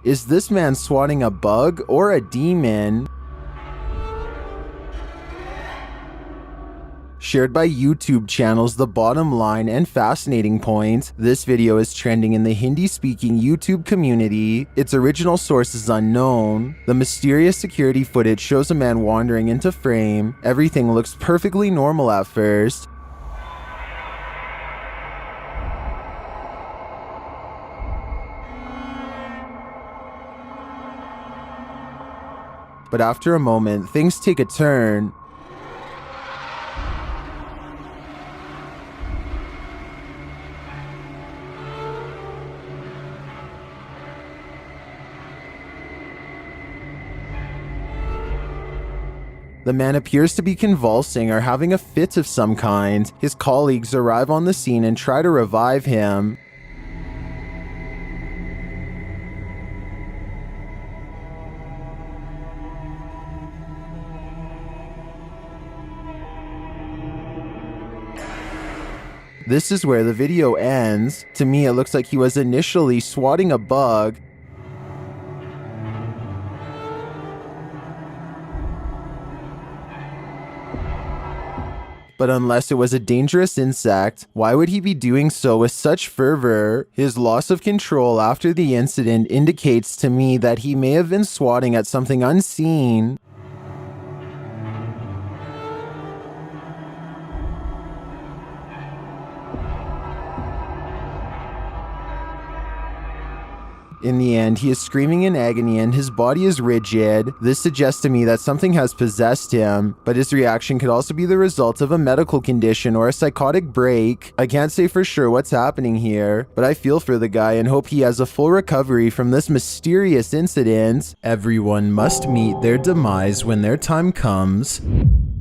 Is this man swatting a bug or a demon? Shared by YouTube channels, the bottom line and fascinating point, this video is trending in the Hindi-speaking YouTube community. Its original source is unknown. The mysterious security footage shows a man wandering into frame. Everything looks perfectly normal at first. But after a moment, things take a turn. The man appears to be convulsing or having a fit of some kind. His colleagues arrive on the scene and try to revive him. This is where the video ends. To me, it looks like he was initially swatting a bug. But unless it was a dangerous insect, why would he be doing so with such fervor? His loss of control after the incident indicates to me that he may have been swatting at something unseen. In the end, he is screaming in agony and his body is rigid. This suggests to me that something has possessed him, but his reaction could also be the result of a medical condition or a psychotic break. I can't say for sure what's happening here, but I feel for the guy and hope he has a full recovery from this mysterious incident. Everyone must meet their demise when their time comes.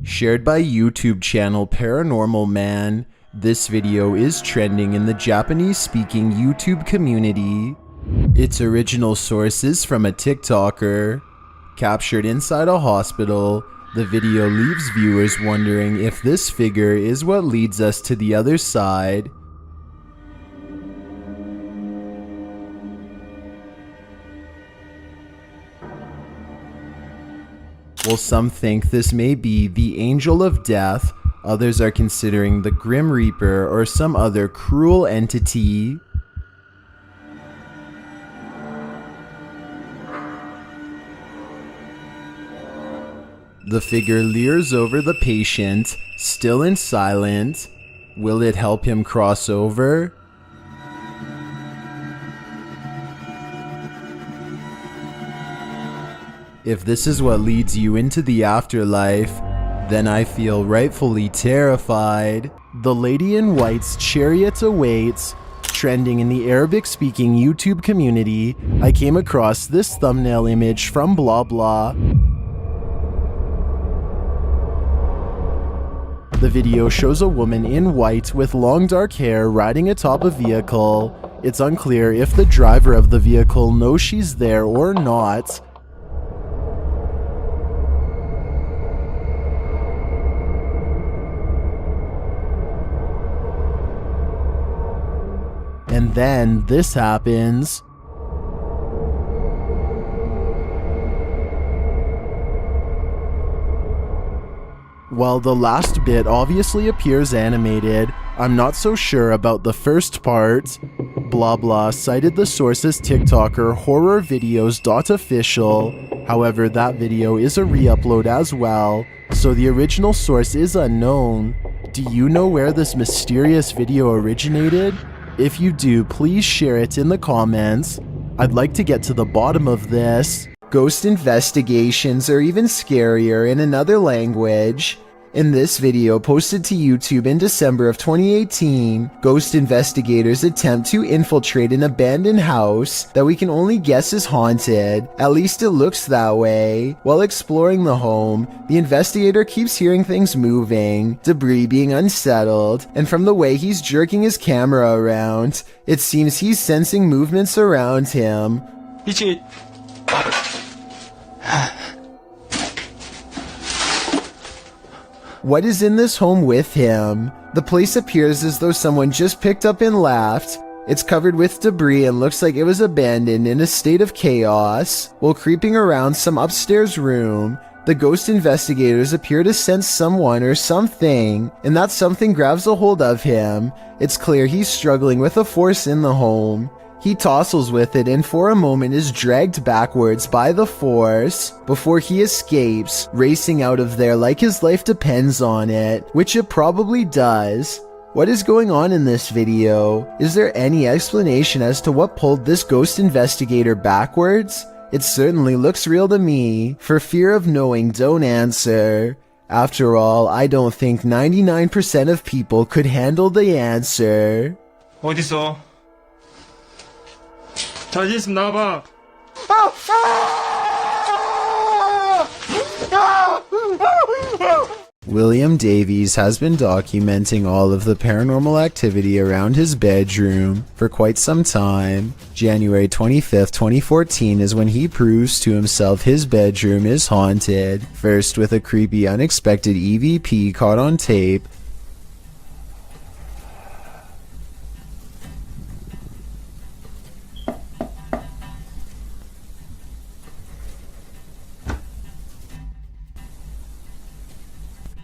Shared by YouTube channel Paranormal Man, this video is trending in the Japanese-speaking YouTube community. Its original source is from a TikToker. Captured inside a hospital, the video leaves viewers wondering if this figure is what leads us to the other side. While some think this may be the Angel of Death, others are considering the Grim Reaper or some other cruel entity. The figure leers over the patient, still and silent. Will it help him cross over? If this is what leads you into the afterlife, then I feel rightfully terrified. The Lady in White's chariot awaits. Trending in the Arabic-speaking YouTube community, I came across this thumbnail image from blah blah. The video shows a woman in white with long dark hair riding atop a vehicle. It's unclear if the driver of the vehicle knows she's there or not. And then this happens. While the last bit obviously appears animated, I'm not so sure about the first part. Blah blah cited the source as TikToker horrorvideos.official. However, that video is a re-upload as well, so the original source is unknown. Do you know where this mysterious video originated? If you do, please share it in the comments. I'd like to get to the bottom of this. Ghost investigations are even scarier in another language. In this video posted to YouTube in December of 2018, ghost investigators attempt to infiltrate an abandoned house that we can only guess is haunted. At least it looks that way. While exploring the home, the investigator keeps hearing things moving, debris being unsettled, and from the way he's jerking his camera around, it seems he's sensing movements around him. What is in this home with him? The place appears as though someone just picked up and laughed. It's covered with debris and looks like it was abandoned in a state of chaos. While creeping around some upstairs room, the ghost investigators appear to sense someone or something, and that something grabs a hold of him. It's clear he's struggling with a force in the home. He tussles with it and for a moment is dragged backwards by the force before he escapes, racing out of there like his life depends on it, which it probably does. What is going on in this video? Is there any explanation as to what pulled this ghost investigator backwards? It certainly looks real to me. For fear of knowing, don't answer. After all, I don't think 99% of people could handle the answer. 어딨어? 자신 있으면 나와봐. William Davies has been documenting all of the paranormal activity around his bedroom for quite some time. January 25th, 2014 is when he proves to himself his bedroom is haunted, first with a creepy unexpected EVP caught on tape,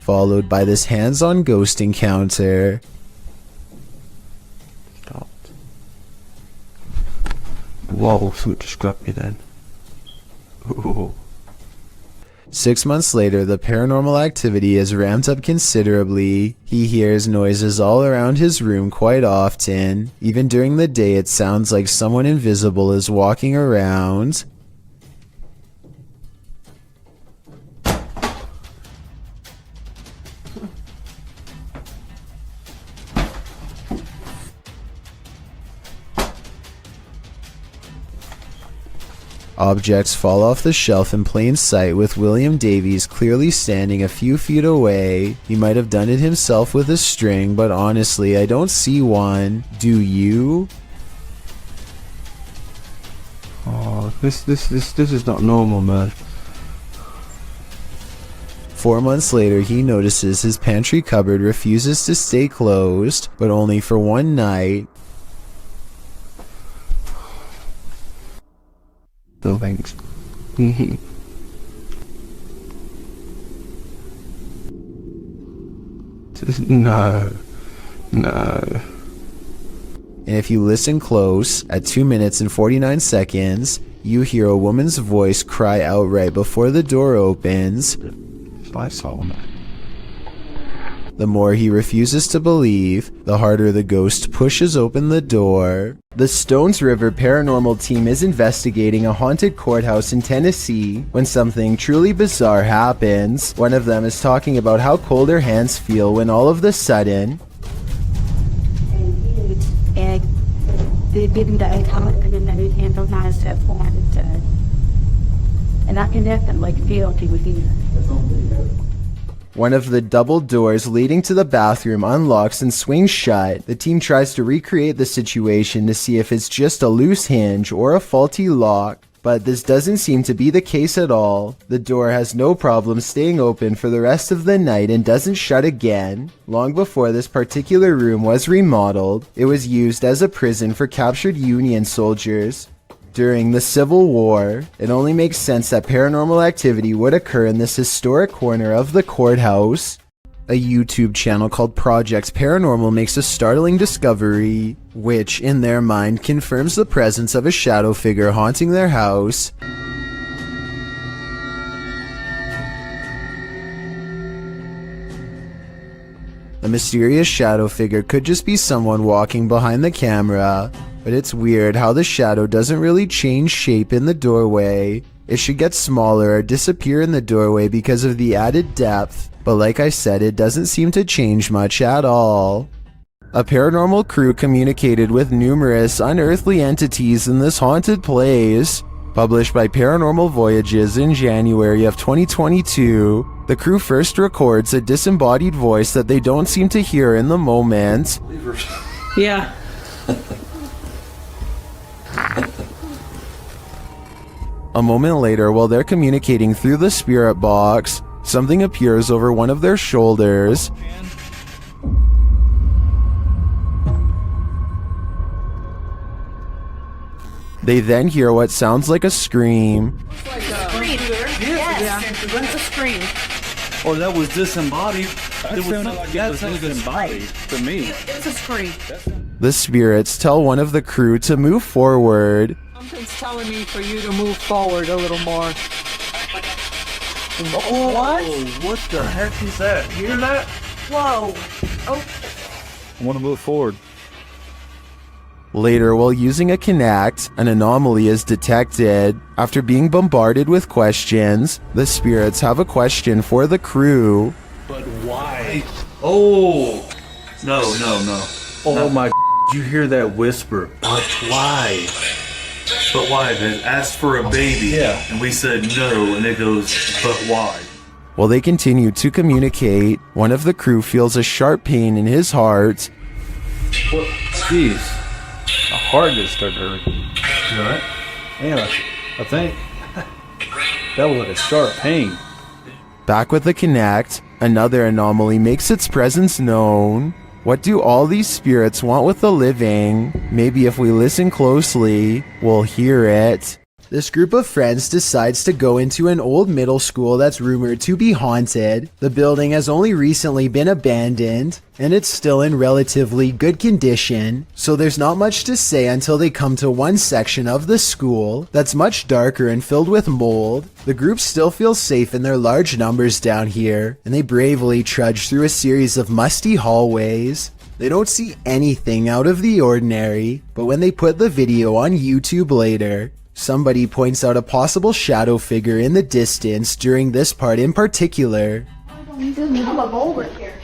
followed by this hands-on ghost encounter. Stopped. Whoa, something just grabbed me then. Ooh. 6 months later, the paranormal activity is ramped up considerably. He hears noises all around his room quite often. Even during the day, it sounds like someone invisible is walking around. Objects fall off the shelf in plain sight with William Davies clearly standing a few feet away. He might have done it himself with a string, but honestly, I don't see one. Do you? Oh, this is not normal, man. 4 months later, he notices his pantry cupboard refuses to stay closed, but only for one night. The things. No. And if you listen close, at 2 minutes and 49 seconds, you hear a woman's voice cry out right before the door opens. It's like Solomon. The more he refuses to believe, the harder the ghost pushes open the door. The Stones River paranormal team is investigating a haunted courthouse in Tennessee when something truly bizarre happens. One of them is talking about how cold her hands feel when all of a sudden, and I can definitely feel he was here. one of the double doors leading to the bathroom unlocks and swings shut. The team tries to recreate the situation to see if it's just a loose hinge or a faulty lock, but this doesn't seem to be the case at all. The door has no problem staying open for the rest of the night and doesn't shut again. Long before this particular room was remodeled, it was used as a prison for captured Union soldiers during the Civil War. It only makes sense that paranormal activity would occur in this historic corner of the courthouse. A YouTube channel called Project Paranormal makes a startling discovery, which, in their mind, confirms the presence of a shadow figure haunting their house. A mysterious shadow figure could just be someone walking behind the camera, but it's weird how the shadow doesn't really change shape in the doorway. It should get smaller or disappear in the doorway because of the added depth, but like I said, it doesn't seem to change much at all. A paranormal crew communicated with numerous unearthly entities in this haunted place. Published by Paranormal Voyages in January of 2022, the crew first records a disembodied voice that they don't seem to hear in the moment. Yeah. A moment later, while they're communicating through the spirit box, something appears over one of their shoulders. They then hear what sounds like a scream. Scream. Yes. What's a scream? Or that was disembodied. I feel like it was disembodied to me. It's a scream. The spirits tell one of the crew to move forward. Something's telling me for you to move forward a little more. What? What the heck is that? Hear that? Whoa. Oh. I want to move forward. Later, while using a Kinect, an anomaly is detected. After being bombarded with questions, the spirits have a question for the crew. But why? Oh! No. Oh my, you hear that whisper? But why? But why? They asked for a baby. Yeah. And we said no, and it goes, but why? While they continue to communicate, one of the crew feels a sharp pain in his heart. What? Jeez. My heart just started hurting. You alright? Yeah, I think that was like a sharp pain. Back with the Kinect, another anomaly makes its presence known. What do all these spirits want with the living? Maybe if we listen closely, we'll hear it. This group of friends decides to go into an old middle school that's rumored to be haunted. The building has only recently been abandoned, and it's still in relatively good condition, so there's not much to say until they come to one section of the school that's much darker and filled with mold. The group still feels safe in their large numbers down here, and they bravely trudge through a series of musty hallways. They don't see anything out of the ordinary, but when they put the video on YouTube later, somebody points out a possible shadow figure in the distance during this part in particular. over here.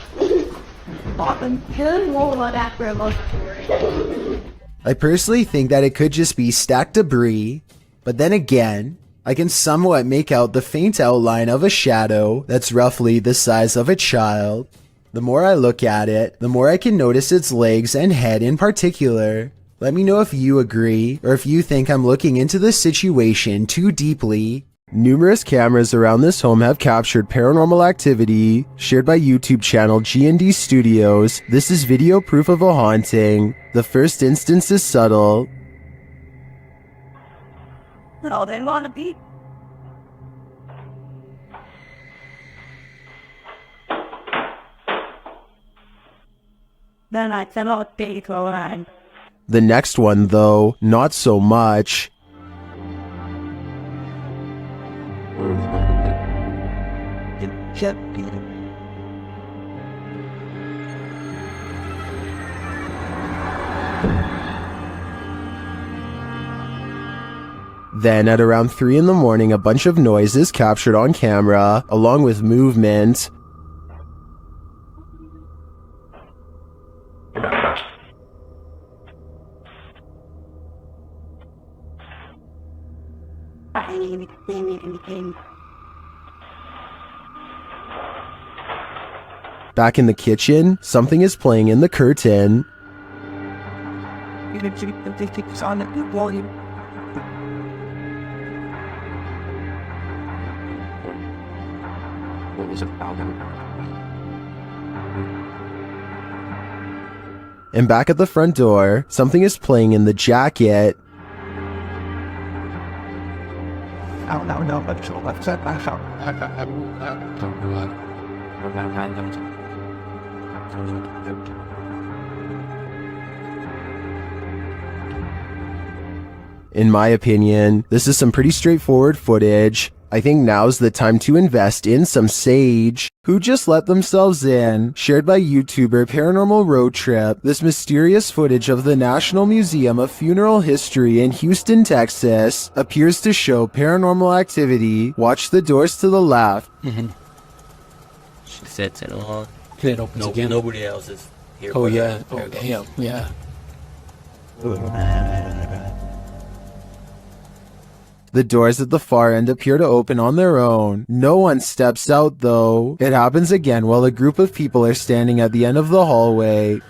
I personally think that it could just be stacked debris, but then again, I can somewhat make out the faint outline of a shadow that's roughly the size of a child. The more I look at it, the more I can notice its legs and head in particular. Let me know if you agree, or if you think I'm looking into this situation too deeply. Numerous cameras around this home have captured paranormal activity, shared by YouTube channel G&D Studios. This is video proof of a haunting. The first instance is subtle. No, they want to be. Then I cannot be going. The next one, though, not so much. Then at around 3 in the morning, a bunch of noise is captured on camera, along with movement. Back in the kitchen, something is playing in the curtain. And back at the front door, something is playing in the jacket. In my opinion, this is some pretty straightforward footage. I think now's the time to invest in some sage. Who just let themselves in? Shared by YouTuber Paranormal Road Trip, this mysterious footage of the National Museum of Funeral History in Houston, Texas, appears to show paranormal activity. Watch the doors to the left. She sets it on. It opens again. Nobody else is here. Oh yeah. Oh damn. Yeah. The doors at the far end appear to open on their own. No one steps out though. It happens again while a group of people are standing at the end of the hallway.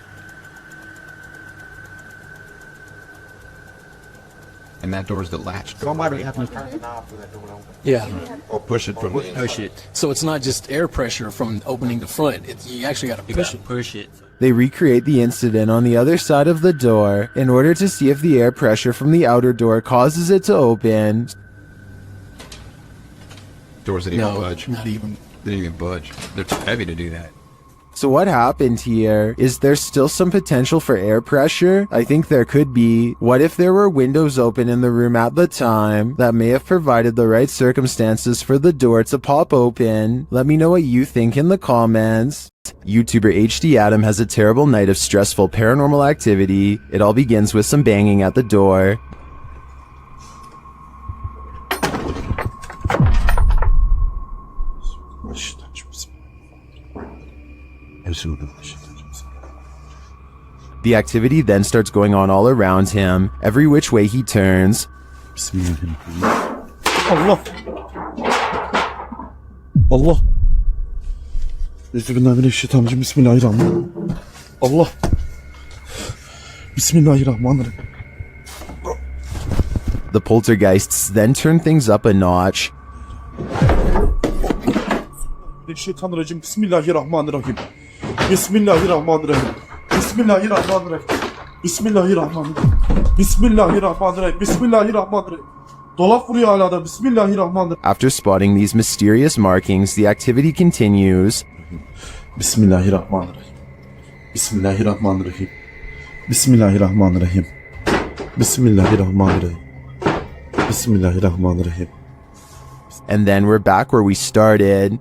And that door's the latch. Somebody have to turn the knob for that door to open. Yeah. Or push it from Push it. So it's not just air pressure from opening the front. You actually got to push it. Push it. They recreate the incident on the other side of the door in order to see if the air pressure from the outer door causes it to open. Doors didn't even No, budge. not even. They didn't even budge. They're too heavy to do that. So what happened here? Is there still some potential for air pressure? I think there could be. What if there were windows open in the room at the time that may have provided the right circumstances for the door to pop open? Let me know what you think in the comments. YouTuber HD Adam has a terrible night of stressful paranormal activity. It all begins with some banging at the door. The activity then starts going on all around him, every which way he turns. Allah. Allah. Bismillahirrahmanirrahim. Bismillahirrahmanirrahim. Allah. Bismillahirrahmanirrahim. The poltergeists then turn things up a notch. Şeytanirracim. Bismillahirrahmanirrahim. Bismillahirrahmanirrahim. Bismillahirrahmanirrahim. Bismillahirrahmanirrahim. Bismillahirrahmanirrahim. Bismillahirrahmanirrahim. Dolap vuruyor hala da. Bismillahirrahmanirrahim. After spotting these mysterious markings, the activity continues. Bismillahirrahmanirrahim. Bismillahirrahmanirrahim. Bismillahirrahmanirrahim. Bismillahirrahmanirrahim. Bismillahirrahmanirrahim. And then we're back where we started.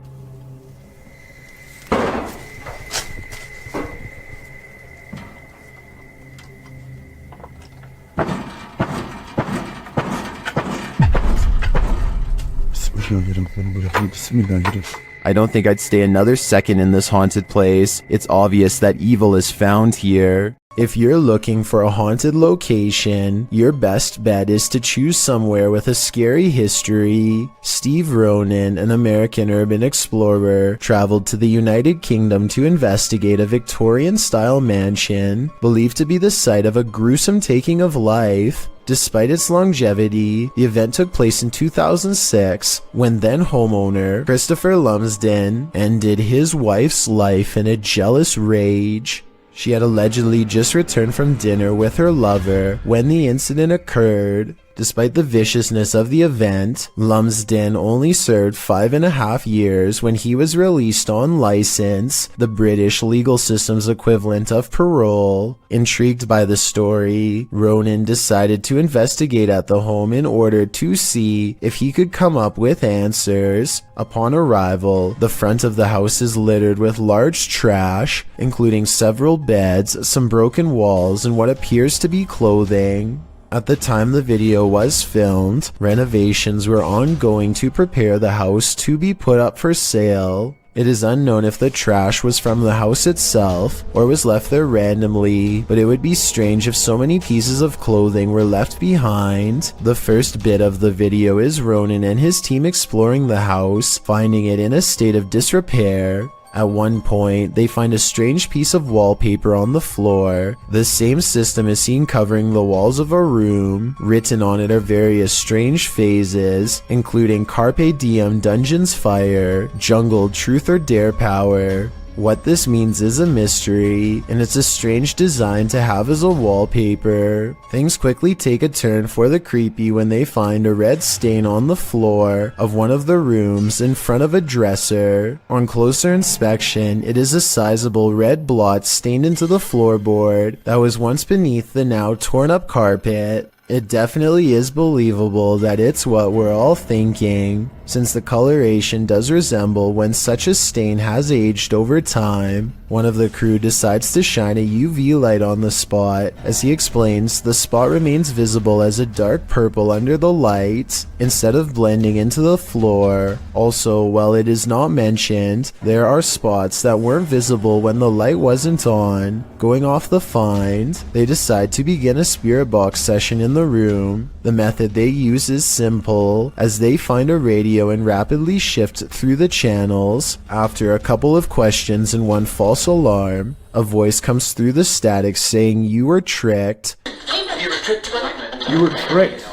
I don't think I'd stay another second in this haunted place. It's obvious that evil is found here. If you're looking for a haunted location, your best bet is to choose somewhere with a scary history. Steve Ronan, an American urban explorer, traveled to the United Kingdom to investigate a Victorian-style mansion believed to be the site of a gruesome taking of life. Despite its longevity, the event took place in 2006 when then homeowner Christopher Lumsden ended his wife's life in a jealous rage. She had allegedly just returned from dinner with her lover when the incident occurred. Despite the viciousness of the event, Lumsden only served 5.5 years when he was released on license, the British legal system's equivalent of parole. Intrigued by the story, Ronan decided to investigate at the home in order to see if he could come up with answers. Upon arrival, the front of the house is littered with large trash, including several beds, some broken walls, and what appears to be clothing. At the time the video was filmed, renovations were ongoing to prepare the house to be put up for sale. It is unknown if the trash was from the house itself or was left there randomly, but it would be strange if so many pieces of clothing were left behind. The first bit of the video is Ronan and his team exploring the house, finding it in a state of disrepair. At one point, they find a strange piece of wallpaper on the floor. The same system is seen covering the walls of a room. Written on it are various strange phrases, including Carpe Diem Dungeons Fire, Jungle Truth or Dare Power. What this means is a mystery, and it's a strange design to have as a wallpaper. Things quickly take a turn for the creepy when they find a red stain on the floor of one of the rooms in front of a dresser. On closer inspection, it is a sizable red blot stained into the floorboard that was once beneath the now torn up carpet. It definitely is believable that it's what we're all thinking, since the coloration does resemble when such a stain has aged over time. One of the crew decides to shine a UV light on the spot. As he explains, the spot remains visible as a dark purple under the light, instead of blending into the floor. Also, while it is not mentioned, there are spots that weren't visible when the light wasn't on. Going off the find, they decide to begin a spirit box session in the room. The method they use is simple, as they find a radio and rapidly shift through the channels. After a couple of questions and one false alarm, a voice comes through the static saying you were tricked. You were tricked.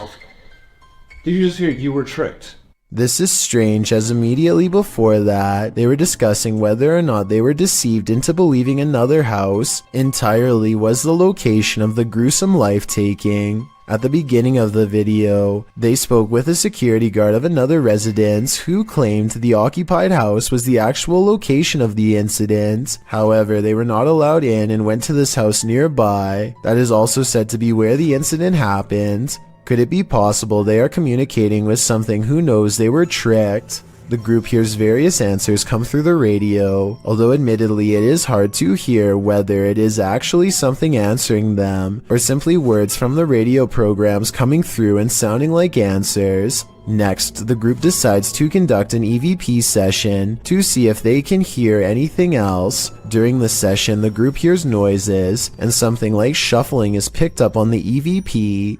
Did you just hear you were tricked? This is strange, as immediately before that, they were discussing whether or not they were deceived into believing another house entirely was the location of the gruesome life-taking. At the beginning of the video, they spoke with a security guard of another residence who claimed the occupied house was the actual location of the incident. However, they were not allowed in and went to this house nearby that is also said to be where the incident happened. Could it be possible they are communicating with something who knows they were tricked? The group hears various answers come through the radio, although admittedly it is hard to hear whether it is actually something answering them or simply words from the radio programs coming through and sounding like answers. Next, the group decides to conduct an EVP session to see if they can hear anything else. During the session, the group hears noises and something like shuffling is picked up on the EVP.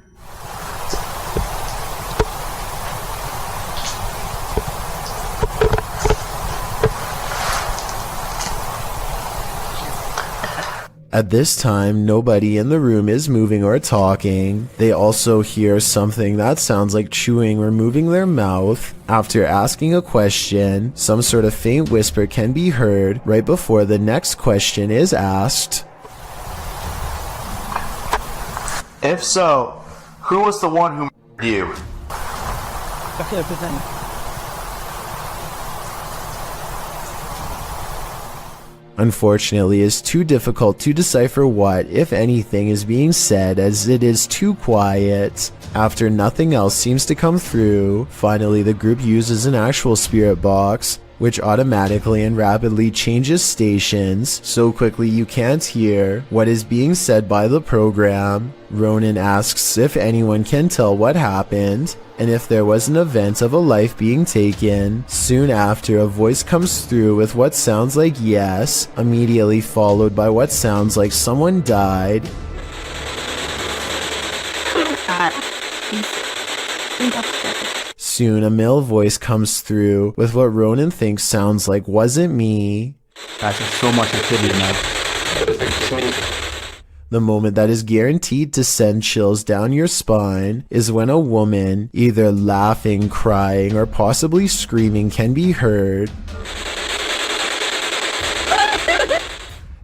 At this time, nobody in the room is moving or talking. They also hear something that sounds like chewing or moving their mouth. After asking a question, some sort of faint whisper can be heard right before the next question is asked. If so, who was the one who murdered you? Unfortunately, it's too difficult to decipher what, if anything, is being said as it is too quiet. After nothing else seems to come through, finally the group uses an actual spirit box, which automatically and rapidly changes stations so quickly you can't hear what is being said by the program. Ronan asks if anyone can tell what happened and if there was an event of a life being taken. Soon after, a voice comes through with what sounds like yes, immediately followed by what sounds like someone died. Soon, a male voice comes through with what Ronan thinks sounds like "wasn't me." Guys, there's so much activity tonight. The moment that is guaranteed to send chills down your spine is when a woman, either laughing, crying, or possibly screaming, can be heard.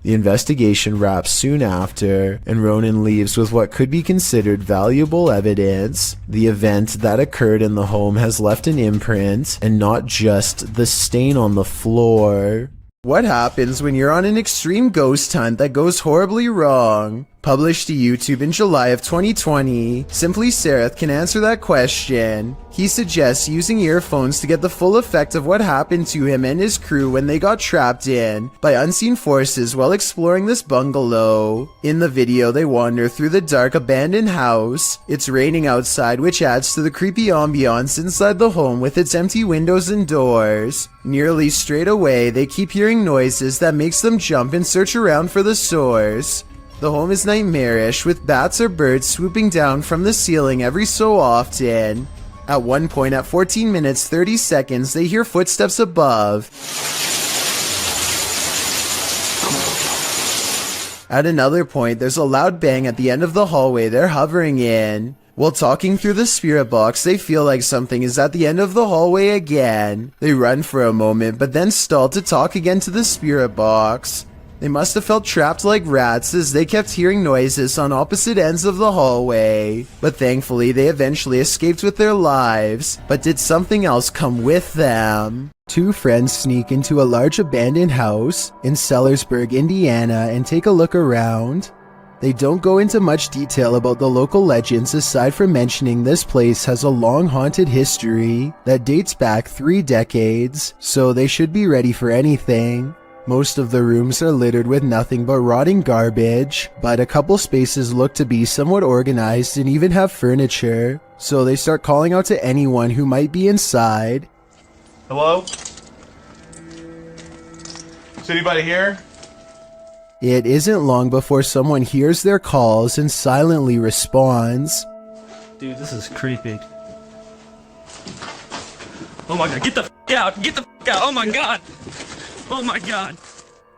The investigation wraps soon after, and Ronan leaves with what could be considered valuable evidence. The event that occurred in the home has left an imprint, and not just the stain on the floor. What happens when you're on an extreme ghost hunt that goes horribly wrong? Published to YouTube in July of 2020, Simply Sereth can answer that question. He suggests using earphones to get the full effect of what happened to him and his crew when they got trapped in by unseen forces while exploring this bungalow. In the video, they wander through the dark abandoned house. It's raining outside, which adds to the creepy ambiance inside the home with its empty windows and doors. Nearly straight away, they keep hearing noises that makes them jump and search around for the source. The home is nightmarish, with bats or birds swooping down from the ceiling every so often. At one point, at 14 minutes 30 seconds, they hear footsteps above. At another point, there's a loud bang at the end of the hallway they're hovering in. While talking through the spirit box, they feel like something is at the end of the hallway again. They run for a moment, but then stall to talk again to the spirit box. They must have felt trapped like rats as they kept hearing noises on opposite ends of the hallway. But thankfully, they eventually escaped with their lives. But did something else come with them? Two friends sneak into a large abandoned house in Sellersburg, Indiana, and take a look around. They don't go into much detail about the local legends aside from mentioning this place has a long haunted history that dates back 3 decades, so they should be ready for anything. Most of the rooms are littered with nothing but rotting garbage, but a couple spaces look to be somewhat organized and even have furniture, so they start calling out to anyone who might be inside. Hello? Is anybody here? It isn't long before someone hears their calls and silently responds. Dude, this is creepy. Oh my god, get the f out! Get the f out! Oh my god! Oh my god!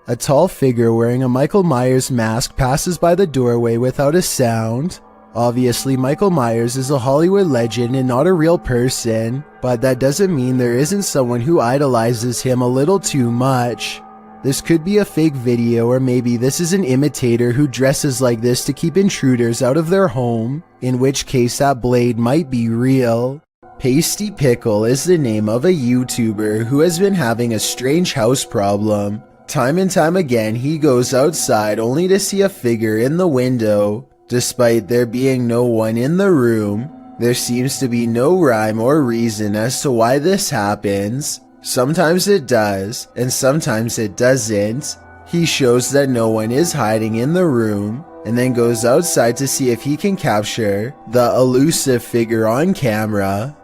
A tall figure wearing a Michael Myers mask passes by the doorway without a sound. Obviously, Michael Myers is a Hollywood legend and not a real person, but that doesn't mean there isn't someone who idolizes him a little too much. This could be a fake video, or maybe this is an imitator who dresses like this to keep intruders out of their home, in which case that blade might be real. Pasty Pickle is the name of a YouTuber who has been having a strange house problem. Time and time again, he goes outside only to see a figure in the window. Despite there being no one in the room, there seems to be no rhyme or reason as to why this happens. Sometimes it does, and sometimes it doesn't. He shows that no one is hiding in the room, and then goes outside to see if he can capture the elusive figure on camera.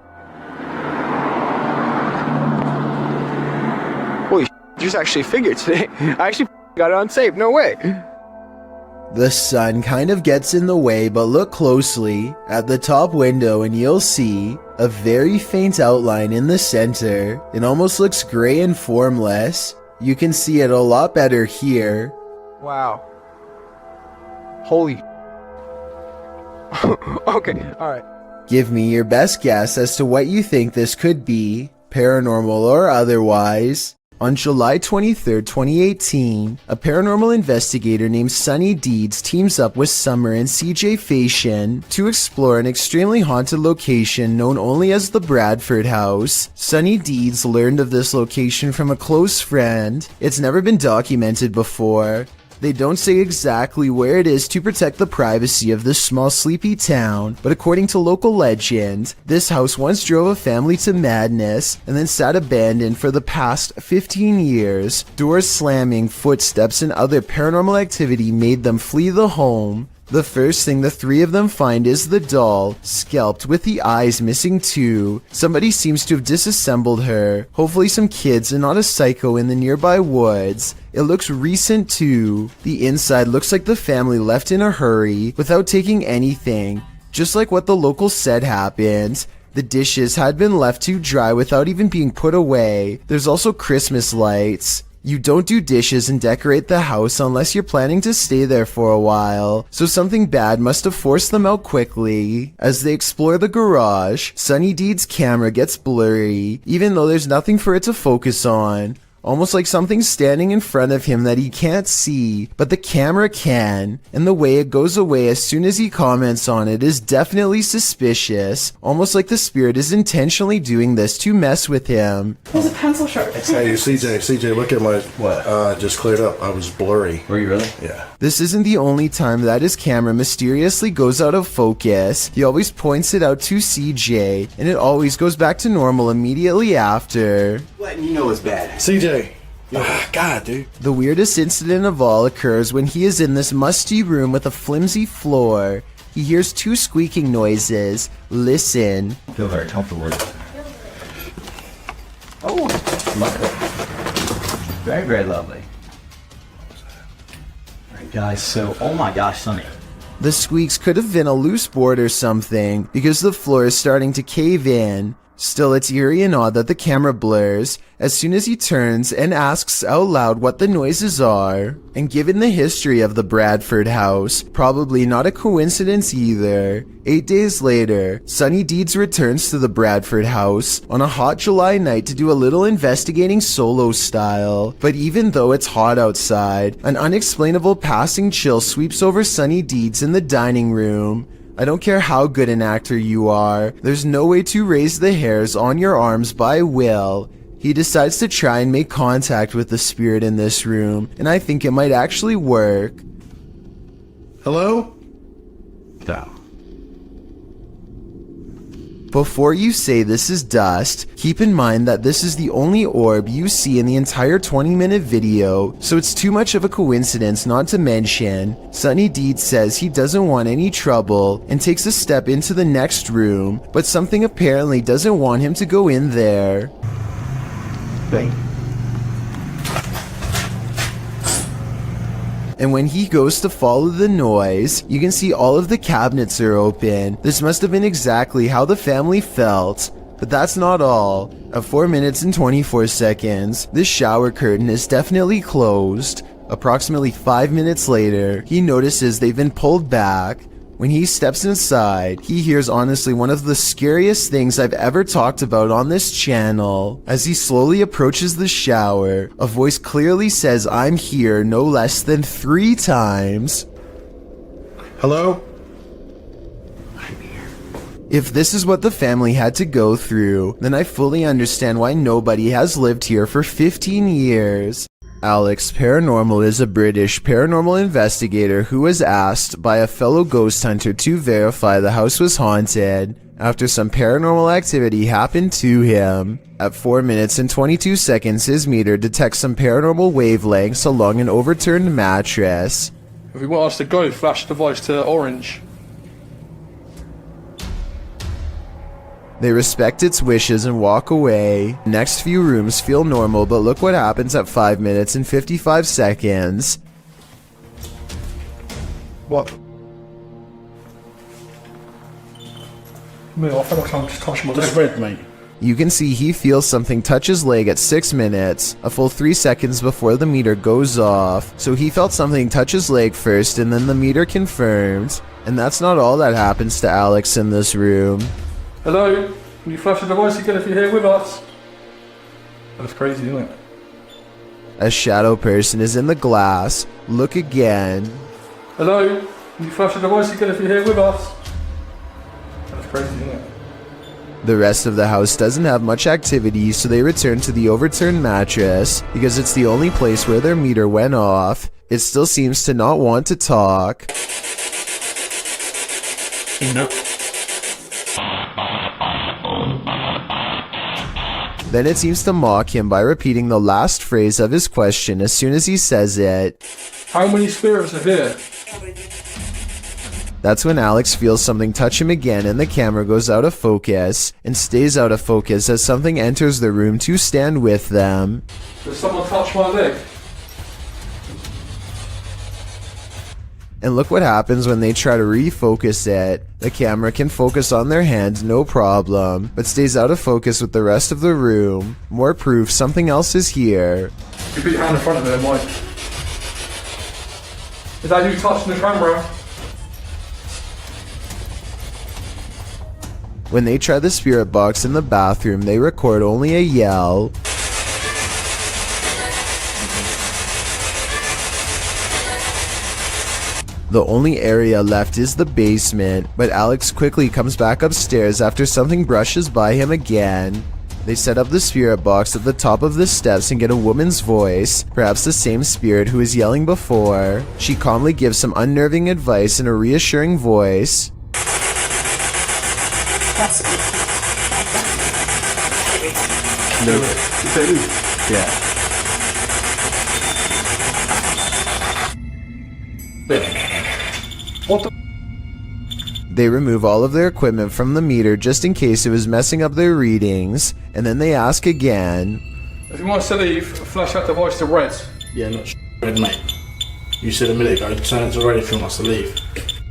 Holy there's actually a figure today. I actually got it on tape, no way. The sun kind of gets in the way, but look closely at the top window and you'll see a very faint outline in the center. It almost looks gray and formless. You can see it a lot better here. Wow. Holy. Okay, alright. Give me your best guess as to what you think this could be, paranormal or otherwise. On July 23, 2018, a paranormal investigator named Sunny Deeds teams up with Summer and CJ Fashion to explore an extremely haunted location known only as the Bradford House. Sunny Deeds learned of this location from a close friend. It's never been documented before. They don't say exactly where it is to protect the privacy of this small sleepy town, but according to local legend, this house once drove a family to madness and then sat abandoned for the past 15 years. Doors slamming, footsteps, and other paranormal activity made them flee the home. The first thing the three of them find is the doll, scalped with the eyes missing too. Somebody seems to have disassembled her, hopefully some kids and not a psycho in the nearby woods. It looks recent too. The inside looks like the family left in a hurry without taking anything, just like what the locals said happened. The dishes had been left to dry without even being put away. There's also Christmas lights. You don't do dishes and decorate the house unless you're planning to stay there for a while, so something bad must have forced them out quickly. As they explore the garage, Sunny Deeds' camera gets blurry, even though there's nothing for it to focus on. Almost like something's standing in front of him that he can't see, but the camera can, and the way it goes away as soon as he comments on it is definitely suspicious, almost like the spirit is intentionally doing this to mess with him. There's a pencil sharp. Hey, CJ, look at my, just cleared up. I was blurry. Were you really? Yeah. This isn't the only time that his camera mysteriously goes out of focus. He always points it out to CJ, and it always goes back to normal immediately after. Letting you know it's bad. CJ. God, dude. The weirdest incident of all occurs when he is in this musty room with a flimsy floor. He hears two squeaking noises. Listen. I feel very comfortable. Oh, lovely. Very, very lovely. Alright, guys, so, oh my gosh, Sonny. The squeaks could have been a loose board or something, because the floor is starting to cave in. Still, it's eerie and odd that the camera blurs as soon as he turns and asks out loud what the noises are. And given the history of the Bradford house, probably not a coincidence either. 8 days later, Sunny Deeds returns to the Bradford house on a hot July night to do a little investigating solo style. But even though it's hot outside, an unexplainable passing chill sweeps over Sunny Deeds in the dining room. I don't care how good an actor you are, there's no way to raise the hairs on your arms by will. He decides to try and make contact with the spirit in this room, and I think it might actually work. Hello? No. Before you say this is dust, keep in mind that this is the only orb you see in the entire 20-minute video, so it's too much of a coincidence not to mention. Sunny Deeds says he doesn't want any trouble and takes a step into the next room, but something apparently doesn't want him to go in there. Wait. And when he goes to follow the noise, you can see all of the cabinets are open. This must have been exactly how the family felt. But that's not all. At 4 minutes and 24 seconds, this shower curtain is definitely closed. Approximately 5 minutes later, he notices they've been pulled back. When he steps inside, he hears honestly one of the scariest things I've ever talked about on this channel. As he slowly approaches the shower, a voice clearly says "I'm here" no less than 3 times. Hello? If this is what the family had to go through, then I fully understand why nobody has lived here for 15 years. Alex Paranormal is a British paranormal investigator who was asked by a fellow ghost hunter to verify the house was haunted after some paranormal activity happened to him. At 4 minutes and 22 seconds, his meter detects some paranormal wavelengths along an overturned mattress. If you want us to go, flash device to orange. They respect its wishes and walk away. Next few rooms feel normal, but look what happens at 5 minutes and 55 seconds. What? I feel like I'm just touching my leg. Just red, mate. You can see he feels something touch his leg at 6 minutes, a full 3 seconds before the meter goes off. So he felt something touch his leg first and then the meter confirmed. And that's not all that happens to Alex in this room. Hello? Can you flash the device again if you're here with us? That's crazy, isn't it? A shadow person is in the glass. Look again. Hello? Can you flash the device again if you're here with us? That's crazy, isn't it? The rest of the house doesn't have much activity, so they return to the overturned mattress because it's the only place where their meter went off. It still seems to not want to talk. No. Then it seems to mock him by repeating the last phrase of his question as soon as he says it. How many spirits are here? That's when Alex feels something touch him again and the camera goes out of focus and stays out of focus as something enters the room to stand with them. Did someone touch my leg? And look what happens when they try to refocus it. The camera can focus on their hand, no problem, but stays out of focus with the rest of the room. More proof something else is here. You put your hand in front of it, Mike. Is that you touching the camera? When they try the spirit box in the bathroom, they record only a yell. The only area left is the basement, but Alex quickly comes back upstairs after something brushes by him again. They set up the spirit box at the top of the steps and get a woman's voice, perhaps the same spirit who was yelling before. She calmly gives some unnerving advice in a reassuring voice. No. Yeah. What the? They remove all of their equipment from the meter just in case it was messing up their readings, and then they ask again. If you want us to leave, flash that device to red. Yeah, not red, mate. You said a minute ago, turn it to red if you want us to leave.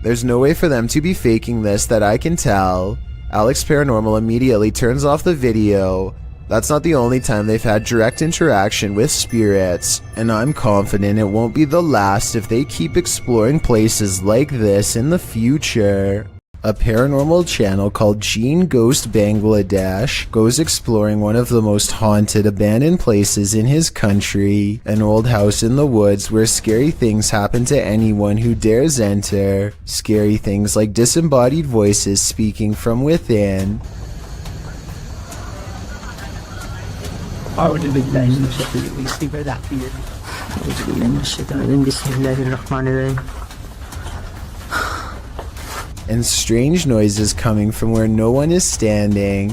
There's no way for them to be faking this that I can tell. Alex Paranormal immediately turns off the video. That's not the only time they've had direct interaction with spirits, and I'm confident it won't be the last if they keep exploring places like this in the future. A paranormal channel called Gene Ghost Bangladesh goes exploring one of the most haunted abandoned places in his country, an old house in the woods where scary things happen to anyone who dares enter. Scary things like disembodied voices speaking from within. أعوذ بالله من الشيطان الرجيم. أعوذ بالله من الشيطان الرجيم. بسم الله الرحمن الرحيم. And strange noises coming from where no one is standing.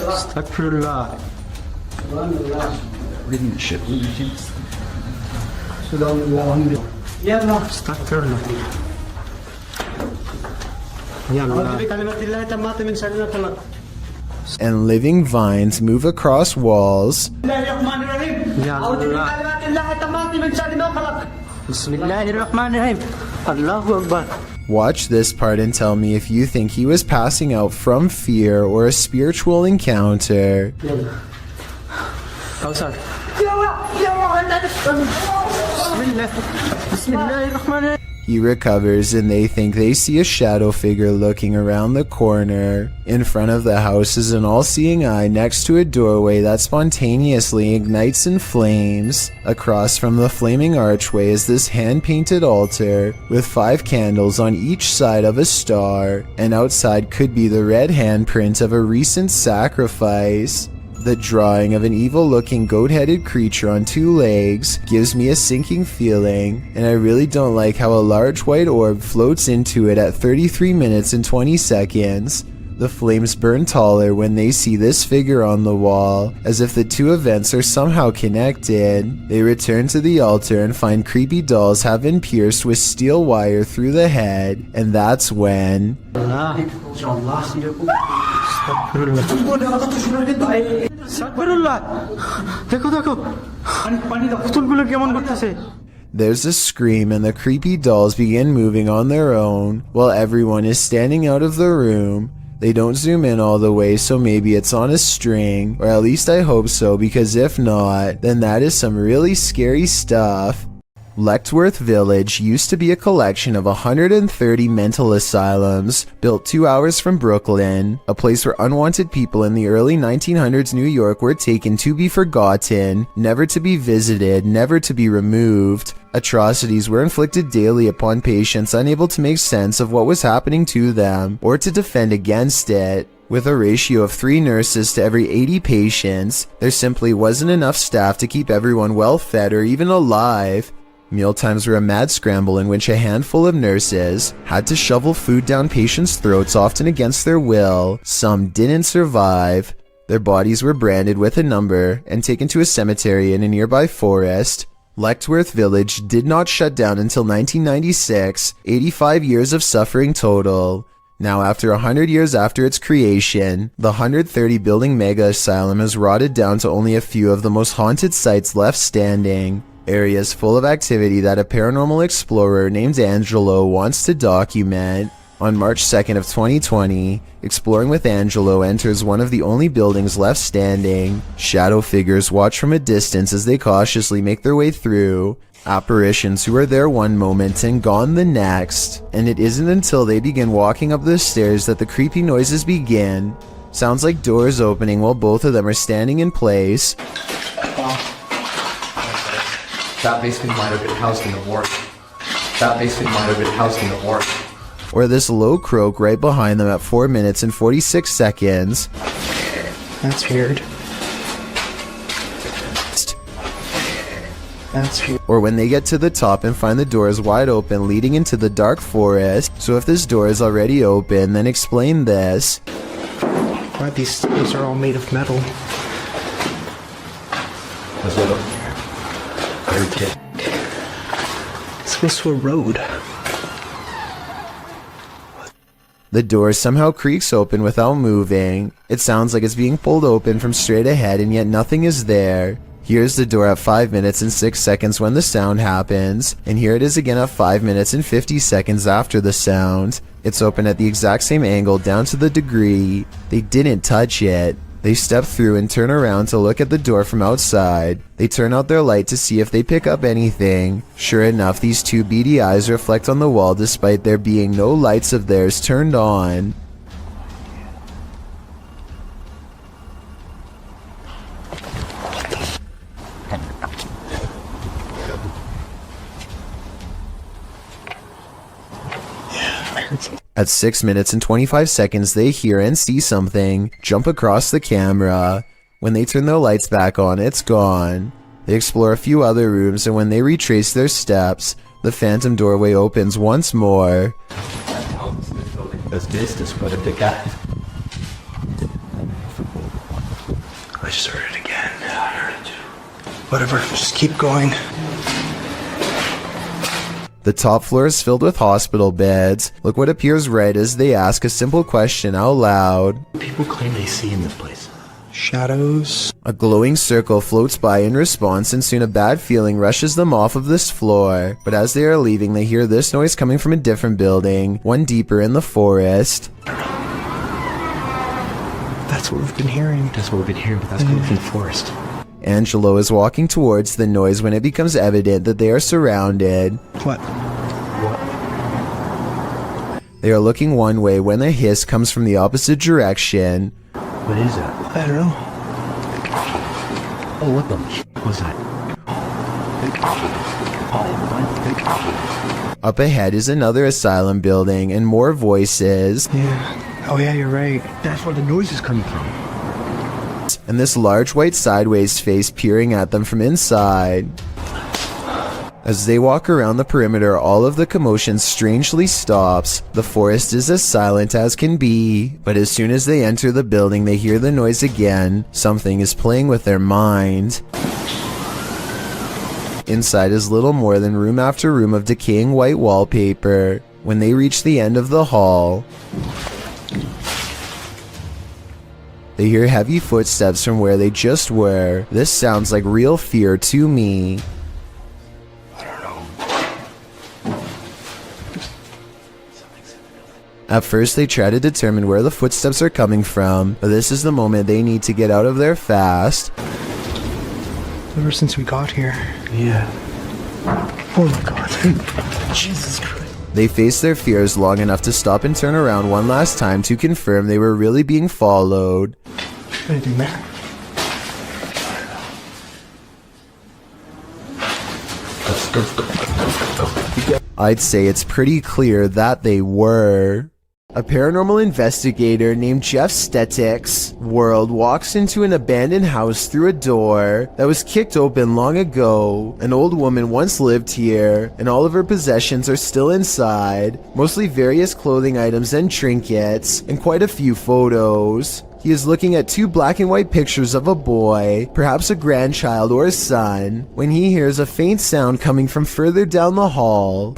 Astaghfirullah. Reading shit. Astaghfirullah. And living vines move across walls. Watch this part and tell me if you think he was passing out from fear or a spiritual encounter. He recovers and they think they see a shadow figure looking around the corner. In front of the house is an all-seeing eye next to a doorway that spontaneously ignites in flames. Across from the flaming archway is this hand-painted altar with 5 candles on each side of a star, and outside could be the red handprint of a recent sacrifice. The drawing of an evil-looking goat-headed creature on 2 legs gives me a sinking feeling, and I really don't like how a large white orb floats into it at 33 minutes and 20 seconds. The flames burn taller when they see this figure on the wall, as if the 2 events are somehow connected. They return to the altar and find creepy dolls have been pierced with steel wire through the head, and that's when... There's a scream and the creepy dolls begin moving on their own, while everyone is standing out of the room. They don't zoom in all the way, so maybe it's on a string, or at least I hope so, because if not, then that is some really scary stuff. Lechtworth Village used to be a collection of 130 mental asylums, built 2 hours from Brooklyn, a place where unwanted people in the early 1900s New York were taken to be forgotten, never to be visited, never to be removed. Atrocities were inflicted daily upon patients unable to make sense of what was happening to them, or to defend against it. With a ratio of 3 nurses to every 80 patients, there simply wasn't enough staff to keep everyone well fed or even alive. Mealtimes were a mad scramble in which a handful of nurses had to shovel food down patients' throats, often against their will. Some didn't survive. Their bodies were branded with a number and taken to a cemetery in a nearby forest. Lechtworth Village did not shut down until 1996, 85 years of suffering total. Now, after 100 years after its creation, the 130-building mega asylum has rotted down to only a few of the most haunted sites left standing. Areas full of activity that a paranormal explorer named Angelo wants to document. On March 2nd of 2020, Exploring with Angelo enters one of the only buildings left standing. Shadow figures watch from a distance as they cautiously make their way through. Apparitions who are there one moment and gone the next. And it isn't until they begin walking up the stairs that the creepy noises begin. Sounds like doors opening while both of them are standing in place. That basement might have been housed in the ward. That basement might have been housed in the ward. Or this low croak right behind them at 4 minutes and 46 seconds. That's weird. That's weird. Or when they get to the top and find the doors wide open leading into the dark forest. So if this door is already open, then explain this. Why these stairs are all made of metal? Is it This goes to a road. The door somehow creaks open without moving. It sounds like it's being pulled open from straight ahead, and yet nothing is there. Here's the door at 5 minutes and 6 seconds when the sound happens, and here it is again at 5 minutes and 50 seconds after the sound. It's open at the exact same angle down to the degree. They didn't touch it. They step through and turn around to look at the door from outside. They turn out their light to see if they pick up anything. Sure enough, these 2 beady eyes reflect on the wall despite there being no lights of theirs turned on. At 6 minutes and 25 seconds, they hear and see something jump across the camera. When they turn their lights back on, it's gone. They explore a few other rooms, and when they retrace their steps, the phantom doorway opens once more. Das nächste spotted the cat. I just heard it again. Yeah, I heard it too. Whatever, just keep going. The top floor is filled with hospital beds. Look what appears right as they ask a simple question out loud. People claim they see in this place. Shadows. A glowing circle floats by in response, and soon a bad feeling rushes them off of this floor. But as they are leaving, they hear this noise coming from a different building, one deeper in the forest. That's what we've been hearing. That's what we've been hearing, but that's coming from the forest. Angelo is walking towards the noise when it becomes evident that they are surrounded. What? They are looking one way when a hiss comes from the opposite direction. What is that? I don't know. Oh, what the was that? Up ahead is another asylum building and more voices. Yeah. Oh yeah, you're right. That's where the noise is coming from. And this large white sideways face peering at them from inside. As they walk around the perimeter, all of the commotion strangely stops. The forest is as silent as can be, but as soon as they enter the building, they hear the noise again. Something is playing with their mind. Inside is little more than room after room of decaying white wallpaper. When they reach the end of the hall, they hear heavy footsteps from where they just were. This sounds like real fear to me. At first, they try to determine where the footsteps are coming from, but this is the moment they need to get out of there fast. Ever since we got here. Yeah. Oh my god. Jesus Christ. They face their fears long enough to stop and turn around one last time to confirm they were really being followed. Anything there? I'd say it's pretty clear that they were. A paranormal investigator named Jeff Stetik's world walks into an abandoned house through a door that was kicked open long ago. An old woman once lived here, and all of her possessions are still inside, mostly various clothing items and trinkets, and quite a few photos. He is looking at two black and white pictures of a boy, perhaps a grandchild or a son, when he hears a faint sound coming from further down the hall.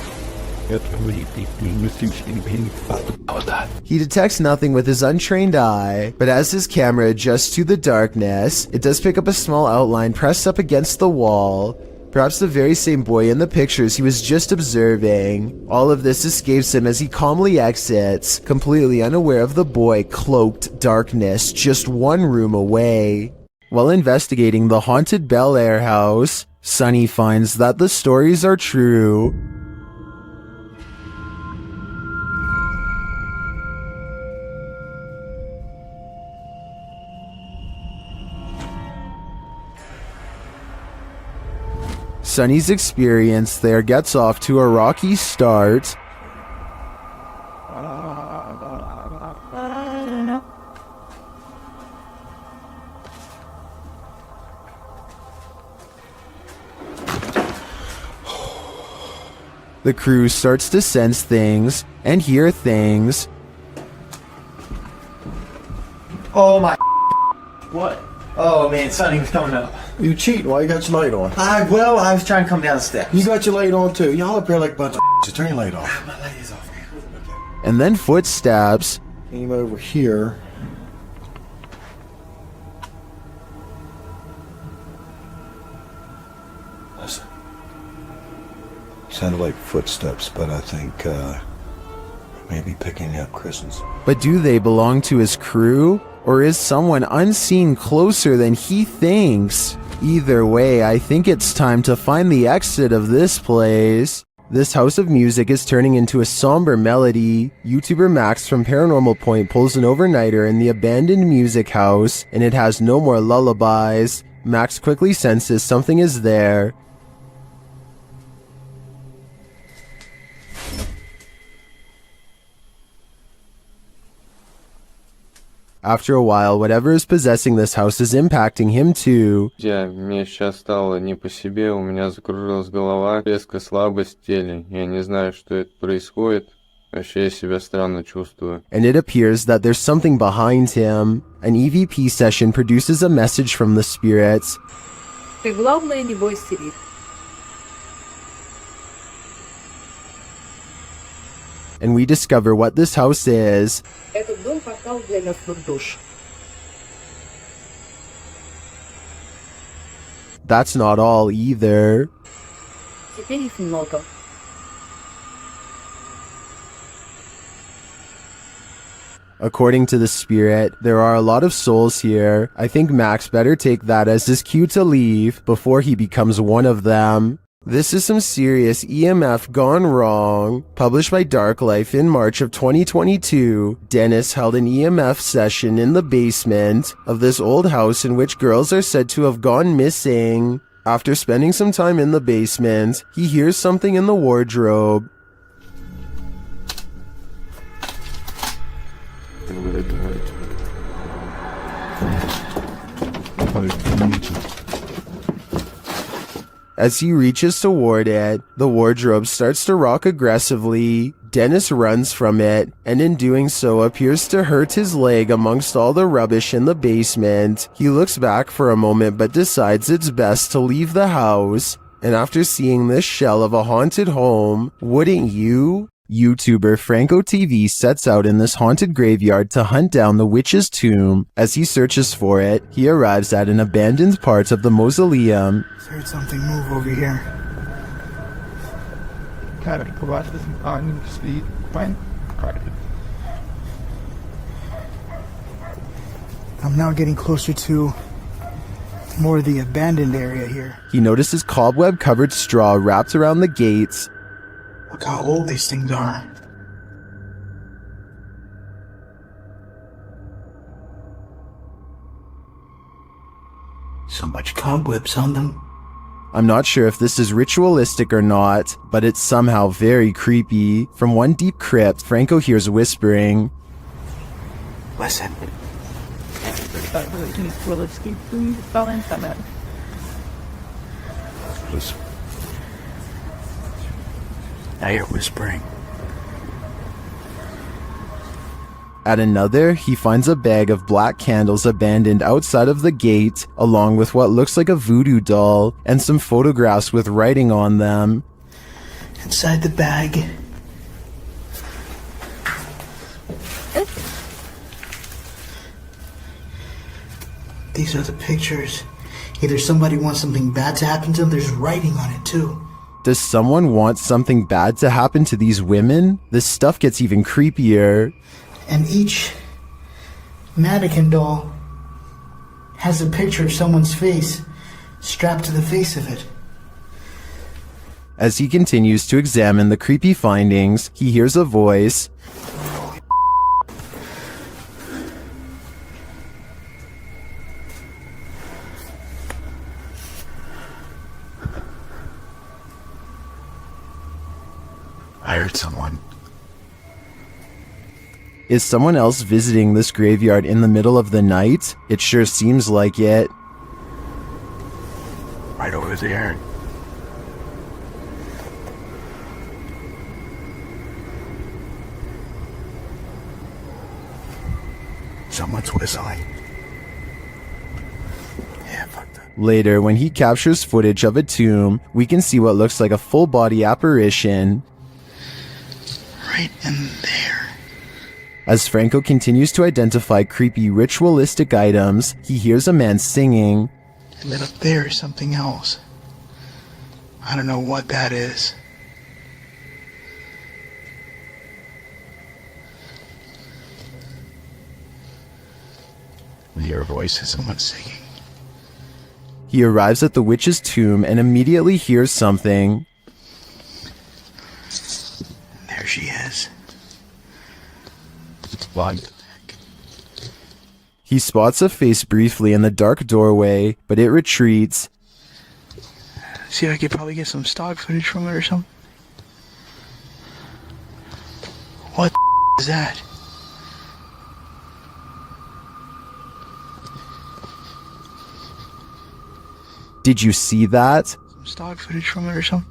He detects nothing with his untrained eye, but as his camera adjusts to the darkness, it does pick up a small outline pressed up against the wall. Perhaps the very same boy in the pictures he was just observing. All of this escapes him as he calmly exits, completely unaware of the boy cloaked darkness just one room away. While investigating the haunted Bel Air house, Sunny finds that the stories are true. Sunny's experience there gets off to a rocky start. The crew starts to sense things and hear things. Oh my. What? Oh man, Sonny was coming up. You cheating? Why you got your light on? I was trying to come down the steps. You got your light on too. Y'all up here like a bunch of just turn your light off. My light is off, man. And then footsteps. Came over here. Listen. Sounded like footsteps, but I think maybe picking up Kristen's. But do they belong to his crew? Or is someone unseen closer than he thinks? Either way, I think it's time to find the exit of this place. This house of music is turning into a somber melody. YouTuber Max from Paranormal Point pulls an overnighter in the abandoned music house, and it has no more lullabies. Max quickly senses something is there. After a while, whatever is possessing this house is impacting him too. Мне сейчас стало не по себе, у меня закружилась голова, резкая слабость в теле. Я не знаю, что это происходит. Вообще я себя странно чувствую. And it appears that there's something behind him. An EVP session produces a message from the spirits. Ты главное не бойся их. And we discover what this house is. Этот дом портал для мертвых душ. That's not all either. Теперь их много. According to the spirit, there are a lot of souls here. I think Max better take that as his cue to leave before he becomes one of them. This is some serious EMF gone wrong. Published by Dark Life in March of 2022, Dennis held an EMF session in the basement of this old house in which girls are said to have gone missing. After spending some time in the basement, he hears something in the wardrobe. As he reaches toward it, the wardrobe starts to rock aggressively. Dennis runs from it, and in doing so appears to hurt his leg amongst all the rubbish in the basement. He looks back for a moment but decides it's best to leave the house. And after seeing this shell of a haunted home, wouldn't you? YouTuber Franco TV sets out in this haunted graveyard to hunt down the witch's tomb. As he searches for it, he arrives at an abandoned part of the mausoleum. Heard something move over here. I'm now getting closer to more of the abandoned area here. He notices cobweb-covered straw wrapped around the gates. Look how old these things are. So much cobwebs on them. I'm not sure if this is ritualistic or not, but it's somehow very creepy. From one deep crypt, Franco hears whispering. Listen. Now you're whispering. At another, he finds a bag of black candles abandoned outside of the gate, along with what looks like a voodoo doll and some photographs with writing on them. Inside the bag. These are the pictures. Either somebody wants something bad to happen to them, there's writing on it too. Does someone want something bad to happen to these women? This stuff gets even creepier. And each mannequin doll has a picture of someone's face strapped to the face of it. As he continues to examine the creepy findings, he hears a voice. I heard someone. Is someone else visiting this graveyard in the middle of the night? It sure seems like it. Right over there. Someone's whistling. Yeah, fuck that. Later, when he captures footage of a tomb, we can see what looks like a full-body apparition. Right in there. As Franco continues to identify creepy ritualistic items, he hears a man singing. And then up there is something else. I don't know what that is. Your voice is someone singing. He arrives at the witch's tomb and immediately hears something. There she is. What? He spots a face briefly in the dark doorway, but it retreats. See if I could probably get some stock footage from it or something. What the is that? Did you see that? Some stock footage from it or something.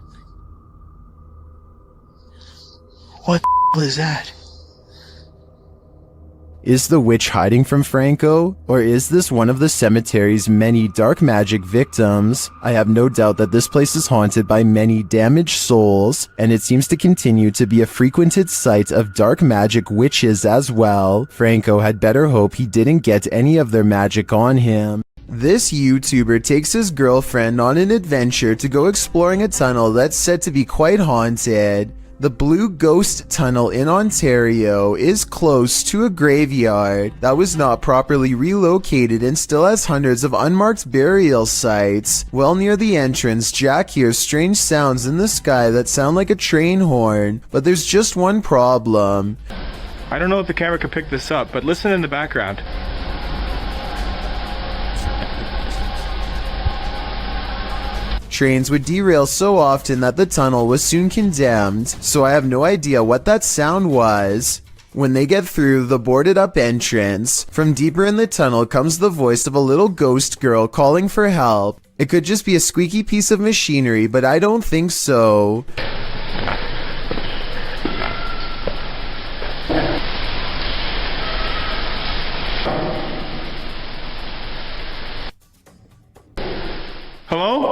What the is that? Is the witch hiding from Franco? Or is this one of the cemetery's many dark magic victims? I have no doubt that this place is haunted by many damaged souls, and it seems to continue to be a frequented site of dark magic witches as well. Franco had better hope he didn't get any of their magic on him. This YouTuber takes his girlfriend on an adventure to go exploring a tunnel that's said to be quite haunted. The Blue Ghost Tunnel in Ontario is close to a graveyard that was not properly relocated and still has hundreds of unmarked burial sites. Well near the entrance, Jack hears strange sounds in the sky that sound like a train horn, but there's just one problem. I don't know if the camera can pick this up, but listen in the background. Trains would derail so often that the tunnel was soon condemned, so I have no idea what that sound was. When they get through the boarded up entrance, from deeper in the tunnel comes the voice of a little ghost girl calling for help. It could just be a squeaky piece of machinery, but I don't think so. Hello?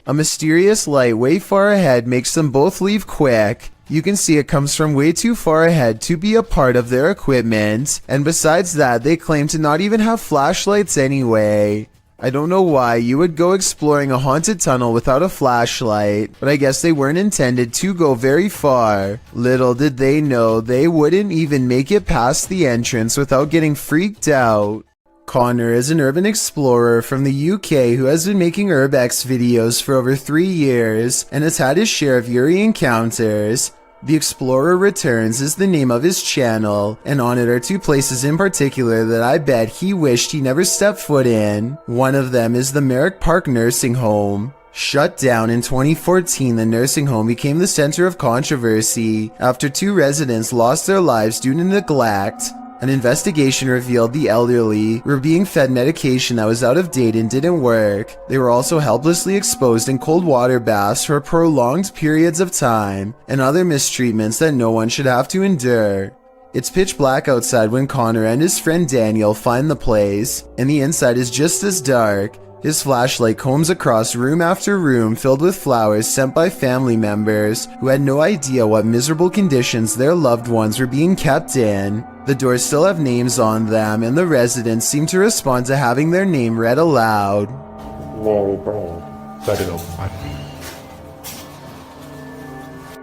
A mysterious light way far ahead makes them both leave quick. You can see it comes from way too far ahead to be a part of their equipment, and besides that, they claim to not even have flashlights anyway. I don't know why you would go exploring a haunted tunnel without a flashlight, but I guess they weren't intended to go very far. Little did they know they wouldn't even make it past the entrance without getting freaked out. Connor is an urban explorer from the UK who has been making urbex videos for over 3 years and has had his share of eerie encounters. The Explorer Returns is the name of his channel, and on it are 2 places in particular that I bet he wished he never stepped foot in. One of them is the Merrick Park Nursing Home. Shut down in 2014, the nursing home became the center of controversy after 2 residents lost their lives due to neglect. An investigation revealed the elderly were being fed medication that was out of date and didn't work. They were also helplessly exposed in cold water baths for prolonged periods of time, and other mistreatments that no one should have to endure. It's pitch black outside when Connor and his friend Daniel find the place, and the inside is just as dark. His flashlight combs across room after room filled with flowers sent by family members who had no idea what miserable conditions their loved ones were being kept in. The doors still have names on them, and the residents seem to respond to having their name read aloud.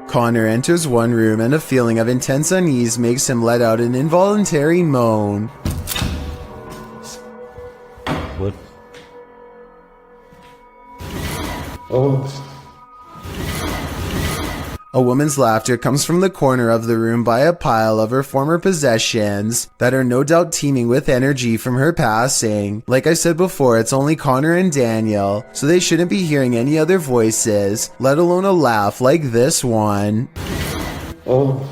Connor enters one room and a feeling of intense unease makes him let out an involuntary moan. What? Oh. A woman's laughter comes from the corner of the room by a pile of her former possessions that are no doubt teeming with energy from her passing. Like I said before, it's only Connor and Daniel, so they shouldn't be hearing any other voices, let alone a laugh like this one. Oh.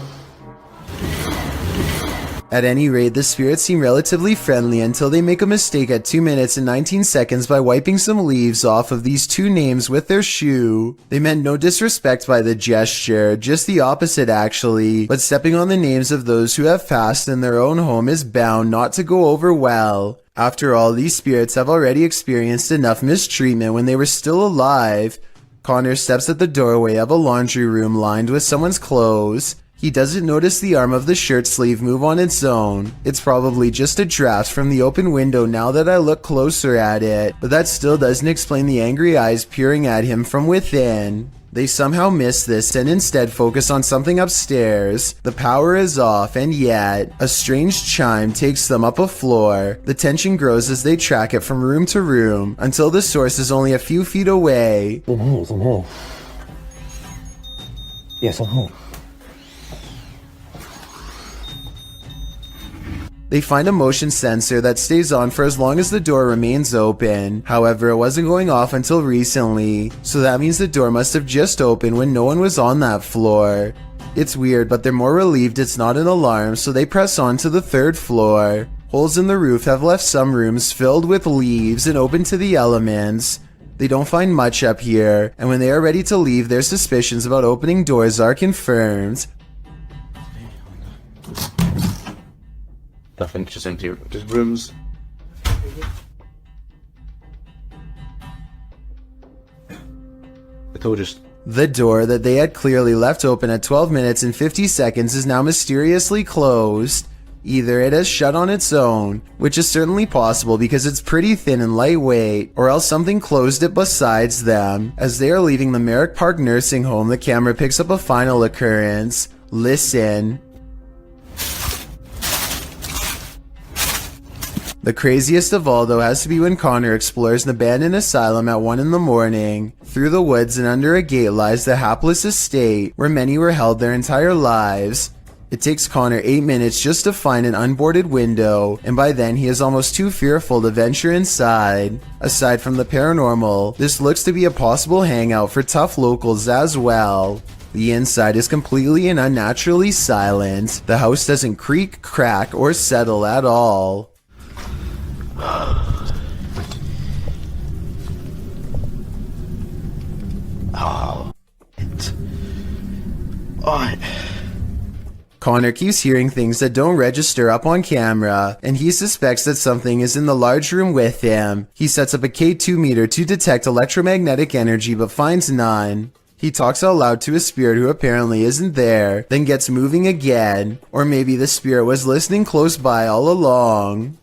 At any rate, the spirits seem relatively friendly until they make a mistake at 2 minutes and 19 seconds by wiping some leaves off of these 2 names with their shoe. They meant no disrespect by the gesture, just the opposite actually, but stepping on the names of those who have passed in their own home is bound not to go over well. After all, these spirits have already experienced enough mistreatment when they were still alive. Connor steps at the doorway of a laundry room lined with someone's clothes. He doesn't notice the arm of the shirt sleeve move on its own. It's probably just a draft from the open window now that I look closer at it, but that still doesn't explain the angry eyes peering at him from within. They somehow miss this and instead focus on something upstairs. The power is off, and yet a strange chime takes them up a floor. The tension grows as they track it from room to room until the source is only a few feet away. I'm home. Yes, I'm home. They find a motion sensor that stays on for as long as the door remains open. However, it wasn't going off until recently, so that means the door must have just opened when no one was on that floor. It's weird, but they're more relieved it's not an alarm, so they press on to the 3rd floor. Holes in the roof have left some rooms filled with leaves and open to the elements. They don't find much up here, and when they are ready to leave, their suspicions about opening doors are confirmed. Nothing, just empty, just rooms. I told you. The door that they had clearly left open at 12 minutes and 50 seconds is now mysteriously closed. Either it has shut on its own, which is certainly possible because it's pretty thin and lightweight, or else something closed it besides them. As they are leaving the Merrick Park nursing home, the camera picks up a final occurrence. Listen. The craziest of all, though, has to be when Connor explores an abandoned asylum at 1 in the morning. Through the woods and under a gate lies the hapless estate where many were held their entire lives. It takes Connor 8 minutes just to find an unboarded window, and by then he is almost too fearful to venture inside. Aside from the paranormal, this looks to be a possible hangout for tough locals as well. The inside is completely and unnaturally silent. The house doesn't creak, crack, or settle at all. Connor keeps hearing things that don't register up on camera, and he suspects that something is in the large room with him. He sets up a K2 meter to detect electromagnetic energy but finds none. He talks out loud to a spirit who apparently isn't there, then gets moving again. Or maybe the spirit was listening close by all along.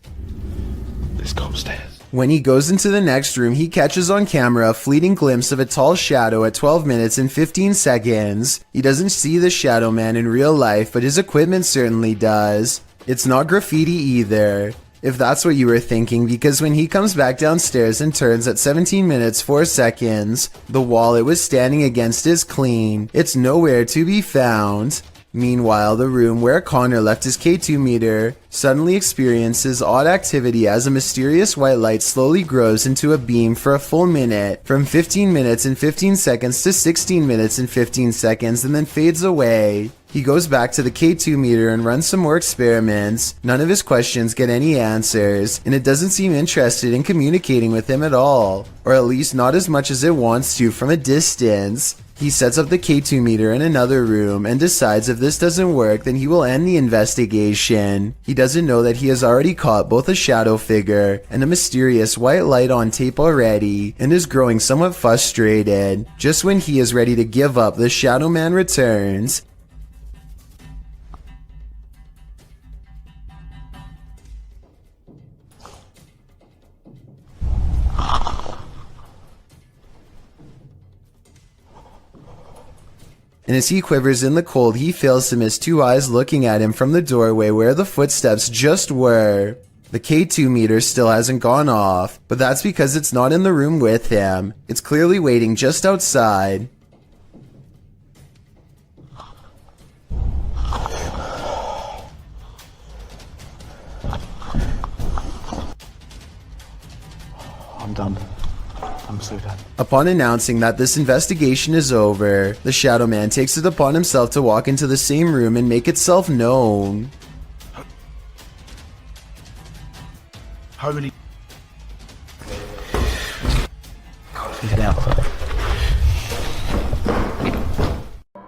Let's go upstairs. When he goes into the next room, he catches on camera a fleeting glimpse of a tall shadow at 12 minutes and 15 seconds. He doesn't see the shadow man in real life, but his equipment certainly does. It's not graffiti either, if that's what you were thinking, because when he comes back downstairs and turns at 17 minutes 4 seconds, the wall it was standing against is clean. It's nowhere to be found. Meanwhile, the room where Connor left his K2 meter suddenly experiences odd activity as a mysterious white light slowly grows into a beam for a full minute, from 15 minutes and 15 seconds to 16 minutes and 15 seconds, and then fades away. He goes back to the K2 meter and runs some more experiments. None of his questions get any answers, and it doesn't seem interested in communicating with him at all, or at least not as much as it wants to from a distance. He sets up the K2 meter in another room and decides if this doesn't work, then he will end the investigation. He doesn't know that he has already caught both a shadow figure and a mysterious white light on tape already, and is growing somewhat frustrated. Just when he is ready to give up, the shadow man returns. And as he quivers in the cold, he fails to miss two eyes looking at him from the doorway where the footsteps just were. The K2 meter still hasn't gone off, but that's because it's not in the room with him. It's clearly waiting just outside. I'm done. I'm so done. Upon announcing that this investigation is over, the Shadow Man takes it upon himself to walk into the same room and make itself known. How many? Can't figure it out.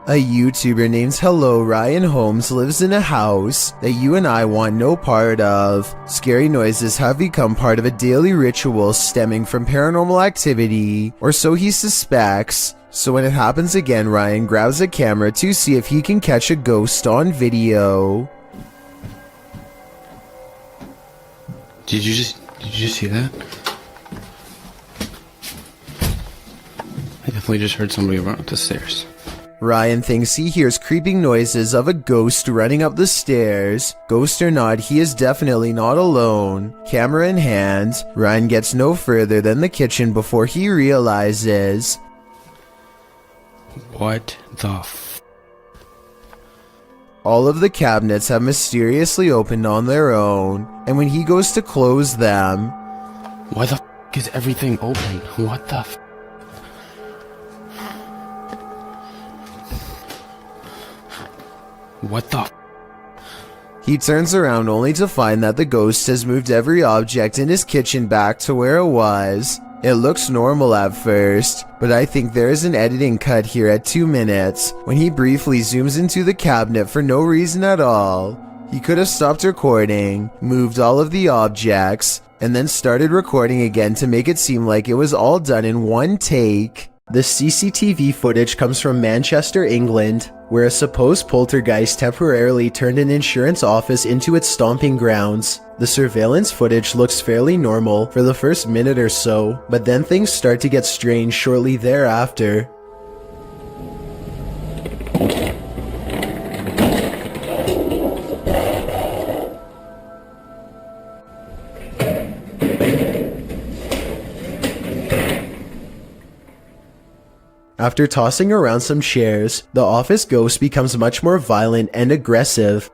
A YouTuber named Hello Ryan Holmes lives in a house that you and I want no part of. Scary noises have become part of a daily ritual stemming from paranormal activity, or so he suspects. So when it happens again, Ryan grabs a camera to see if he can catch a ghost on video. Did you just see that? I definitely just heard somebody run up the stairs. Ryan thinks he hears creeping noises of a ghost running up the stairs. Ghost or not, he is definitely not alone. Camera in hand, Ryan gets no further than the kitchen before he realizes. What the f? All of the cabinets have mysteriously opened on their own, and when he goes to close them... Why the f is everything open? What the f? What the f? He turns around only to find that the ghost has moved every object in his kitchen back to where it was. It looks normal at first, but I think there is an editing cut here at 2 minutes when he briefly zooms into the cabinet for no reason at all. He could have stopped recording, moved all of the objects, and then started recording again to make it seem like it was all done in one take. The CCTV footage comes from Manchester, England, where a supposed poltergeist temporarily turned an insurance office into its stomping grounds. The surveillance footage looks fairly normal for the first minute or so, but then things start to get strange shortly thereafter. After tossing around some chairs, the office ghost becomes much more violent and aggressive.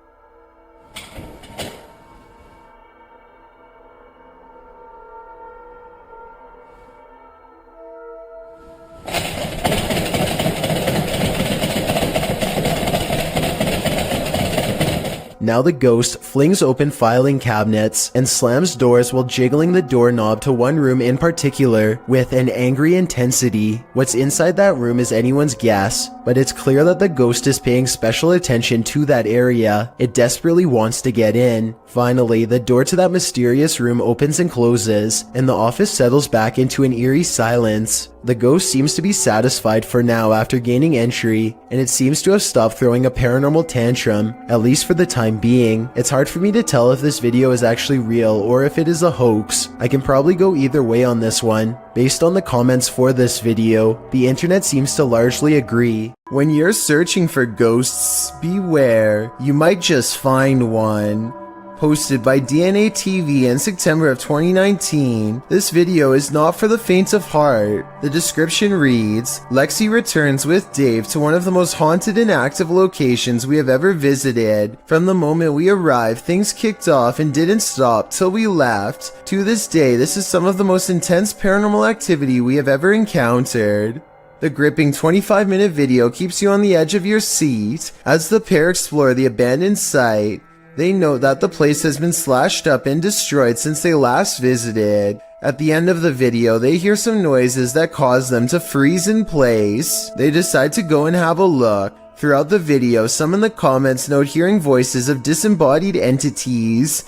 Now the ghost flings open filing cabinets and slams doors while jiggling the doorknob to one room in particular with an angry intensity. What's inside that room is anyone's guess, but it's clear that the ghost is paying special attention to that area. It desperately wants to get in. Finally, the door to that mysterious room opens and closes, and the office settles back into an eerie silence. The ghost seems to be satisfied for now after gaining entry, and it seems to have stopped throwing a paranormal tantrum, at least for the time being. It's hard for me to tell if this video is actually real or if it is a hoax. I can probably go either way on this one. Based on the comments for this video, the internet seems to largely agree. When you're searching for ghosts, beware, you might just find one. Posted by DNA TV in September of 2019, this video is not for the faint of heart. The description reads, Lexi returns with Dave to one of the most haunted and active locations we have ever visited. From the moment we arrived, things kicked off and didn't stop till we left. To this day, this is some of the most intense paranormal activity we have ever encountered. The gripping 25-minute video keeps you on the edge of your seat as the pair explore the abandoned site. They note that the place has been slashed up and destroyed since they last visited. At the end of the video, they hear some noises that cause them to freeze in place. They decide to go and have a look. Throughout the video, some in the comments note hearing voices of disembodied entities.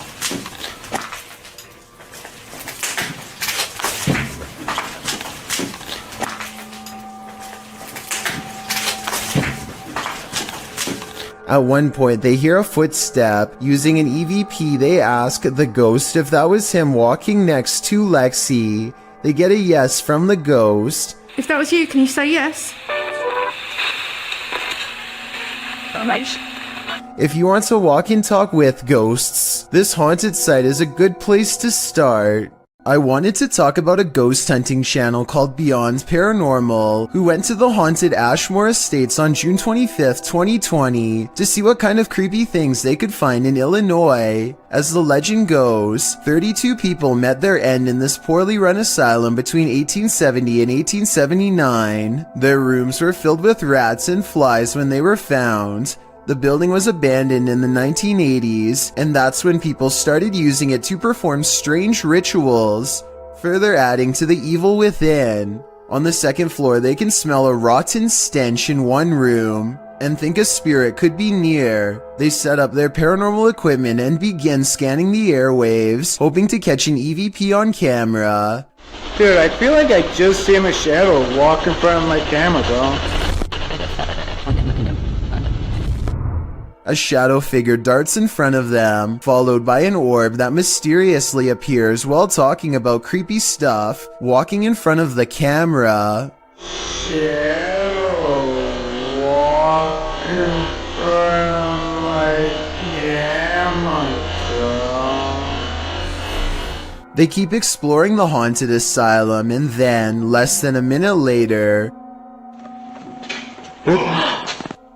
At one point, they hear a footstep. Using an EVP, they ask the ghost if that was him walking next to Lexi. They get a yes from the ghost. If that was you, can you say yes? If you want to walk and talk with ghosts, this haunted site is a good place to start. I wanted to talk about a ghost hunting channel called Beyond Paranormal, who went to the haunted Ashmore Estates on June 25th, 2020 to see what kind of creepy things they could find in Illinois. As the legend goes, 32 people met their end in this poorly run asylum between 1870 and 1879. Their rooms were filled with rats and flies when they were found. The building was abandoned in the 1980s, and that's when people started using it to perform strange rituals, further adding to the evil within. On the second floor, they can smell a rotten stench in one room, and think a spirit could be near. They set up their paranormal equipment and begin scanning the airwaves, hoping to catch an EVP on camera. Dude, I feel like I just seen a shadow walk in front of my camera, bro. A shadow figure darts in front of them, followed by an orb that mysteriously appears while talking about creepy stuff, walking in front of the camera. Shadow walk in front of my camera. They keep exploring the haunted asylum, and then, less than a minute later...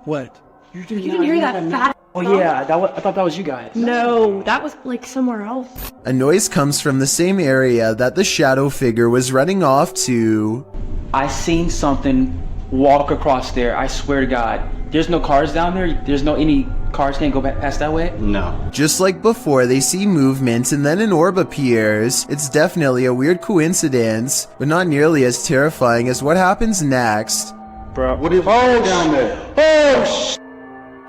What? You didn't hear that fat? Oh yeah, I thought that was you guys. No, that was like somewhere else. A noise comes from the same area that the shadow figure was running off to. I seen something walk across there, I swear to God. There's no cars down there? There's no any cars can't go past that way? No. Just like before, they see movement and then an orb appears. It's definitely a weird coincidence, but not nearly as terrifying as what happens next. Bro, what is down there? Oh,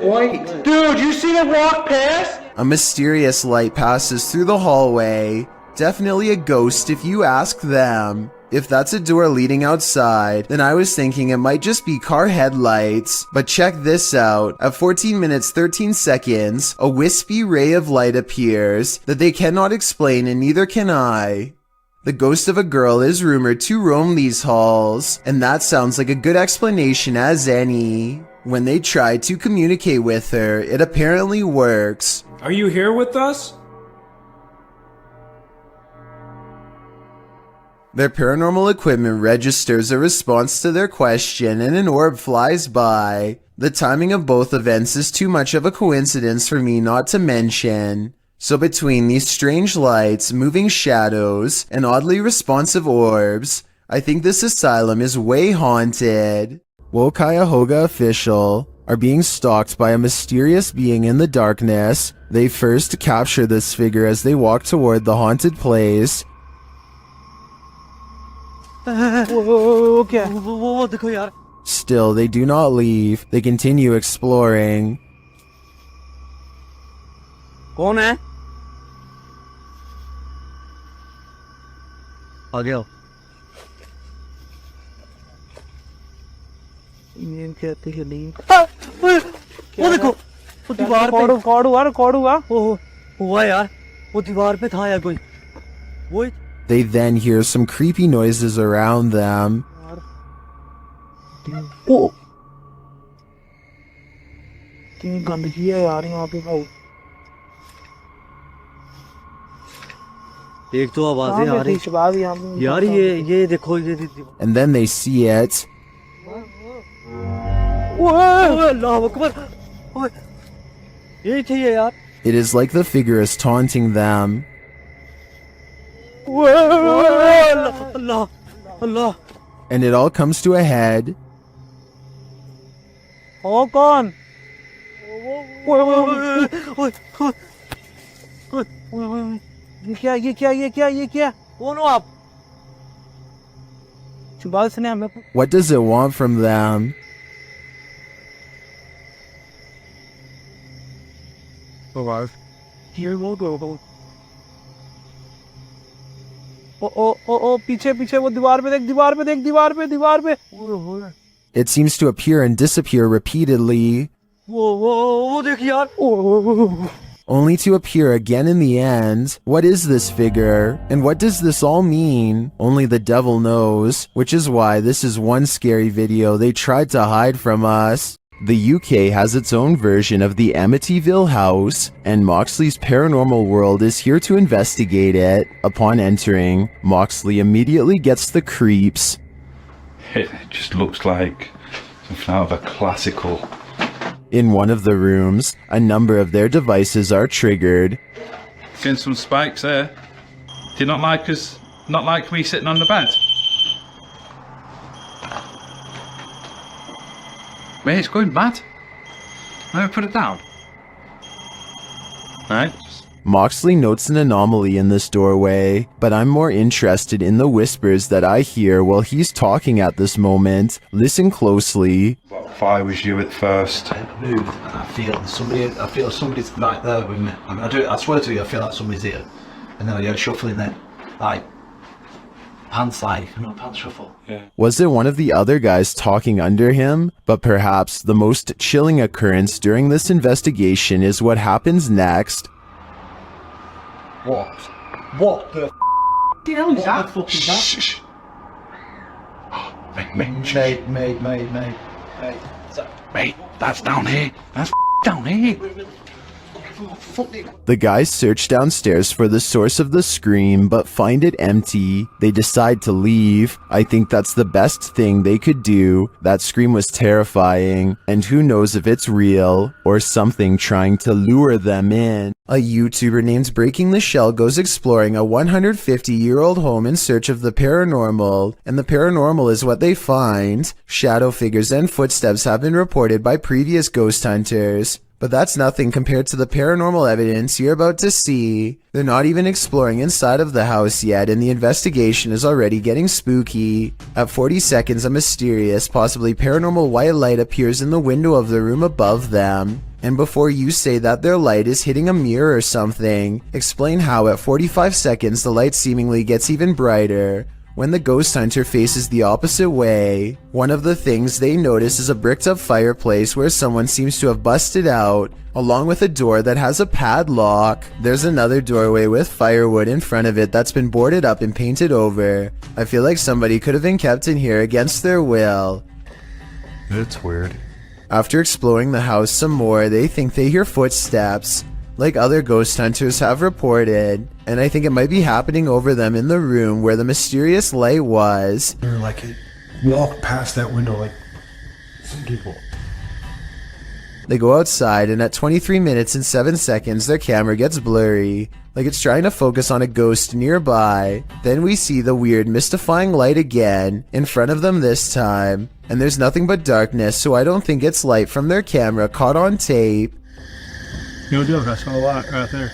wait, dude, you seen it walk past? A mysterious light passes through the hallway. Definitely a ghost if you ask them. If that's a door leading outside, then I was thinking it might just be car headlights. But check this out. At 14 minutes 13 seconds, a wispy ray of light appears that they cannot explain, and neither can I. The ghost of a girl is rumored to roam these halls, and that sounds like a good explanation as any. When they try to communicate with her, it apparently works. Are you here with us? Their paranormal equipment registers a response to their question, and an orb flies by. The timing of both events is too much of a coincidence for me not to mention. So between these strange lights, moving shadows, and oddly responsive orbs, I think this asylum is way haunted. Cuyahoga official are being stalked by a mysterious being in the darkness. They first capture this figure as they walk toward the haunted place. Still, they do not leave. They continue exploring. कौन है? आ गया। नींद कहती है नींद। वो देखो, वो दीवार पे कौड़ हुआ। हुआ यार, वो दीवार पे था यार कोई। वो They then hear some creepy noises around them. कितनी गंदगी है यार यहाँ पे भाई। एक तो आवाजें आ रही यार, ये देखो ये। And then they see it. अल्लाह अकबर, यही थी ये यार। It is like the figure is taunting them. Allah, Allah. And it all comes to a head. ओ कौन? ये क्या? कौन हो आप? What does it want from them? Here we'll go. ओ पीछे वो दीवार पे। It seems to appear and disappear repeatedly, वो देख यार। only to appear again in the end. What is this figure? And what does this all mean? Only the devil knows, which is why this is one scary video they tried to hide from us. The UK has its own version of the Amityville house, and Moxley's paranormal world is here to investigate it. Upon entering, Moxley immediately gets the creeps. It just looks like something out of a classical. In one of the rooms, a number of their devices are triggered. Getting some spikes there. Do you not like us? Not like me sitting on the bed? Mate, it's going mad. Never put it down. Alright. Moxley notes an anomaly in this doorway, but I'm more interested in the whispers that I hear while he's talking at this moment. Listen closely. Well, if I was you at first. I move and I feel somebody's right there with me. I swear to you, I feel like somebody's here. And then I hear shuffling then. Pants shuffle. Yeah. Was it one of the other guys talking under him? But perhaps the most chilling occurrence during this investigation is what happens next. What? What the hell is that? What the fuck is that? Shh. Mate, that's down here. That's down here. The guys search downstairs for the source of the scream, but find it empty. They decide to leave. I think that's the best thing they could do. That scream was terrifying, and who knows if it's real, or something trying to lure them in. A YouTuber named Breaking the Shell goes exploring a 150-year-old home in search of the paranormal, and the paranormal is what they find. Shadow figures and footsteps have been reported by previous ghost hunters. But that's nothing compared to the paranormal evidence you're about to see. They're not even exploring inside of the house yet, and the investigation is already getting spooky. At 40 seconds, a mysterious, possibly paranormal white light appears in the window of the room above them. And before you say that their light is hitting a mirror or something, explain how at 45 seconds the light seemingly gets even brighter. When the ghost hunter faces the opposite way, one of the things they notice is a bricked up fireplace where someone seems to have busted out, along with a door that has a padlock. There's another doorway with firewood in front of it that's been boarded up and painted over. I feel like somebody could have been kept in here against their will. It's weird. After exploring the house some more, they think they hear footsteps, like other ghost hunters have reported, and I think it might be happening over them in the room where the mysterious light was. They're like, walk past that window like some people. They go outside, and at 23 minutes and 7 seconds, their camera gets blurry, like it's trying to focus on a ghost nearby. Then we see the weird, mystifying light again, in front of them this time, and there's nothing but darkness, so I don't think it's light from their camera caught on tape. No joke, I saw a lot right there.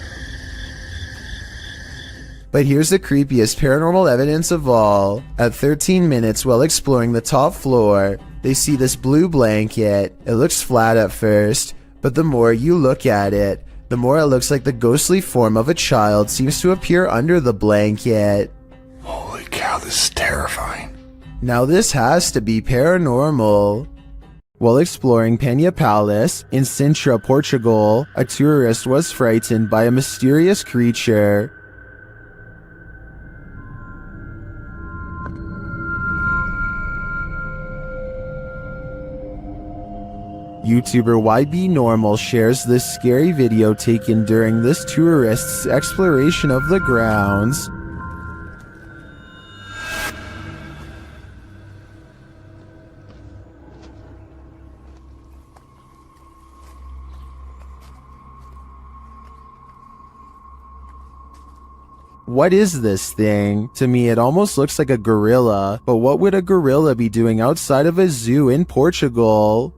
But here's the creepiest paranormal evidence of all. At 13 minutes, while exploring the top floor, they see this blue blanket. It looks flat at first, but the more you look at it, the more it looks like the ghostly form of a child seems to appear under the blanket. Holy cow, this is terrifying. Now this has to be paranormal. While exploring Penha Palace in Sintra, Portugal, a tourist was frightened by a mysterious creature. YouTuber YB Normal shares this scary video taken during this tourist's exploration of the grounds. What is this thing? To me, it almost looks like a gorilla, but what would a gorilla be doing outside of a zoo in Portugal?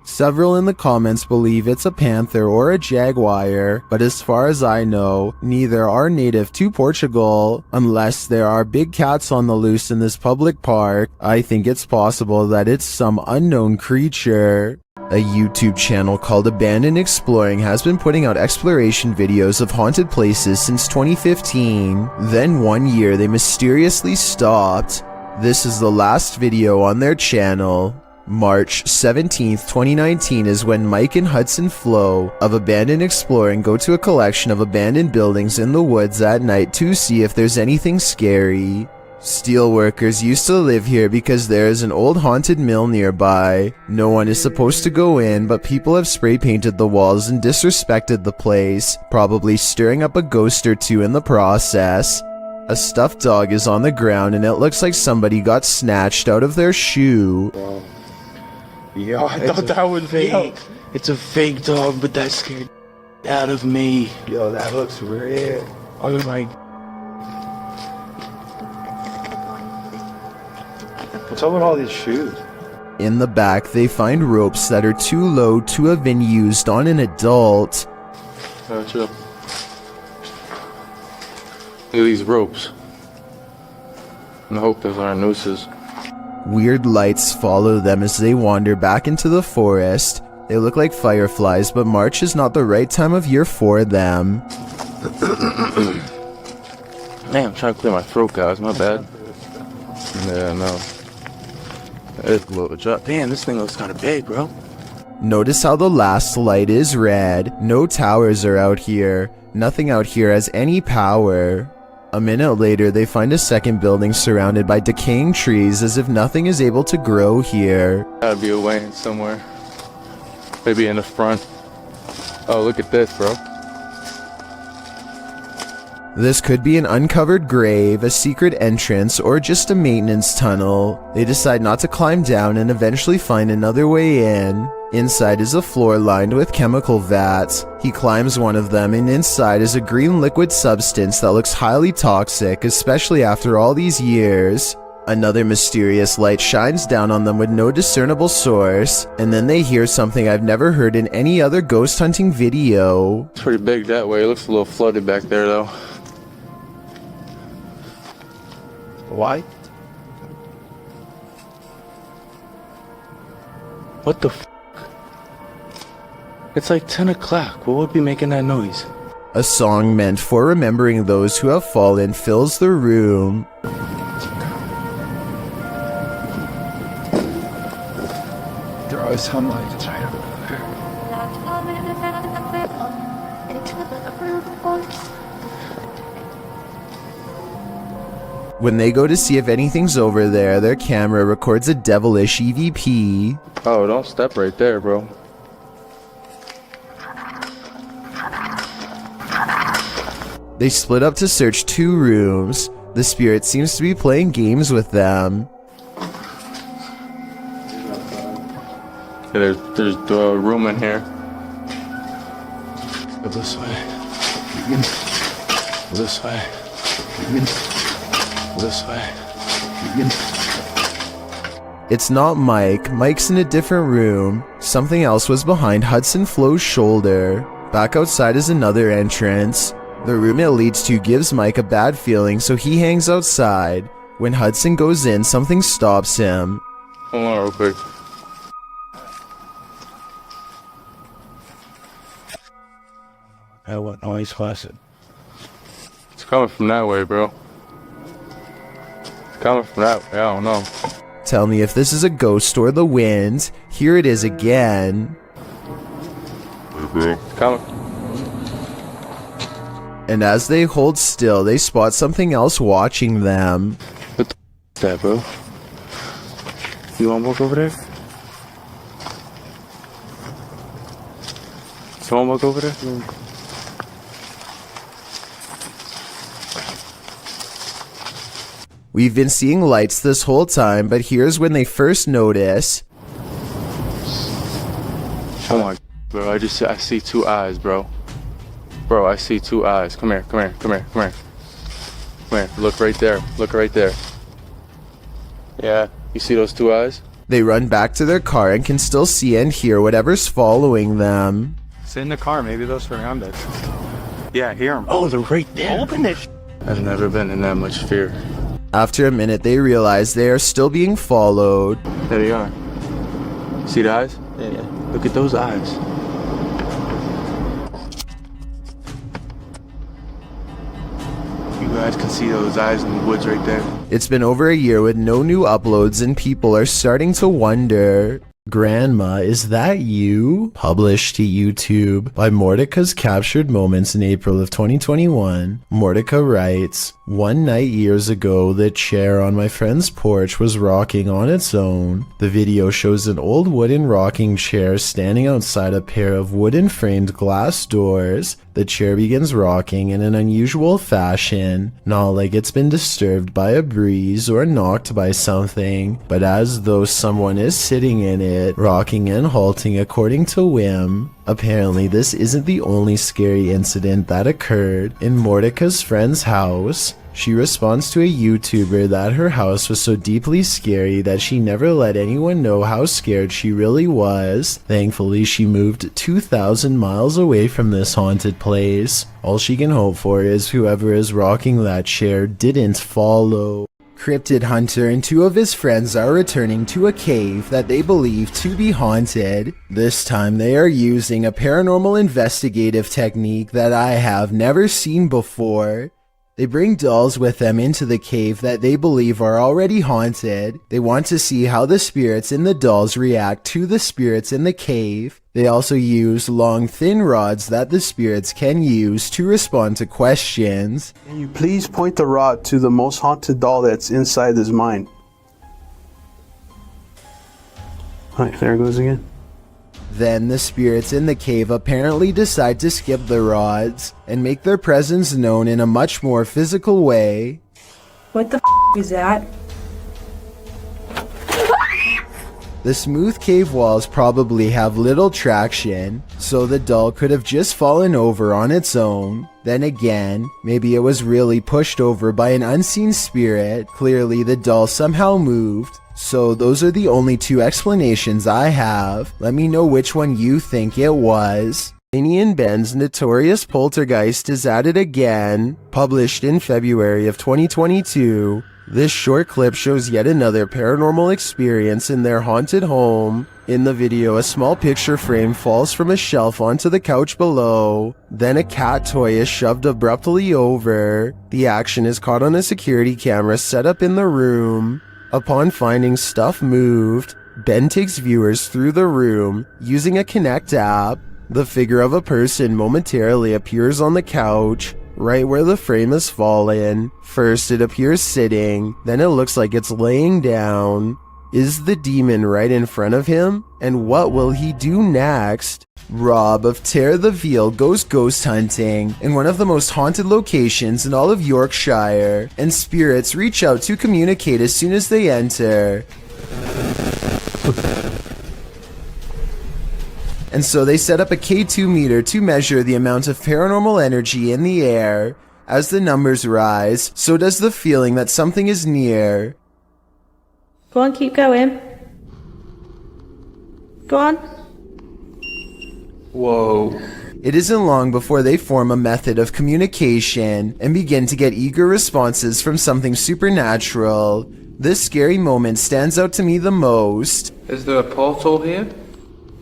Several in the comments believe it's a panther or a jaguar, but as far as I know, neither are native to Portugal. Unless there are big cats on the loose in this public park, I think it's possible that it's some unknown creature. A YouTube channel called Abandoned Exploring has been putting out exploration videos of haunted places since 2015. Then one year they mysteriously stopped. This is the last video on their channel. March 17th, 2019 is when Mike and Hudson Flo of Abandoned Exploring go to a collection of abandoned buildings in the woods at night to see if there's anything scary. Steelworkers used to live here because there is an old haunted mill nearby. No one is supposed to go in, but people have spray painted the walls and disrespected the place, probably stirring up a ghost or two in the process. A stuffed dog is on the ground and it looks like somebody got snatched out of their shoe. Yo, I thought that was fake. It's a fake dog, but that scared out of me. Yo, that looks real. Oh my. What's up with all these shoes? In the back, they find ropes that are too low to have been used on an adult. Oh, chill. Look at these ropes. I hope those aren't nooses. Weird lights follow them as they wander back into the forest. They look like fireflies, but March is not the right time of year for them. Man, I'm trying to clear my throat, guys. My bad. Yeah, no. It's a little drop. Damn, this thing looks kind of big, bro. Notice how the last light is red. No towers are out here. Nothing out here has any power. A minute later, they find a second building surrounded by decaying trees as if nothing is able to grow here. Gotta be a way in somewhere. Maybe in the front. Oh, look at this, bro. This could be an uncovered grave, a secret entrance, or just a maintenance tunnel. They decide not to climb down and eventually find another way in. Inside is a floor lined with chemical vats. He climbs one of them and inside is a green liquid substance that looks highly toxic, especially after all these years. Another mysterious light shines down on them with no discernible source, and then they hear something I've never heard in any other ghost hunting video. It's pretty big that way. It looks a little flooded back there though. Why? What the f? It's like 10 o'clock. What would be making that noise? A song meant for remembering those who have fallen fills the room. There are some lights right over there. When they go to see if anything's over there, their camera records a devilish EVP. Oh, don't step right there, bro. They split up to search 2 rooms. The spirit seems to be playing games with them. Yeah, there's a room in here. Go this way. Go this way. Go this way. It's not Mike. Mike's in a different room. Something else was behind Hudson Flo's shoulder. Back outside is another entrance. The room it leads to gives Mike a bad feeling, so he hangs outside. When Hudson goes in, something stops him. Hold on real quick. What noise was it? It's coming from that way, bro. It's coming from that way, I don't know. Tell me if this is a ghost or the wind. Here it is again. It's coming. And as they hold still, they spot something else watching them. What the is that, bro? You wanna walk over there? You wanna walk over there? We've been seeing lights this whole time, but here's when they first notice. Oh my, bro, I see 2 eyes, bro. Bro, I see 2 eyes. Come here, come here, come here, come here. Come here, look right there, look right there. Yeah, you see those 2 eyes? They run back to their car and can still see and hear whatever's following them. Sit in the car, maybe they'll surround us. Yeah, hear them. Oh, they're right there. Open this. I've never been in that much fear. After a minute, they realize they are still being followed. There they are. See the eyes? Yeah. Look at those eyes. You guys can see those eyes in the woods right there. It's been over a year with no new uploads and people are starting to wonder. Grandma, is that you? Published to YouTube by Mordecai's Captured Moments in April of 2021. Mordecai writes, "One night years ago, the chair on my friend's porch was rocking on its own. The video shows an old wooden rocking chair standing outside a pair of wooden framed glass doors. The chair begins rocking in an unusual fashion, not like it's been disturbed by a breeze or knocked by something, but as though someone is sitting in it, rocking and halting according to whim. Apparently, this isn't the only scary incident that occurred in Mordecai's friend's house. She responds to a YouTuber that her house was so deeply scary that she never let anyone know how scared she really was. Thankfully, she moved 2,000 miles away from this haunted place. All she can hope for is whoever is rocking that chair didn't follow." Cryptid Hunter and 2 of his friends are returning to a cave that they believe to be haunted. This time they are using a paranormal investigative technique that I have never seen before. They bring dolls with them into the cave that they believe are already haunted. They want to see how the spirits in the dolls react to the spirits in the cave. They also use long, thin rods that the spirits can use to respond to questions. Can you please point the rod to the most haunted doll that's inside his mind? Alright, there it goes again. Then the spirits in the cave apparently decide to skip the rods and make their presence known in a much more physical way. What the is that? The smooth cave walls probably have little traction, so the doll could have just fallen over on its own. Then again, maybe it was really pushed over by an unseen spirit. Clearly the doll somehow moved. So those are the only 2 explanations I have. Let me know which one you think it was. Inian Ben's Notorious Poltergeist is at it again, published in February of 2022. This short clip shows yet another paranormal experience in their haunted home. In the video, a small picture frame falls from a shelf onto the couch below. Then a cat toy is shoved abruptly over. The action is caught on a security camera set up in the room. Upon finding stuff moved, Ben takes viewers through the room using a Kinect app. The figure of a person momentarily appears on the couch, right where the frame has fallen. First it appears sitting, then it looks like it's laying down. Is the demon right in front of him? And what will he do next? Rob of Tear the Veal goes ghost hunting in one of the most haunted locations in all of Yorkshire, and spirits reach out to communicate as soon as they enter. And so they set up a K2 meter to measure the amount of paranormal energy in the air. As the numbers rise, so does the feeling that something is near. Go on, keep going. Go on. Whoa. It isn't long before they form a method of communication and begin to get eager responses from something supernatural. This scary moment stands out to me the most. Is there a portal here?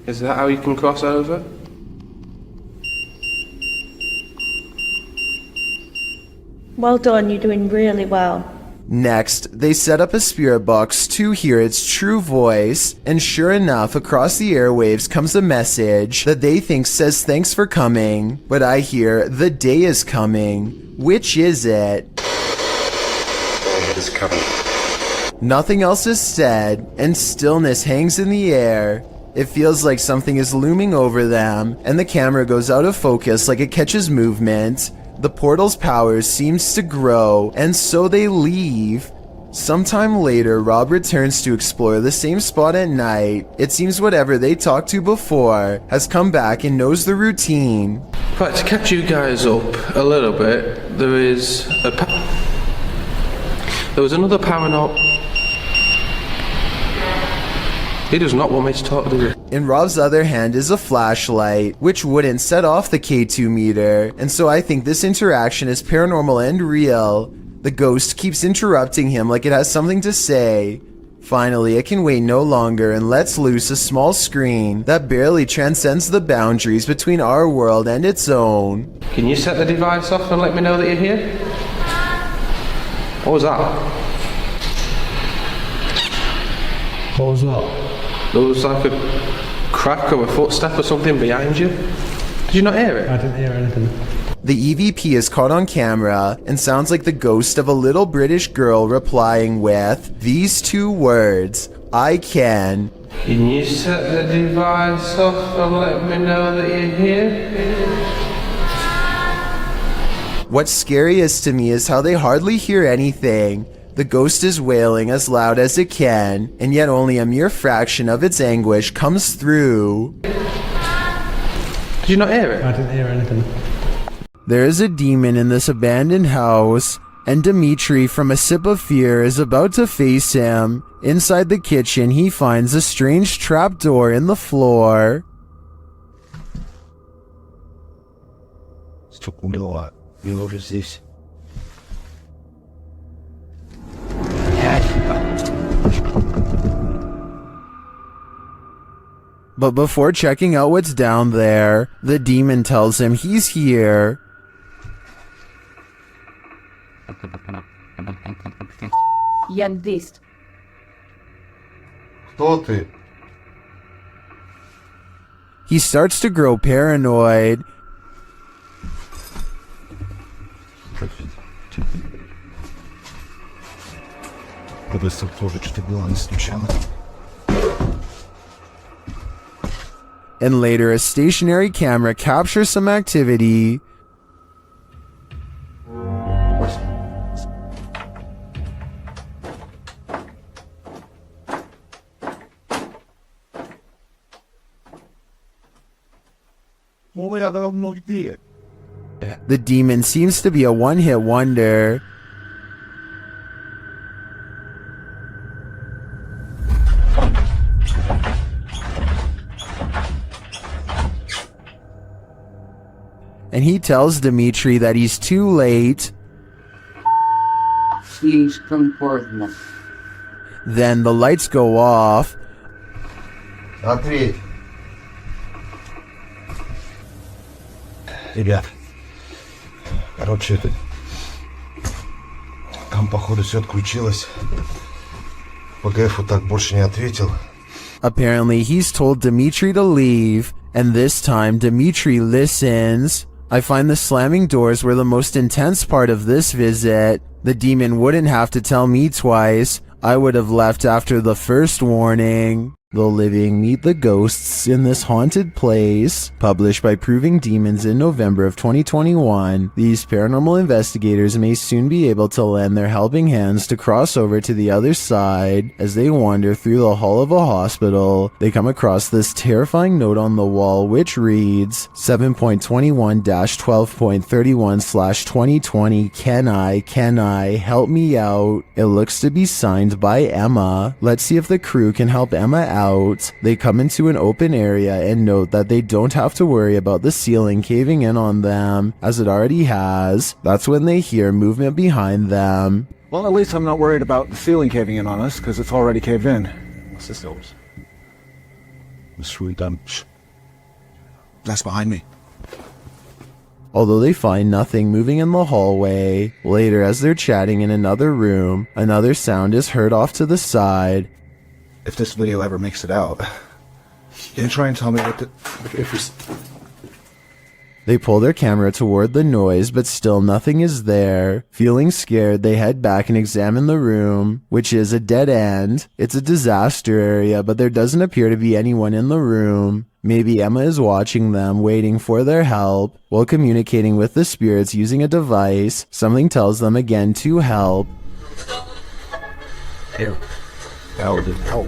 Is that how you can cross over? Well done, you're doing really well. Next, they set up a spirit box to hear its true voice, and sure enough, across the airwaves comes a message that they think says thanks for coming, but I hear the day is coming. Which is it? It is coming. Nothing else is said, and stillness hangs in the air. It feels like something is looming over them, and the camera goes out of focus like it catches movement. The portal's power seems to grow, and so they leave. Sometime later, Rob returns to explore the same spot at night. It seems whatever they talked to before has come back and knows the routine. Right, to catch you guys up a little bit, there was another paranormal. He does not want me to talk, does he? In Rob's other hand is a flashlight, which wouldn't set off the K2 meter, and so I think this interaction is paranormal and real. The ghost keeps interrupting him like it has something to say. Finally, it can wait no longer and lets loose a small screen that barely transcends the boundaries between our world and its own. Can you set the device off and let me know that you're here? What was that? What was that? There was like a crack or a footstep or something behind you. Did you not hear it? I didn't hear anything. The EVP is caught on camera and sounds like the ghost of a little British girl replying with these two words, I can. Can you set the device off and let me know that you're here? What's scariest to me is how they hardly hear anything. The ghost is wailing as loud as it can, and yet only a mere fraction of its anguish comes through. Did you not hear it? I didn't hear anything. There is a demon in this abandoned house, and Dimitri from A Sip of Fear is about to face him. Inside the kitchen, he finds a strange trapdoor in the floor. What is this? But before checking out what's down there, the demon tells him he's here. Ядист. Кто ты? He starts to grow paranoid. And later, a stationary camera captures some activity. The demon seems to be a one-hit wonder. And he tells Dimitri that he's too late. Please come forth. Then the lights go off. Ответь. Ребят. Короче, это... Там, походу, все отключилось. ПГФ вот так больше не ответил. Apparently, he's told Dimitri to leave, and this time Dimitri listens. I find the slamming doors were the most intense part of this visit. The demon wouldn't have to tell me twice. I would have left after the first warning. The living meet the ghosts in this haunted place. Published by Proving Demons in November of 2021, these paranormal investigators may soon be able to lend their helping hands to cross over to the other side. As they wander through the hall of a hospital, they come across this terrifying note on the wall which reads 7.21-12.31/2020 Can I help me out? It looks to be signed by Emma. Let's see if the crew can help Emma out. They come into an open area and note that they don't have to worry about the ceiling caving in on them, as it already has. That's when they hear movement behind them. Well, at least I'm not worried about the ceiling caving in on us, because it's already caved in. What's this doors? That's behind me. Although they find nothing moving in the hallway, later as they're chatting in another room, another sound is heard off to the side. If this video ever makes it out, can you try and tell me what the... They pull their camera toward the noise, but still nothing is there. Feeling scared, they head back and examine the room, which is a dead end. It's a disaster area, but there doesn't appear to be anyone in the room. Maybe Emma is watching them, waiting for their help. While communicating with the spirits using a device, something tells them again to help. Here. That did help.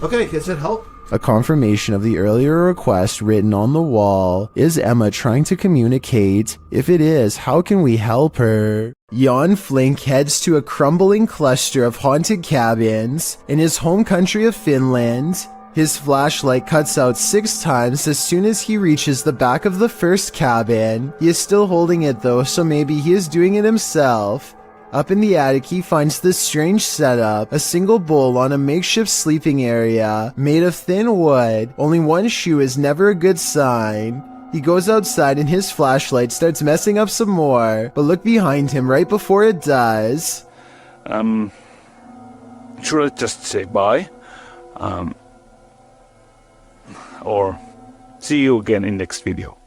Okay, is it help? A confirmation of the earlier request written on the wall. Is Emma trying to communicate? If it is, how can we help her? Jan Flink heads to a crumbling cluster of haunted cabins in his home country of Finland. His flashlight cuts out 6 times as soon as he reaches the back of the first cabin. He is still holding it though, so maybe he is doing it himself. Up in the attic, he finds this strange setup, a single bowl on a makeshift sleeping area, made of thin wood. Only one shoe is never a good sign. He goes outside and his flashlight starts messing up some more, but look behind him right before it does. Should I just say bye? Or see you again in next video.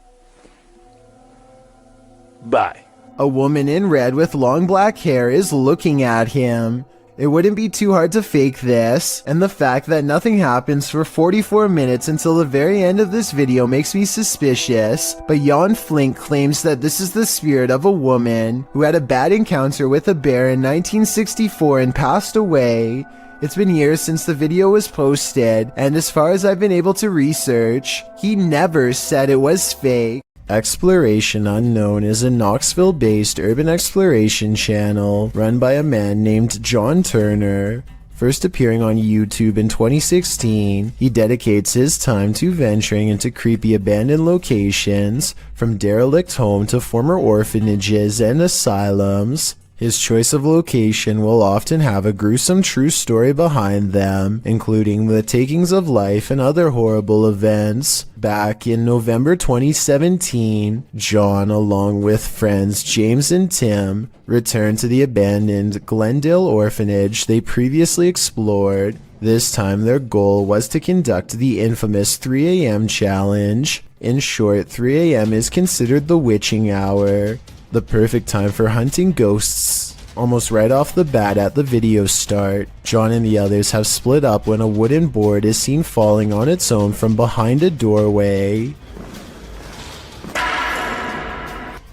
Bye. A woman in red with long black hair is looking at him. It wouldn't be too hard to fake this, and the fact that nothing happens for 44 minutes until the very end of this video makes me suspicious, but Jan Flink claims that this is the spirit of a woman who had a bad encounter with a bear in 1964 and passed away. It's been years since the video was posted, and as far as I've been able to research, he never said it was fake. Exploration Unknown is a Knoxville-based urban exploration channel run by a man named John Turner. First appearing on YouTube in 2016, he dedicates his time to venturing into creepy abandoned locations, from derelict homes to former orphanages and asylums. His choice of location will often have a gruesome true story behind them, including the takings of life and other horrible events. Back in November 2017, John, along with friends James and Tim, returned to the abandoned Glendale orphanage they previously explored. This time their goal was to conduct the infamous 3 a.m. challenge. In short, 3 a.m. is considered the witching hour, the perfect time for hunting ghosts. Almost right off the bat at the video start, John and the others have split up when a wooden board is seen falling on its own from behind a doorway.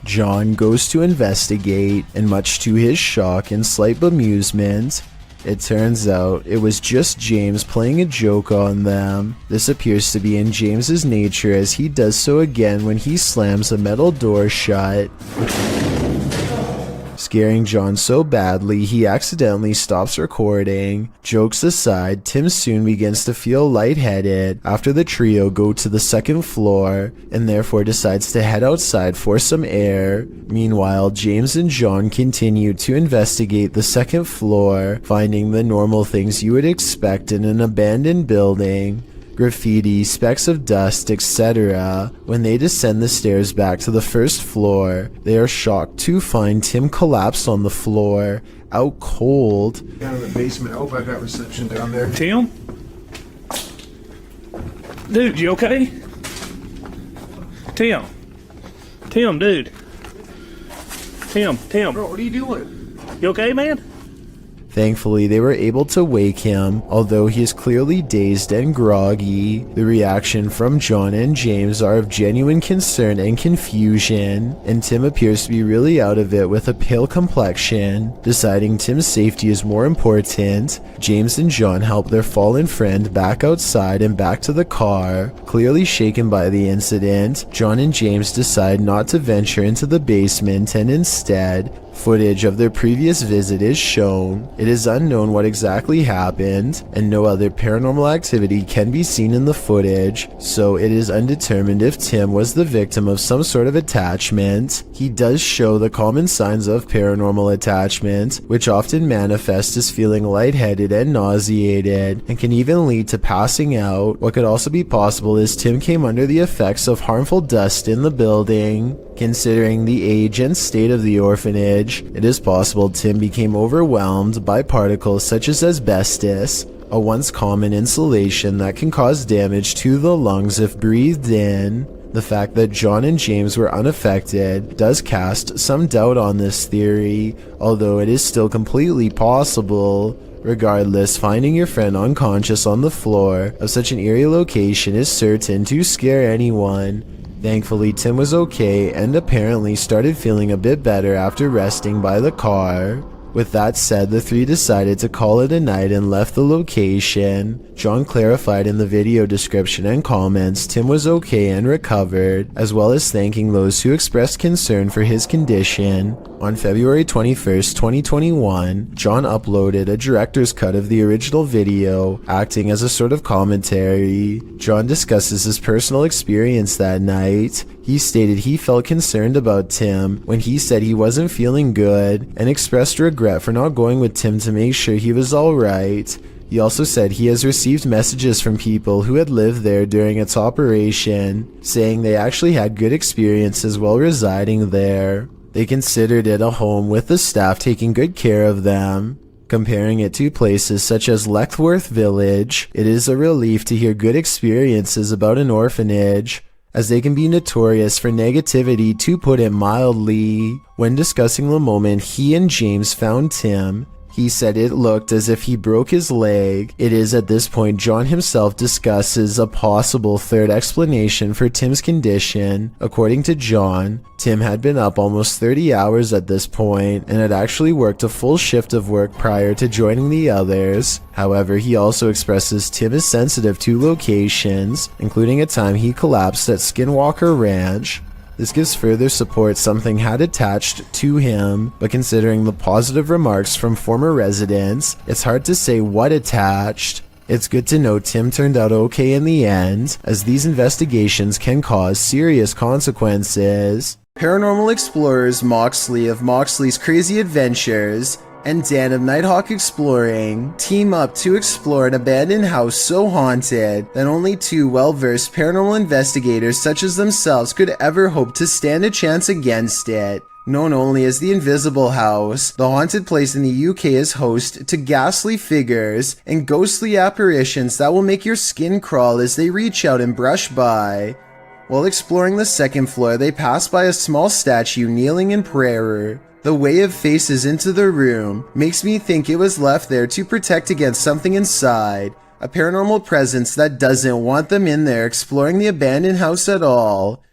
John goes to investigate, and much to his shock and slight bemusement, it turns out it was just James playing a joke on them. This appears to be in James's nature, as he does so again when he slams a metal door shut, scaring John so badly he accidentally stops recording. Jokes aside, Tim soon begins to feel lightheaded after the trio go to the second floor, and therefore decides to head outside for some air. Meanwhile, James and John continue to investigate the second floor, finding the normal things you would expect in an abandoned building. graffiti, specks of dust, etc. When they descend the stairs back to the first floor, they are shocked to find Tim collapsed on the floor, out cold. Down in the basement. I hope I got reception down there. Tim? Dude, you okay? Tim, dude. Tim. Bro, what are you doing? You okay, man? Thankfully, they were able to wake him, although he is clearly dazed and groggy. The reaction from John and James are of genuine concern and confusion, and Tim appears to be really out of it with a pale complexion. Deciding Tim's safety is more important, James and John help their fallen friend back outside and back to the car. Clearly shaken by the incident, John and James decide not to venture into the basement and instead, footage of their previous visit is shown. It is unknown what exactly happened, and no other paranormal activity can be seen in the footage, so it is undetermined if Tim was the victim of some sort of attachment. He does show the common signs of paranormal attachment, which often manifest as feeling lightheaded and nauseated, and can even lead to passing out. What could also be possible is Tim came under the effects of harmful dust in the building. Considering the age and state of the orphanage, it is possible Tim became overwhelmed by particles such as asbestos, a once common insulation that can cause damage to the lungs if breathed in. The fact that John and James were unaffected does cast some doubt on this theory, although it is still completely possible. Regardless, finding your friend unconscious on the floor of such an eerie location is certain to scare anyone. Thankfully, Tim was okay and apparently started feeling a bit better after resting by the car. With that said, the three decided to call it a night and left the location. John clarified in the video description and comments Tim was okay and recovered, as well as thanking those who expressed concern for his condition. On February 21st, 2021, John uploaded a director's cut of the original video, acting as a sort of commentary. John discusses his personal experience that night. He stated he felt concerned about Tim when he said he wasn't feeling good, and expressed regret for not going with Tim to make sure he was alright. He also said he has received messages from people who had lived there during its operation, saying they actually had good experiences while residing there. They considered it a home with the staff taking good care of them. Comparing it to places such as Leckworth Village, it is a relief to hear good experiences about an orphanage, as they can be notorious for negativity, to put it mildly. When discussing the moment he and James found Tim, he said it looked as if he broke his leg. It is at this point John himself discusses a possible third explanation for Tim's condition. According to John, Tim had been up almost 30 hours at this point and had actually worked a full shift of work prior to joining the others. However, he also expresses Tim is sensitive to locations, including a time he collapsed at Skinwalker Ranch. This gives further support something had attached to him, but considering the positive remarks from former residents, it's hard to say what attached. It's good to know Tim turned out okay in the end, as these investigations can cause serious consequences. Paranormal explorers Moxley of Moxley's Crazy Adventures and Dan of Nighthawk Exploring team up to explore an abandoned house so haunted that only two well-versed paranormal investigators such as themselves could ever hope to stand a chance against it. Known only as the Invisible House, the haunted place in the UK is host to ghastly figures and ghostly apparitions that will make your skin crawl as they reach out and brush by. While exploring the second floor, they pass by a small statue kneeling in prayer. The way it faces into the room makes me think it was left there to protect against something inside, a paranormal presence that doesn't want them in there exploring the abandoned house at all.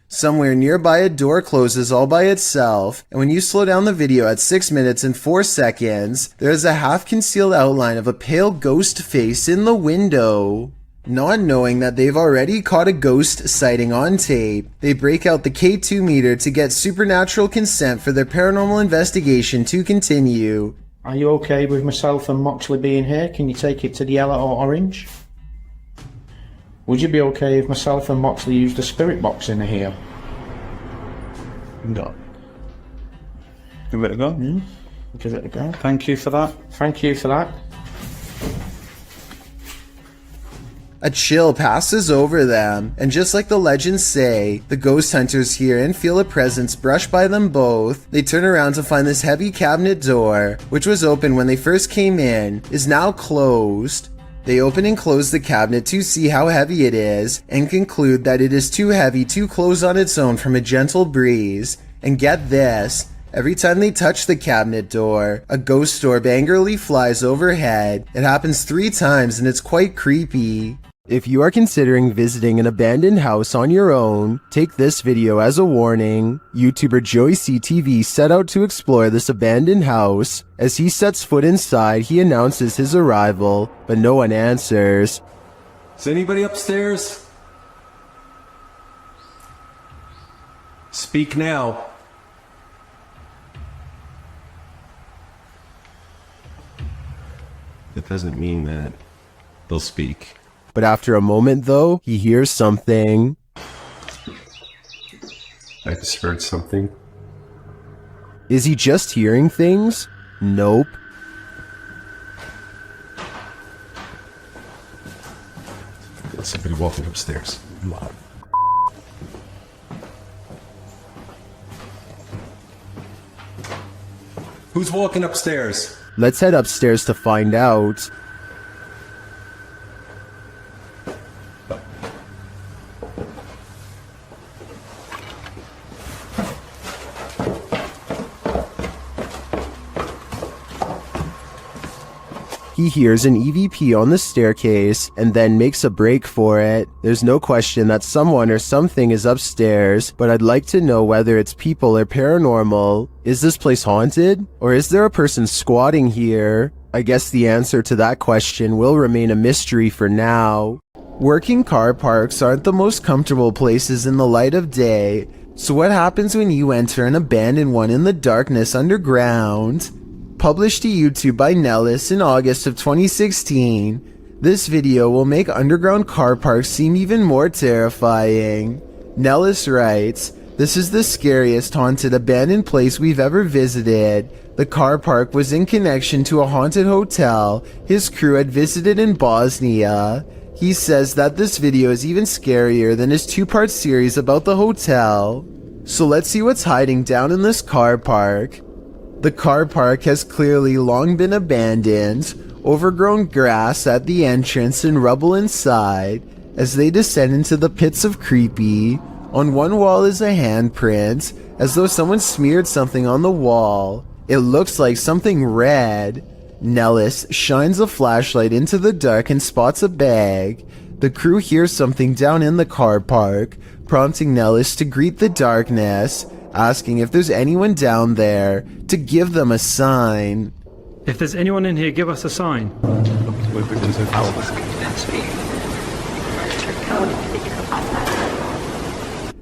Somewhere nearby, a door closes all by itself, and when you slow down the video at 6 minutes and 4 seconds, there is a half-concealed outline of a pale ghost face in the window. Not knowing that they've already caught a ghost sighting on tape, they break out the K2 meter to get supernatural consent for their paranormal investigation to continue. Are you okay with myself and Moxley being here? Can you take it to the yellow or orange? Would you be okay if myself and Moxley used the spirit box in here? No. Give it a go. Give it a go. Thank you for that. Thank you for that. A chill passes over them, and just like the legends say, the ghost hunters hear and feel a presence brushed by them both. They turn around to find this heavy cabinet door, which was open when they first came in, is now closed. They open and close the cabinet to see how heavy it is, and conclude that it is too heavy to close on its own from a gentle breeze. And get this, every time they touch the cabinet door, a ghost orb angrily flies overhead. It happens 3 times and it's quite creepy. If you are considering visiting an abandoned house on your own, take this video as a warning. YouTuber Joey CTV set out to explore this abandoned house. As he sets foot inside, he announces his arrival, but no one answers. Is anybody upstairs? Speak now. It doesn't mean that they'll speak. But after a moment though, he hears something. I just heard something. Is he just hearing things? Nope. There's somebody walking upstairs. Loud. Who's walking upstairs? Let's head upstairs to find out. He hears an EVP on the staircase and then makes a break for it. There's no question that someone or something is upstairs, but I'd like to know whether it's people or paranormal. Is this place haunted? Or is there a person squatting here? I guess the answer to that question will remain a mystery for now. Working car parks aren't the most comfortable places in the light of day, so what happens when you enter an abandoned one in the darkness underground? Published to YouTube by Nellis in August of 2016, this video will make underground car parks seem even more terrifying. Nellis writes, "This is the scariest haunted abandoned place we've ever visited. The car park was in connection to a haunted hotel his crew had visited in Bosnia. He says that this video is even scarier than his 2-part series about the hotel. So let's see what's hiding down in this car park." The car park has clearly long been abandoned, overgrown grass at the entrance and rubble inside. As they descend into the pits of creepy, on one wall is a handprint, as though someone smeared something on the wall. It looks like something red. Nellis shines a flashlight into the dark and spots a bag. The crew hears something down in the car park, prompting Nellis to greet the darkness, asking if there's anyone down there to give them a sign. If there's anyone in here, give us a sign.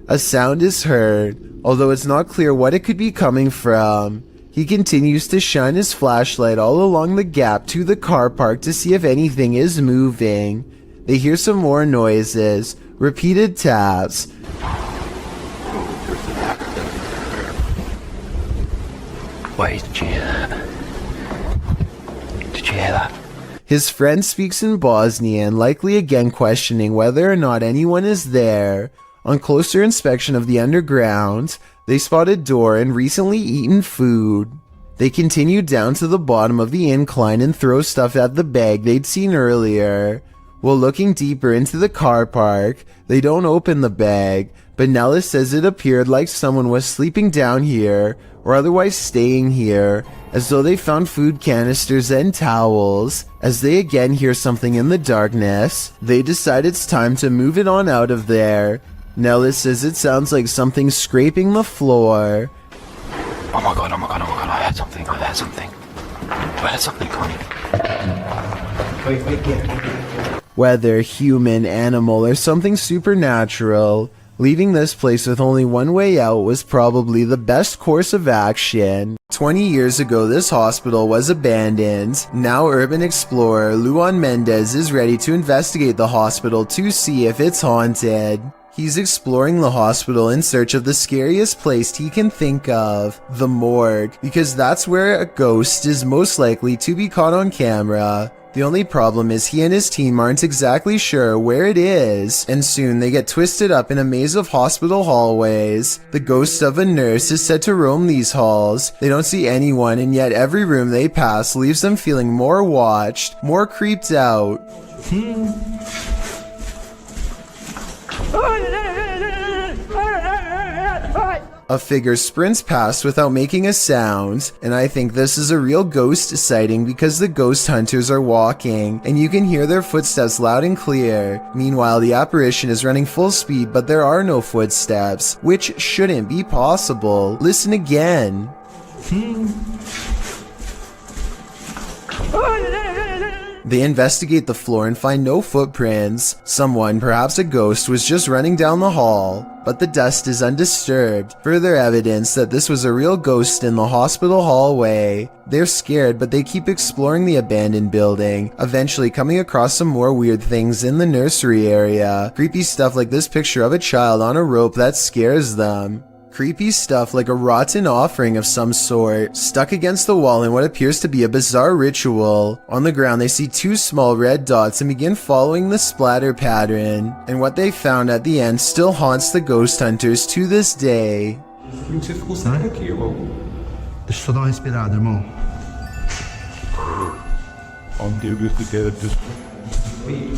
A sound is heard, although it's not clear what it could be coming from. He continues to shine his flashlight all along the gap to the car park to see if anything is moving. They hear some more noises, repeated taps. Wait, did you hear that? Did you hear that? His friend speaks in Bosnian, likely again questioning whether or not anyone is there. On closer inspection of the underground, they spot a door and recently eaten food. They continue down to the bottom of the incline and throw stuff at the bag they'd seen earlier. While looking deeper into the car park, they don't open the bag, but Nellis says it appeared like someone was sleeping down here or otherwise staying here, as though they found food canisters and towels. As they again hear something in the darkness, they decide it's time to move it on out of there. Nellis says it sounds like something scraping the floor. Oh my god, I heard something, I heard something coming. Whether human, animal, or something supernatural, leaving this place with only one way out was probably the best course of action. 20 years ago, this hospital was abandoned. Now urban explorer Luan Mendez is ready to investigate the hospital to see if it's haunted. He's exploring the hospital in search of the scariest place he can think of, the morgue, because that's where a ghost is most likely to be caught on camera. The only problem is he and his team aren't exactly sure where it is, and soon they get twisted up in a maze of hospital hallways. The ghost of a nurse is said to roam these halls. They don't see anyone, and yet every room they pass leaves them feeling more watched, more creeped out. A figure sprints past without making a sound, and I think this is a real ghost sighting because the ghost hunters are walking, and you can hear their footsteps loud and clear. Meanwhile, the apparition is running full speed, but there are no footsteps, which shouldn't be possible. Listen again. They investigate the floor and find no footprints. Someone, perhaps a ghost, was just running down the hall, but the dust is undisturbed. Further evidence that this was a real ghost in the hospital hallway. They're scared, but they keep exploring the abandoned building, eventually coming across some more weird things in the nursery area. Creepy stuff like this picture of a child on a rope that scares them. Creepy stuff like a rotten offering of some sort, stuck against the wall in what appears to be a bizarre ritual. On the ground they see two small red dots and begin following the splatter pattern, and what they found at the end still haunts the ghost hunters to this day. Deixa eu só dar uma respirada, irmão. Oh, Deus, que quer disso. Meu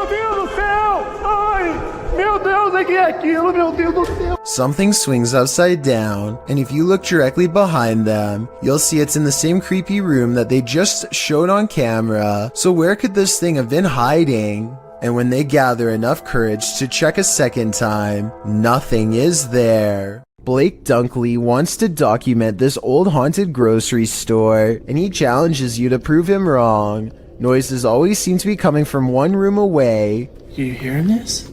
Deus do céu! Ai! Meu Deus, o que é aquilo? Meu Deus do céu! Something swings upside down, and if you look directly behind them, you'll see it's in the same creepy room that they just showed on camera. So where could this thing have been hiding? And when they gather enough courage to check a second time, nothing is there. Blake Dunkley wants to document this old haunted grocery store, and he challenges you to prove him wrong. Noises always seem to be coming from one room away. You hearing this?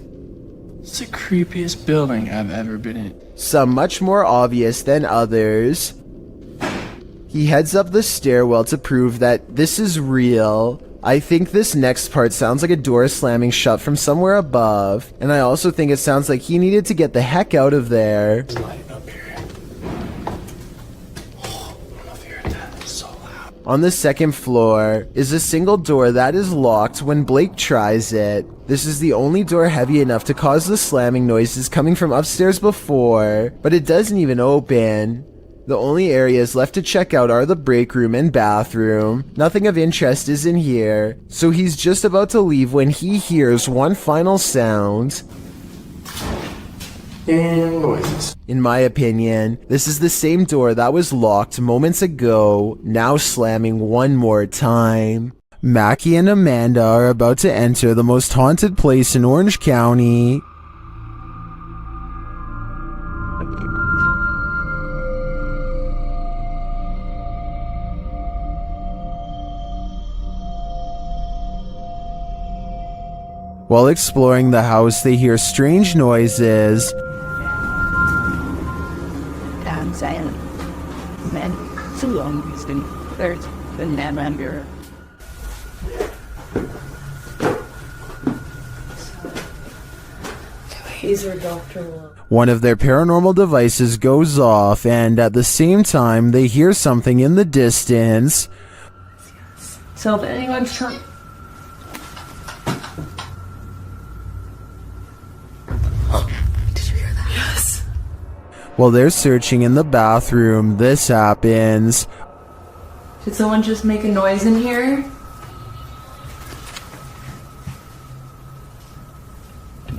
It's the creepiest building I've ever been in. Some much more obvious than others. He heads up the stairwell to prove that this is real. I think this next part sounds like a door slamming shut from somewhere above, and I also think it sounds like he needed to get the heck out of there. On the second floor is a single door that is locked when Blake tries it. This is the only door heavy enough to cause the slamming noises coming from upstairs before, but it doesn't even open. The only areas left to check out are the break room and bathroom. Nothing of interest is in here, so he's just about to leave when he hears one final sound. And noises. In my opinion, this is the same door that was locked moments ago, now slamming one more time. Mackie and Amanda are about to enter the most haunted place in Orange County. While exploring the house, they hear strange noises. One of their paranormal devices goes off, and at the same time, they hear something in the distance. So if anyone's trying... Did you hear that? Yes. While they're searching in the bathroom, this happens. Did someone just make a noise in here?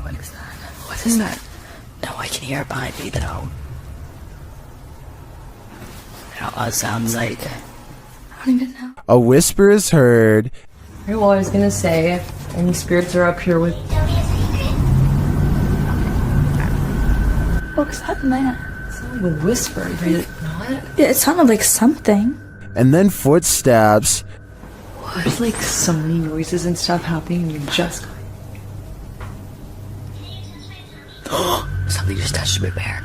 What is that? What is that? No, I can hear it behind me though. It sounds like... I don't even know. A whisper is heard. Alright, well, I was gonna say, if any spirits are up here with... What's that, man? It sounded like a whisper, did it not? Yeah, it sounded like something. And then footsteps. There's like so many noises and stuff happening and you just... Something just touched my bear.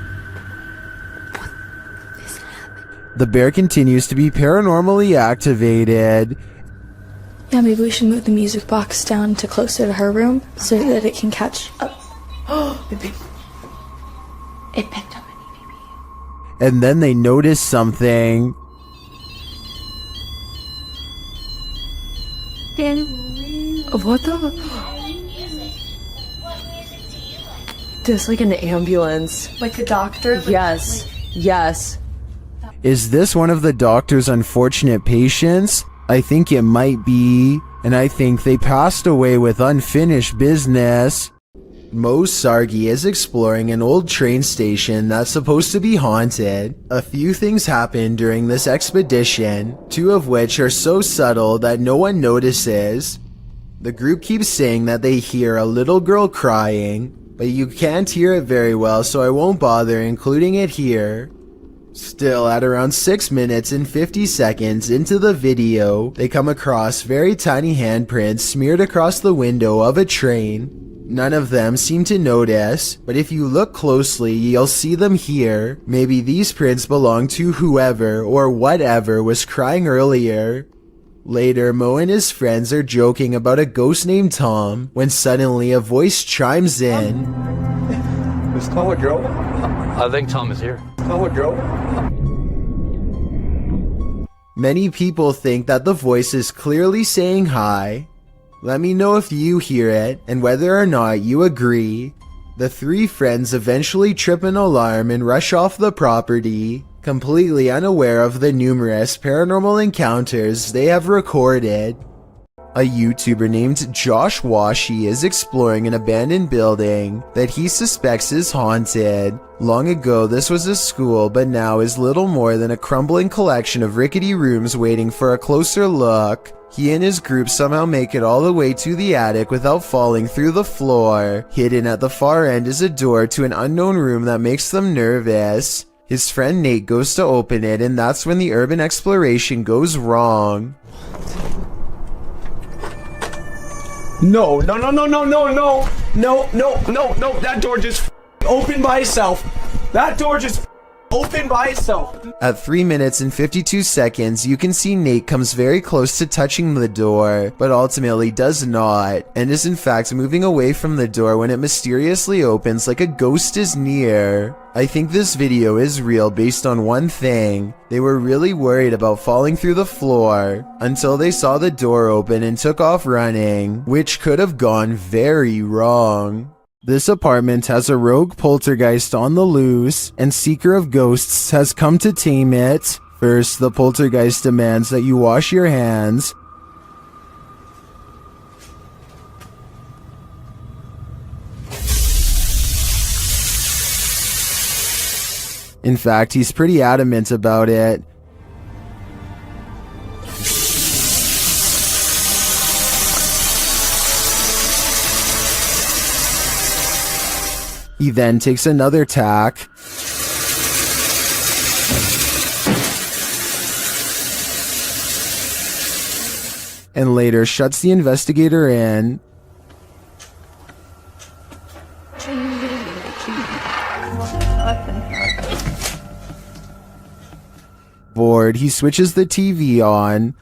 The bear continues to be paranormally activated. Yeah, maybe we should move the music box down to closer to her room so that it can catch up. Oh, it picked up. And then they notice something. What the? There's like an ambulance. Like the doctor? Yes. Yes. Is this one of the doctor's unfortunate patients? I think it might be. And I think they passed away with unfinished business. Mo Sargi is exploring an old train station that's supposed to be haunted. A few things happen during this expedition, two of which are so subtle that no one notices. The group keeps saying that they hear a little girl crying, but you can't hear it very well, so I won't bother including it here. Still, at around 6 minutes and 50 seconds into the video, they come across very tiny handprints smeared across the window of a train. None of them seem to notice, but if you look closely, you'll see them here. Maybe these prints belong to whoever or whatever was crying earlier. Later, Mo and his friends are joking about a ghost named Tom, when suddenly a voice chimes in. Is Tom a Joe? I think Tom is here. Tom a Joe? Many people think that the voice is clearly saying hi. Let me know if you hear it, and whether or not you agree. The three friends eventually trip an alarm and rush off the property, completely unaware of the numerous paranormal encounters they have recorded. A YouTuber named Josh Washi is exploring an abandoned building that he suspects is haunted. Long ago, this was a school, but now is little more than a crumbling collection of rickety rooms waiting for a closer look. He and his group somehow make it all the way to the attic without falling through the floor. Hidden at the far end is a door to an unknown room that makes them nervous. His friend Nate goes to open it, and that's when the urban exploration goes wrong. No, that door just opened by itself. That door just opened by itself. At 3 minutes and 52 seconds, you can see Nate comes very close to touching the door, but ultimately does not, and is in fact moving away from the door when it mysteriously opens like a ghost is near. I think this video is real based on one thing. They were really worried about falling through the floor until they saw the door open and took off running, which could have gone very wrong. This apartment has a rogue poltergeist on the loose, and Seeker of Ghosts has come to tame it. First, the poltergeist demands that you wash your hands. In fact, he's pretty adamant about it. He then takes another tack. And later shuts the investigator in. Bored, he switches the TV on.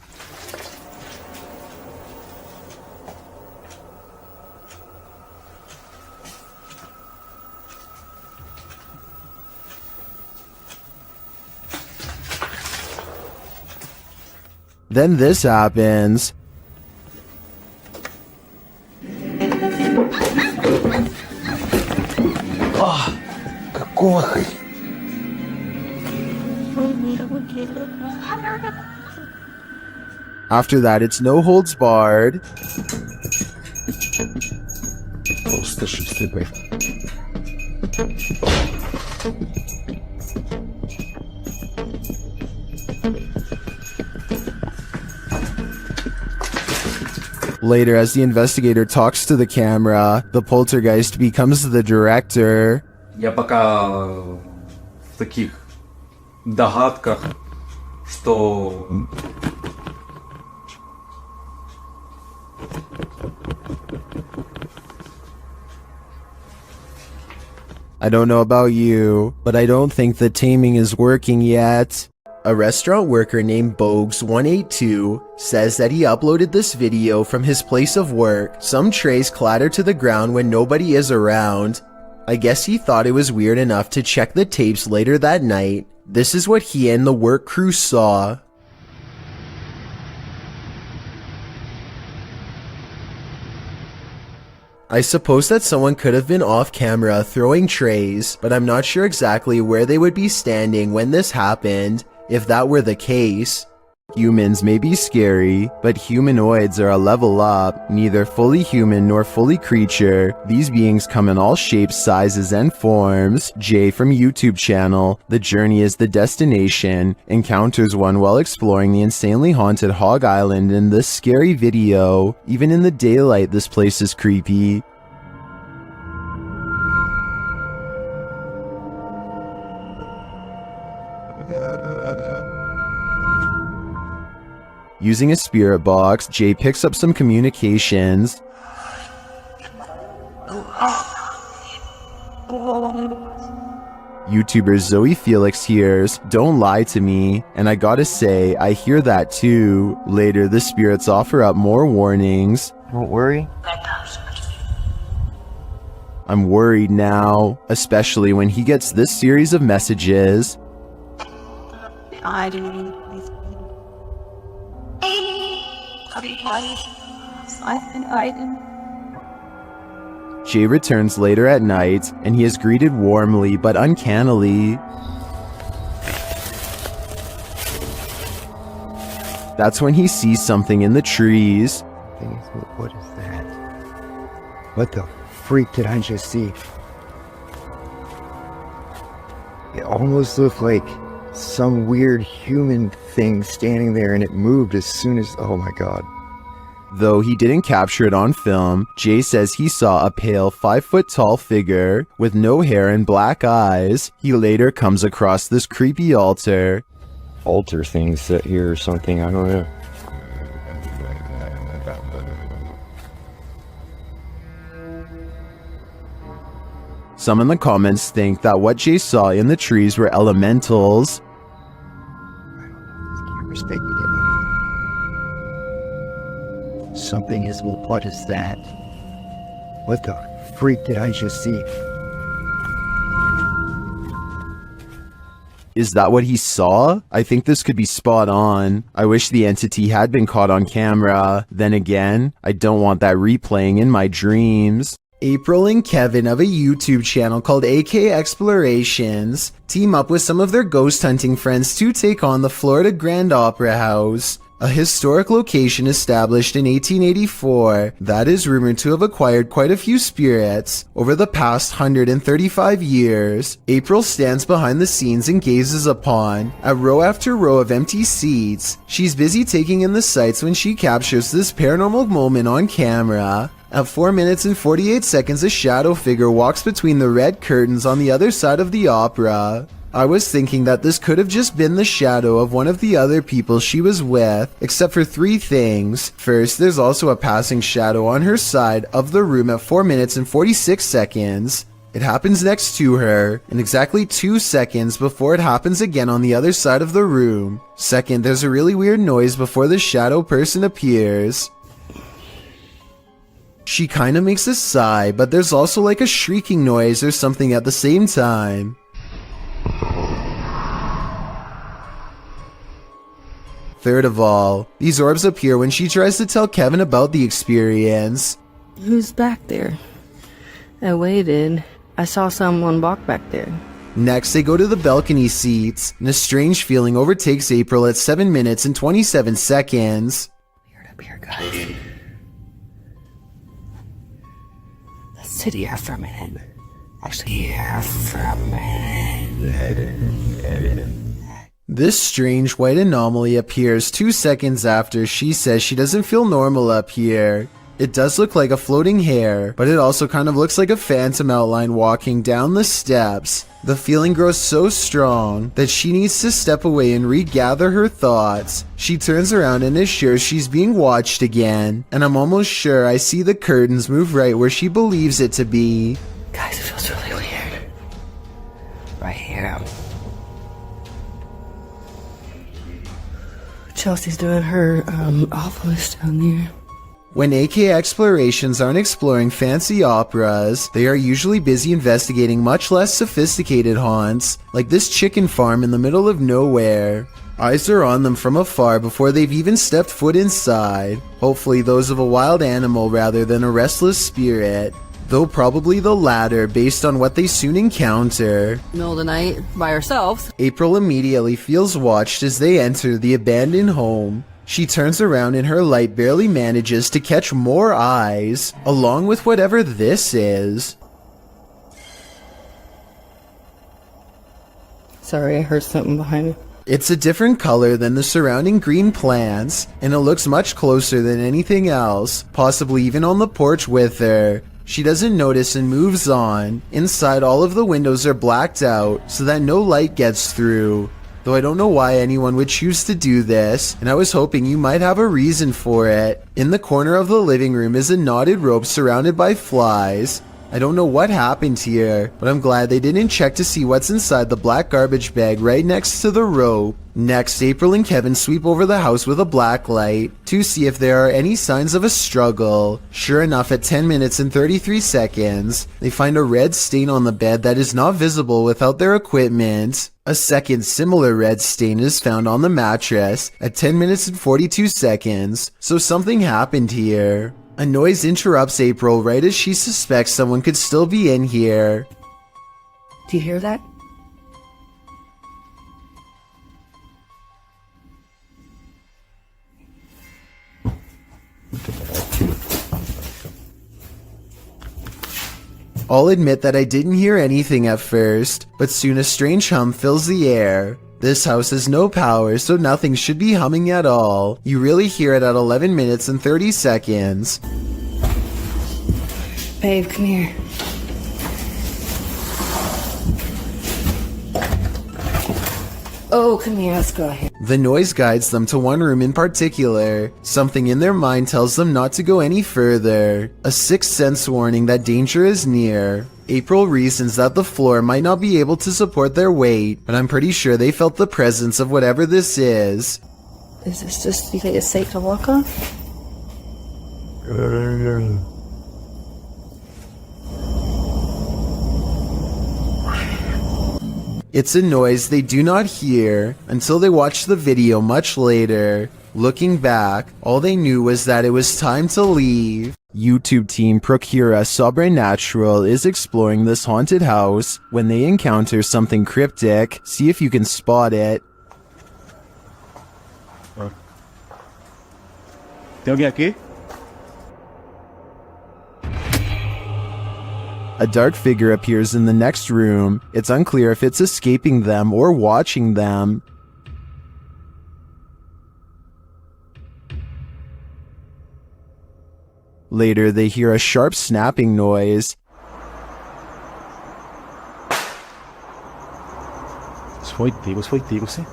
Then this happens. Какого? After that, it's no holds barred. Later, as the investigator talks to the camera, the poltergeist becomes the director. Я пока в таких догадках, что I don't know about you, but I don't think the taming is working yet. A restaurant worker named Bogues182 says that he uploaded this video from his place of work. Some trays clatter to the ground when nobody is around. I guess he thought it was weird enough to check the tapes later that night. This is what he and the work crew saw. I suppose that someone could have been off camera throwing trays, but I'm not sure exactly where they would be standing when this happened, if that were the case. Humans may be scary, but humanoids are a level up, neither fully human nor fully creature. These beings come in all shapes, sizes, and forms. Jay from YouTube channel, The Journey is the Destination, encounters one while exploring the insanely haunted Hog Island in this scary video. Even in the daylight, this place is creepy. Using a spirit box, Jay picks up some communications. YouTuber Zoe Felix hears, "Don't lie to me," and I gotta say, I hear that too. Later, the spirits offer up more warnings. Don't worry. I'm worried now, especially when he gets this series of messages. I didn't. Jay returns later at night, and he is greeted warmly but uncannily. That's when he sees something in the trees. What is that? What the freak did I just see? It almost looked like some weird human thing standing there, and it moved as soon as, oh my god. Though he didn't capture it on film, Jay says he saw a pale 5-foot-tall figure with no hair and black eyes. He later comes across this creepy altar. Altar things set here or something, I don't know. Some in the comments think that what Jay saw in the trees were elementals. Something is, what is that? What the freak did I just see? Is that what he saw? I think this could be spot on. I wish the entity had been caught on camera. Then again, I don't want that replaying in my dreams. April and Kevin of a YouTube channel called AK Explorations team up with some of their ghost hunting friends to take on the Florida Grand Opera House, a historic location established in 1884 that is rumored to have acquired quite a few spirits over the past 135 years. April stands behind the scenes and gazes upon a row after row of empty seats. She's busy taking in the sights when she captures this paranormal moment on camera. At 4 minutes and 48 seconds, a shadow figure walks between the red curtains on the other side of the opera. I was thinking that this could have just been the shadow of one of the other people she was with, except for 3 things. First, there's also a passing shadow on her side of the room at 4 minutes and 46 seconds. It happens next to her, and exactly 2 seconds before it happens again on the other side of the room. Second, there's a really weird noise before the shadow person appears. She kinda makes a sigh, but there's also like a shrieking noise or something at the same time. Third of all, these orbs appear when she tries to tell Kevin about the experience. Who's back there? I waited. I saw someone walk back there. Next, they go to the balcony seats, and a strange feeling overtakes April at 7 minutes and 27 seconds. Weird up here, guys. Let's sit here for a minute. Actually, here for a minute. This strange white anomaly appears 2 seconds after she says she doesn't feel normal up here. It does look like a floating hair, but it also kind of looks like a phantom outline walking down the steps. The feeling grows so strong that she needs to step away and regather her thoughts. She turns around and is sure she's being watched again, and I'm almost sure I see the curtains move right where she believes it to be. Guys, it feels really weird. Right here. Chelsea's doing her office down there. When AK Explorations aren't exploring fancy operas, they are usually busy investigating much less sophisticated haunts, like this chicken farm in the middle of nowhere. Eyes are on them from afar before they've even stepped foot inside, hopefully those of a wild animal rather than a restless spirit, though probably the latter based on what they soon encounter. Middle of the night, by ourselves. April immediately feels watched as they enter the abandoned home. She turns around and her light barely manages to catch more eyes, along with whatever this is. Sorry, I heard something behind me. It's a different color than the surrounding green plants, and it looks much closer than anything else, possibly even on the porch with her. She doesn't notice and moves on. Inside, all of the windows are blacked out so that no light gets through. Though I don't know why anyone would choose to do this, and I was hoping you might have a reason for it. In the corner of the living room is a knotted rope surrounded by flies. I don't know what happened here, but I'm glad they didn't check to see what's inside the black garbage bag right next to the rope. Next, April and Kevin sweep over the house with a black light to see if there are any signs of a struggle. Sure enough, at 10 minutes and 33 seconds, they find a red stain on the bed that is not visible without their equipment. A second similar red stain is found on the mattress at 10 minutes and 42 seconds, so something happened here. A noise interrupts April right as she suspects someone could still be in here. Do you hear that? I'll admit that I didn't hear anything at first, but soon a strange hum fills the air. This house has no power, so nothing should be humming at all. You really hear it at 11 minutes and 30 seconds. Babe, come here. Oh, come here, let's go ahead. The noise guides them to one room in particular. Something in their mind tells them not to go any further. A sixth sense warning that danger is near. April reasons that the floor might not be able to support their weight, but I'm pretty sure they felt the presence of whatever this is. Is this just, you think it's safe to walk on? It's a noise they do not hear until they watch the video much later. Looking back, all they knew was that it was time to leave. YouTube team Procura Sobrenatural is exploring this haunted house when they encounter something cryptic. See if you can spot it. ¿Tem alguém aqui? A dark figure appears in the next room. It's unclear if it's escaping them or watching them. Later, they hear a sharp snapping noise. Foi Diego, sim.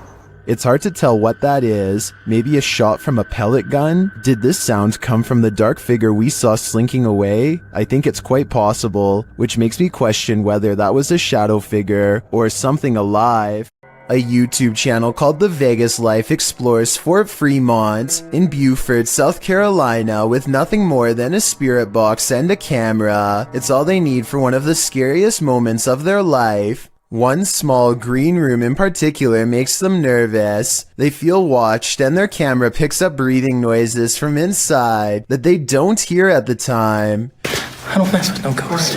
It's hard to tell what that is. Maybe a shot from a pellet gun? Did this sound come from the dark figure we saw slinking away? I think it's quite possible, which makes me question whether that was a shadow figure or something alive. A YouTube channel called The Vegas Life explores Fort Fremont in Beaufort, South Carolina with nothing more than a spirit box and a camera. It's all they need for one of the scariest moments of their life. One small green room in particular makes them nervous. They feel watched and their camera picks up breathing noises from inside that they don't hear at the time. I don't mess with no ghosts.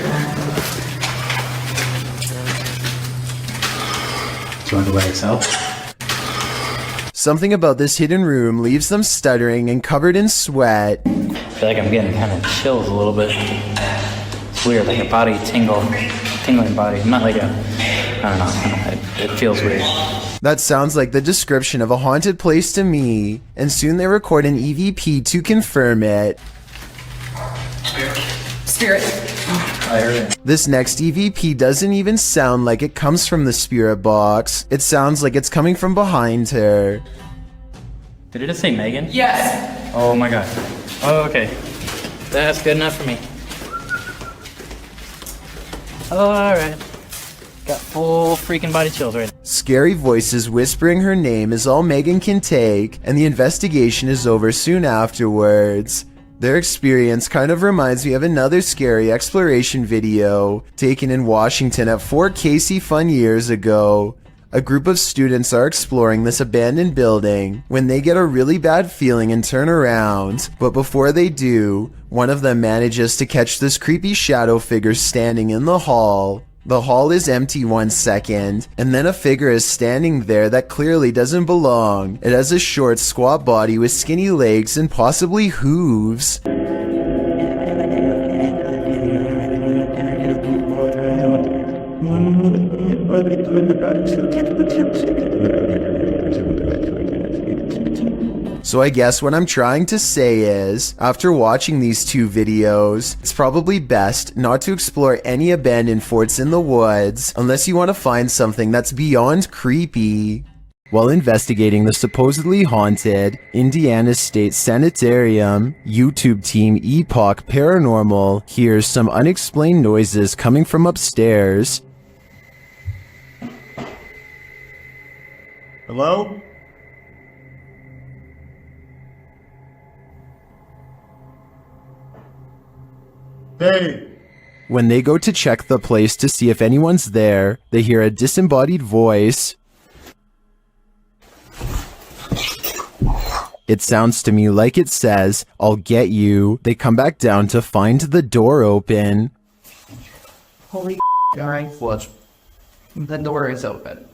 Do you want to go by yourself? Something about this hidden room leaves them stuttering and covered in sweat. I feel like I'm getting kind of chills a little bit. It's weird, like a body tingling body. Not like I don't know, it feels weird. That sounds like the description of a haunted place to me, and soon they record an EVP to confirm it. Spirit. I heard it. This next EVP doesn't even sound like it comes from the spirit box. It sounds like it's coming from behind her. Did it just say Megan? Yes. Oh my god. Oh, okay. That's good enough for me. Oh, alright. Got full freaking body chills right now. Scary voices whispering her name is all Megan can take, and the investigation is over soon afterwards. Their experience kind of reminds me of another scary exploration video taken in Washington at Fort Casey Fun years ago. A group of students are exploring this abandoned building when they get a really bad feeling and turn around, but before they do, one of them manages to catch this creepy shadow figure standing in the hall. The hall is empty 1 second, and then a figure is standing there that clearly doesn't belong. It has a short, squat body with skinny legs and possibly hooves. So I guess what I'm trying to say is, after watching these two videos, it's probably best not to explore any abandoned forts in the woods unless you want to find something that's beyond creepy. While investigating the supposedly haunted Indiana State Sanitarium, YouTube team Epoch Paranormal hears some unexplained noises coming from upstairs. Hello? Hey! When they go to check the place to see if anyone's there, they hear a disembodied voice. It sounds to me like it says, "I'll get you." They come back down to find the door open. Holy alright, flush. The door is open.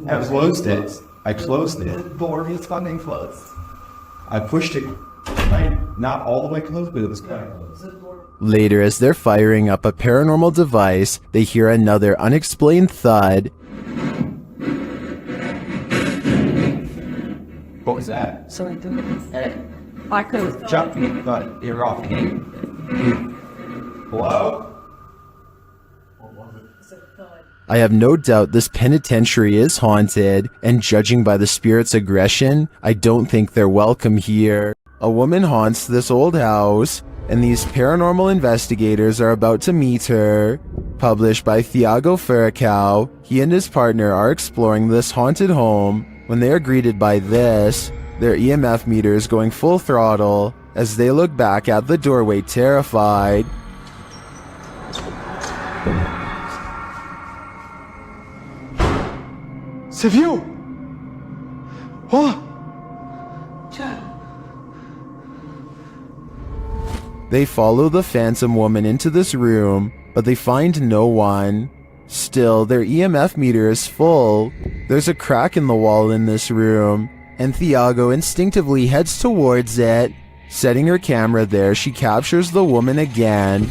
I closed it. I closed it. The door is fucking closed. I pushed it. Not all the way closed, but it was kind of close. Later, as they're firing up a paranormal device, they hear another unexplained thud. What was that? Sorry, I could Jump me, but you're off. Hello? I have no doubt this penitentiary is haunted, and judging by the spirit's aggression, I don't think they're welcome here. A woman haunts this old house, and these paranormal investigators are about to meet her. Published by Thiago Furacao, he and his partner are exploring this haunted home when they are greeted by this, their EMF meters going full throttle as they look back at the doorway terrified. C'est vieux! Oh! They follow the phantom woman into this room, but they find no one. Still, their EMF meter is full. There's a crack in the wall in this room, and Thiago instinctively heads towards it. Setting her camera there, she captures the woman again.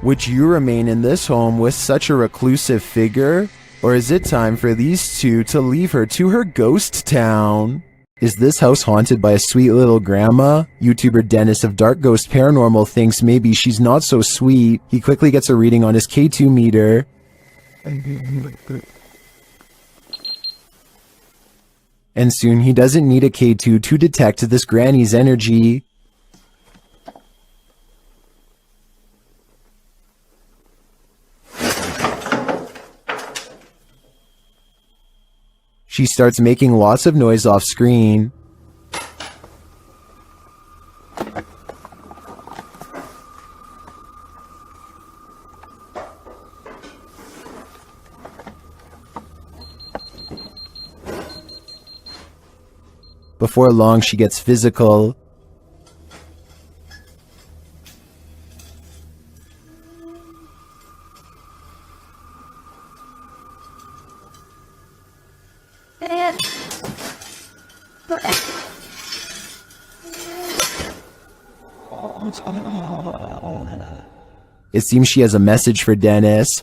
Would you remain in this home with such a reclusive figure? Or is it time for these two to leave her to her ghost town? Is this house haunted by a sweet little grandma? YouTuber Dennis of Dark Ghost Paranormal thinks maybe she's not so sweet. He quickly gets a reading on his K2 meter. And soon he doesn't need a K2 to detect this granny's energy. She starts making lots of noise off screen. Before long, she gets physical. It seems she has a message for Dennis.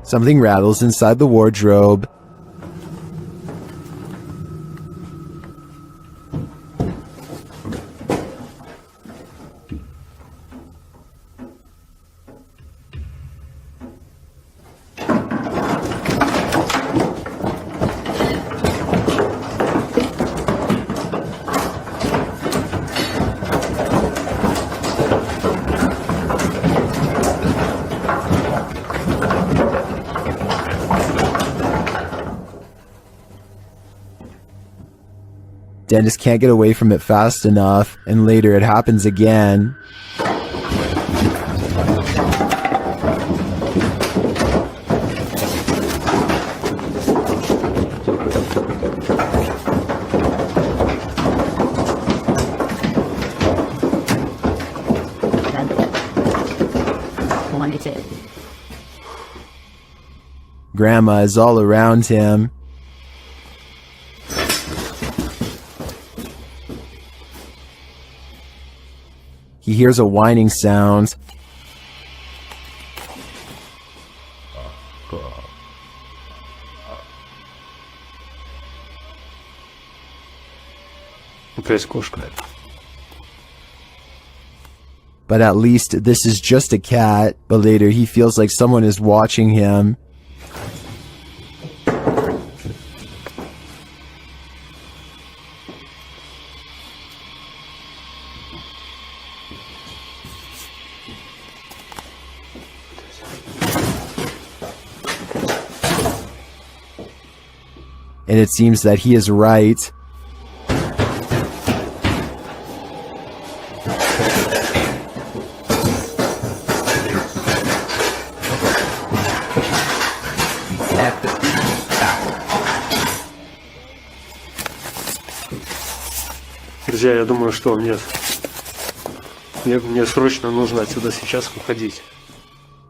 Something rattles inside the wardrobe. Dennis can't get away from it fast enough, and later it happens again. Grandma is all around him. He hears a whining sound. But at least this is just a cat. But later he feels like someone is watching him. And it seems that he is right. Друзья, я думаю, что мне срочно нужно отсюда сейчас уходить.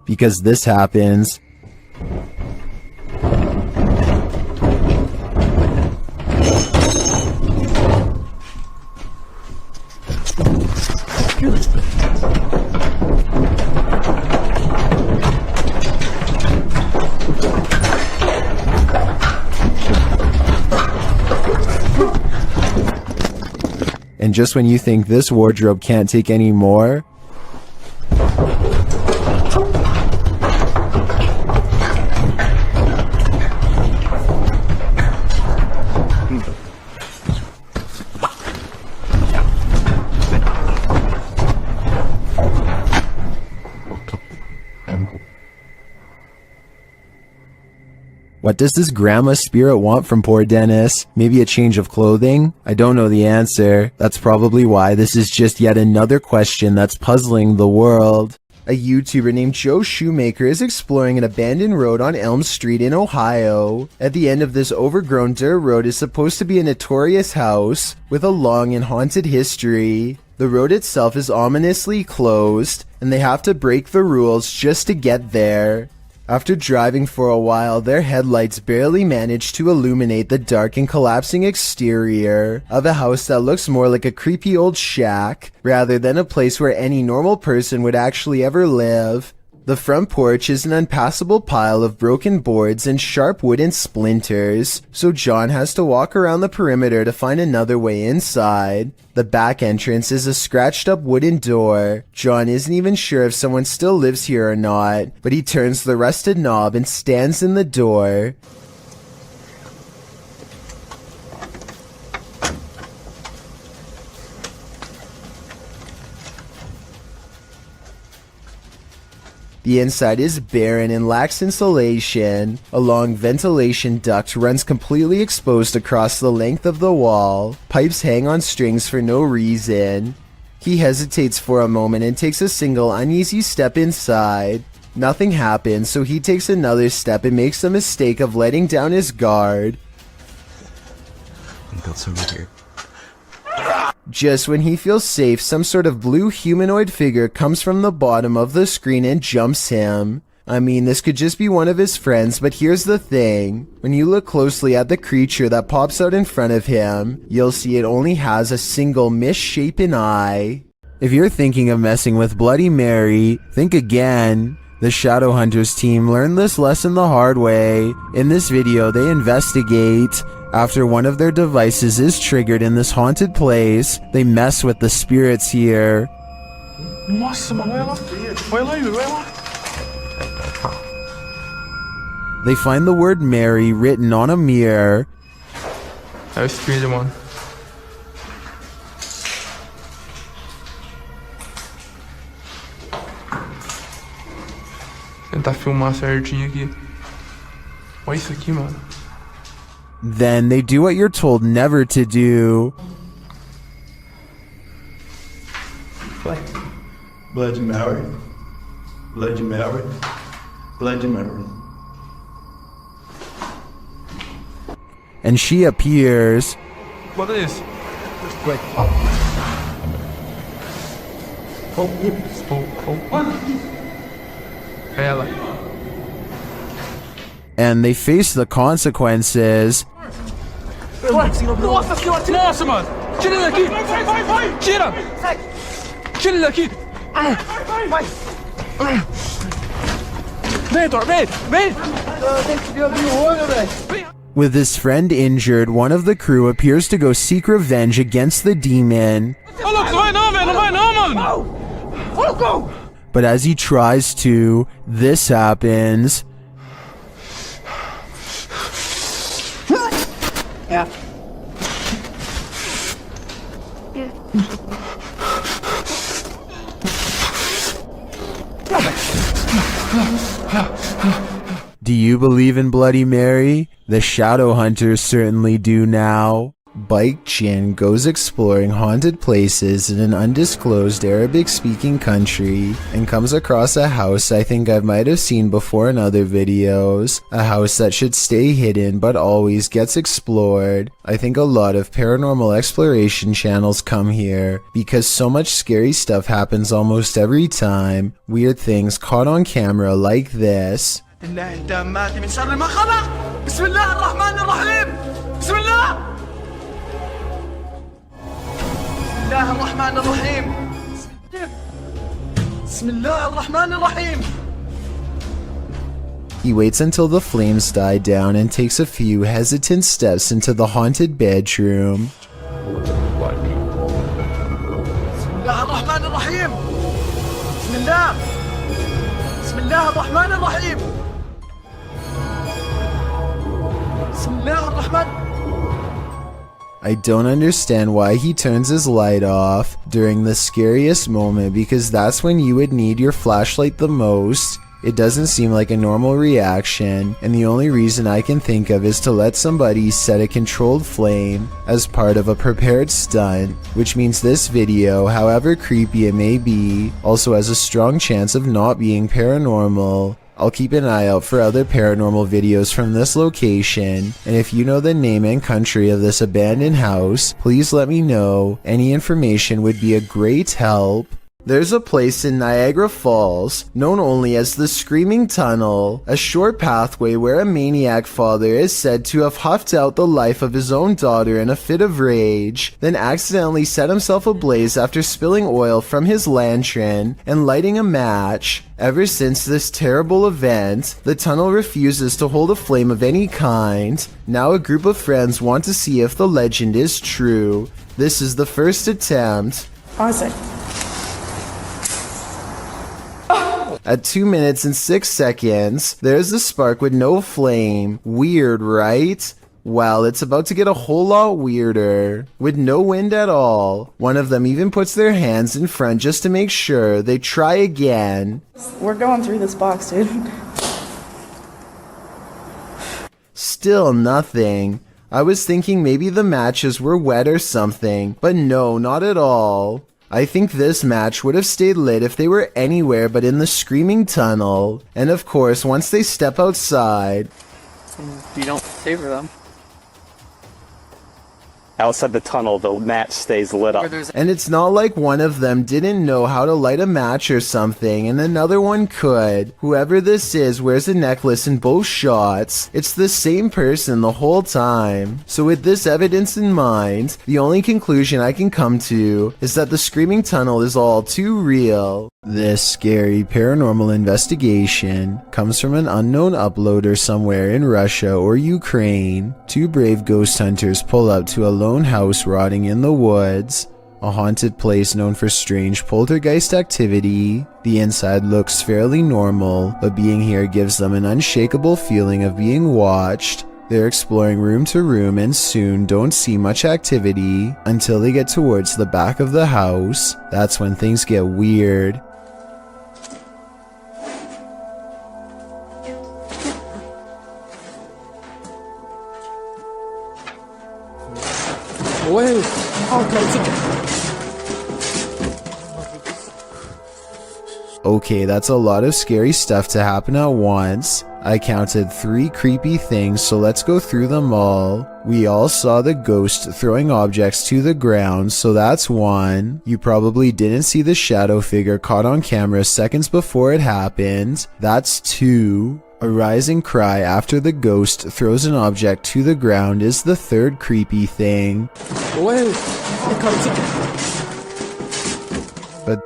Because this happens. And just when you think this wardrobe can't take any more, what does this grandma spirit want from poor Dennis? Maybe a change of clothing? I don't know the answer. That's probably why this is just yet another question that's puzzling the world. A YouTuber named Joe Shoemaker is exploring an abandoned road on Elm Street in Ohio. At the end of this overgrown dirt road is supposed to be a notorious house with a long and haunted history. The road itself is ominously closed, and they have to break the rules just to get there. After driving for a while, their headlights barely manage to illuminate the dark and collapsing exterior of a house that looks more like a creepy old shack rather than a place where any normal person would actually ever live. The front porch is an unpassable pile of broken boards and sharp wooden splinters, so John has to walk around the perimeter to find another way inside. The back entrance is a scratched up wooden door. John isn't even sure if someone still lives here or not, but he turns the rusted knob and stands in the door. The inside is barren and lacks insulation. A long ventilation duct runs completely exposed across the length of the wall. Pipes hang on strings for no reason. He hesitates for a moment and takes a single uneasy step inside. Nothing happens, so he takes another step and makes the mistake of letting down his guard. You got somebody here. Just when he feels safe, some sort of blue humanoid figure comes from the bottom of the screen and jumps him. I mean, this could just be one of his friends, but here's the thing. When you look closely at the creature that pops out in front of him, you'll see it only has a single misshapen eye. If you're thinking of messing with Bloody Mary, think again. The Shadowhunters team learned this lesson the hard way. In this video, they investigate. After one of their devices is triggered in this haunted place, they mess with the spirits here. They find the word Mary written on a mirror. É o espelho, mano. Tentar filmar certinho aqui. Olha isso aqui, mano. Then they do what you're told never to do. Bloody Mary. Bloody Mary. Bloody Mary. And she appears. What is? Quick. And they face the consequences. With his friend injured, one of the crew appears to go seek revenge against the demon. But as he tries to, this happens. Yeah. Do you believe in Bloody Mary? The shadow hunters certainly do now. Bike Chin goes exploring haunted places in an undisclosed Arabic-speaking country and comes across a house I think I might have seen before in other videos. A house that should stay hidden but always gets explored. I think a lot of paranormal exploration channels come here because so much scary stuff happens almost every time. Weird things caught on camera like this. الله الرحمن الرحيم. بسم الله الرحمن الرحيم. He waits until the flames die down and takes a few hesitant steps into the haunted bedroom. بسم الله الرحمن الرحيم. بسم الله. بسم الله الرحمن الرحيم. بسم الله الرحمن. I don't understand why he turns his light off during the scariest moment, because that's when you would need your flashlight the most. It doesn't seem like a normal reaction, and the only reason I can think of is to let somebody set a controlled flame as part of a prepared stunt, which means this video, however creepy it may be, also has a strong chance of not being paranormal. I'll keep an eye out for other paranormal videos from this location, and if you know the name and country of this abandoned house, please let me know. Any information would be a great help. There's a place in Niagara Falls, known only as the Screaming Tunnel, a short pathway where a maniac father is said to have huffed out the life of his own daughter in a fit of rage, then accidentally set himself ablaze after spilling oil from his lantern and lighting a match. Ever since this terrible event, the tunnel refuses to hold a flame of any kind. Now a group of friends want to see if the legend is true. This is the first attempt. Pause it. At 2 minutes and 6 seconds, there's a spark with no flame. Weird, right? Well, it's about to get a whole lot weirder. With no wind at all. One of them even puts their hands in front just to make sure. They try again. We're going through this box, dude. Still nothing. I was thinking maybe the matches were wet or something, but no, not at all. I think this match would have stayed lit if they were anywhere but in the Screaming Tunnel. And of course, once they step outside... You don't savor them. Outside the tunnel, the match stays lit up. And it's not like one of them didn't know how to light a match or something, and another one could. Whoever this is wears a necklace in both shots. It's the same person the whole time. So with this evidence in mind, the only conclusion I can come to is that the Screaming Tunnel is all too real. This scary paranormal investigation comes from an unknown uploader somewhere in Russia or Ukraine. Two brave ghost hunters pull up to a lone house rotting in the woods, a haunted place known for strange poltergeist activity. The inside looks fairly normal, but being here gives them an unshakable feeling of being watched. They're exploring room to room and soon don't see much activity until they get towards the back of the house. That's when things get weird. Okay, that's a lot of scary stuff to happen at once. I counted 3 creepy things, so let's go through them all. We all saw the ghost throwing objects to the ground, so that's 1. You probably didn't see the shadow figure caught on camera seconds before it happened. That's 2. A rising cry after the ghost throws an object to the ground is the 3rd creepy thing. But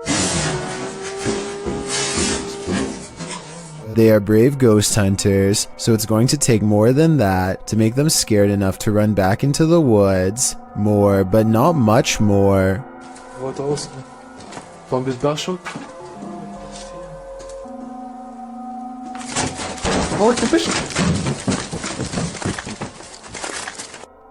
they are brave ghost hunters, so it's going to take more than that to make them scared enough to run back into the woods. More, but not much more. What else? From this bashok?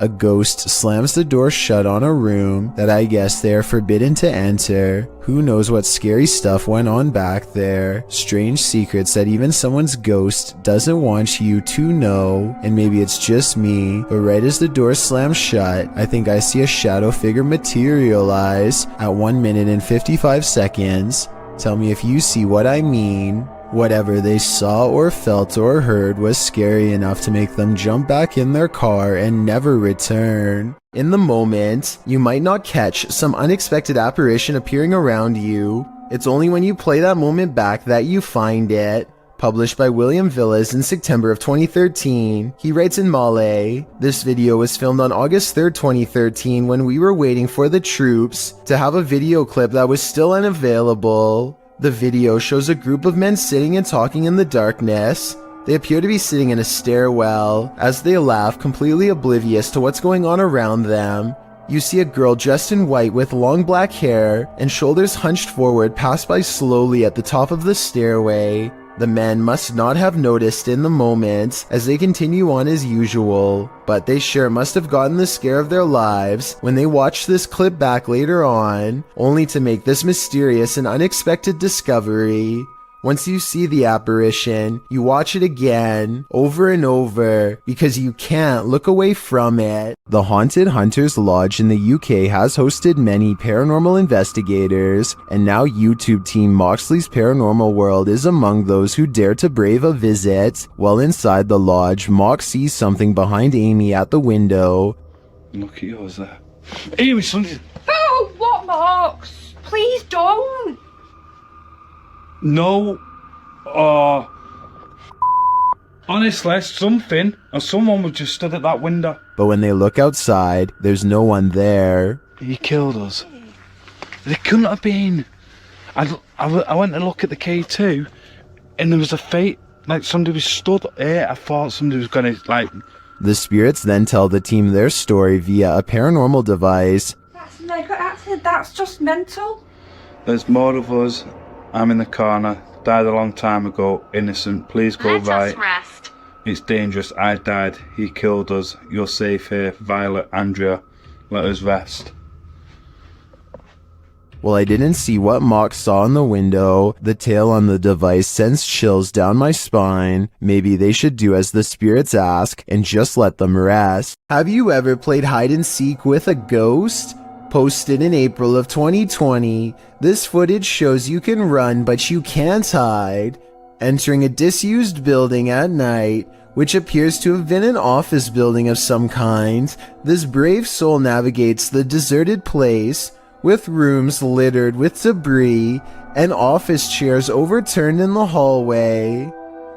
A ghost slams the door shut on a room that I guess they are forbidden to enter. Who knows what scary stuff went on back there. Strange secrets that even someone's ghost doesn't want you to know. And maybe it's just me, but right as the door slams shut, I think I see a shadow figure materialize at 1 minute and 55 seconds. Tell me if you see what I mean. Whatever they saw or felt or heard was scary enough to make them jump back in their car and never return. In the moment, you might not catch some unexpected apparition appearing around you. It's only when you play that moment back that you find it. Published by William Villas in September of 2013, he writes in Malay, "This video was filmed on August 3rd, 2013 when we were waiting for the troops to have a video clip that was still unavailable. The video shows a group of men sitting and talking in the darkness. They appear to be sitting in a stairwell. As they laugh, completely oblivious to what's going on around them, you see a girl dressed in white with long black hair and shoulders hunched forward pass by slowly at the top of the stairway. The men must not have noticed in the moment as they continue on as usual, but they sure must have gotten the scare of their lives when they watched this clip back later on, only to make this mysterious and unexpected discovery. Once you see the apparition, you watch it again, over and over, because you can't look away from it." The Haunted Hunters Lodge in the UK has hosted many paranormal investigators, and now YouTube team Moxley's Paranormal World is among those who dare to brave a visit. While inside the lodge, Mox sees something behind Amy at the window. Look at yours there. Amy, something. Oh, what, Marks? Please don't. No, honestly, something or someone was just stood at that window. But when they look outside, there's no one there. He killed us. They couldn't have been. I went to look at the K2, and there was a fate, like somebody was stood here. I thought somebody was gonna, like... The spirits then tell the team their story via a paranormal device. That's just mental. There's more of us. I'm in the corner, died a long time ago, innocent, please go right. Rest. It's dangerous, I died, he killed us, you're safe here, Violet, Andrea, let us rest. Well, I didn't see what Mox saw in the window. The tale on the device sends chills down my spine. Maybe they should do as the spirits ask and just let them rest. Have you ever played hide and seek with a ghost? Posted in April of 2020, this footage shows you can run but you can't hide. Entering a disused building at night, which appears to have been an office building of some kind, this brave soul navigates the deserted place, with rooms littered with debris and office chairs overturned in the hallway.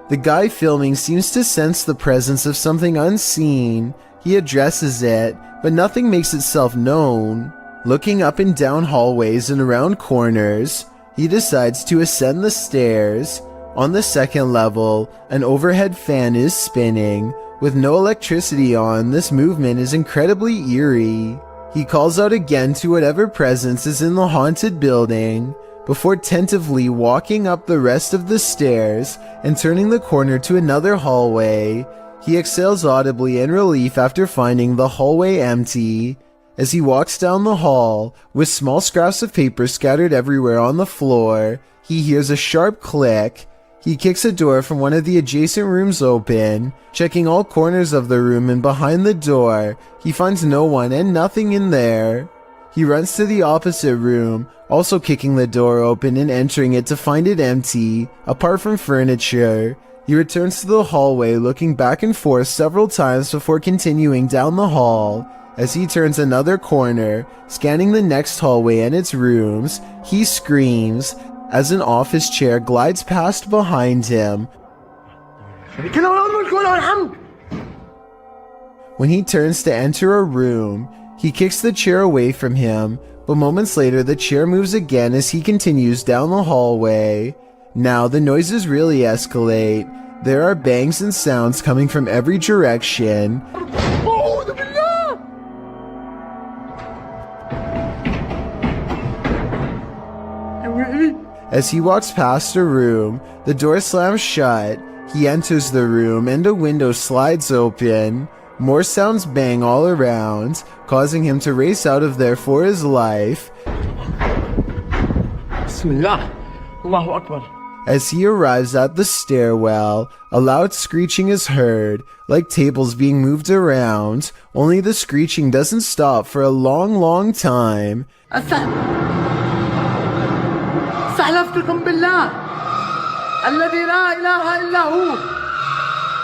The guy filming seems to sense the presence of something unseen. He addresses it, but nothing makes itself known. Looking up and down hallways and around corners, he decides to ascend the stairs. On the second level, an overhead fan is spinning. With no electricity on, this movement is incredibly eerie. He calls out again to whatever presence is in the haunted building, before tentatively walking up the rest of the stairs and turning the corner to another hallway. He exhales audibly in relief after finding the hallway empty. As he walks down the hall, with small scraps of paper scattered everywhere on the floor, he hears a sharp click. He kicks a door from one of the adjacent rooms open. Checking all corners of the room and behind the door, he finds no one and nothing in there. He runs to the opposite room, also kicking the door open and entering it to find it empty, apart from furniture. He returns to the hallway, looking back and forth several times before continuing down the hall. As he turns another corner, scanning the next hallway and its rooms, he screams as an office chair glides past behind him. When he turns to enter a room, he kicks the chair away from him, but moments later the chair moves again as he continues down the hallway. Now the noises really escalate. There are bangs and sounds coming from every direction. As he walks past a room, the door slams shut. He enters the room and a window slides open. More sounds bang all around, causing him to race out of there for his life. Bismillah. Allahu Akbar. As he arrives at the stairwell, a loud screeching is heard, like tables being moved around, only the screeching doesn't stop for a long time. استحلفتكم بالله الذي لا إله إلا هو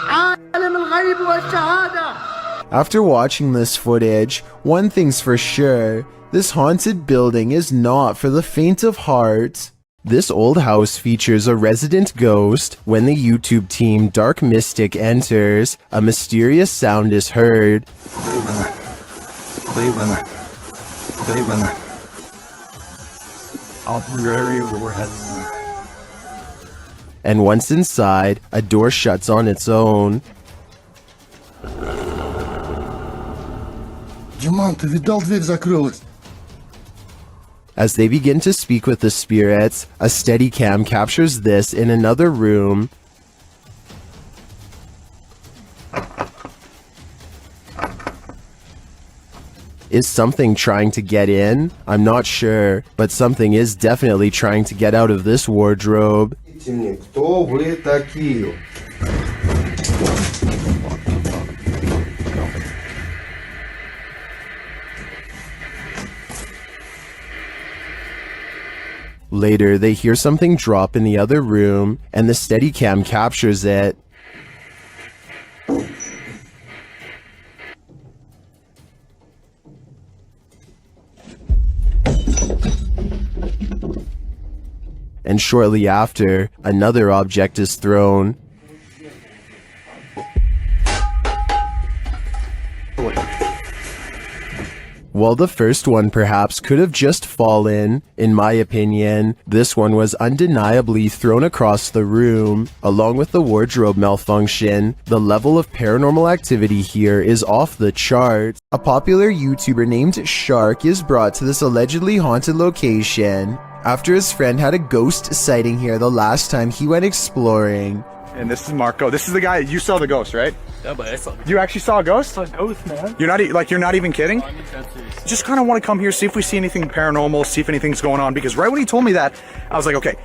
عالم الغيب والشهادة. After watching this footage, one thing's for sure, this haunted building is not for the faint of heart. This old house features a resident ghost. When the YouTube team Dark Mystic enters, a mysterious sound is heard. And once inside, a door shuts on its own. As they begin to speak with the spirits, a Steadicam captures this in another room. Is something trying to get in? I'm not sure, but something is definitely trying to get out of this wardrobe. Later, they hear something drop in the other room, and the Steadicam captures it. And shortly after, another object is thrown. While the first one perhaps could have just fallen, in my opinion, this one was undeniably thrown across the room. Along with the wardrobe malfunction, the level of paranormal activity here is off the charts. A popular YouTuber named Shark is brought to this allegedly haunted location after his friend had a ghost sighting here the last time he went exploring. And this is Marco. This is the guy, you saw the ghost, right? Yeah, but I saw You actually saw a ghost? a ghost, man. You're not even kidding? No, I'm dead serious. Just kind of want to come here, see if we see anything paranormal, see if anything's going on, because right when he told me that, I was like, okay,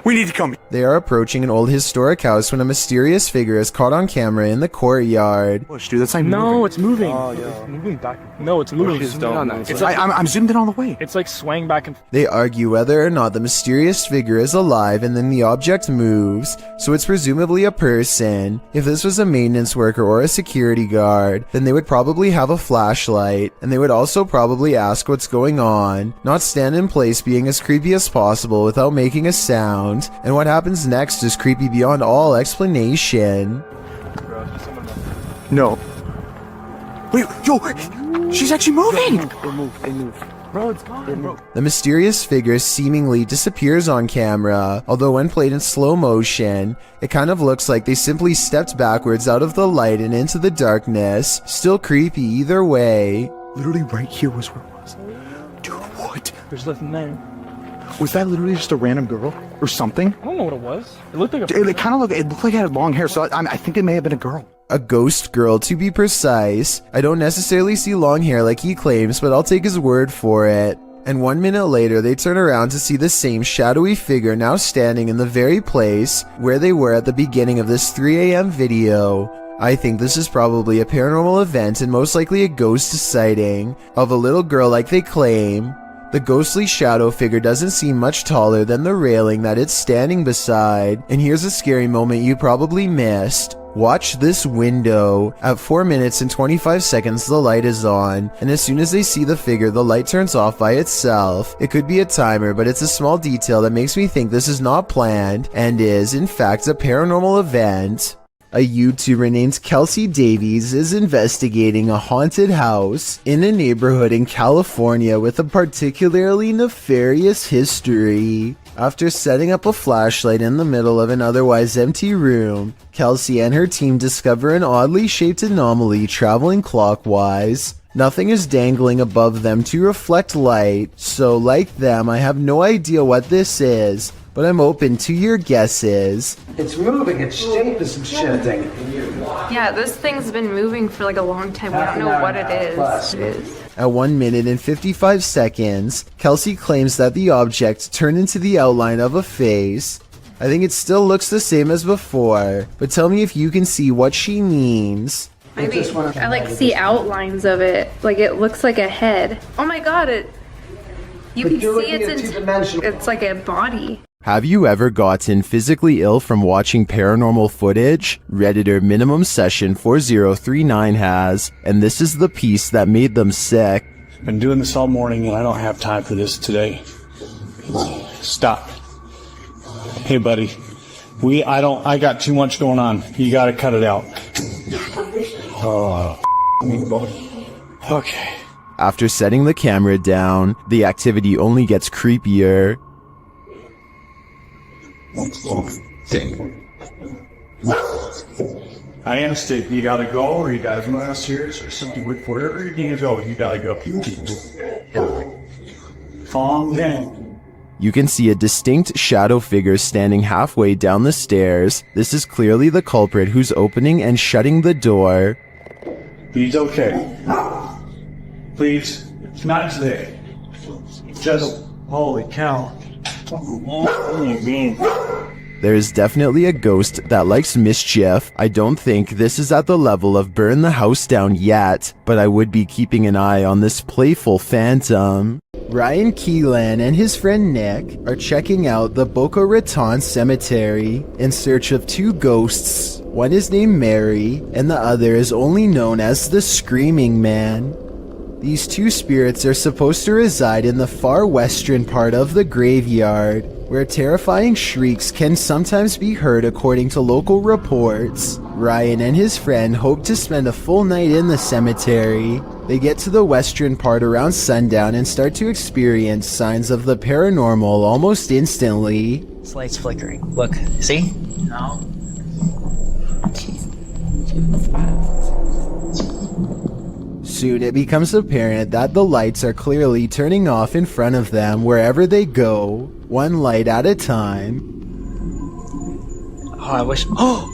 we need to come. They are approaching an old historic house when a mysterious figure is caught on camera in the courtyard. Push, dude, that's like No, it's moving. Oh, yeah. It's moving back. No, it's moving. It's like, I'm zoomed in all the way. It's like swaying back and forth. They argue whether or not the mysterious figure is alive, and then the object moves, so it's presumably a person. If this was a maintenance worker or a security guard, then they would probably have a flashlight, and they would also probably ask what's going on, not stand in place being as creepy as possible without making a sound. And what happens next is creepy beyond all explanation. No. Wait, yo, she's actually moving! They move. Bro, it's gone, bro. The mysterious figure seemingly disappears on camera, although when played in slow motion, it kind of looks like they simply stepped backwards out of the light and into the darkness. Still creepy either way. Literally right here was where it was. Dude, what? There's nothing there. Was that literally just a random girl or something? I don't know what it was. It looked like a It kind of looked like it had long hair, so I think it may have been a girl. A ghost girl, to be precise. I don't necessarily see long hair like he claims, but I'll take his word for it. And 1 minute later, they turn around to see the same shadowy figure now standing in the very place where they were at the beginning of this 3 a.m. video. I think this is probably a paranormal event and most likely a ghost sighting of a little girl like they claim. The ghostly shadow figure doesn't seem much taller than the railing that it's standing beside. And here's a scary moment you probably missed. Watch this window. At 4 minutes and 25 seconds the light is on, and as soon as they see the figure the light turns off by itself. It could be a timer, but it's a small detail that makes me think this is not planned and is in fact a paranormal event. A YouTuber named Kelsey Davies is investigating a haunted house in a neighborhood in California with a particularly nefarious history. After setting up a flashlight in the middle of an otherwise empty room, Kelsey and her team discover an oddly shaped anomaly traveling clockwise. Nothing is dangling above them to reflect light, so like them, I have no idea what this is, but I'm open to your guesses. It's moving, it's shaping some shit. Yeah, this thing's been moving for like a long time. We don't know what it is. At 1 minute and 55 seconds, Kelsey claims that the object turned into the outline of a face. I think it still looks the same as before, but tell me if you can see what she means. Maybe. I like see outlines of it. Like it looks like a head. Oh my god, you can see it's like a body. Have you ever gotten physically ill from watching paranormal footage? Redditor Minimum Session 4039 has, and this is the piece that made them sick. Been doing this all morning and I don't have time for this today. Stop. Hey buddy, I got too much going on. You gotta cut it out. Oh, okay. After setting the camera down, the activity only gets creepier. I understand. You gotta go, or you guys want us here, or something with wherever you need to go. You gotta go. Calm down. You can see a distinct shadow figure standing halfway down the stairs. This is clearly the culprit who's opening and shutting the door. He's okay. Please, it's not today. Just holy cow. There is definitely a ghost that likes mischief. I don't think this is at the level of burn the house down yet, but I would be keeping an eye on this playful phantom. Ryan Keelan and his friend Nick are checking out the Boca Raton Cemetery in search of two ghosts. One is named Mary, and the other is only known as the Screaming Man. These two spirits are supposed to reside in the far western part of the graveyard, where terrifying shrieks can sometimes be heard according to local reports. Ryan and his friend hope to spend a full night in the cemetery. They get to the western part around sundown and start to experience signs of the paranormal almost instantly. This light's flickering. Look, see? No. Soon it becomes apparent that the lights are clearly turning off in front of them wherever they go, one light at a time. Oh, I wish. Oh!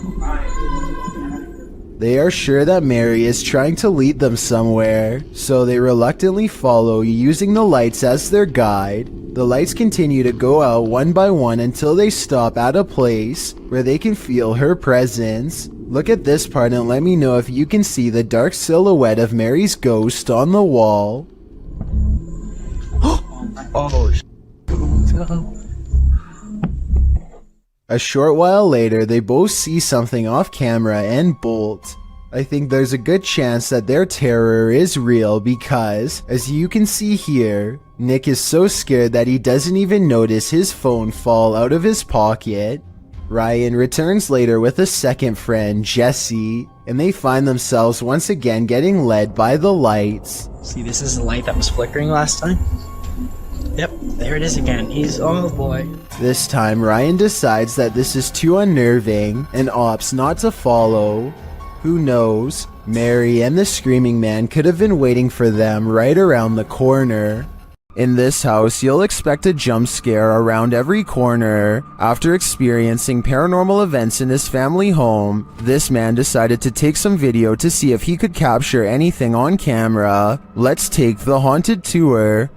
They are sure that Mary is trying to lead them somewhere, so they reluctantly follow, using the lights as their guide. The lights continue to go out one by one until they stop at a place where they can feel her presence. Look at this part and let me know if you can see the dark silhouette of Mary's ghost on the wall. Oh, A short while later, they both see something off camera and bolt. I think there's a good chance that their terror is real because, as you can see here, Nick is so scared that he doesn't even notice his phone fall out of his pocket. Ryan returns later with a second friend, Jesse, and they find themselves once again getting led by the lights. See, this is the light that was flickering last time? Yep, there it is again. Oh boy. This time, Ryan decides that this is too unnerving and opts not to follow. Who knows? Mary and the Screaming Man could have been waiting for them right around the corner. In this house, you'll expect a jump scare around every corner. After experiencing paranormal events in his family home, this man decided to take some video to see if he could capture anything on camera. Let's take the haunted tour.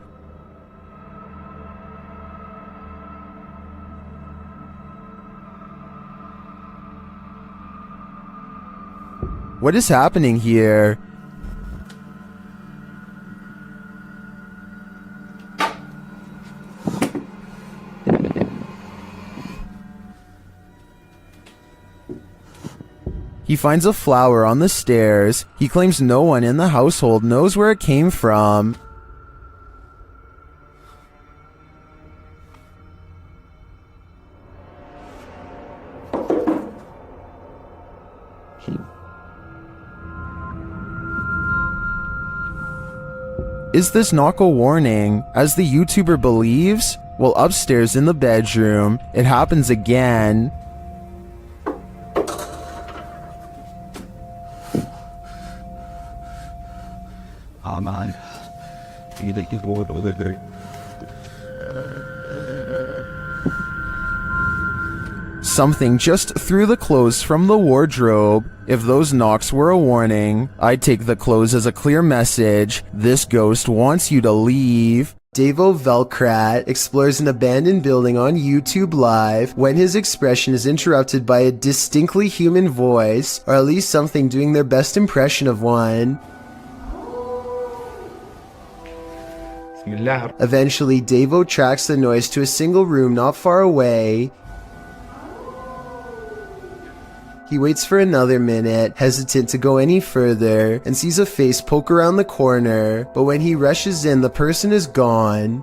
What is happening here? He finds a flower on the stairs. He claims no one in the household knows where it came from. Is this knock a warning, as the YouTuber believes? Well, upstairs in the bedroom, it happens again. Oh man. You think you've got what they're doing? Something just threw the clothes from the wardrobe. If those knocks were a warning, I'd take the clothes as a clear message. This ghost wants you to leave. Davo Velkrat explores an abandoned building on YouTube Live when his expression is interrupted by a distinctly human voice, or at least something doing their best impression of one. Eventually, Davo tracks the noise to a single room not far away. He waits for another minute, hesitant to go any further, and sees a face poke around the corner, but when he rushes in, the person is gone.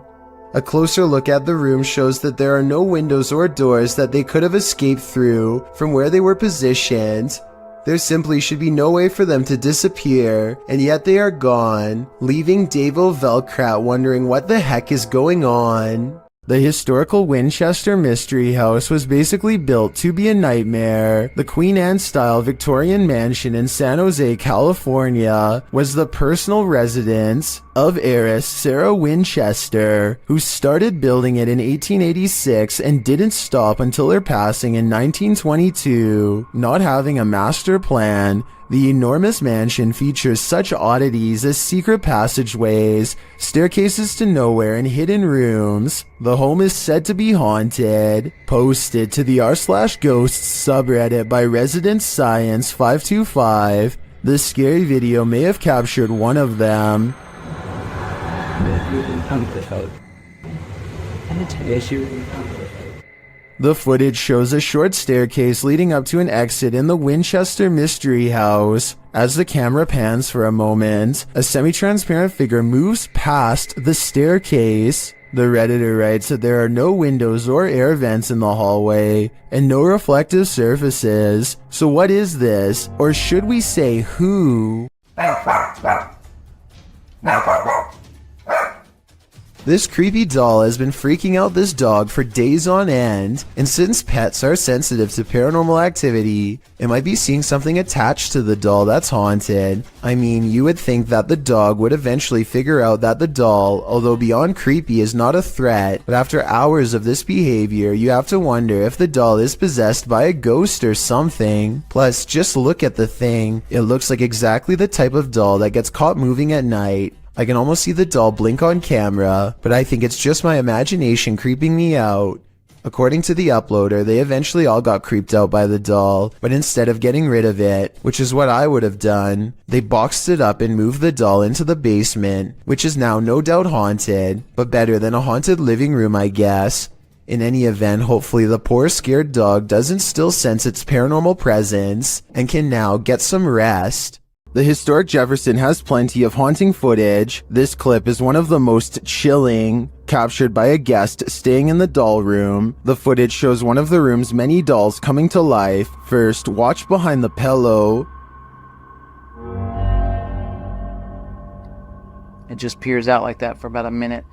A closer look at the room shows that there are no windows or doors that they could have escaped through from where they were positioned. There simply should be no way for them to disappear, and yet they are gone, leaving Davo Velkrat wondering what the heck is going on. The historical Winchester Mystery House was basically built to be a nightmare. The Queen Anne-style Victorian mansion in San Jose, California, was the personal residence of heiress Sarah Winchester, who started building it in 1886 and didn't stop until her passing in 1922. Not having a master plan, the enormous mansion features such oddities as secret passageways, staircases to nowhere, and hidden rooms. The home is said to be haunted. Posted to the r/ghosts subreddit by Resident Science 525. This scary video may have captured one of them. The footage shows a short staircase leading up to an exit in the Winchester Mystery House. As the camera pans for a moment, a semi-transparent figure moves past the staircase. The Redditor writes that there are no windows or air vents in the hallway, and no reflective surfaces. So what is this? Or should we say who? This creepy doll has been freaking out this dog for days on end, and since pets are sensitive to paranormal activity, it might be seeing something attached to the doll that's haunted. I mean, you would think that the dog would eventually figure out that the doll, although beyond creepy, is not a threat, but after hours of this behavior, you have to wonder if the doll is possessed by a ghost or something. Plus, just look at the thing. It looks like exactly the type of doll that gets caught moving at night. I can almost see the doll blink on camera, but I think it's just my imagination creeping me out. According to the uploader, they eventually all got creeped out by the doll, but instead of getting rid of it, which is what I would have done, they boxed it up and moved the doll into the basement, which is now no doubt haunted, but better than a haunted living room, I guess. In any event, hopefully the poor scared dog doesn't still sense its paranormal presence and can now get some rest. The historic Jefferson has plenty of haunting footage. This clip is one of the most chilling, captured by a guest staying in the doll room. The footage shows one of the room's many dolls coming to life. First, watch behind the pillow. It just peers out like that for about a minute.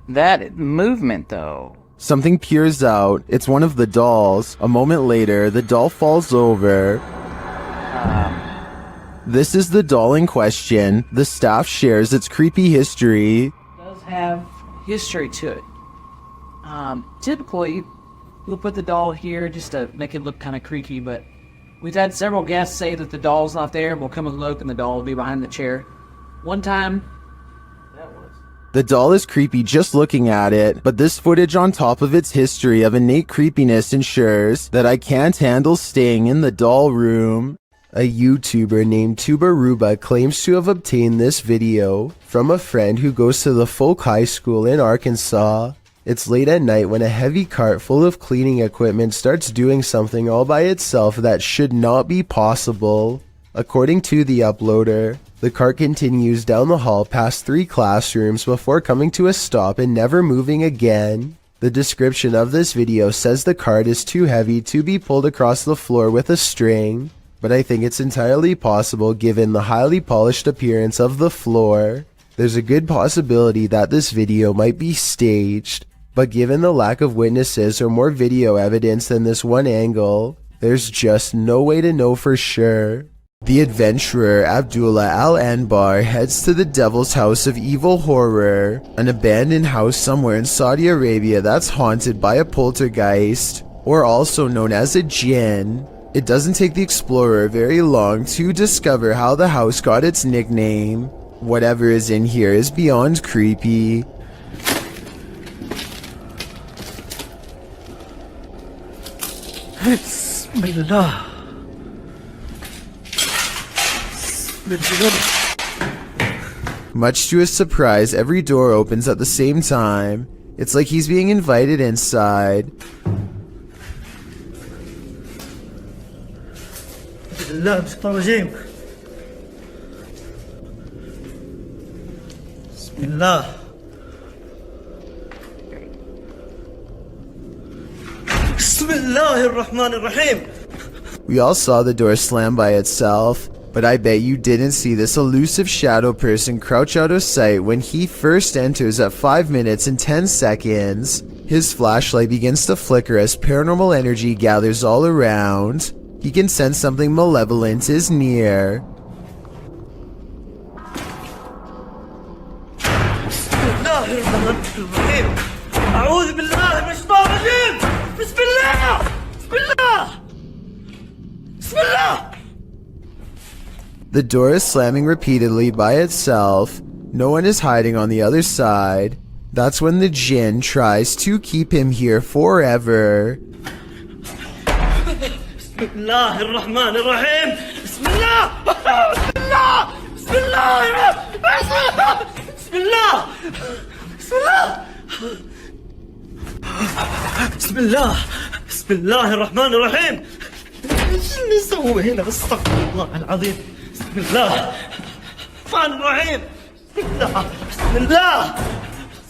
That movement, though. Something peers out. It's one of the dolls. A moment later, the doll falls over. This is the doll in question. The staff shares its creepy history. It does have history to it. Typically, we'll put the doll here just to make it look kind of creepy, but we've had several guests say that the doll's not there, and we'll come and look, and the doll will be behind the chair. One time, the doll is creepy just looking at it, but this footage on top of its history of innate creepiness ensures that I can't handle staying in the doll room. A YouTuber named Tubaruba claims to have obtained this video from a friend who goes to the Folk High School in Arkansas. It's late at night when a heavy cart full of cleaning equipment starts doing something all by itself that should not be possible. According to the uploader, the cart continues down the hall past 3 classrooms before coming to a stop and never moving again. The description of this video says the cart is too heavy to be pulled across the floor with a string, but I think it's entirely possible given the highly polished appearance of the floor. There's a good possibility that this video might be staged, but given the lack of witnesses or more video evidence than this one angle, there's just no way to know for sure. The adventurer Abdullah Al-Anbar heads to the Devil's House of Evil Horror, an abandoned house somewhere in Saudi Arabia that's haunted by a poltergeist, or also known as a jinn. It doesn't take the explorer very long to discover how the house got its nickname. Whatever is in here is beyond creepy. Bismillah. Much to his surprise, every door opens at the same time. It's like he's being invited inside. Bismillah, Bismillah. Bismillah. Bismillahirrahmanirrahim. We all saw the door slam by itself, but I bet you didn't see this elusive shadow person crouch out of sight when he first enters at 5 minutes and 10 seconds. His flashlight begins to flicker as paranormal energy gathers all around. He can sense something malevolent is near. Bismillahirrahmanirrahim. A'udhu billahi minash shaitanir rajim. Bismillah. Bismillah. Bismillah. The door is slamming repeatedly by itself. No one is hiding on the other side. That's when the jinn tries to keep him here forever. Bismillahirrahmanirrahim. Bismillah. Bismillah. Bismillah. Bismillah. Bismillah. Bismillah. Bismillahirrahmanirrahim. ايش اللي سوى هنا؟ استغفر الله العظيم. بسم الله الرحمن الرحيم. بسم الله. بسم الله.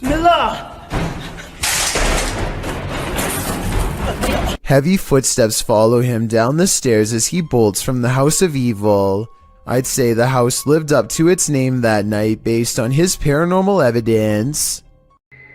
بسم الله. Heavy footsteps follow him down the stairs as he bolts from the House of Evil. I'd say the house lived up to its name that night based on his paranormal evidence.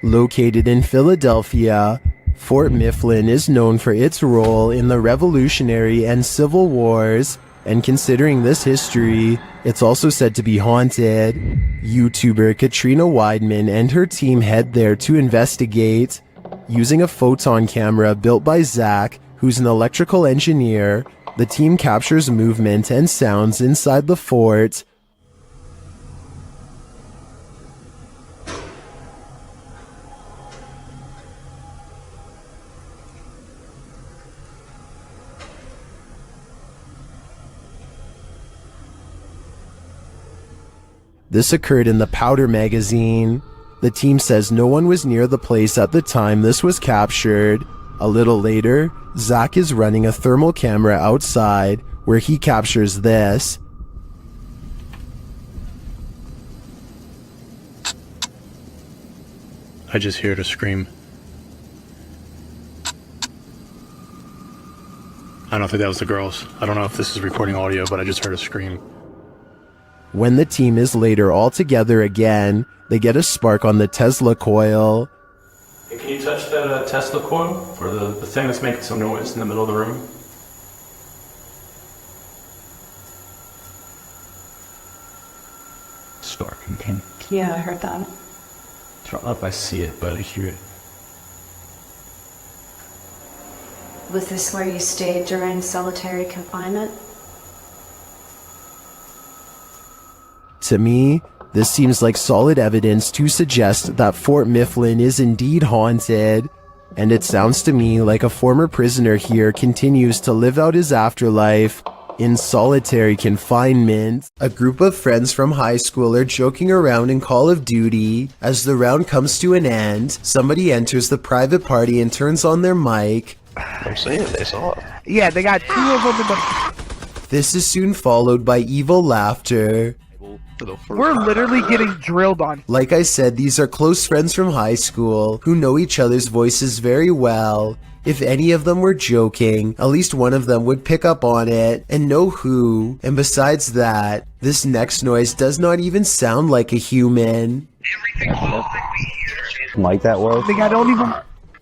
Located in Philadelphia, Fort Mifflin is known for its role in the Revolutionary and Civil Wars, and considering this history, it's also said to be haunted. YouTuber Katrina Weidman and her team head there to investigate. Using a photon camera built by Zach, who's an electrical engineer, the team captures movement and sounds inside the fort. This occurred in the Powder magazine. The team says no one was near the place at the time this was captured. A little later, Zach is running a thermal camera outside where he captures this. I just heard a scream. I don't think that was the girls. I don't know if this is recording audio, but I just heard a scream. When the team is later all together again, they get a spark on the Tesla coil. Hey, can you touch that Tesla coil? Or the thing that's making some noise in the middle of the room? Spark and Yeah, I heard that. I don't know if I see it, but I hear it. Was this where you stayed during solitary confinement? To me, this seems like solid evidence to suggest that Fort Mifflin is indeed haunted, and it sounds to me like a former prisoner here continues to live out his afterlife In solitary confinement, a group of friends from high school are joking around in Call of Duty. As the round comes to an end, somebody enters the private party and turns on their mic. I'm saying this off. Yeah, they got 2 of them in the... This is soon followed by evil laughter. We're literally getting drilled on. Like I said, these are close friends from high school who know each other's voices very well. If any of them were joking, at least one of them would pick up on it and know who. And besides that, this next noise does not even sound like a human. Like that word? I think I don't even...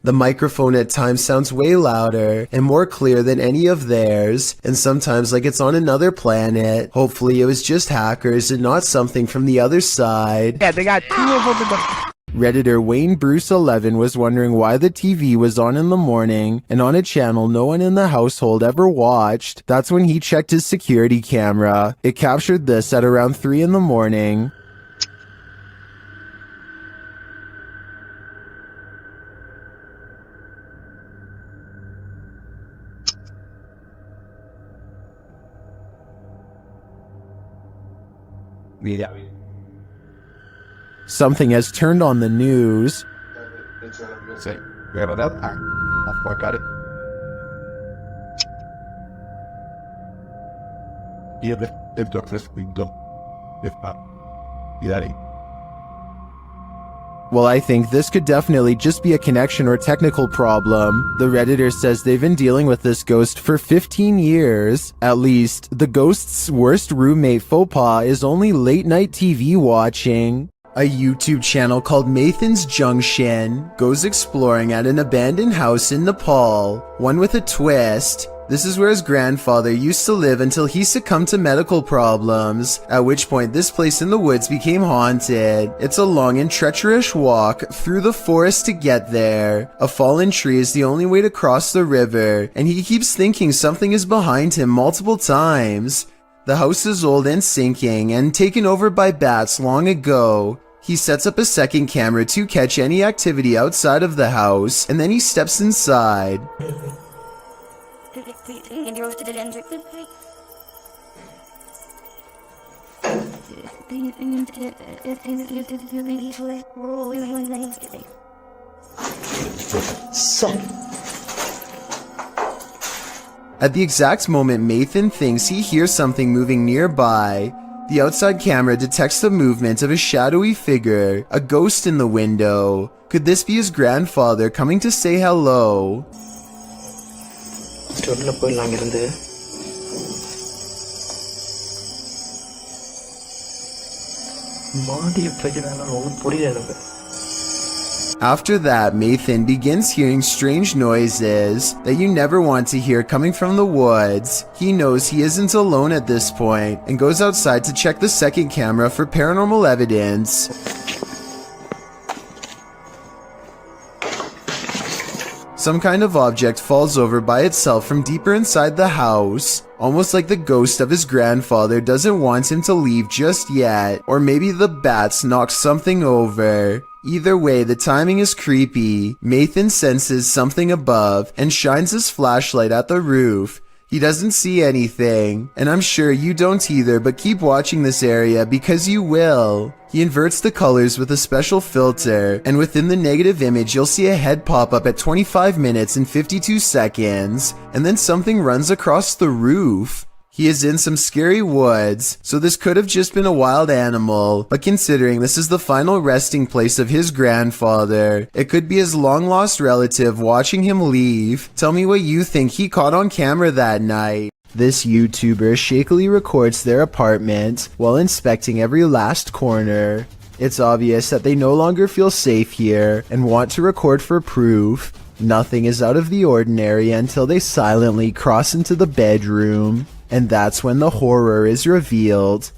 The microphone at times sounds way louder and more clear than any of theirs, and sometimes like it's on another planet. Hopefully it was just hackers and not something from the other side. Yeah, they got 2 of them in the... Redditor Wayne Bruce 11 was wondering why the TV was on in the morning and on a channel no one in the household ever watched. That's when he checked his security camera. It captured this at around 3 in the morning. Yeah. Something has turned on the news. Say, grab it up. I'll work at it. Yeah, if darkness we go. If not, yeah. Well, I think this could definitely just be a connection or technical problem. The Redditor says they've been dealing with this ghost for 15 years. At least, the ghost's worst roommate faux pas is only late night TV watching. A YouTube channel called Mathan's Junction goes exploring at an abandoned house in Nepal, one with a twist. This is where his grandfather used to live until he succumbed to medical problems, at which point this place in the woods became haunted. It's a long and treacherous walk through the forest to get there. A fallen tree is the only way to cross the river, and he keeps thinking something is behind him multiple times. The house is old and sinking and taken over by bats long ago. He sets up a second camera to catch any activity outside of the house, and then he steps inside. At the exact moment Mathan thinks he hears something moving nearby, the outside camera detects the movement of a shadowy figure, a ghost in the window. Could this be his grandfather coming to say hello? After that, Mathan begins hearing strange noises that you never want to hear coming from the woods. He knows he isn't alone at this point and goes outside to check the second camera for paranormal evidence. Some kind of object falls over by itself from deeper inside the house, almost like the ghost of his grandfather doesn't want him to leave just yet, or maybe the bats knocked something over. Either way, the timing is creepy. Mathan senses something above and shines his flashlight at the roof. He doesn't see anything, and I'm sure you don't either, but keep watching this area because you will. He inverts the colors with a special filter, and within the negative image you'll see a head pop up at 25 minutes and 52 seconds, and then something runs across the roof. He is in some scary woods, so this could have just been a wild animal, but considering this is the final resting place of his grandfather, it could be his long-lost relative watching him leave. Tell me what you think he caught on camera that night. This YouTuber shakily records their apartment while inspecting every last corner. It's obvious that they no longer feel safe here and want to record for proof. Nothing is out of the ordinary until they silently cross into the bedroom. And that's when the horror is revealed.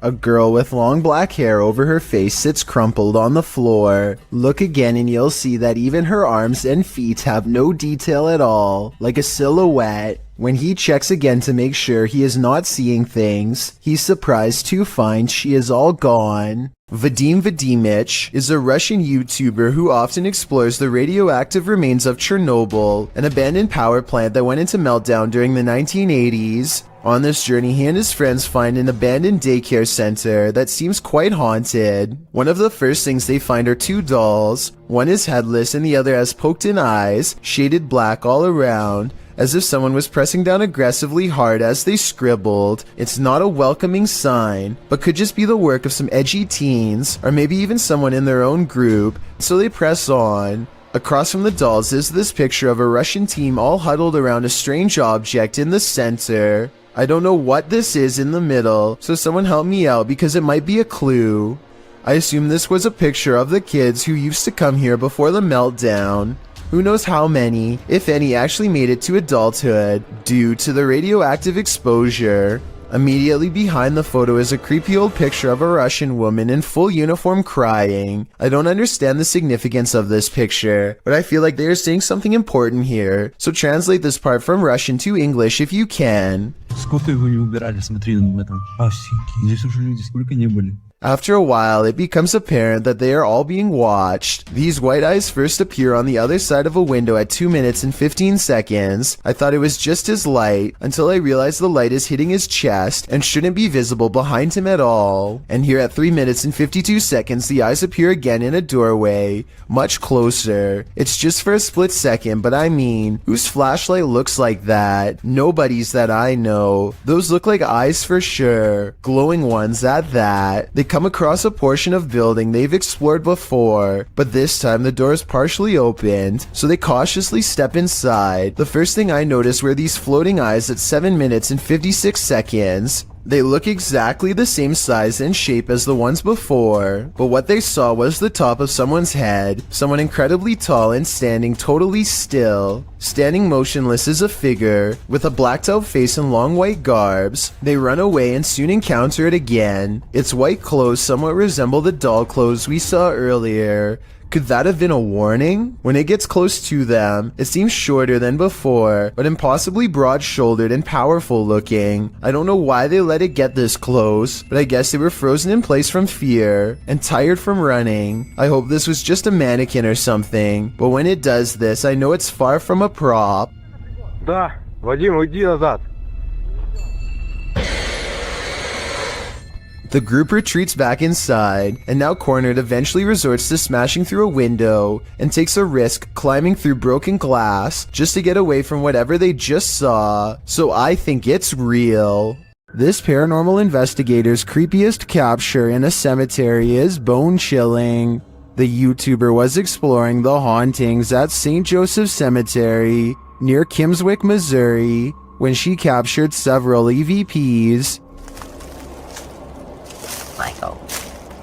A girl with long black hair over her face sits crumpled on the floor. Look again and you'll see that even her arms and feet have no detail at all, like a silhouette. When he checks again to make sure he is not seeing things, he's surprised to find she is all gone. Vadim Vadimich is a Russian YouTuber who often explores the radioactive remains of Chernobyl, an abandoned power plant that went into meltdown during the 1980s. On this journey, he and his friends find an abandoned daycare center that seems quite haunted. One of the first things they find are two dolls. One is headless and the other has poked-in eyes, shaded black all around, as if someone was pressing down aggressively hard as they scribbled. It's not a welcoming sign, but could just be the work of some edgy teens, or maybe even someone in their own group, so they press on. Across from the dolls is this picture of a Russian team all huddled around a strange object in the center. I don't know what this is in the middle, so someone help me out because it might be a clue. I assume this was a picture of the kids who used to come here before the meltdown. Who knows how many, if any, actually made it to adulthood due to the radioactive exposure. Immediately behind the photo is a creepy old picture of a Russian woman in full uniform crying. I don't understand the significance of this picture, but I feel like they are saying something important here, so translate this part from Russian to English if you can. After a while, it becomes apparent that they are all being watched. These white eyes first appear on the other side of a window at 2 minutes and 15 seconds. I thought it was just his light, until I realized the light is hitting his chest and shouldn't be visible behind him at all. And here at 3 minutes and 52 seconds, the eyes appear again in a doorway, much closer. It's just for a split second, but I mean, whose flashlight looks like that? Nobody's that I know. Those look like eyes for sure. Glowing ones at that. They come across a portion of building they've explored before, but this time the door is partially opened, so they cautiously step inside. The first thing I noticed were these floating eyes at 7 minutes and 56 seconds. They look exactly the same size and shape as the ones before, but what they saw was the top of someone's head, someone incredibly tall and standing totally still. Standing motionless is a figure, with a blacked out face and long white garbs. They run away and soon encounter it again. Its white clothes somewhat resemble the doll clothes we saw earlier. Could that have been a warning? When it gets close to them, it seems shorter than before, but impossibly broad-shouldered and powerful looking. I don't know why they let it get this close, but I guess they were frozen in place from fear and tired from running. I hope this was just a mannequin or something, but when it does this, I know it's far from a prop. Да, Вадим, уйди назад. The group retreats back inside, and now cornered eventually resorts to smashing through a window and takes a risk climbing through broken glass just to get away from whatever they just saw, so I think it's real. This paranormal investigator's creepiest capture in a cemetery is bone-chilling. The YouTuber was exploring the hauntings at St. Joseph Cemetery near Kimswick, Missouri, when she captured several EVPs.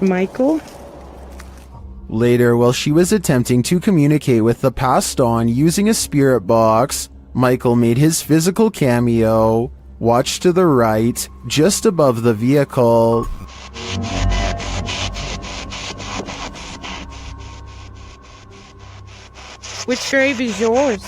Michael? Later, while she was attempting to communicate with the passed on using a spirit box, Michael made his physical cameo. Watch to the right, just above the vehicle. Which grave is yours?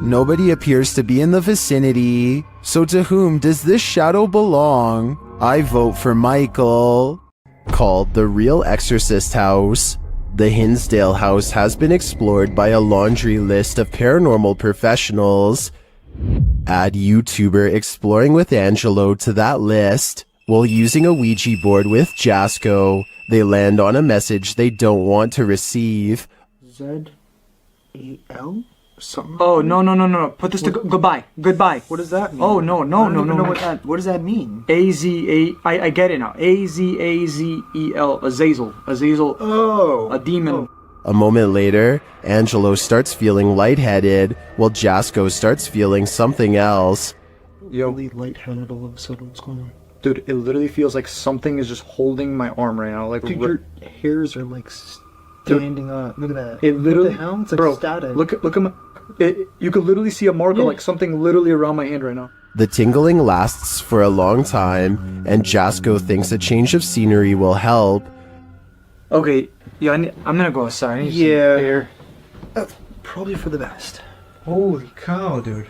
Nobody appears to be in the vicinity, so to whom does this shadow belong? I vote for Michael. Called the Real Exorcist House, the Hinsdale house has been explored by a laundry list of paranormal professionals. Add YouTuber Exploring with Angelo to that list. While using a Ouija board with Jasco, they land on a message they don't want to receive. Z-E-L? Something. Oh, no. Put this to goodbye. Goodbye. What does that mean? Oh, no. I don't even know what does that mean? I get it now. A-Z-A-Z-E-L. Azazel. Oh. A demon. Oh. A moment later, Angelo starts feeling lightheaded, while Jasco starts feeling something else. Really lightheaded all of a sudden. What's going on? Dude, it literally feels like something is just holding my arm right now. Like, dude, your hairs are like standing up. Look at that. It literally, what the hell? It's like bro, static. Look at my. You could literally see a mark of like something literally around my hand right now. The tingling lasts for a long time, and Jasko thinks a change of scenery will help. Okay, yeah, I'm gonna go outside. I need some air. Probably for the best. Holy cow, dude.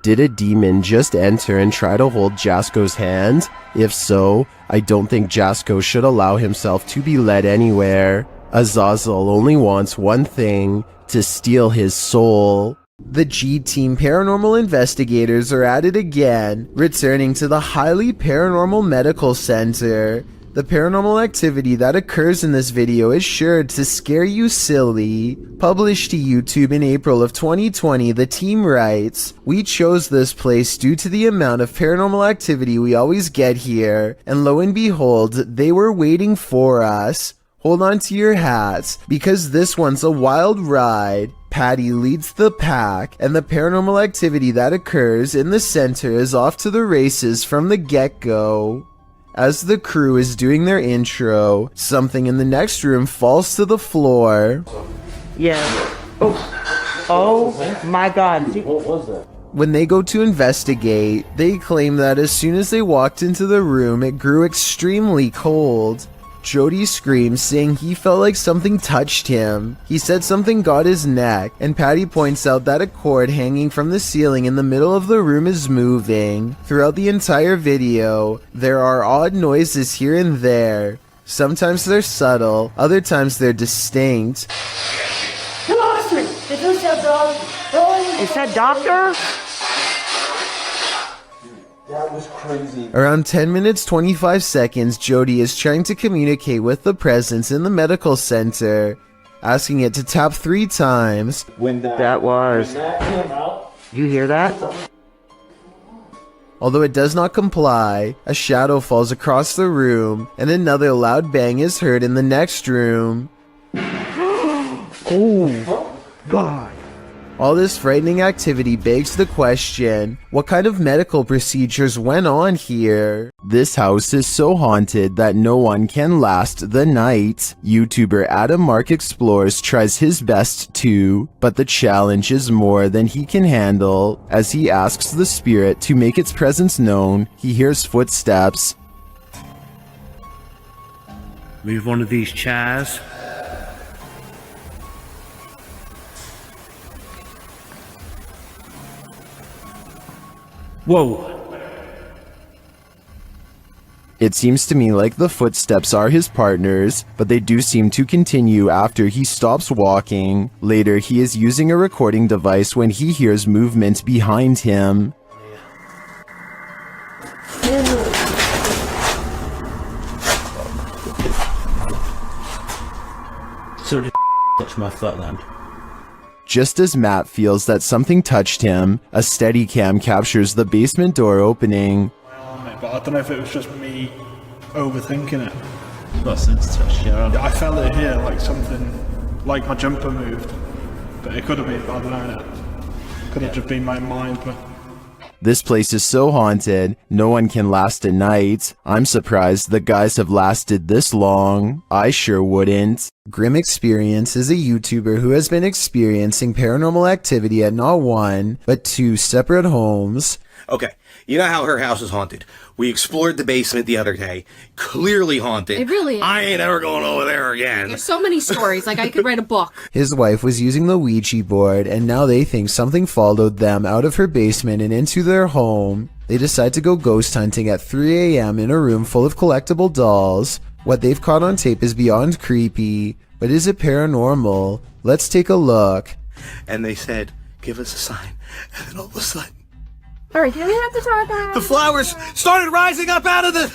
Did a demon just enter and try to hold Jasko's hand? If so, I don't think Jasko should allow himself to be led anywhere. Azazel only wants one thing, to steal his soul. The G-Team paranormal investigators are at it again, returning to the highly paranormal medical center. The paranormal activity that occurs in this video is sure to scare you silly. Published to YouTube in April of 2020, the team writes, "We chose this place due to the amount of paranormal activity we always get here, and lo and behold, they were waiting for us. Hold on to your hats, because this one's a wild ride." Patty leads the pack, and the paranormal activity that occurs in the center is off to the races from the get-go. As the crew is doing their intro, something in the next room falls to the floor. Yeah. Oh my God. What was that? When they go to investigate, they claim that as soon as they walked into the room, it grew extremely cold. Jody screams, saying he felt like something touched him. He said something got his neck, and Patty points out that a cord hanging from the ceiling in the middle of the room is moving. Throughout the entire video, there are odd noises here and there. Sometimes they're subtle, other times they're distinct. Is that doctor? That was crazy. Around 10 minutes 25 seconds, Jody is trying to communicate with the presence in the medical center, asking it to tap 3 times. When that came out, You hear that? Although it does not comply, a shadow falls across the room, and another loud bang is heard in the next room. Oh, God. All this frightening activity begs the question, what kind of medical procedures went on here? This house is so haunted that no one can last the night. YouTuber Adam Mark Explores tries his best too, but the challenge is more than he can handle. As he asks the spirit to make its presence known, he hears footsteps. Move one of these chairs. Whoa. It seems to me like the footsteps are his partners, but they do seem to continue after he stops walking. Later, he is using a recording device when he hears movement behind him. So did touch my foot then? Just as Matt feels that something touched him, a Steadicam captures the basement door opening. But I don't know if it was just me overthinking it. What sense touched you? I felt it here, like something, like my jumper moved. But it could have been, I don't know. Could have just been my mind, but... This place is so haunted, no one can last a night. I'm surprised the guys have lasted this long. I sure wouldn't. Grim Experience is a YouTuber who has been experiencing paranormal activity at not 1, but 2 separate homes. Okay, you know how her house is haunted. We explored the basement the other day. Clearly haunted. It really is. I ain't ever going over there again. There's so many stories, like I could write a book. His wife was using the Ouija board, and now they think something followed them out of her basement and into their home. They decide to go ghost hunting at 3 a.m. in a room full of collectible dolls. What they've caught on tape is beyond creepy, but is it paranormal? Let's take a look. And they said, give us a sign. And then all of a sudden, Alright, do we have to talk about the flowers started rising up out of the...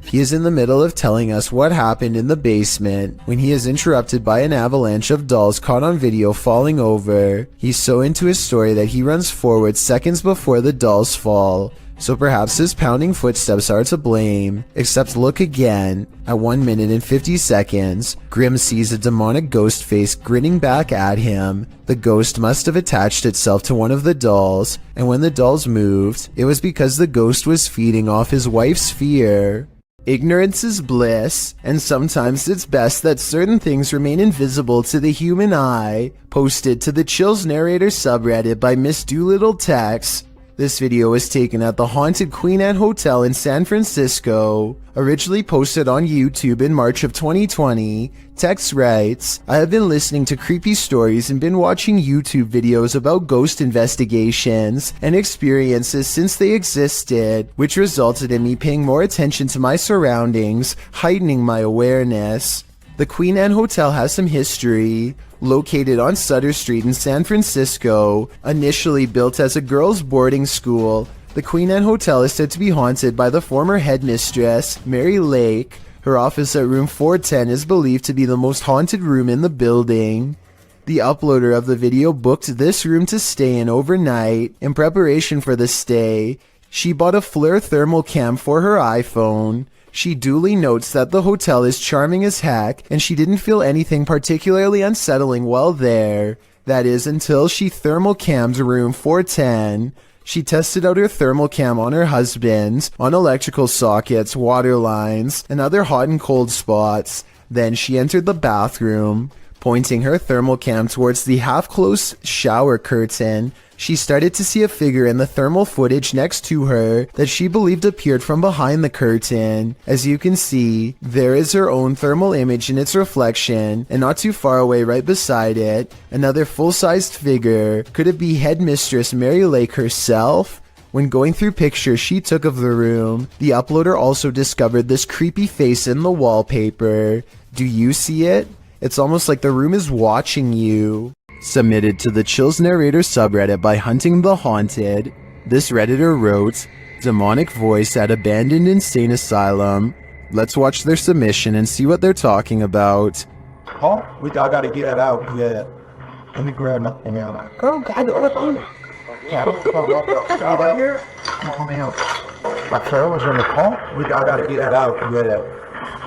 He is in the middle of telling us what happened in the basement when he is interrupted by an avalanche of dolls caught on video falling over. He's so into his story that he runs forward seconds before the dolls fall. So perhaps his pounding footsteps are to blame. Except look again. At 1 minute and 50 seconds, Grim sees a demonic ghost face grinning back at him. The ghost must have attached itself to one of the dolls, and when the dolls moved, it was because the ghost was feeding off his wife's fear. Ignorance is bliss, and sometimes it's best that certain things remain invisible to the human eye. Posted to the Chills Narrator subreddit by Miss Doolittle Tex. This video was taken at the haunted Queen Anne Hotel in San Francisco. Originally posted on YouTube in March of 2020, Tex writes, I have been listening to creepy stories and been watching YouTube videos about ghost investigations and experiences since they existed, which resulted in me paying more attention to my surroundings, heightening my awareness. The Queen Anne Hotel has some history. Located on Sutter Street in San Francisco, initially built as a girls' boarding school, the Queen Anne Hotel is said to be haunted by the former headmistress, Mary Lake. Her office at room 410 is believed to be the most haunted room in the building. The uploader of the video booked this room to stay in overnight. In preparation for the stay, she bought a FLIR thermal cam for her iPhone. She duly notes that the hotel is charming as heck, and she didn't feel anything particularly unsettling while there. That is, until she thermal cammed room 410. She tested out her thermal cam on her husband's, on electrical sockets, water lines, and other hot and cold spots. Then she entered the bathroom. Pointing her thermal cam towards the half-closed shower curtain, she started to see a figure in the thermal footage next to her that she believed appeared from behind the curtain. As you can see, there is her own thermal image in its reflection, and not too far away right beside it, another full-sized figure. Could it be Headmistress Mary Lake herself? When going through pictures she took of the room, the uploader also discovered this creepy face in the wallpaper. Do you see it? It's almost like the room is watching you. Submitted to the Chills Narrator subreddit by Hunting the Haunted, this redditor wrote, Demonic voice at abandoned insane asylum. Let's watch their submission and see what they're talking about. Oh, I gotta get it out. Yeah. Let me grab nothing out. Oh, God, yeah, right here. Come out. My car was in the car. I gotta get it out. Yeah.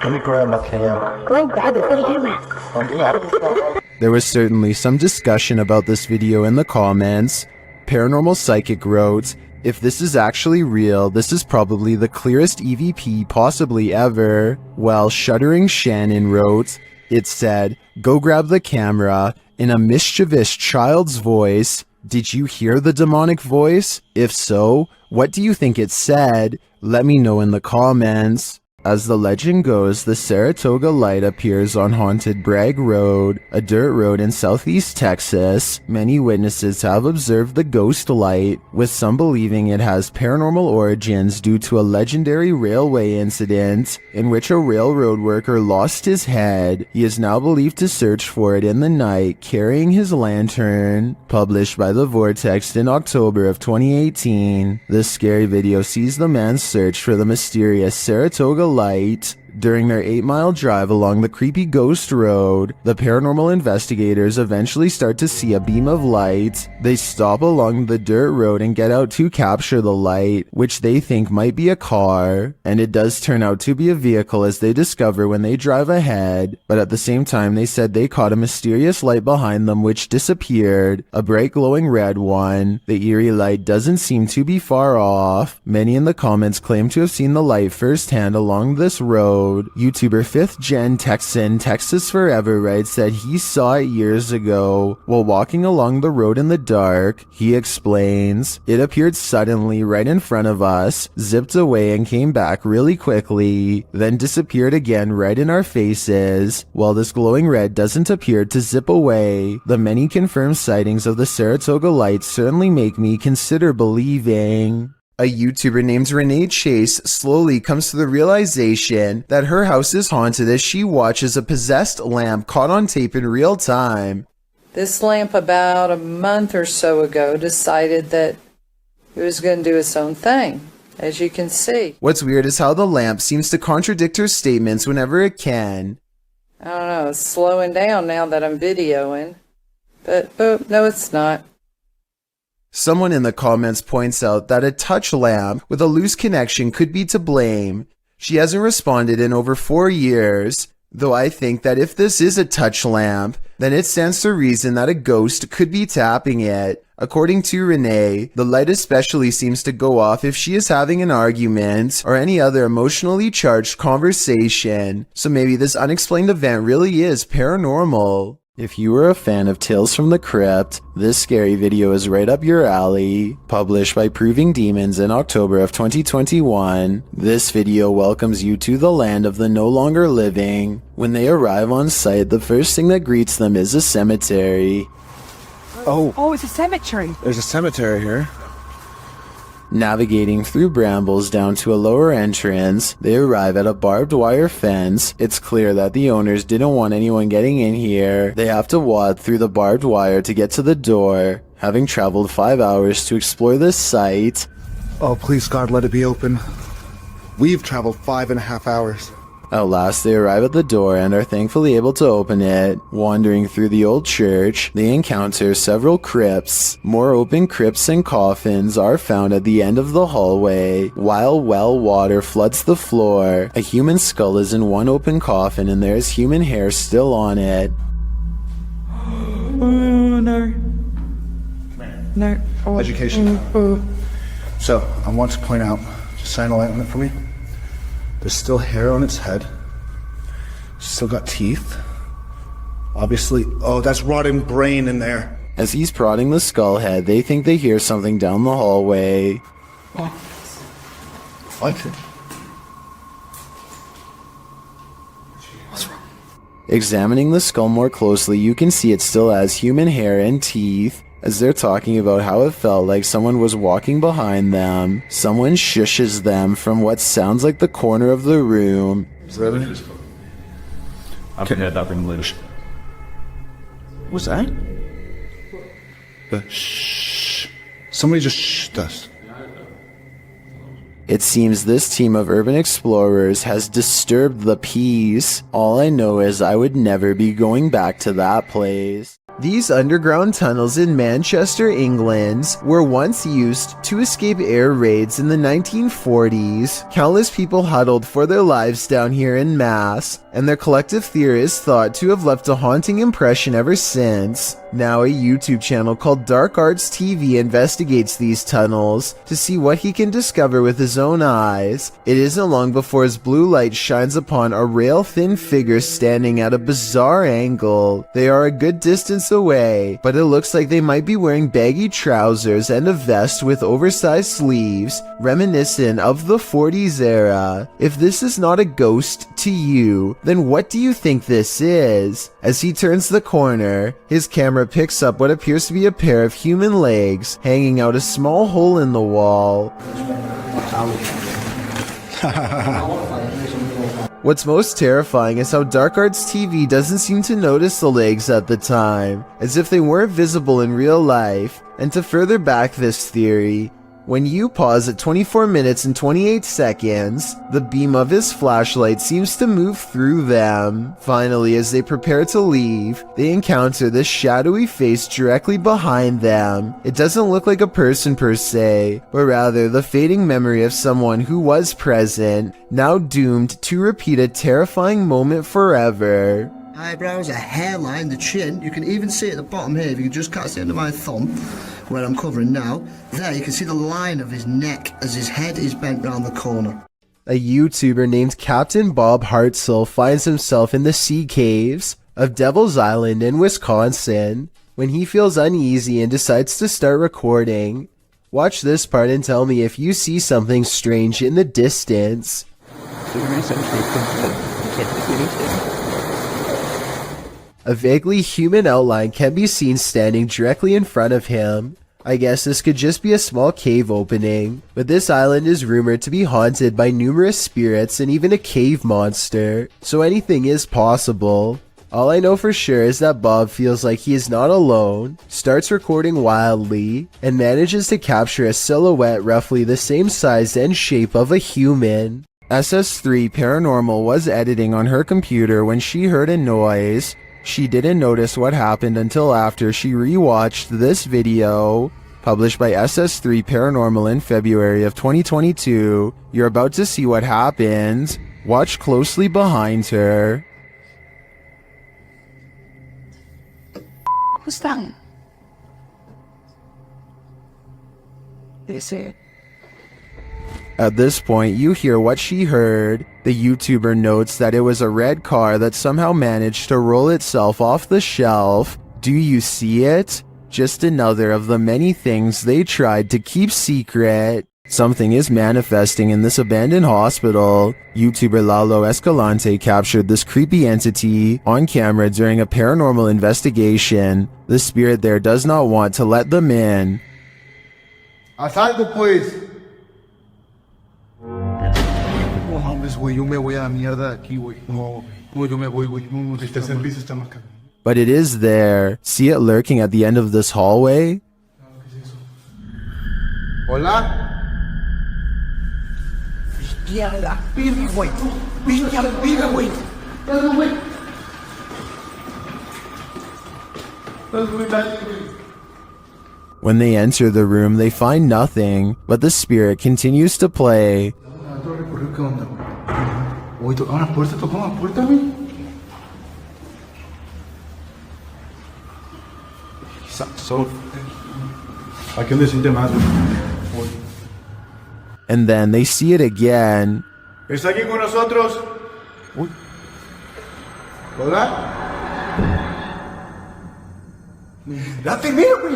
Let me grab my cam. Go grab it. What are you doing? There was certainly some discussion about this video in the comments. Paranormal Psychic wrote, if this is actually real, this is probably the clearest EVP possibly ever. While Shuddering Shannon wrote, it said, go grab the camera, in a mischievous child's voice. Did you hear the demonic voice? If so, what do you think it said? Let me know in the comments. As the legend goes, the Saratoga light appears on Haunted Bragg Road, a dirt road in southeast Texas. Many witnesses have observed the ghost light, with some believing it has paranormal origins due to a legendary railway incident in which a railroad worker lost his head. He is now believed to search for it in the night, carrying his lantern. Published by The Vortex in October of 2018, this scary video sees the man's search for the mysterious Saratoga light. During their 8-mile drive along the creepy ghost road, the paranormal investigators eventually start to see a beam of light. They stop along the dirt road and get out to capture the light, which they think might be a car, and it does turn out to be a vehicle as they discover when they drive ahead. But at the same time, they said they caught a mysterious light behind them which disappeared, a bright glowing red one. The eerie light doesn't seem to be far off. Many in the comments claim to have seen the light firsthand along this road. YouTuber 5th Gen Texan Texas Forever writes that he saw it years ago while walking along the road in the dark. He explains, it appeared suddenly right in front of us, zipped away and came back really quickly, then disappeared again right in our faces. While this glowing red doesn't appear to zip away, the many confirmed sightings of the Saratoga light certainly make me consider believing. A YouTuber named Renee Chase slowly comes to the realization that her house is haunted as she watches a possessed lamp caught on tape in real time. This lamp about a month or so ago decided that it was going to do its own thing, as you can see. What's weird is how the lamp seems to contradict her statements whenever it can. I don't know, it's slowing down now that I'm videoing. But, oh, no it's not. Someone in the comments points out that a touch lamp with a loose connection could be to blame. She hasn't responded in over 4 years, though I think that if this is a touch lamp, then it stands to reason that a ghost could be tapping it. According to Renee, the light especially seems to go off if she is having an argument or any other emotionally charged conversation, so maybe this unexplained event really is paranormal. If you were a fan of Tales from the Crypt, this scary video is right up your alley. Published by Proving Demons in October of 2021, this video welcomes you to the land of the no longer living. When they arrive on site, the first thing that greets them is a cemetery. Oh, it's a cemetery. There's a cemetery here. Navigating through brambles down to a lower entrance, they arrive at a barbed wire fence. It's clear that the owners didn't want anyone getting in here. They have to wade through the barbed wire to get to the door. Having traveled 5 hours to explore this site. Oh, please God, let it be open. We've traveled 5.5 hours. At last, they arrive at the door and are thankfully able to open it. Wandering through the old church, they encounter several crypts. More open crypts and coffins are found at the end of the hallway, while well water floods the floor. A human skull is in one open coffin and there is human hair still on it. Oh, no. No. Oh. Education. So, I want to point out, just shine a light on it for me. There's still hair on its head. Still got teeth. Obviously, oh, that's rotting brain in there. As he's prodding the skull head, they think they hear something down the hallway. What? What's wrong? Examining the skull more closely, you can see it still has human hair and teeth. As they're talking about how it felt like someone was walking behind them, someone shushes them from what sounds like the corner of the room. Really? I've heard that from English. What's that? The shh. Somebody just shh us. It seems this team of urban explorers has disturbed the peace. All I know is I would never be going back to that place. These underground tunnels in Manchester, England, were once used to escape air raids in the 1940s. Countless people huddled for their lives down here en masse, and their collective theory is thought to have left a haunting impression ever since. Now a YouTube channel called Dark Arts TV investigates these tunnels to see what he can discover with his own eyes. It isn't long before his blue light shines upon a rail-thin figure standing at a bizarre angle. They are a good distance away, but it looks like they might be wearing baggy trousers and a vest with oversized sleeves, reminiscent of the 40s era. If this is not a ghost to you, then what do you think this is? As he turns the corner, his camera picks up what appears to be a pair of human legs hanging out a small hole in the wall. What's most terrifying is how Dark Arts TV doesn't seem to notice the legs at the time, as if they weren't visible in real life. And to further back this theory, when you pause at 24 minutes and 28 seconds, the beam of his flashlight seems to move through them. Finally, as they prepare to leave, they encounter this shadowy face directly behind them. It doesn't look like a person per se, but rather the fading memory of someone who was present, now doomed to repeat a terrifying moment forever. Eyebrows, a hairline, the chin. You can even see at the bottom here, if you can just catch the end of my thumb, where I'm covering now. There, you can see the line of his neck as his head is bent round the corner. A YouTuber named Captain Bob Hartzell finds himself in the sea caves of Devil's Island in Wisconsin when he feels uneasy and decides to start recording. Watch this part and tell me if you see something strange in the distance. A vaguely human outline can be seen standing directly in front of him. I guess this could just be a small cave opening, but this island is rumored to be haunted by numerous spirits and even a cave monster, so anything is possible. All I know for sure is that Bob feels like he is not alone, starts recording wildly, and manages to capture a silhouette roughly the same size and shape of a human. SS3 Paranormal was editing on her computer when she heard a noise. She didn't notice what happened until after she rewatched this video. Published by SS3 Paranormal in February of 2022. You're about to see what happened. Watch closely behind her. Who's that? That's it. At this point, you hear what she heard. The YouTuber notes that it was a red car that somehow managed to roll itself off the shelf. Do you see it? Just another of the many things they tried to keep secret. Something is manifesting in this abandoned hospital. YouTuber Lalo Escalante captured this creepy entity on camera during a paranormal investigation. The spirit there does not want to let them in. Asalto, pues. No mames, güey, yo me voy a la mierda de aquí, güey. No, yo me voy, güey. No, este servicio está más caro. But it is there. See it lurking at the end of this hallway? Hola. Hostia, la verga, güey. Hostia, la verga, güey. Dale, güey. When they enter the room, they find nothing, but the spirit continues to play. Güey, tocaron la puerta, güey. So, I can listen to más. And then they see it again. ¿Está aquí con nosotros? Uy. ¿Hola? La enfermera, güey.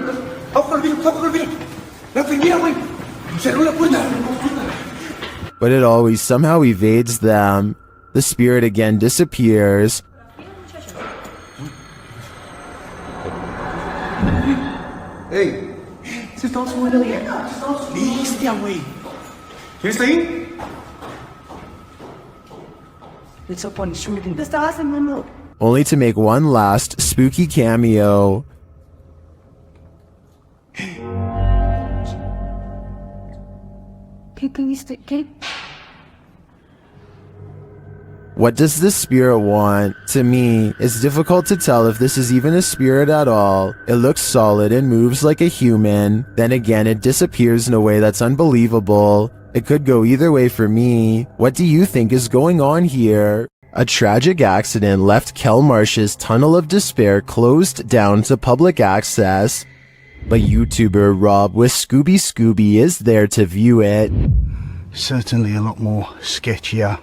Vamos con el virus. La enfermera, güey. Cerró la puerta. But it always somehow evades them. The spirit again disappears. Hey. Se está subiendo bien. Hostia, güey. ¿Quién está ahí? It's up on shooting. Te estaba haciendo. Only to make one last spooky cameo. ¿Qué? What does this spirit want? To me, it's difficult to tell if this is even a spirit at all. It looks solid and moves like a human. Then again, it disappears in a way that's unbelievable. It could go either way for me. What do you think is going on here? A tragic accident left Kelmarsh's Tunnel of Despair closed down to public access. But YouTuber Rob with Scooby is there to view it. Certainly a lot more sketchier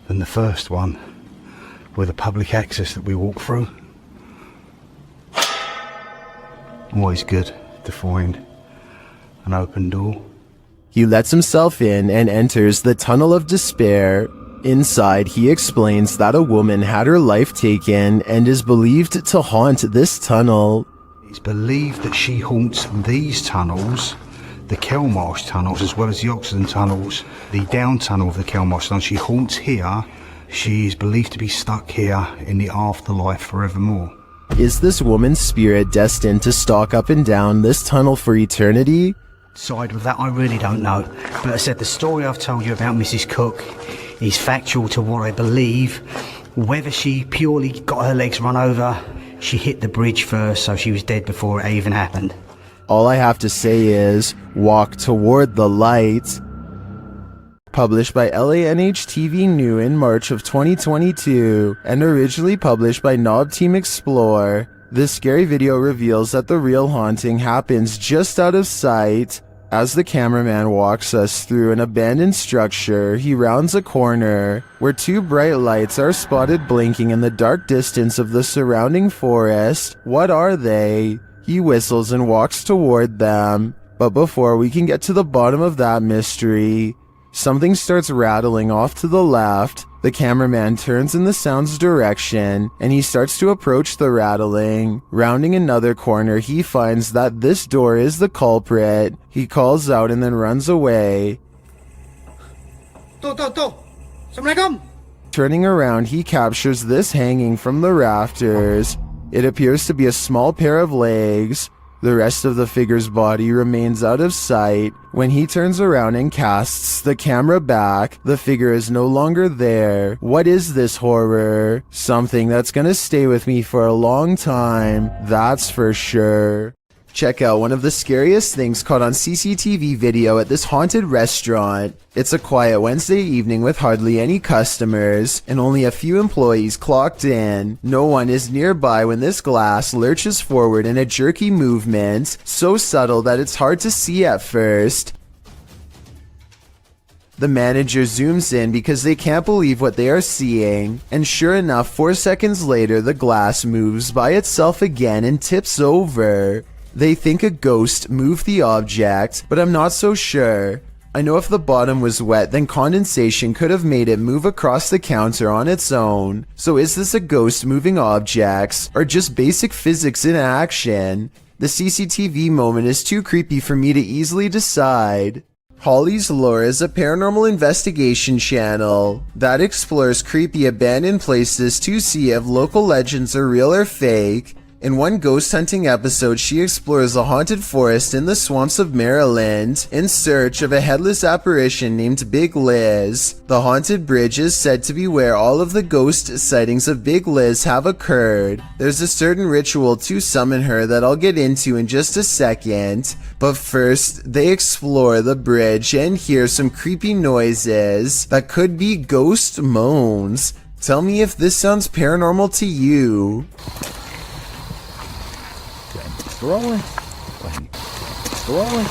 than the first one with the public access that we walk through. Always good to find an open door. He lets himself in and enters the Tunnel of Despair. Inside, he explains that a woman had her life taken and is believed to haunt this tunnel. It's believed that she haunts these tunnels, the Kelmarsh tunnels, as well as the Oxenden tunnels, the down tunnel of the Kelmarsh tunnel. She haunts here. She is believed to be stuck here in the afterlife forevermore. Is this woman's spirit destined to stalk up and down this tunnel for eternity? Side with that, I really don't know. But I said the story I've told you about Mrs. Cook is factual to what I believe. Whether she purely got her legs run over, she hit the bridge first, so she was dead before it even happened. All I have to say is, walk toward the light. Published by LANH-TV New in March of 2022, and originally published by Knob Team Explore, this scary video reveals that the real haunting happens just out of sight. As the cameraman walks us through an abandoned structure, he rounds a corner, where two bright lights are spotted blinking in the dark distance of the surrounding forest. What are they? He whistles and walks toward them. But before we can get to the bottom of that mystery, something starts rattling off to the left. The cameraman turns in the sound's direction, and he starts to approach the rattling. Rounding another corner, he finds that this door is the culprit. He calls out and then runs away. Assalamualaikum. Turning around, he captures this hanging from the rafters. It appears to be a small pair of legs. The rest of the figure's body remains out of sight. When he turns around and casts the camera back, the figure is no longer there. What is this horror? Something that's gonna stay with me for a long time, that's for sure. Check out one of the scariest things caught on CCTV video at this haunted restaurant. It's a quiet Wednesday evening with hardly any customers and only a few employees clocked in. No one is nearby when this glass lurches forward in a jerky movement, so subtle that it's hard to see at first. The manager zooms in because they can't believe what they are seeing, and sure enough, 4 seconds later the glass moves by itself again and tips over. They think a ghost moved the object, but I'm not so sure. I know if the bottom was wet, then condensation could have made it move across the counter on its own. So is this a ghost moving objects, or just basic physics in action? The CCTV moment is too creepy for me to easily decide. Holly's Lore is a paranormal investigation channel that explores creepy abandoned places to see if local legends are real or fake. In one ghost hunting episode, she explores a haunted forest in the swamps of Maryland in search of a headless apparition named Big Liz. The haunted bridge is said to be where all of the ghost sightings of Big Liz have occurred. There's a certain ritual to summon her that I'll get into in just a second, but first they explore the bridge and hear some creepy noises that could be ghost moans. Tell me if this sounds paranormal to you. Rolling. Rolling.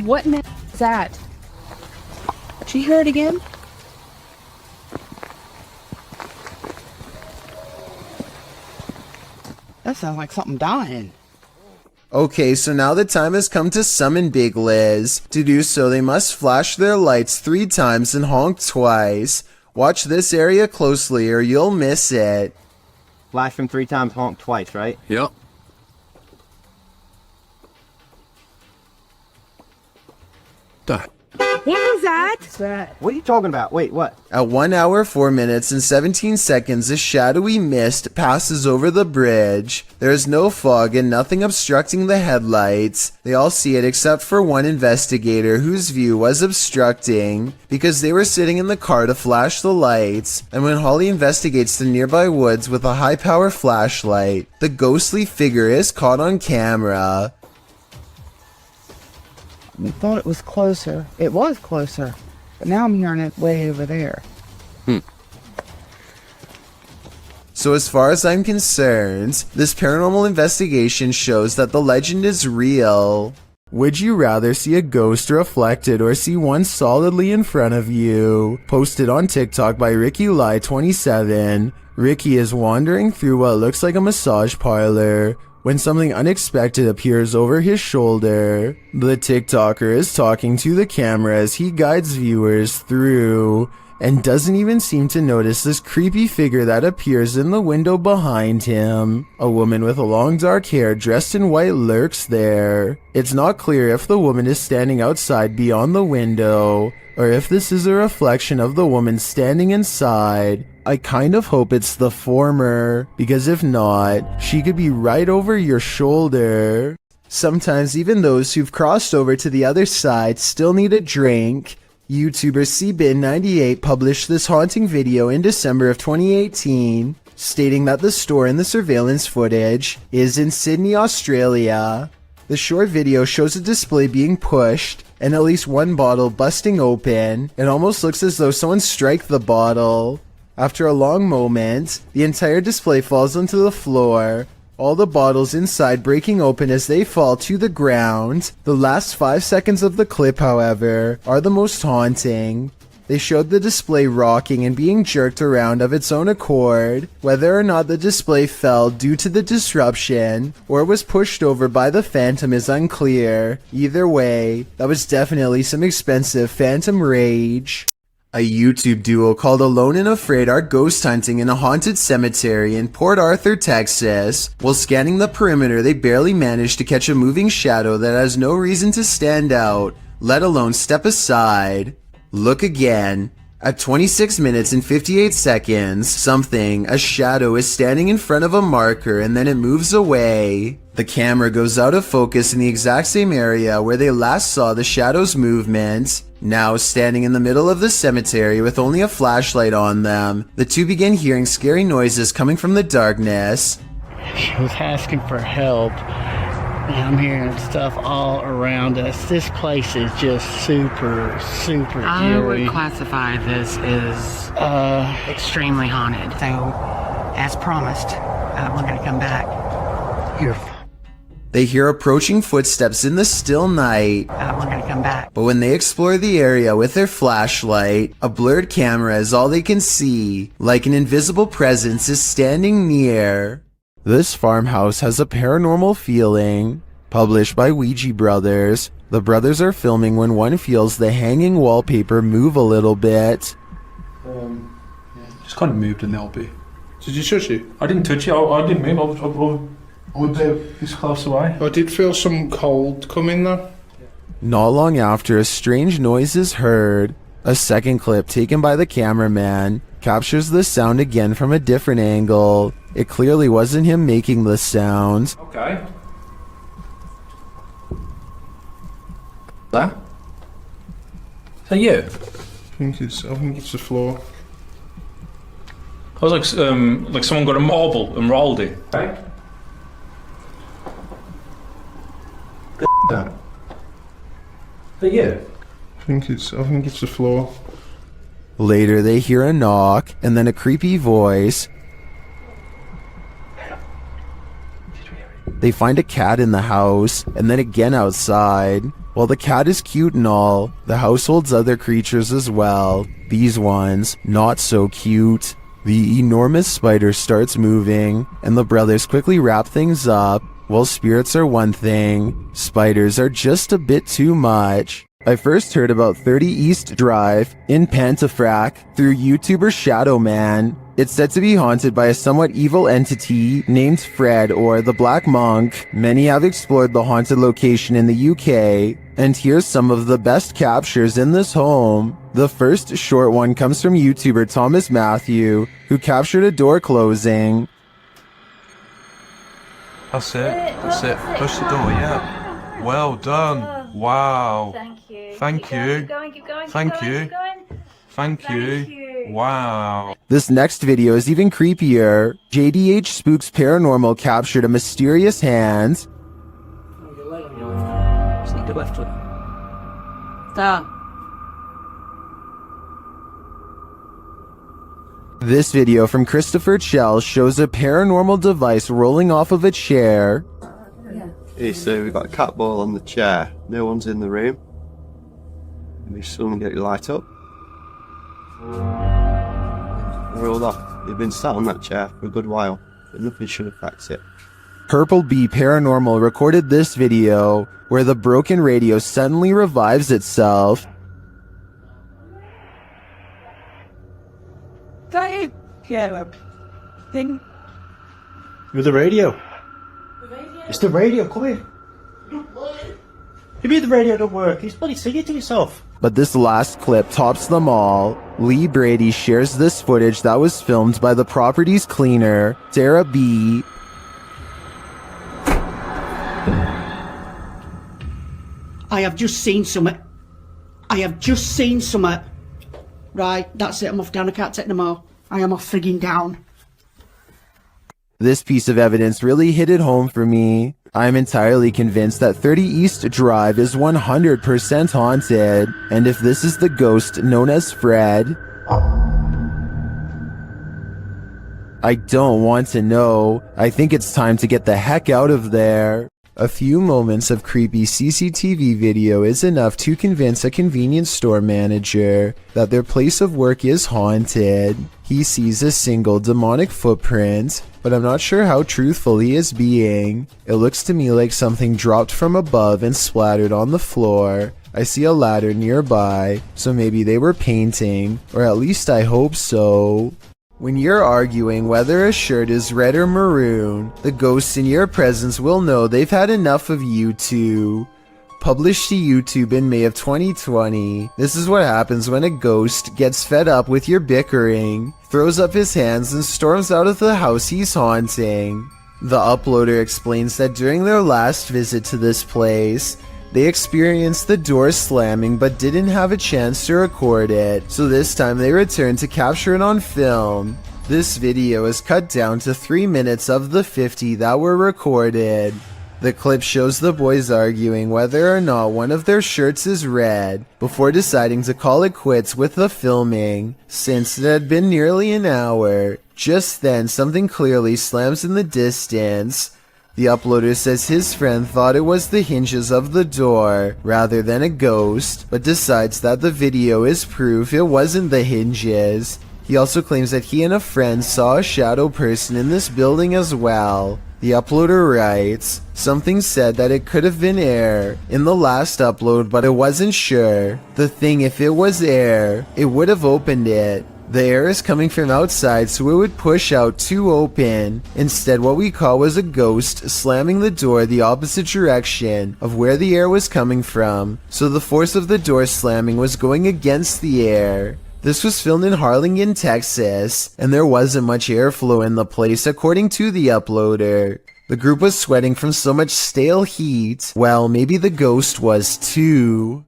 What is that? Did you hear it again? That sounds like something dying. Okay, so now the time has come to summon Big Liz. To do so, they must flash their lights 3 times and honk twice. Watch this area closely or you'll miss it. Flash him 3 times, honk twice, right? Yep. What was that? What's that? What are you talking about? Wait, what? At 1 hour, 4 minutes, and 17 seconds, a shadowy mist passes over the bridge. There is no fog and nothing obstructing the headlights. They all see it except for one investigator whose view was obstructing because they were sitting in the car to flash the lights. And when Holly investigates the nearby woods with a high-power flashlight, the ghostly figure is caught on camera. I thought it was closer. It was closer. But now I'm hearing it way over there. So as far as I'm concerned, this paranormal investigation shows that the legend is real. Would you rather see a ghost reflected or see one solidly in front of you? Posted on TikTok by RickyLie27. Ricky is wandering through what looks like a massage parlor when something unexpected appears over his shoulder. The TikToker is talking to the camera as he guides viewers through and doesn't even seem to notice this creepy figure that appears in the window behind him. A woman with long dark hair dressed in white lurks there. It's not clear if the woman is standing outside beyond the window or if this is a reflection of the woman standing inside. I kind of hope it's the former, because if not, she could be right over your shoulder. Sometimes even those who've crossed over to the other side still need a drink. YouTuber cbin98 published this haunting video in December of 2018, stating that the store in the surveillance footage is in Sydney, Australia. The short video shows a display being pushed and at least one bottle busting open. It almost looks as though someone struck the bottle. After a long moment, the entire display falls onto the floor, all the bottles inside breaking open as they fall to the ground. The last 5 seconds of the clip, however, are the most haunting. They showed the display rocking and being jerked around of its own accord. Whether or not the display fell due to the disruption or was pushed over by the phantom is unclear. Either way, that was definitely some expensive phantom rage. A YouTube duo called Alone and Afraid are ghost hunting in a haunted cemetery in Port Arthur, Texas. While scanning the perimeter, they barely managed to catch a moving shadow that has no reason to stand out, let alone step aside. Look again. At 26 minutes and 58 seconds, a shadow is standing in front of a marker and then it moves away. The camera goes out of focus in the exact same area where they last saw the shadow's movement. Now standing in the middle of the cemetery with only a flashlight on them, the two begin hearing scary noises coming from the darkness. She was asking for help. And I'm hearing stuff all around us. This place is just super I eerie. would classify this as extremely haunted. So, as promised, we're gonna come back. They hear approaching footsteps in the still night. We're gonna come back. But when they explore the area with their flashlight, a blurred camera is all they can see, like an invisible presence is standing near. This farmhouse has a paranormal feeling. Published by Ouija Brothers, the brothers are filming when one feels the hanging wallpaper move a little bit. Just kind of moved in the LB. Did you touch it? I didn't touch it. I didn't move. I was this close away. I did feel some cold come in though. Not long after, a strange noise is heard. A second clip taken by the cameraman captures the sound again from a different angle. It clearly wasn't him making the sound. Okay. That? Is that you? I think it's the floor. I was like someone got a marble and rolled it. Okay. That. Is that you? I think it's the floor. Later, they hear a knock and then a creepy voice. They find a cat in the house and then again outside. While the cat is cute and all, the house holds other creatures as well. These ones, not so cute. The enormous spider starts moving, and the brothers quickly wrap things up. While spirits are one thing, spiders are just a bit too much. I first heard about 30 East Drive in Pontefract through YouTuber Shadow Man. It's said to be haunted by a somewhat evil entity named Fred or the Black Monk. Many have explored the haunted location in the UK, and here's some of the best captures in this home. The first short one comes from YouTuber Thomas Matthew, who captured a door closing. That's it. Push the door, yeah. Well done. Wow. Thank you. Thank you. Thank you. Thank you. Wow. This next video is even creepier. JDH Spooks Paranormal captured a mysterious hand. Sneak the left foot. Stop. This video from Christopher Chell shows a paranormal device rolling off of a chair. Hey, so we've got a cat ball on the chair. No one's in the room. Maybe someone get your light up. Rolled off. They've been sat on that chair for a good while, but nothing should affect it. Purple Bee Paranormal recorded this video where the broken radio suddenly revives itself. That yeah, thing. With the radio. It's the radio, come here. Maybe the radio don't work. He's bloody sing it to yourself. But this last clip tops them all. Lee Brady shares this footage that was filmed by the property's cleaner, Sarah B. I have just seen something. Right, that's it. I'm off down. I can't take no more. I am off frigging down. This piece of evidence really hit it home for me. I'm entirely convinced that 30 East Drive is 100% haunted, and if this is the ghost known as Fred, I don't want to know. I think it's time to get the heck out of there. A few moments of creepy CCTV video is enough to convince a convenience store manager that their place of work is haunted. He sees a single demonic footprint, but I'm not sure how truthful he is being. It looks to me like something dropped from above and splattered on the floor. I see a ladder nearby, so maybe they were painting, or at least I hope so. When you're arguing whether a shirt is red or maroon, the ghosts in your presence will know they've had enough of you two. Published to YouTube in May of 2020, this is what happens when a ghost gets fed up with your bickering, throws up his hands and storms out of the house he's haunting. The uploader explains that during their last visit to this place, they experienced the door slamming but didn't have a chance to record it, so this time they returned to capture it on film. This video is cut down to 3 minutes of the 50 that were recorded. The clip shows the boys arguing whether or not one of their shirts is red, before deciding to call it quits with the filming, since it had been nearly an hour. Just then, something clearly slams in the distance. The uploader says his friend thought it was the hinges of the door, rather than a ghost, but decides that the video is proof it wasn't the hinges. He also claims that he and a friend saw a shadow person in this building as well. The uploader writes, "Something said that it could have been air in the last upload, but I wasn't sure. The thing, if it was air, it would have opened it. The air is coming from outside, so it would push out to open. Instead, what we caught was a ghost slamming the door the opposite direction of where the air was coming from, so the force of the door slamming was going against the air." This was filmed in Harlingen, Texas, and there wasn't much airflow in the place according to the uploader. The group was sweating from so much stale heat. Well, maybe the ghost was too.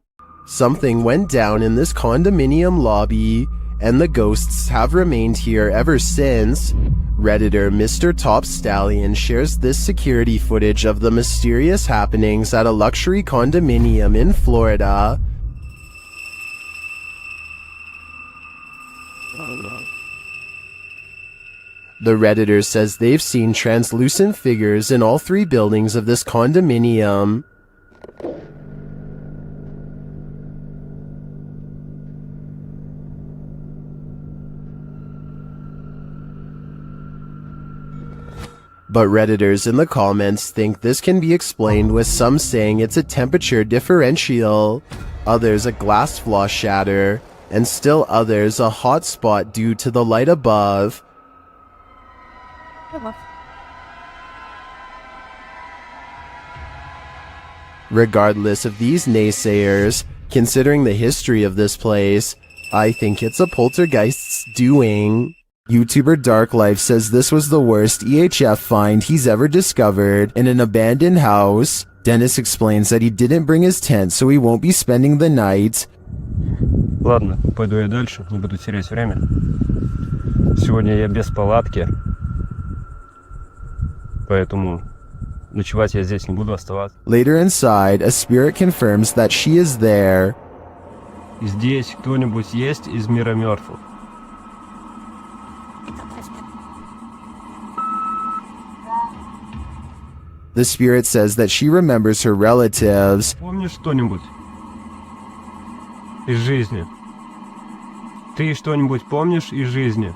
Something went down in this condominium lobby, and the ghosts have remained here ever since. Redditor Mr. Top Stallion shares this security footage of the mysterious happenings at a luxury condominium in Florida. The Redditor says they've seen translucent figures in all 3 buildings of this condominium. But Redditors in the comments think this can be explained with some saying it's a temperature differential, others a glass flaw shatter, and still others a hot spot due to the light above. Regardless of these naysayers, considering the history of this place, I think it's a poltergeist's doing. YouTuber Dark Life says this was the worst EHF find he's ever discovered in an abandoned house. Dennis explains that he didn't bring his tent, so he won't be spending the night. Ладно, пойду я дальше, не буду терять время. Сегодня я без палатки, поэтому ночевать я здесь не буду оставаться. Later inside, a spirit confirms that she is there. Здесь кто-нибудь есть из мира мертвых? The spirit says that she remembers her relatives. Помнишь что-нибудь из жизни? Ты что-нибудь помнишь из жизни?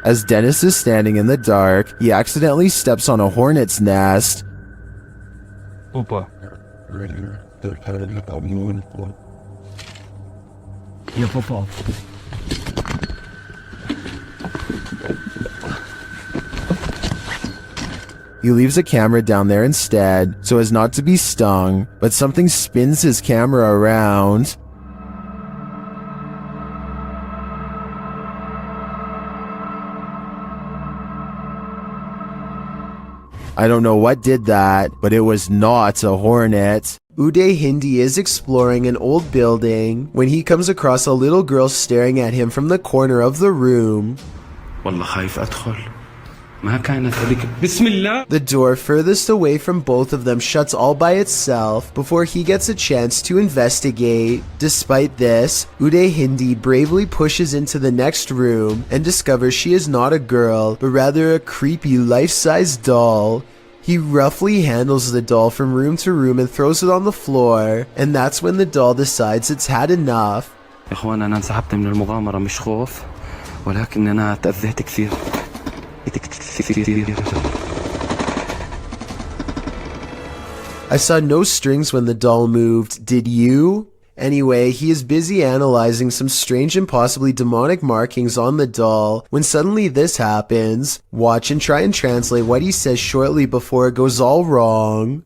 As Dennis is standing in the dark, he accidentally steps on a hornet's nest. Опа. Я попал. He leaves a camera down there instead, so as not to be stung, but something spins his camera around. I don't know what did that, but it was not a hornet. Uday Hindi is exploring an old building when he comes across a little girl staring at him from the corner of the room. The door furthest away from both of them shuts all by itself before he gets a chance to investigate. Despite this, Uday Hindi bravely pushes into the next room and discovers she is not a girl, but rather a creepy life-size doll. He roughly handles the doll from room to room and throws it on the floor, and that's when the doll decides it's had enough. أنا انسحبت من المغامرة مش خوف ولكن أنا تأذيت كثير. I saw no strings when the doll moved, did you? Anyway, he is busy analyzing some strange and possibly demonic markings on the doll when suddenly this happens. Watch and try and translate what he says shortly before it goes all wrong.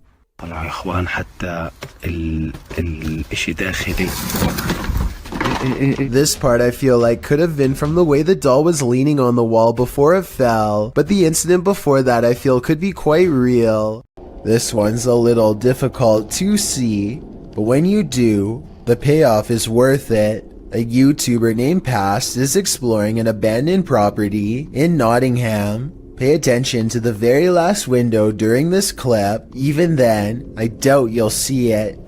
This part I feel like could have been from the way the doll was leaning on the wall before it fell, but the incident before that I feel could be quite real. This one's a little difficult to see. but when you do, the payoff is worth it. A YouTuber named Past is exploring an abandoned property in Nottingham. Pay attention to the very last window during this clip. Even then, I doubt you'll see it.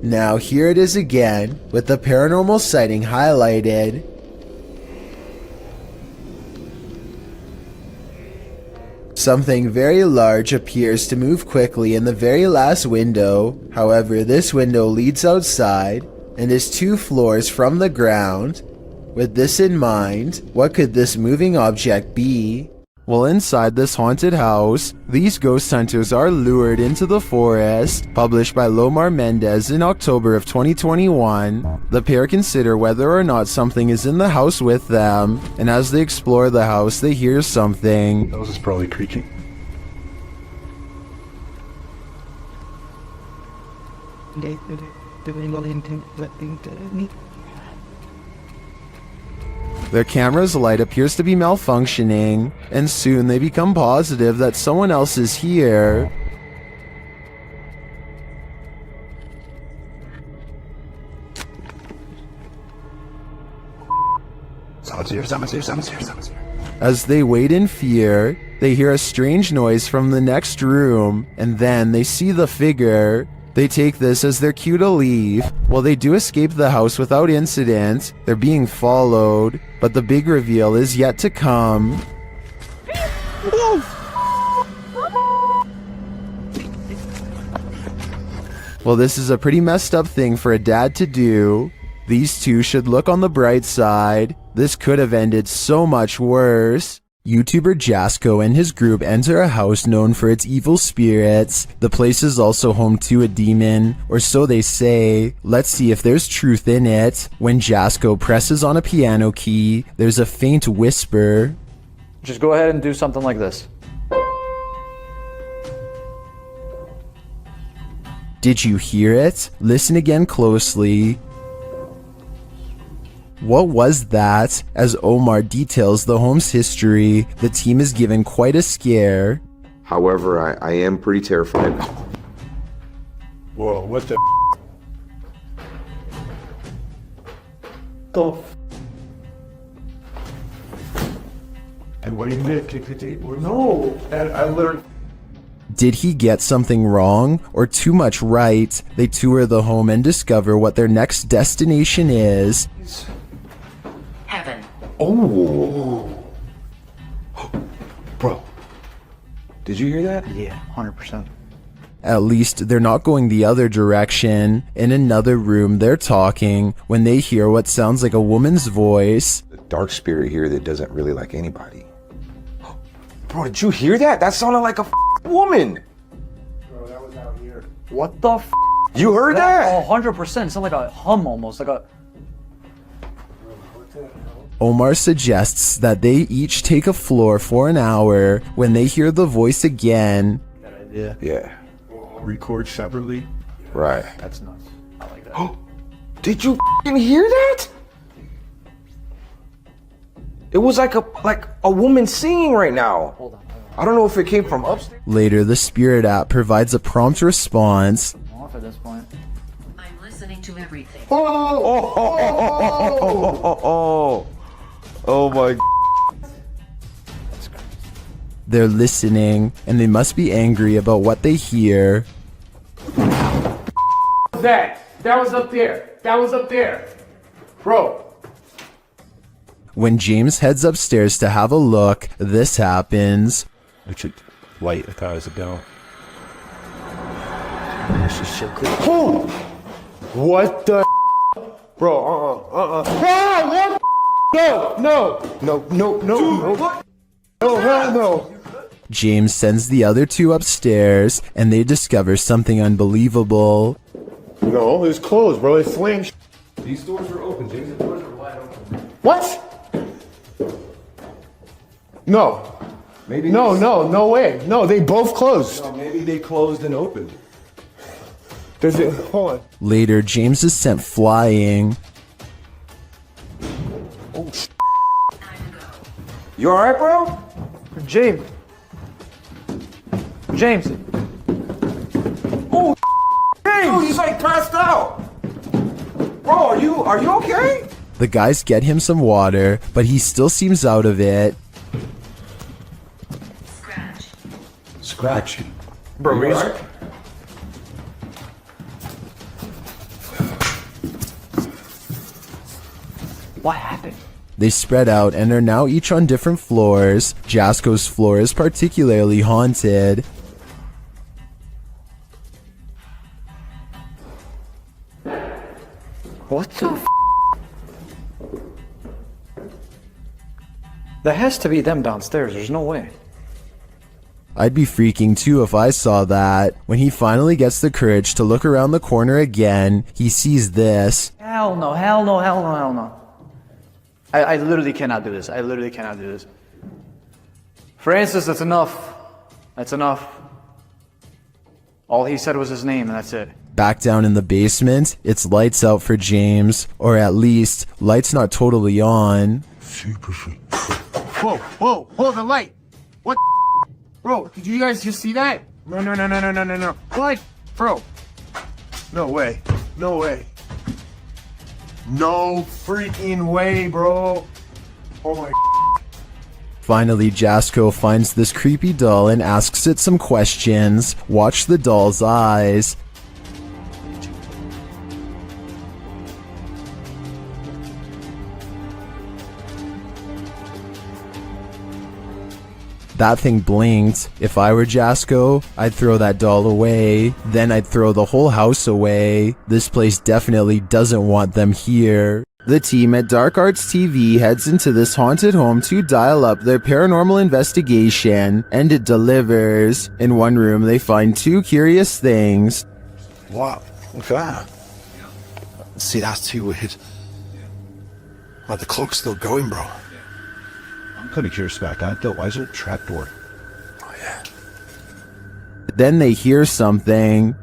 Now here it is again, with the paranormal sighting highlighted. Something very large appears to move quickly in the very last window. However, this window leads outside and is 2 floors from the ground. With this in mind, what could this moving object be? Well, inside this haunted house, these ghost hunters are lured into the forest. Published by Lomar Mendez in October of 2021, the pair consider whether or not something is in the house with them, and as they explore the house, they hear something. The house is probably creaking. Their camera's light appears to be malfunctioning, and soon they become positive that someone else is here. Someone's here. As they wait in fear, they hear a strange noise from the next room, and then they see the figure. They take this as their cue to leave. While they do escape the house without incident, they're being followed, but the big reveal is yet to come. Well, this is a pretty messed up thing for a dad to do. These two should look on the bright side. This could have ended so much worse. YouTuber Jasko and his group enter a house known for its evil spirits. The place is also home to a demon, or so they say. Let's see if there's truth in it. When Jasko presses on a piano key, there's a faint whisper. Just go ahead and do something like this. Did you hear it? Listen again closely. What was that? As Omar details the home's history, the team is given quite a scare. However, I am pretty terrified. Whoa, what the And what did you do? No, and I literally... Did he get something wrong or too much right? They tour the home and discover what their next destination is. Heaven. Oh. Bro. Did you hear that? Yeah, 100%. At least they're not going the other direction. In another room, they're talking when they hear what sounds like a woman's voice. The dark spirit here that doesn't really like anybody. Bro, did you hear that? That sounded like a woman. Bro, that was out here. What the You heard that? 100%. It sounded like a hum almost, like a... Omar suggests that they each take a floor for an hour. When they hear the voice again, Yeah. Record separately. Right. That's nuts. I like that. Did you hear that? It was like a woman singing right now. Hold on. I don't know if it came from upstairs. later the Spirit app provides a prompt response. I'm off at this point. I'm listening to everything. Oh my. They're listening, and they must be angry about what they hear. That was up there. That was up there. Bro. When James heads upstairs to have a look, this happens. It's a light. I thought it was a bell. This is so cool. What the bro, what? No, hell no. James sends the other two upstairs, and they discover something unbelievable. No, it's closed, bro. It's slammed. These doors are open, James. The doors are wide open. What? No. Maybe no way. No, they both closed. No, maybe they closed and opened. Hold on. Later, James is sent flying. Oh, you alright, bro? James. like passed out. Bro, are you okay? The guys get him some water, but he still seems out of it. Scratch. Bro, you alright? What happened? They spread out and are now each on different floors. Jasko's floor is particularly haunted. What the f? There has to be them downstairs. There's no way. I'd be freaking too if I saw that. When he finally gets the courage to look around the corner again, he sees this. Hell no, hell no, hell no, hell no. I literally cannot do this. I literally cannot do this. Francis, that's enough. That's enough. All he said was his name, and that's it. Back down in the basement, it's lights out for James. Or at least, lights not totally on. Super free. Whoa, the light. What? Bro, did you guys just see that? No. What? Bro. No way. No way. No freaking way, bro. Oh my. Finally, Jasko finds this creepy doll and asks it some questions. Watch the doll's eyes. That thing blinked. If I were Jasko, I'd throw that doll away. Then I'd throw the whole house away. This place definitely doesn't want them here. The team at Dark Arts TV heads into this haunted home to dial up their paranormal investigation, and it delivers. In one room, they find two curious things. What? Look at that. See, that's too weird. Like the clock's still going, bro. I'm kind of curious about that, though. Why is it a trapdoor? Oh, yeah. Then they hear something.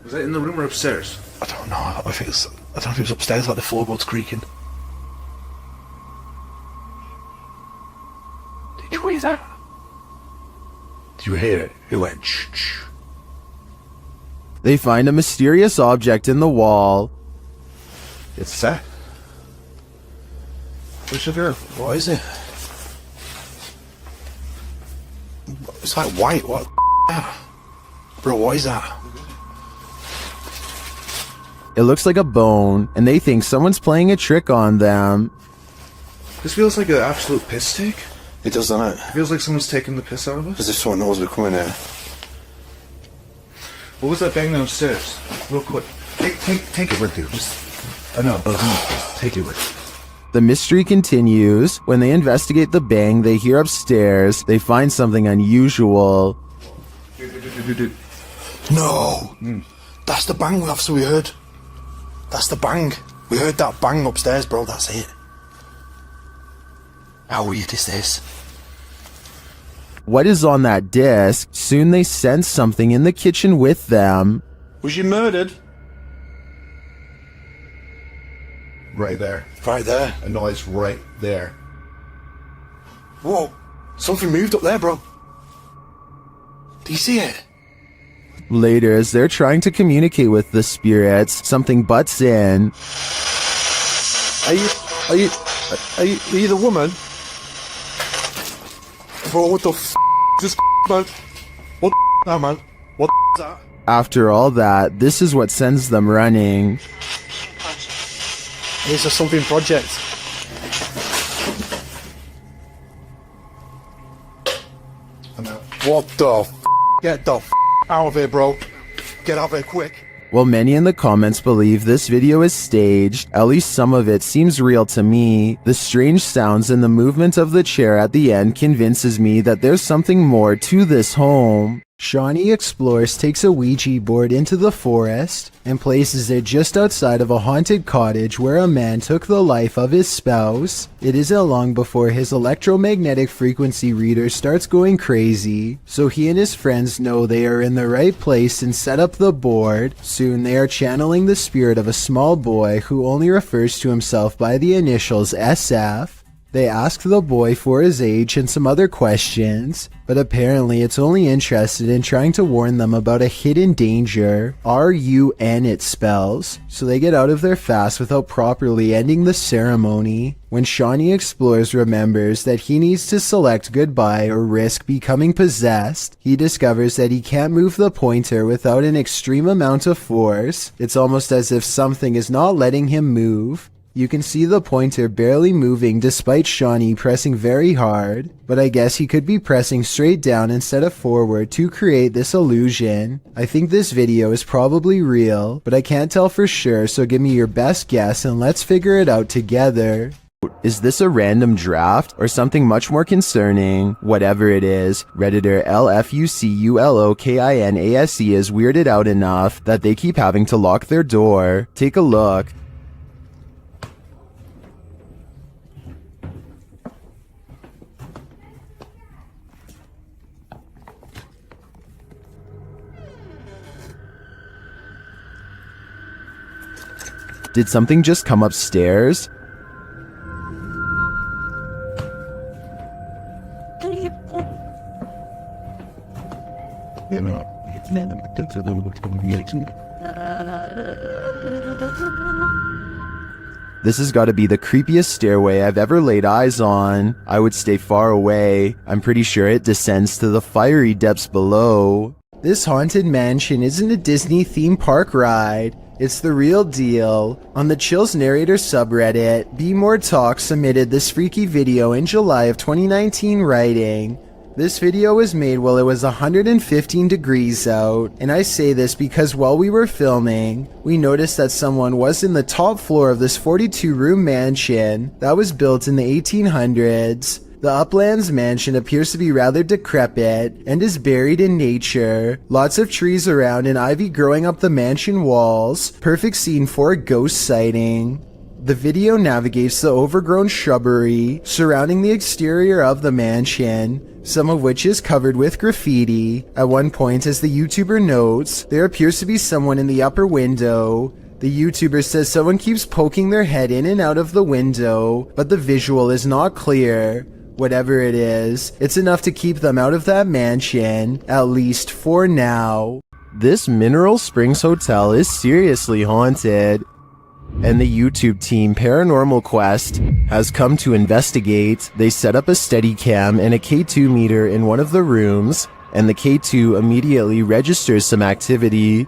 Was that in the room or upstairs? I don't know. I don't know if it was upstairs, like the floorboards creaking. Did you hear that? Did you hear it? It went shh. They find a mysterious object in the wall. It's set. What's it? What is it? It's like white. What? Bro, what is that? It looks like a bone, and they think someone's playing a trick on them. This feels like an absolute piss take. It does, doesn't it? It feels like someone's taking the piss out of us. As if someone knows we're coming here. What was that bang downstairs? Real quick. Take it with you. I know, but take it with you. The mystery continues. When they investigate the bang they hear upstairs, they find something unusual. No! That's the bang officer we heard. That's the bang. We heard that bang upstairs, bro. That's it. How weird is this? What is on that disc? Soon they sense something in the kitchen with them. Was you murdered? Right there. Right there? And no, it's right there. Whoa! Something moved up there, bro. Do you see it? Later, as they're trying to communicate with the spirits, something butts in. Are you the woman? Bro, what the f*** is this man? What the f*** man? What the f*** is that? After all that, this is what sends them running. It's a something project. What the f***? Get the f*** out of here, bro. Get out of here quick. While many in the comments believe this video is staged, at least some of it seems real to me. The strange sounds and the movement of the chair at the end convinces me that there's something more to this home. Shawnee Explores takes a Ouija board into the forest and places it just outside of a haunted cottage where a man took the life of his spouse. It isn't long before his electromagnetic frequency reader starts going crazy, so he and his friends know they are in the right place and set up the board. Soon they are channeling the spirit of a small boy who only refers to himself by the initials SF. They ask the boy for his age and some other questions, but apparently it's only interested in trying to warn them about a hidden danger. RUN it spells, so they get out of there fast without properly ending the ceremony. When Shawnee Explores remembers that he needs to select goodbye or risk becoming possessed, he discovers that he can't move the pointer without an extreme amount of force. It's almost as if something is not letting him move. You can see the pointer barely moving despite Shawnee pressing very hard, but I guess he could be pressing straight down instead of forward to create this illusion. I think this video is probably real, but I can't tell for sure, so give me your best guess and let's figure it out together. Is this a random draft or something much more concerning? Whatever it is, Redditor LFUCULOKINASE is weirded out enough that they keep having to lock their door. Take a look. Did something just come upstairs? This has got to be the creepiest stairway I've ever laid eyes on. I would stay far away. I'm pretty sure it descends to the fiery depths below. This haunted mansion isn't a Disney theme park ride. It's the real deal. On the Chills Narrator subreddit, Be More Talk submitted this freaky video in July of 2019 writing, "This video was made while it was 115 degrees out, and I say this because while we were filming, we noticed that someone was in the top floor of this 42-room mansion that was built in the 1800s. The Uplands mansion appears to be rather decrepit and is buried in nature. Lots of trees around and ivy growing up the mansion walls. Perfect scene for a ghost sighting." The video navigates the overgrown shrubbery surrounding the exterior of the mansion, some of which is covered with graffiti. At one point, as the YouTuber notes, there appears to be someone in the upper window. The YouTuber says someone keeps poking their head in and out of the window, but the visual is not clear. Whatever it is, it's enough to keep them out of that mansion, at least for now. This Mineral Springs Hotel is seriously haunted, and the YouTube team Paranormal Quest has come to investigate. They set up a Steadicam and a K2 meter in one of the rooms, and the K2 immediately registers some activity.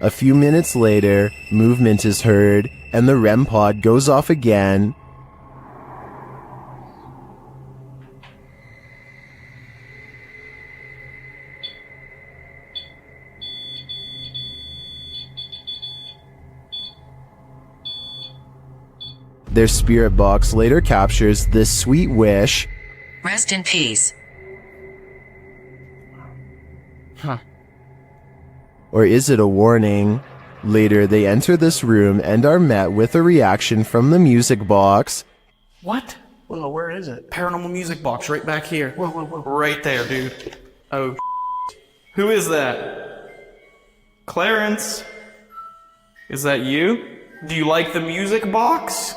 A few minutes later, movement is heard, and the REM pod goes off again. Their spirit box later captures this sweet wish. Rest in peace. Huh. Or is it a warning? Later, they enter this room and are met with a reaction from the music box. What? Whoa, where is it? Paranormal music box right back here. Whoa. Right there, dude. Oh, who is that? Clarence? Is that you? Do you like the music box?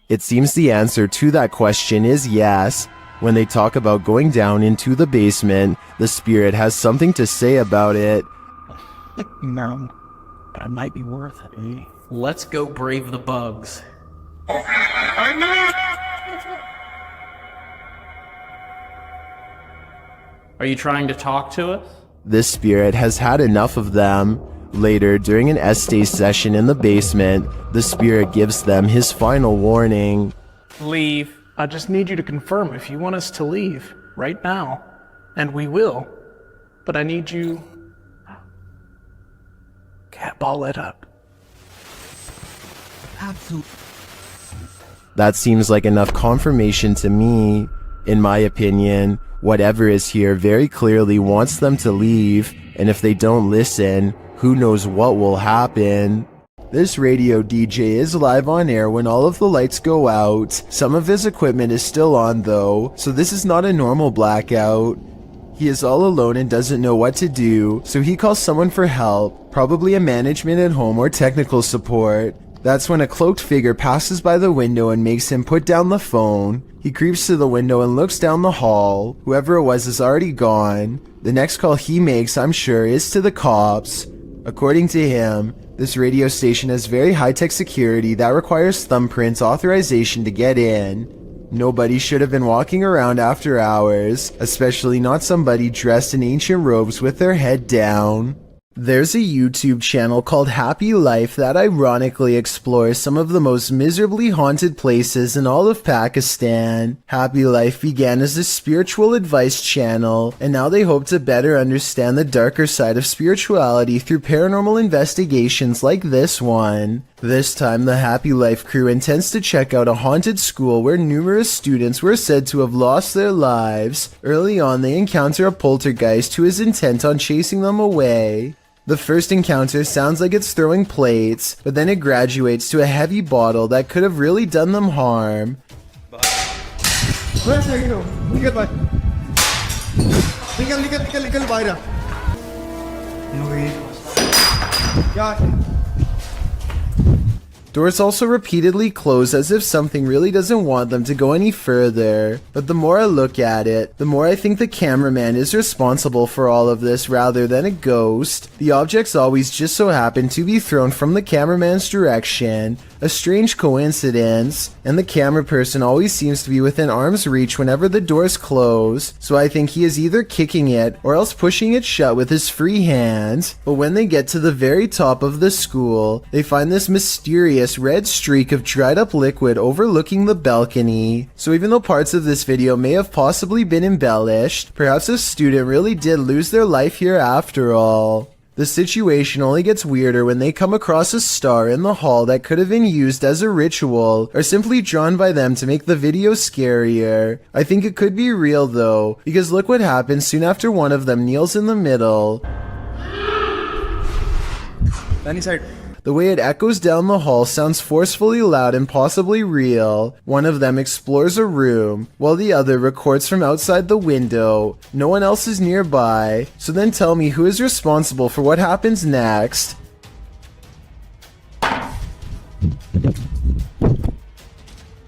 It seems the answer to that question is yes. When they talk about going down into the basement, the spirit has something to say about it. No, but it might be worth it, eh? Let's go brave the bugs. Are you trying to talk to us? This spirit has had enough of them. Later, during an Estee session in the basement, the spirit gives them his final warning. Leave. I just need you to confirm if you want us to leave right now. And we will. But I need you... Cat ball it up. Absolutely. That seems like enough confirmation to me. In my opinion, whatever is here very clearly wants them to leave, and if they don't listen, who knows what will happen. This radio DJ is live on air when all of the lights go out. Some of his equipment is still on though, so this is not a normal blackout. He is all alone and doesn't know what to do, so he calls someone for help, probably a management at home or technical support. That's when a cloaked figure passes by the window and makes him put down the phone. He creeps to the window and looks down the hall. Whoever it was is already gone. The next call he makes, I'm sure, is to the cops. According to him, this radio station has very high-tech security that requires thumbprints authorization to get in. Nobody should have been walking around after hours, especially not somebody dressed in ancient robes with their head down. There's a YouTube channel called Happy Life that ironically explores some of the most miserably haunted places in all of Pakistan. Happy Life began as a spiritual advice channel, and now they hope to better understand the darker side of spirituality through paranormal investigations like this one. This time, the Happy Life crew intends to check out a haunted school where numerous students were said to have lost their lives. Early on, they encounter a poltergeist who is intent on chasing them away. The first encounter sounds like it's throwing plates, but then it graduates to a heavy bottle that could have really done them harm. Doors also repeatedly close as if something really doesn't want them to go any further. But the more I look at it, the more I think the cameraman is responsible for all of this rather than a ghost. The objects always just so happen to be thrown from the cameraman's direction. A strange coincidence, and the camera person always seems to be within arm's reach whenever the doors close, so I think he is either kicking it or else pushing it shut with his free hand. But when they get to the very top of the school, they find this mysterious red streak of dried up liquid overlooking the balcony. So even though parts of this video may have possibly been embellished, perhaps a student really did lose their life here after all. The situation only gets weirder when they come across a star in the hall that could have been used as a ritual or simply drawn by them to make the video scarier. I think it could be real though, because look what happens soon after one of them kneels in the middle. The way it echoes down the hall sounds forcefully loud and possibly real. One of them explores a room, while the other records from outside the window. No one else is nearby, so then tell me who is responsible for what happens next.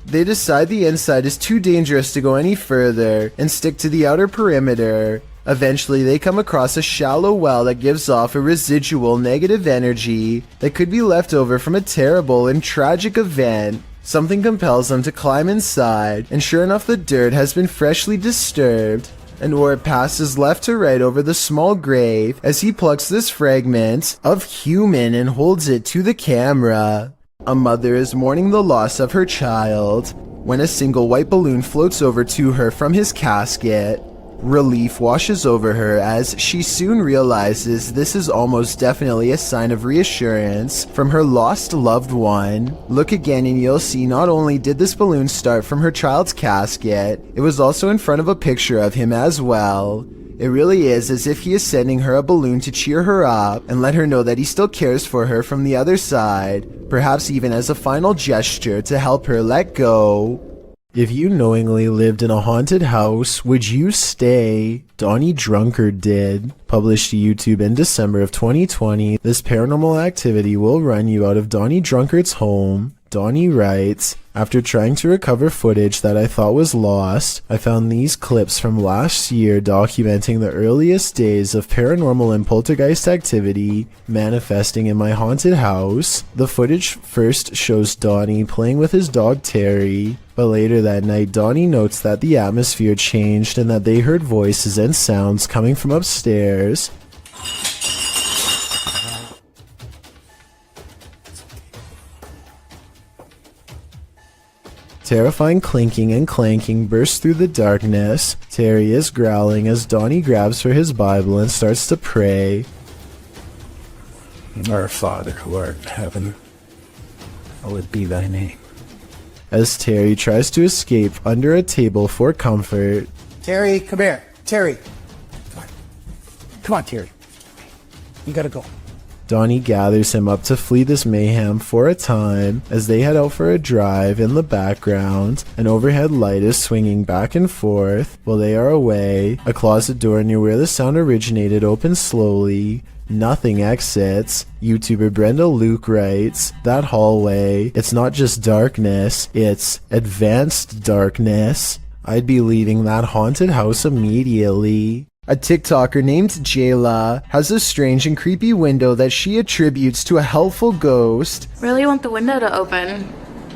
They decide the inside is too dangerous to go any further and stick to the outer perimeter. Eventually, they come across a shallow well that gives off a residual negative energy that could be left over from a terrible and tragic event. Something compels them to climb inside, and sure enough, the dirt has been freshly disturbed. An orb passes left to right over the small grave as he plucks this fragment of human and holds it to the camera. A mother is mourning the loss of her child when a single white balloon floats over to her from his casket. Relief washes over her as she soon realizes this is almost definitely a sign of reassurance from her lost loved one. Look again and you'll see not only did this balloon start from her child's casket, it was also in front of a picture of him as well. It really is as if he is sending her a balloon to cheer her up and let her know that he still cares for her from the other side, perhaps even as a final gesture to help her let go. If you knowingly lived in a haunted house, would you stay? Donnie Drunkard did. Published to YouTube in December of 2020, this paranormal activity will run you out of Donnie Drunkard's home. Donnie writes, after trying to recover footage that I thought was lost, I found these clips from last year documenting the earliest days of paranormal and poltergeist activity manifesting in my haunted house. The footage first shows Donnie playing with his dog Terry, but later that night Donnie notes that the atmosphere changed and that they heard voices and sounds coming from upstairs. Terrifying clinking and clanking bursts through the darkness. Terry is growling as Donnie grabs for his Bible and starts to pray. Our Father who art in heaven, hallowed be thy name. As Terry tries to escape under a table for comfort. Terry, come here. Terry. Come on, Terry. You gotta go. Donnie gathers him up to flee this mayhem for a time. As they head out for a drive, in the background, an overhead light is swinging back and forth. While they are away, a closet door near where the sound originated opens slowly. Nothing exits. YouTuber Brenda Luke writes, that hallway, it's not just darkness, it's advanced darkness. I'd be leaving that haunted house immediately. A TikToker named Jayla has a strange and creepy window that she attributes to a helpful ghost. Really want the window to open,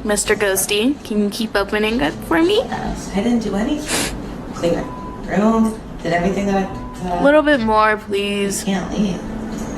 Mr. Ghosty. Can you keep opening it for me? I didn't do anything. Clean my room, did everything that I... A little bit more, please. I can't leave.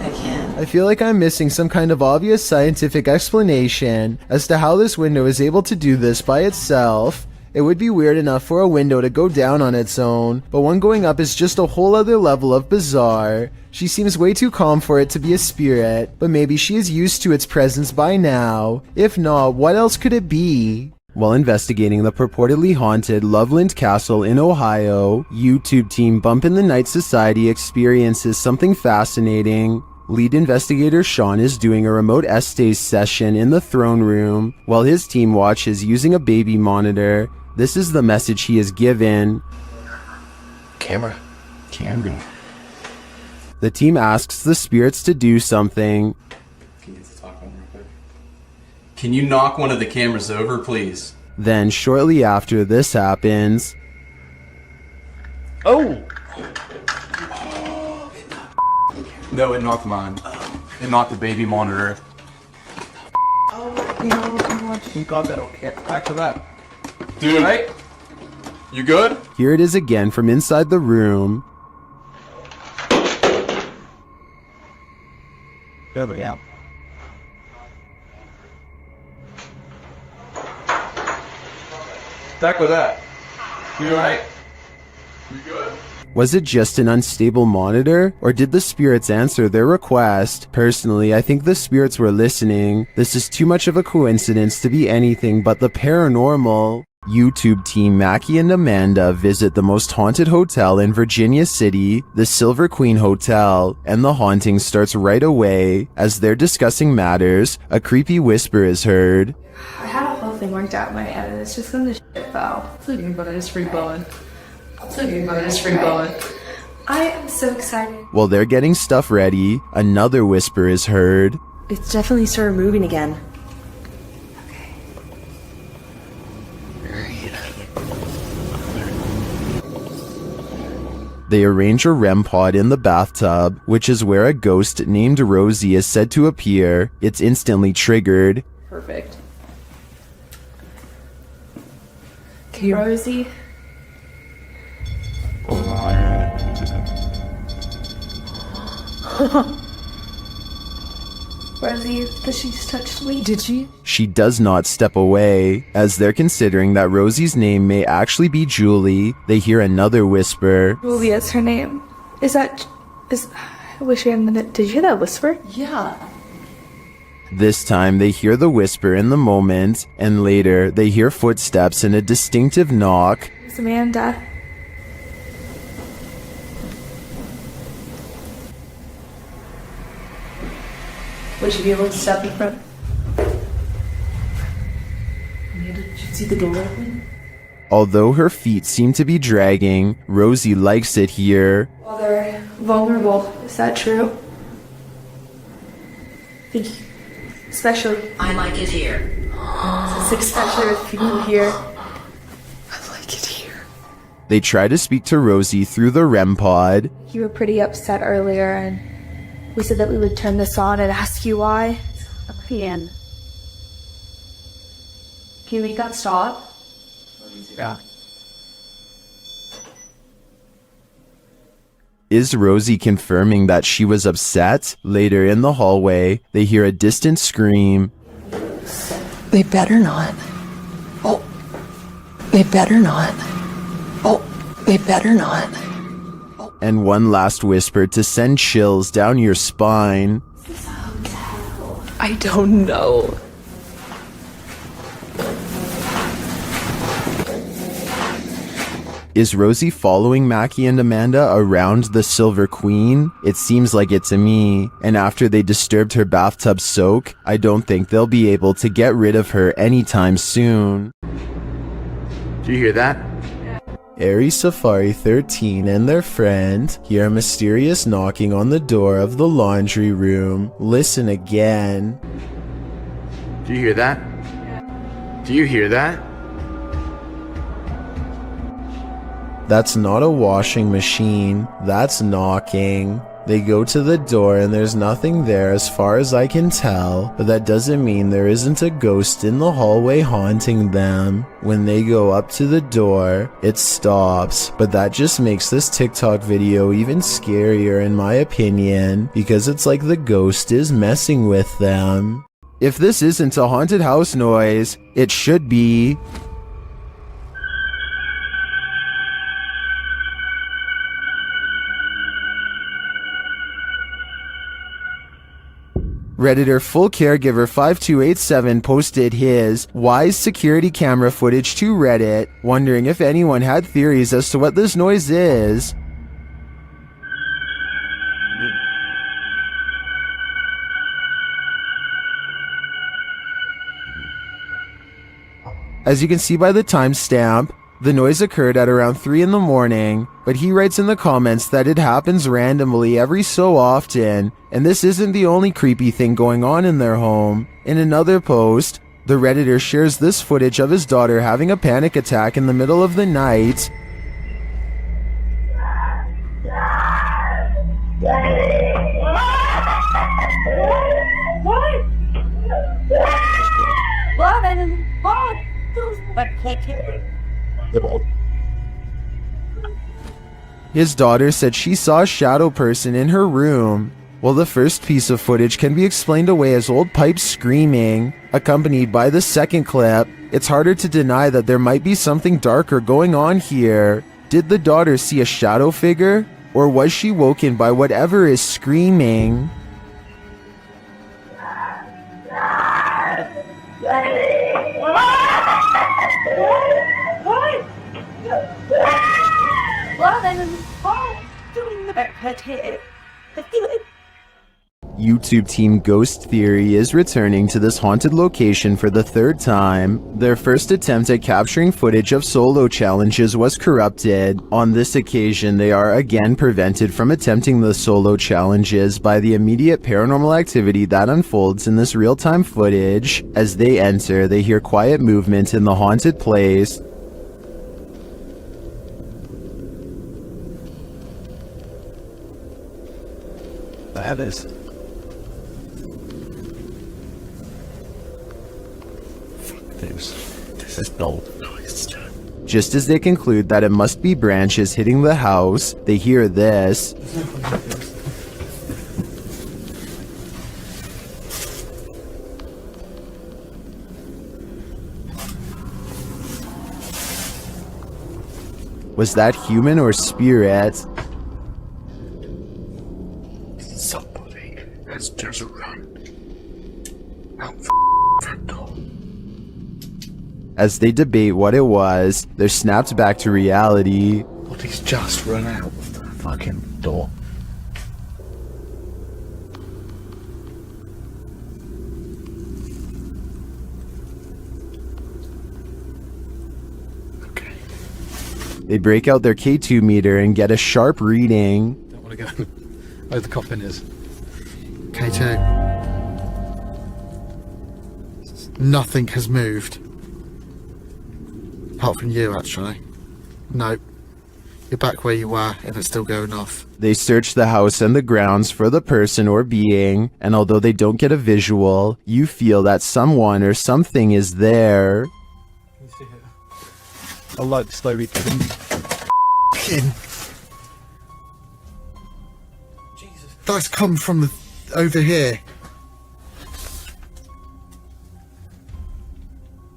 I can't. I feel like I'm missing some kind of obvious scientific explanation as to how this window is able to do this by itself. It would be weird enough for a window to go down on its own, but one going up is just a whole other level of bizarre. She seems way too calm for it to be a spirit, but maybe she is used to its presence by now. If not, what else could it be? While investigating the purportedly haunted Loveland Castle in Ohio, YouTube team Bump in the Night Society experiences something fascinating. Lead investigator Sean is doing a remote Estes session in the throne room, while his team watches using a baby monitor. This is the message he is given. Camera. The team asks the spirits to do something. Can you knock one of the cameras over, please? Then, shortly after this happens... Oh! No, it knocked mine. It knocked the baby monitor. Oh, you got that. Okay, back to that. Dude, right? You good? Here it is again from inside the room. There we go. Back with that. You alright? You good? Was it just an unstable monitor, or did the spirits answer their request? Personally, I think the spirits were listening. This is too much of a coincidence to be anything but the paranormal. YouTube team Mackie and Amanda visit the most haunted hotel in Virginia City, the Silver Queen Hotel, and the haunting starts right away. As they're discussing matters, a creepy whisper is heard. I had a whole thing worked out in my head, and it's just gonna shit fell. It's okay, but it's free bowling. It's okay, but it's free bowling. I am so excited. While they're getting stuff ready, another whisper is heard. It's definitely started moving again. They arrange a REM pod in the bathtub, which is where a ghost named Rosie is said to appear. It's instantly triggered. Perfect. Okay, Rosie. Rosie, does she just touch me? Did she? She does not step away. As they're considering that Rosie's name may actually be Julie, they hear another whisper. Julia's her name. I wish we hadn't. Did you hear that whisper? Yeah. This time they hear the whisper in the moment, and later they hear footsteps and a distinctive knock. It's Amanda. Would you be able to step in front? Amanda, did you see the door open? Although her feet seem to be dragging, Rosie likes it here. Well, they're vulnerable. Is that true? Especially. I like it here. Especially with people here. I like it here. They try to speak to Rosie through the REM pod. You were pretty upset earlier, and we said that we would turn this on and ask you why. Can Can we make that stop? Yeah. Is Rosie confirming that she was upset? Later in the hallway, they hear a distant scream. They better not. Oh. They better not. Oh. They better not. And one last whisper to send chills down your spine. I don't know. Is Rosie following Mackie and Amanda around the Silver Queen? It seems like it to me. And after they disturbed her bathtub soak, I don't think they'll be able to get rid of her anytime soon. Do you hear that? Eerie Safari 13 and their friend hear a mysterious knocking on the door of the laundry room. Listen again. Do you hear that? Do you hear that? That's not a washing machine, that's knocking. They go to the door and there's nothing there as far as I can tell, but that doesn't mean there isn't a ghost in the hallway haunting them. When they go up to the door, it stops, but that just makes this TikTok video even scarier in my opinion, because it's like the ghost is messing with them. If this isn't a haunted house noise, it should be. Redditor Full Caregiver 5287 posted his wise security camera footage to Reddit, wondering if anyone had theories as to what this noise is. As you can see by the timestamp, the noise occurred at around 3 in the morning, but he writes in the comments that it happens randomly every so often, and this isn't the only creepy thing going on in their home. In another post, the Redditor shares this footage of his daughter having a panic attack in the middle of the night. His daughter said she saw a shadow person in her room. Well, the first piece of footage can be explained away as old pipes screaming, accompanied by the second clip. It's harder to deny that there might be something darker going on here. Did the daughter see a shadow figure? Or was she woken by whatever is screaming? YouTube team Ghost Theory is returning to this haunted location for the third time. Their first attempt at capturing footage of solo challenges was corrupted. On this occasion, they are again prevented from attempting the solo challenges by the immediate paranormal activity that unfolds in this real-time footage. As they enter, they hear quiet movement in the haunted place. That is. This is no noise. Just as they conclude that it must be branches hitting the house, they hear this. Was that human or spirit? Somebody has just run out front door. As they debate what it was, they're snapped back to reality. But he's just run out of the fucking door. They break out their K2 meter and get a sharp reading. Don't want to go where the coffin is. K2. Nothing has moved. Apart from you, actually. Nope. You're back where you were, and it's still going off. They search the house and the grounds for the person or being, and although they don't get a visual, you feel that someone or something is there. I like the slow read. That's come from the over here.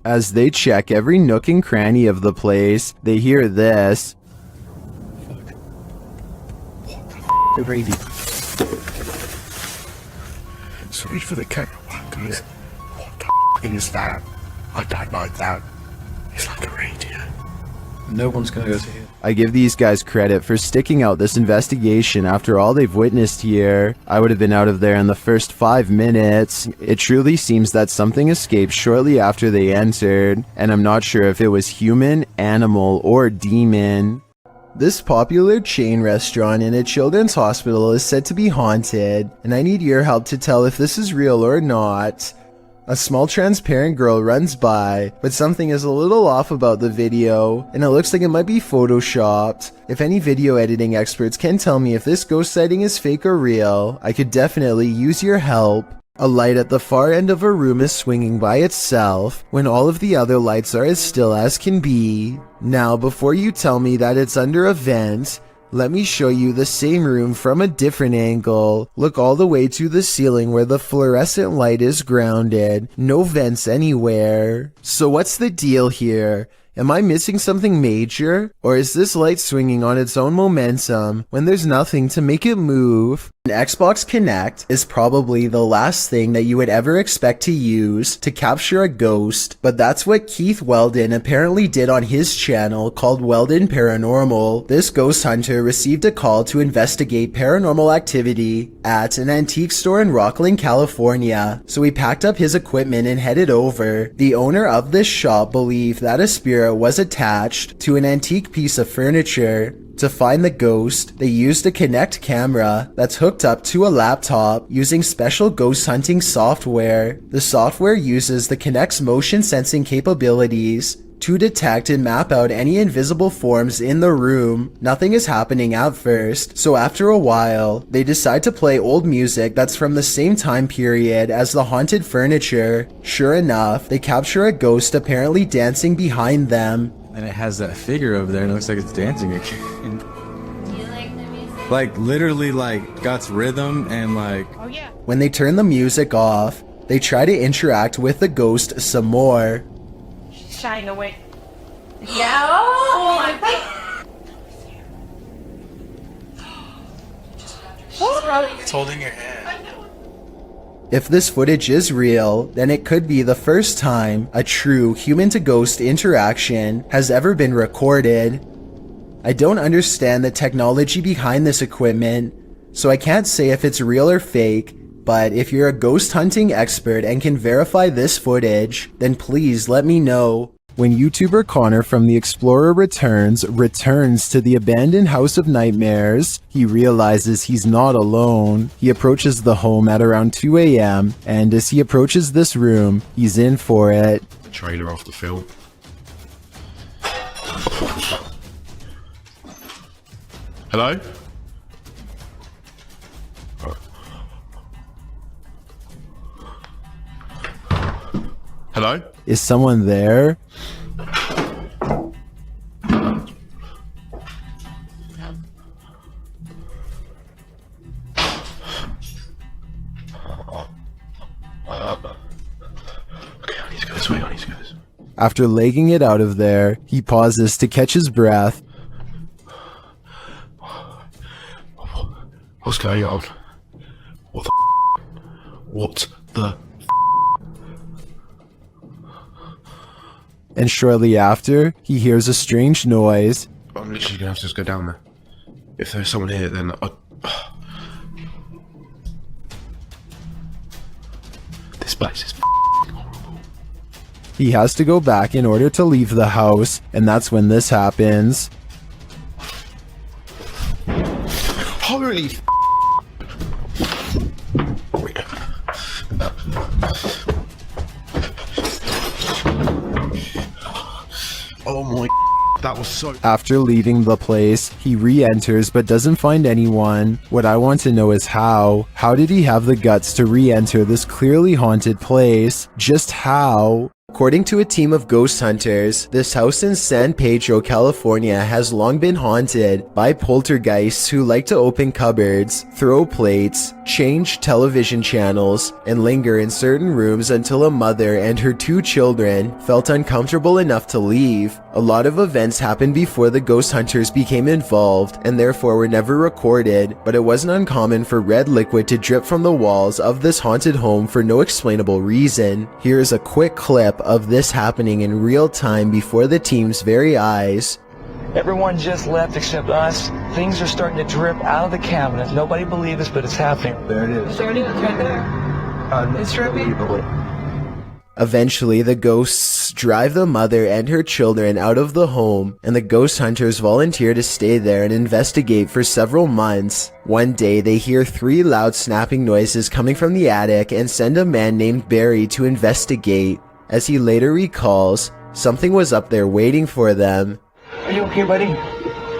As they check every nook and cranny of the place, they hear this. What the radio. Sorry for the camera one, guys. What the is that? I don't like that. It's like a radio. No one's gonna go to here. I give these guys credit for sticking out this investigation after all they've witnessed here. I would have been out of there in the first 5 minutes. It truly seems that something escaped shortly after they entered, and I'm not sure if it was human, animal, or demon. This popular chain restaurant in a children's hospital is said to be haunted, and I need your help to tell if this is real or not. A small transparent girl runs by, but something is a little off about the video, and it looks like it might be photoshopped. If any video editing experts can tell me if this ghost sighting is fake or real, I could definitely use your help. A light at the far end of a room is swinging by itself, when all of the other lights are as still as can be. Now, before you tell me that it's under a vent, let me show you the same room from a different angle. Look all the way to the ceiling where the fluorescent light is grounded. No vents anywhere. So what's the deal here? Am I missing something major? Or is this light swinging on its own momentum when there's nothing to make it move? An Xbox Kinect is probably the last thing that you would ever expect to use to capture a ghost, but that's what Keith Weldon apparently did on his channel called Weldon Paranormal. This ghost hunter received a call to investigate paranormal activity at an antique store in Rockland, California, so he packed up his equipment and headed over. The owner of this shop believed that a spirit was attached to an antique piece of furniture. To find the ghost, they used a Kinect camera that's hooked up to a laptop using special ghost hunting software. The software uses the Kinect's motion sensing capabilities to detect and map out any invisible forms in the room. Nothing is happening at first, so after a while, they decide to play old music that's from the same time period as the haunted furniture. Sure enough, they capture a ghost apparently dancing behind them. And it has that figure over there and it looks like it's dancing again. Like literally like got rhythm and like... Oh yeah. When they turn the music off, they try to interact with the ghost some more. She's shying away. Yeah. Oh my god. It's holding your hand. If this footage is real, then it could be the first time a true human-to-ghost interaction has ever been recorded. I don't understand the technology behind this equipment, so I can't say if it's real or fake, but if you're a ghost hunting expert and can verify this footage, then please let me know. When YouTuber Connor from The Explorer returns to the abandoned House of Nightmares, he realizes he's not alone. He approaches the home at around 2 a.m. and as he approaches this room, he's in for it. Trailer off the film. Hello? Hello? Is someone there? After legging it out of there, he pauses to catch his breath. What's going on? What the What the And shortly after, he hears a strange noise. I'm literally gonna have to just go down there. If there's someone here, then this place is He has to go back in order to leave the house, and that's when this happens. Holy Oh my, that was so... After leaving the place, he re-enters but doesn't find anyone. What I want to know is how. How did he have the guts to re-enter this clearly haunted place? Just how? According to a team of ghost hunters, this house in San Pedro, California has long been haunted by poltergeists who like to open cupboards, throw plates, change television channels, and linger in certain rooms until a mother and her 2 children felt uncomfortable enough to leave. A lot of events happened before the ghost hunters became involved and therefore were never recorded, but it wasn't uncommon for red liquid to drip from the walls of this haunted home for no explainable reason. Here's a quick clip of this happening in real time before the team's very eyes. Everyone just left except us. Things are starting to drip out of the cabinet. Nobody believes us, but it's happening. There it is. It's right there. It's dripping. Eventually, the ghosts drive the mother and her children out of the home, and the ghost hunters volunteer to stay there and investigate for several months. One day, they hear 3 loud snapping noises coming from the attic and send a man named Barry to investigate. As he later recalls, something was up there waiting for them. Are you okay, buddy?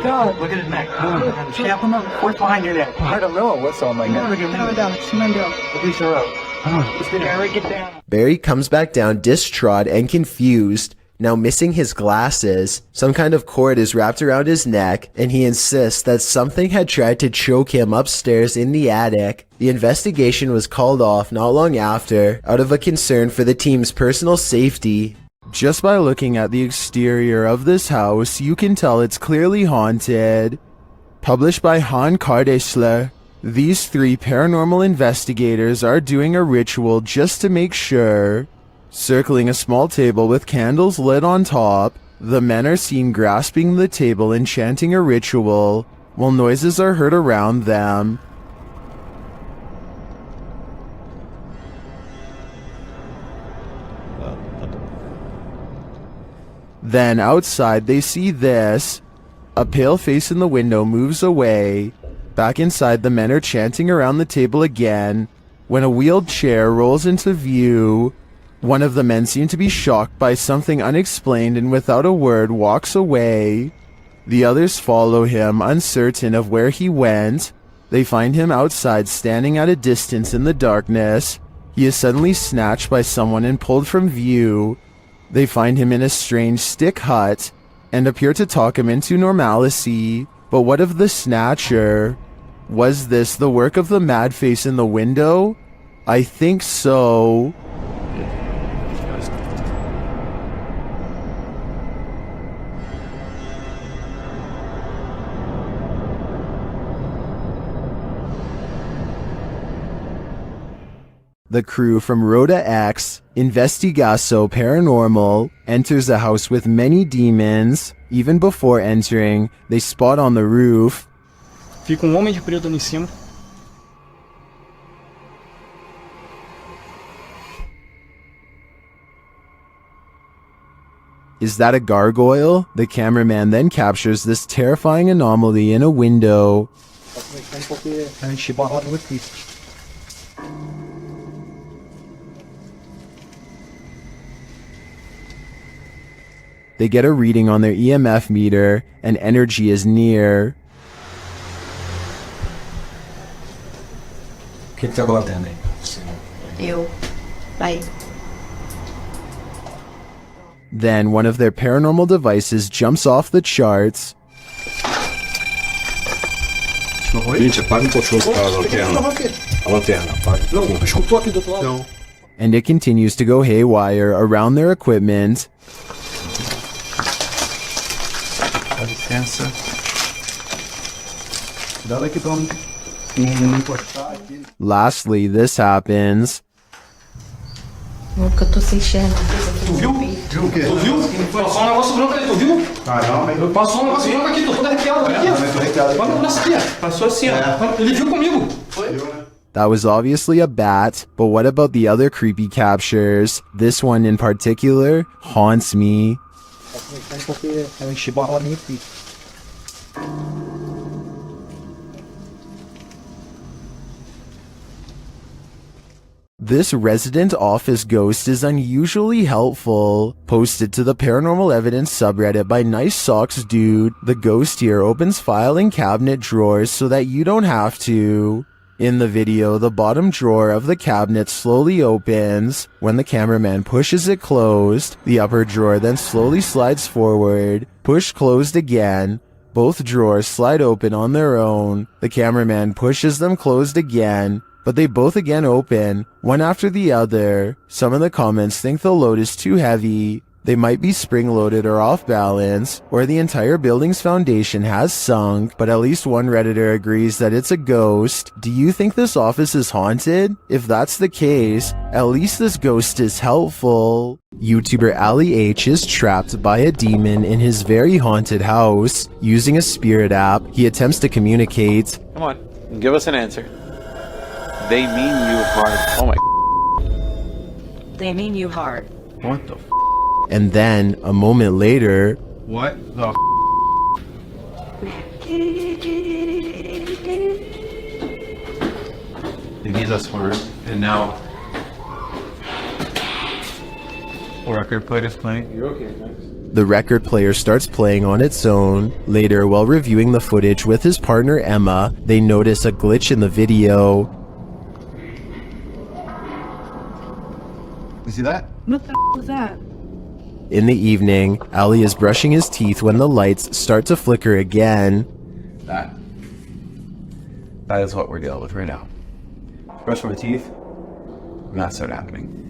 God, look at his neck. Snap him up. What's behind your neck? I don't know. What's on my neck? Barry comes back down distraught and confused, now missing his glasses. Some kind of cord is wrapped around his neck, and he insists that something had tried to choke him upstairs in the attic. The investigation was called off not long after, out of a concern for the team's personal safety. Just by looking at the exterior of this house, you can tell it's clearly haunted. Published by Han Kardesler, these 3 paranormal investigators are doing a ritual just to make sure. Circling a small table with candles lit on top, the men are seen grasping the table and chanting a ritual, while noises are heard around them. Then outside they see this. A pale face in the window moves away. Back inside, the men are chanting around the table again, when a wheeled chair rolls into view. One of the men seems to be shocked by something unexplained and without a word walks away. The others follow him, uncertain of where he went. They find him outside standing at a distance in the darkness. He is suddenly snatched by someone and pulled from view. They find him in a strange stick hut and appear to talk him into normalcy. But what of the snatcher? Was this the work of the mad face in the window? I think so. The crew from Rhoda X, Investigaso Paranormal, enters a house with many demons. Even before entering, they spot on the roof. Fica homem de preto ali em cima. Is that a gargoyle? The cameraman then captures this terrifying anomaly in a window. They get a reading on their EMF meter, and energy is near. Bye. Then one of their paranormal devices jumps off the charts. And it continues to go haywire around their equipment. Lastly, this happens. Nunca tô sem enxergar. Tu viu? Viu o quê? Tu viu? Passou um negócio branco ali, tu viu? Caramba. Passou um negócio branco aqui, tô todo arrepiado aqui, ó. Olha o braço aqui, ó. Passou assim, ó. Ele viu comigo. Foi? That was obviously a bat, but what about the other creepy captures? This one in particular haunts me. This resident office ghost is unusually helpful. Posted to the Paranormal Evidence subreddit by Nice Socks Dude, the ghost here opens file and cabinet drawers so that you don't have to. In the video, the bottom drawer of the cabinet slowly opens. When the cameraman pushes it closed, the upper drawer then slowly slides forward. Push closed again. Both drawers slide open on their own. The cameraman pushes them closed again, but they both again open, one after the other. Some of the comments think the load is too heavy. They might be spring-loaded or off balance, or the entire building's foundation has sunk, but at least one Redditor agrees that it's a ghost. Do you think this office is haunted? If that's the case, at least this ghost is helpful. YouTuber Ali H is trapped by a demon in his very haunted house. Using a spirit app, he attempts to communicate. Come on, give us an answer. They mean you hard. Oh my. They mean you hard. What the And then, a moment later, What the They need us for it. And now record player is playing. You're okay, thanks. the record player starts playing on its own. Later, while reviewing the footage with his partner Emma, they notice a glitch in the video. You see that? What the was that? In the evening, Ali is brushing his teeth when the lights start to flicker again. That is what we're dealing with right now. Brush my teeth. Not so happening.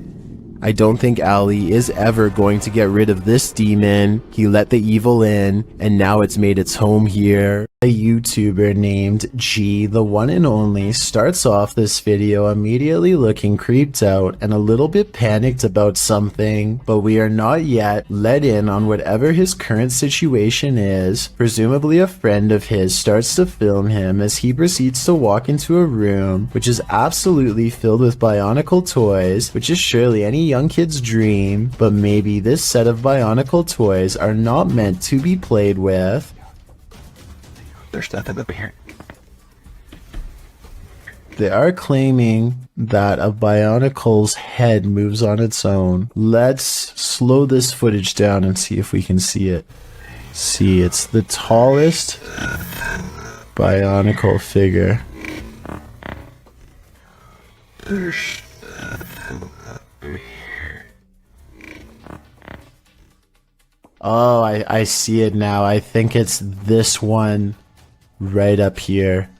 I don't think Ali is ever going to get rid of this demon. He let the evil in, and now it's made its home here. A YouTuber named G, the one and only, starts off this video immediately looking creeped out and a little bit panicked about something, but we are not yet let in on whatever his current situation is. Presumably a friend of his starts to film him as he proceeds to walk into a room which is absolutely filled with bionicle toys, which is surely any young kid's dream, but maybe this set of bionicle toys are not meant to be played with. There's nothing up here. They are claiming that a Bionicle's head moves on its own. Let's slow this footage down and see if we can see it. See, it's the tallest Bionicle figure. Oh, I see it now. I think it's this one right up here.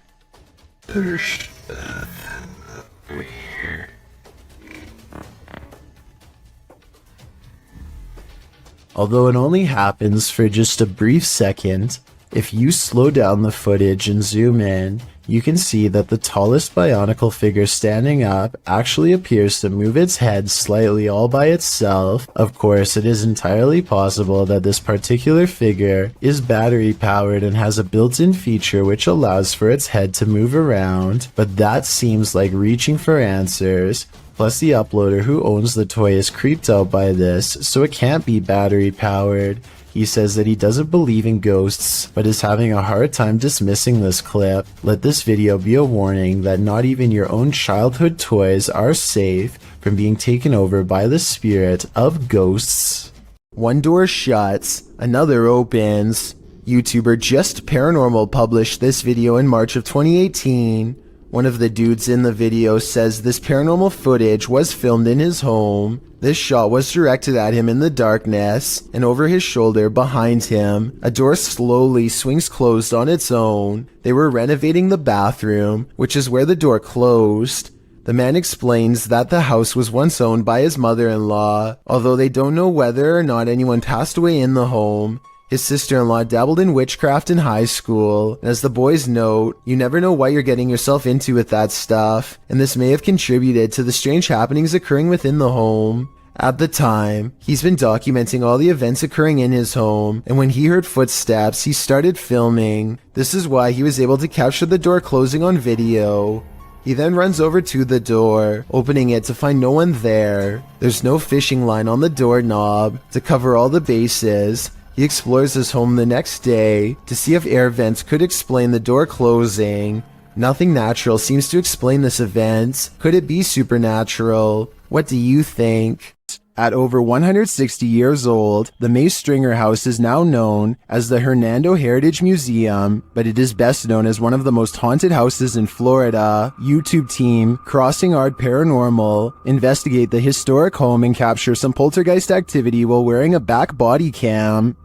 Although it only happens for just a brief second, if you slow down the footage and zoom in, you can see that the tallest Bionicle figure standing up actually appears to move its head slightly all by itself. Of course, it is entirely possible that this particular figure is battery powered and has a built-in feature which allows for its head to move around, but that seems like reaching for answers. Plus, the uploader who owns the toy is creeped out by this, so it can't be battery powered. He says that he doesn't believe in ghosts, but is having a hard time dismissing this clip. Let this video be a warning that not even your own childhood toys are safe from being taken over by the spirit of ghosts. One door shuts, another opens. YouTuber Just Paranormal published this video in March of 2018. One of the dudes in the video says this paranormal footage was filmed in his home. This shot was directed at him in the darkness, and over his shoulder behind him, a door slowly swings closed on its own. They were renovating the bathroom, which is where the door closed. The man explains that the house was once owned by his mother-in-law, although they don't know whether or not anyone passed away in the home. His sister-in-law dabbled in witchcraft in high school, and as the boys note, you never know what you're getting yourself into with that stuff, and this may have contributed to the strange happenings occurring within the home. At the time, he's been documenting all the events occurring in his home, and when he heard footsteps, he started filming. This is why he was able to capture the door closing on video. He then runs over to the door, opening it to find no one there. There's no fishing line on the doorknob to cover all the bases. He explores his home the next day to see if air vents could explain the door closing. Nothing natural seems to explain this event. Could it be supernatural? What do you think? At over 160 years old, the May Stringer House is now known as the Hernando Heritage Museum, but it is best known as one of the most haunted houses in Florida. YouTube team Crossing Art Paranormal investigate the historic home and capture some poltergeist activity while wearing a back body cam.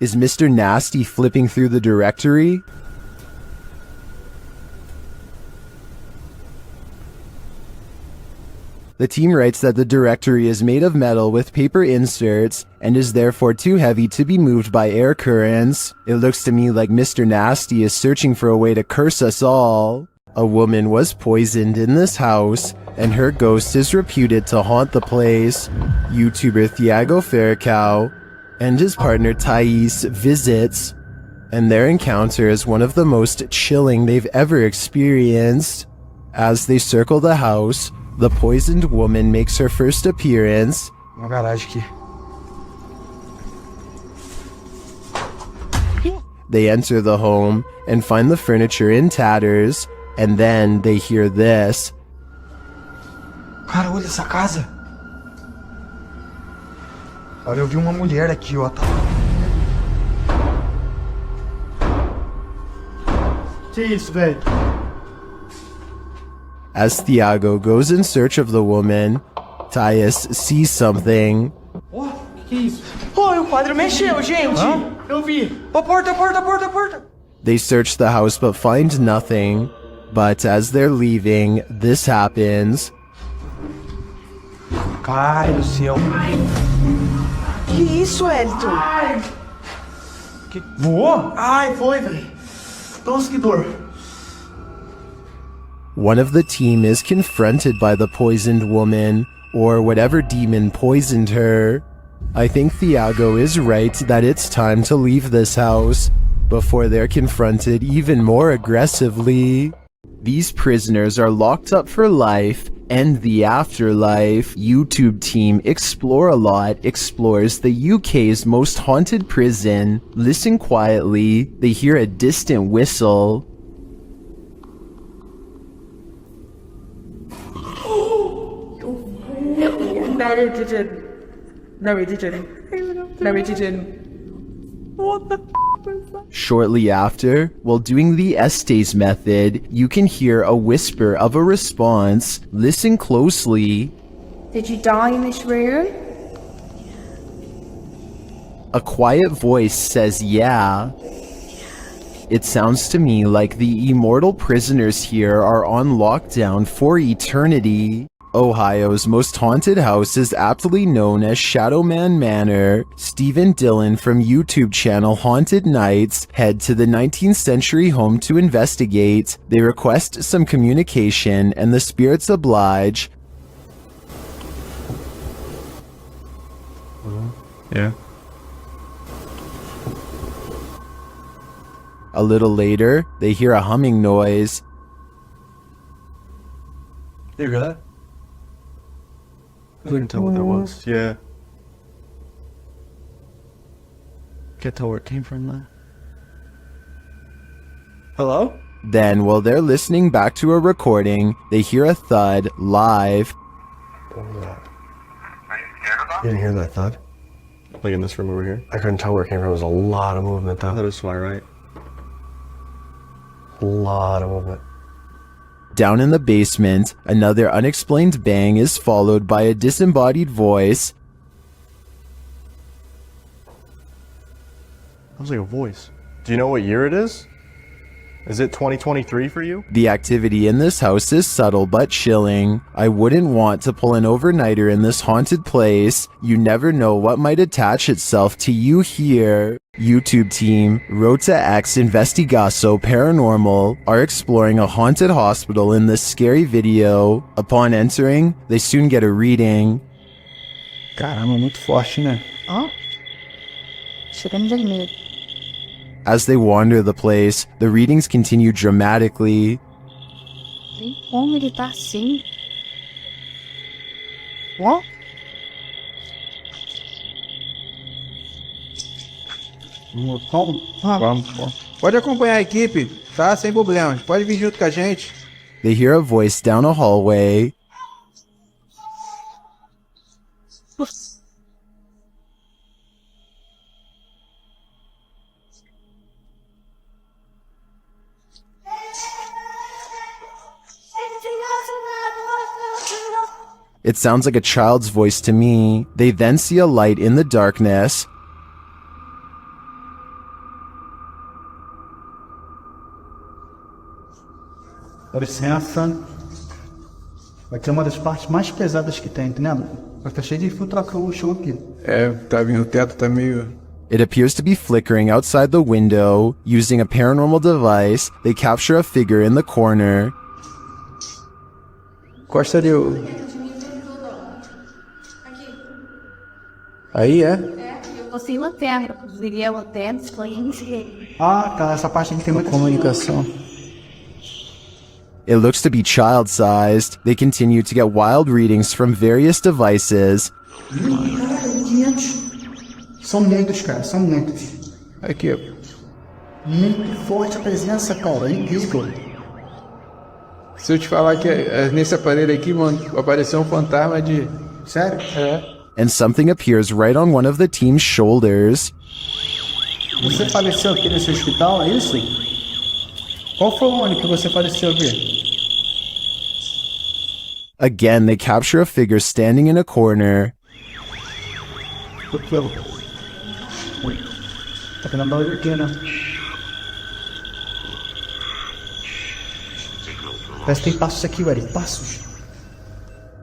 Is Mr. Nasty flipping through the directory? The team writes that the directory is made of metal with paper inserts and is therefore too heavy to be moved by air currents. It looks to me like Mr. Nasty is searching for a way to curse us all. A woman was poisoned in this house, and her ghost is reputed to haunt the place. YouTuber Thiago Ferracao and his partner Thais visits, and their encounter is one of the most chilling they've ever experienced. As they circle the house, the poisoned woman makes her first appearance. Uma garagem aqui. They enter the home and find the furniture in tatters, and then they hear this. Cara, olha essa casa. Olha, eu vi uma mulher aqui, ó. Que isso, velho? As Thiago goes in search of the woman, Thais sees something. Ó, que isso? Oh, o quadro mexeu, gente. Eu vi. Ó, porta. They search the house but find nothing. But as they're leaving, this happens. Ai, do céu. Que isso, Elton? Ai. Voou? Ai, foi, velho. Nossa, que dor. One of the team is confronted by the poisoned woman, or whatever demon poisoned her. I think Thiago is right that it's time to leave this house before they're confronted even more aggressively. These prisoners are locked up for life and the afterlife. YouTube team Explore a Lot explores the UK's most haunted prison. Listen quietly, they hear a distant whistle. What the is that? Shortly after, while doing the Estes method, you can hear a whisper of a response. Listen closely. Did you die in this room? A quiet voice says yeah. It sounds to me like the immortal prisoners here are on lockdown for eternity. Ohio's most haunted house is aptly known as Shadowman Manor. Stephen Dillon from YouTube channel Haunted Nights head to the 19th century home to investigate. They request some communication and the spirits oblige. Yeah. A little later, they hear a humming noise. You hear that? I couldn't tell what that was. Yeah. Can't tell where it came from though. Hello? Then, while they're listening back to a recording, they hear a thud live. What was that? You didn't hear that thud? Like in this room over here? I couldn't tell where it came from. There was a lot of movement though. That is why, right? A lot of movement. Down in the basement, another unexplained bang is followed by a disembodied voice. That was like a voice. Do you know what year it is? Is it 2023 for you? The activity in this house is subtle but chilling. I wouldn't want to pull an overnighter in this haunted place. You never know what might attach itself to you here. YouTube team Rota X Investigaso Paranormal are exploring a haunted hospital in this scary video. Upon entering, they soon get a reading. Caramba, muito forte, né? Ó. Chegando vermelho. As they wander the place, the readings continue dramatically. Nem como ele tá assim. Ó. Vamos. Pode acompanhar a equipe, tá? Sem problemas. Pode vir junto com a gente. They hear a voice down a hallway. It sounds like a child's voice to me. They then see a light in the darkness. Dá licença. Vai ter uma das partes mais pesadas que tem, entendeu? Vai estar cheio de filtração no chão aqui. É, tá vindo, o teto tá meio... It appears to be flickering outside the window. Using a paranormal device, they capture a figure in the corner. Encosta ali o... Aí é? Eu consigo até, conseguiria até explain. Ah, tá. Essa parte aqui tem muita comunicação. It looks to be child-sized. They continue to get wild readings from various devices. São muitos, cara. São muitos. Aqui, ó. Muito forte a presença, cara. É incrível. Se eu te falar que nesse aparelho aqui, mano, apareceu um fantasma de... Sério? É. And something appears right on one of the team's shoulders. Você faleceu aqui nesse hospital, é isso? Qual foi o ano que você faleceu aqui? Again, they capture a figure standing in a corner. Tá aqui na barriga aqui, né? Parece que tem passos aqui, velho. Passos.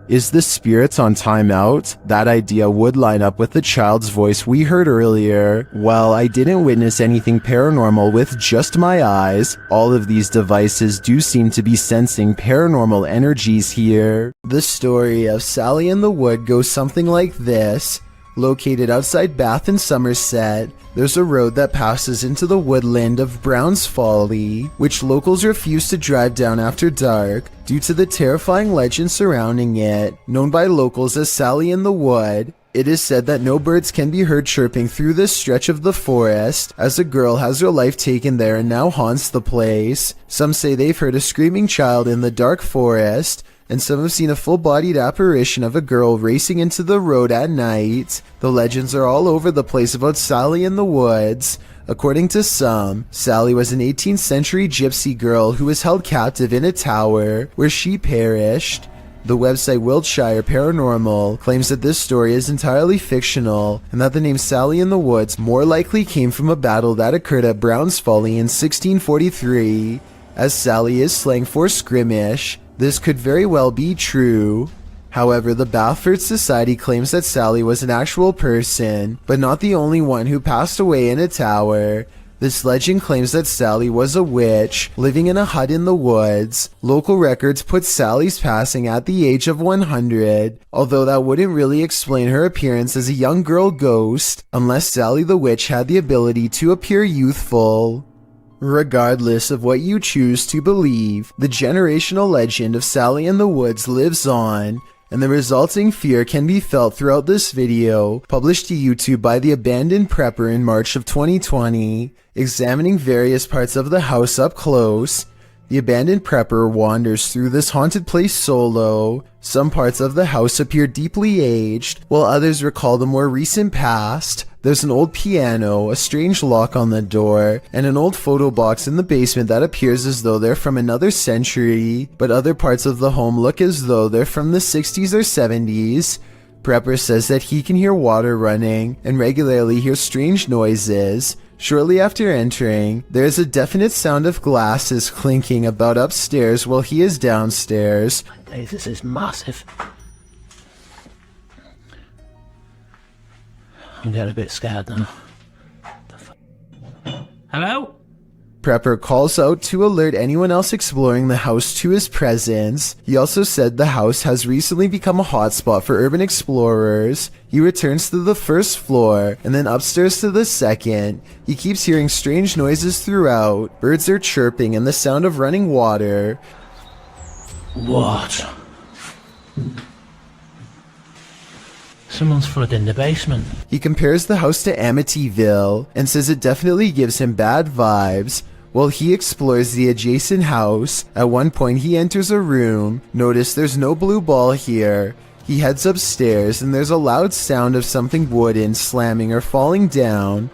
Is the spirit on timeout? That idea would line up with the child's voice we heard earlier. Well, I didn't witness anything paranormal with just my eyes. All of these devices do seem to be sensing paranormal energies here. The story of Sally in the Wood goes something like this. Located outside Bath in Somerset, there's a road that passes into the woodland of Brown's Folly, which locals refuse to drive down after dark due to the terrifying legend surrounding it. Known by locals as Sally in the Wood, it is said that no birds can be heard chirping through this stretch of the forest, as a girl has her life taken there and now haunts the place. Some say they've heard a screaming child in the dark forest, and some have seen a full-bodied apparition of a girl racing into the road at night. The legends are all over the place about Sally in the Woods. According to some, Sally was an 18th century gypsy girl who was held captive in a tower, where she perished. The website Wiltshire Paranormal claims that this story is entirely fictional, and that the name Sally in the Woods more likely came from a battle that occurred at Brown's Folly in 1643. As Sally is slang for skirmish, this could very well be true. However, the Bathford Society claims that Sally was an actual person, but not the only one who passed away in a tower. This legend claims that Sally was a witch, living in a hut in the woods. Local records put Sally's passing at the age of 100, although that wouldn't really explain her appearance as a young girl ghost, unless Sally the witch had the ability to appear youthful. Regardless of what you choose to believe, the generational legend of Sally in the Woods lives on, and the resulting fear can be felt throughout this video, published to YouTube by the Abandoned Prepper in March of 2020. Examining various parts of the house up close, the Abandoned Prepper wanders through this haunted place solo. Some parts of the house appear deeply aged, while others recall the more recent past. There's an old piano, a strange lock on the door, and an old photo box in the basement that appears as though they're from another century, but other parts of the home look as though they're from the 60s or 70s. Prepper says that he can hear water running and regularly hears strange noises. Shortly after entering, there is a definite sound of glasses clinking about upstairs while he is downstairs. Hey, this is massive. I'm getting a bit scared now. Hello? Prepper calls out to alert anyone else exploring the house to his presence. He also said the house has recently become a hotspot for urban explorers. He returns to the first floor and then upstairs to the second. He keeps hearing strange noises throughout. Birds are chirping and the sound of running water. What? Someone's flooding the basement. He compares the house to Amityville and says it definitely gives him bad vibes. While he explores the adjacent house, at one point he enters a room. Notice there's no blue ball here. He heads upstairs and there's a loud sound of something wooden slamming or falling down.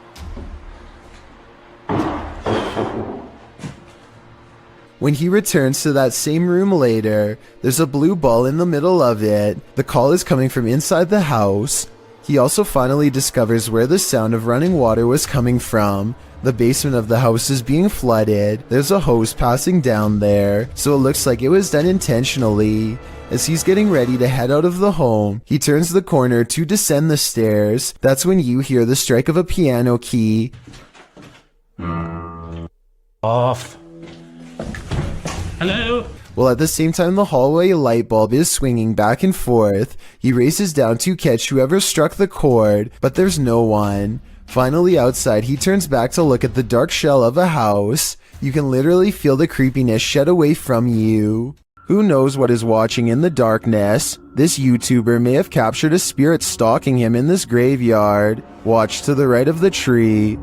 When he returns to that same room later, there's a blue ball in the middle of it. The call is coming from inside the house. He also finally discovers where the sound of running water was coming from. The basement of the house is being flooded. There's a hose passing down there, so it looks like it was done intentionally. As he's getting ready to head out of the home, he turns the corner to descend the stairs. That's when you hear the strike of a piano key. Off. Hello? Well, at the same time, the hallway light bulb is swinging back and forth. He races down to catch whoever struck the cord, but there's no one. Finally outside, he turns back to look at the dark shell of a house. You can literally feel the creepiness shed away from you. Who knows what is watching in the darkness? This YouTuber may have captured a spirit stalking him in this graveyard. Watch to the right of the tree.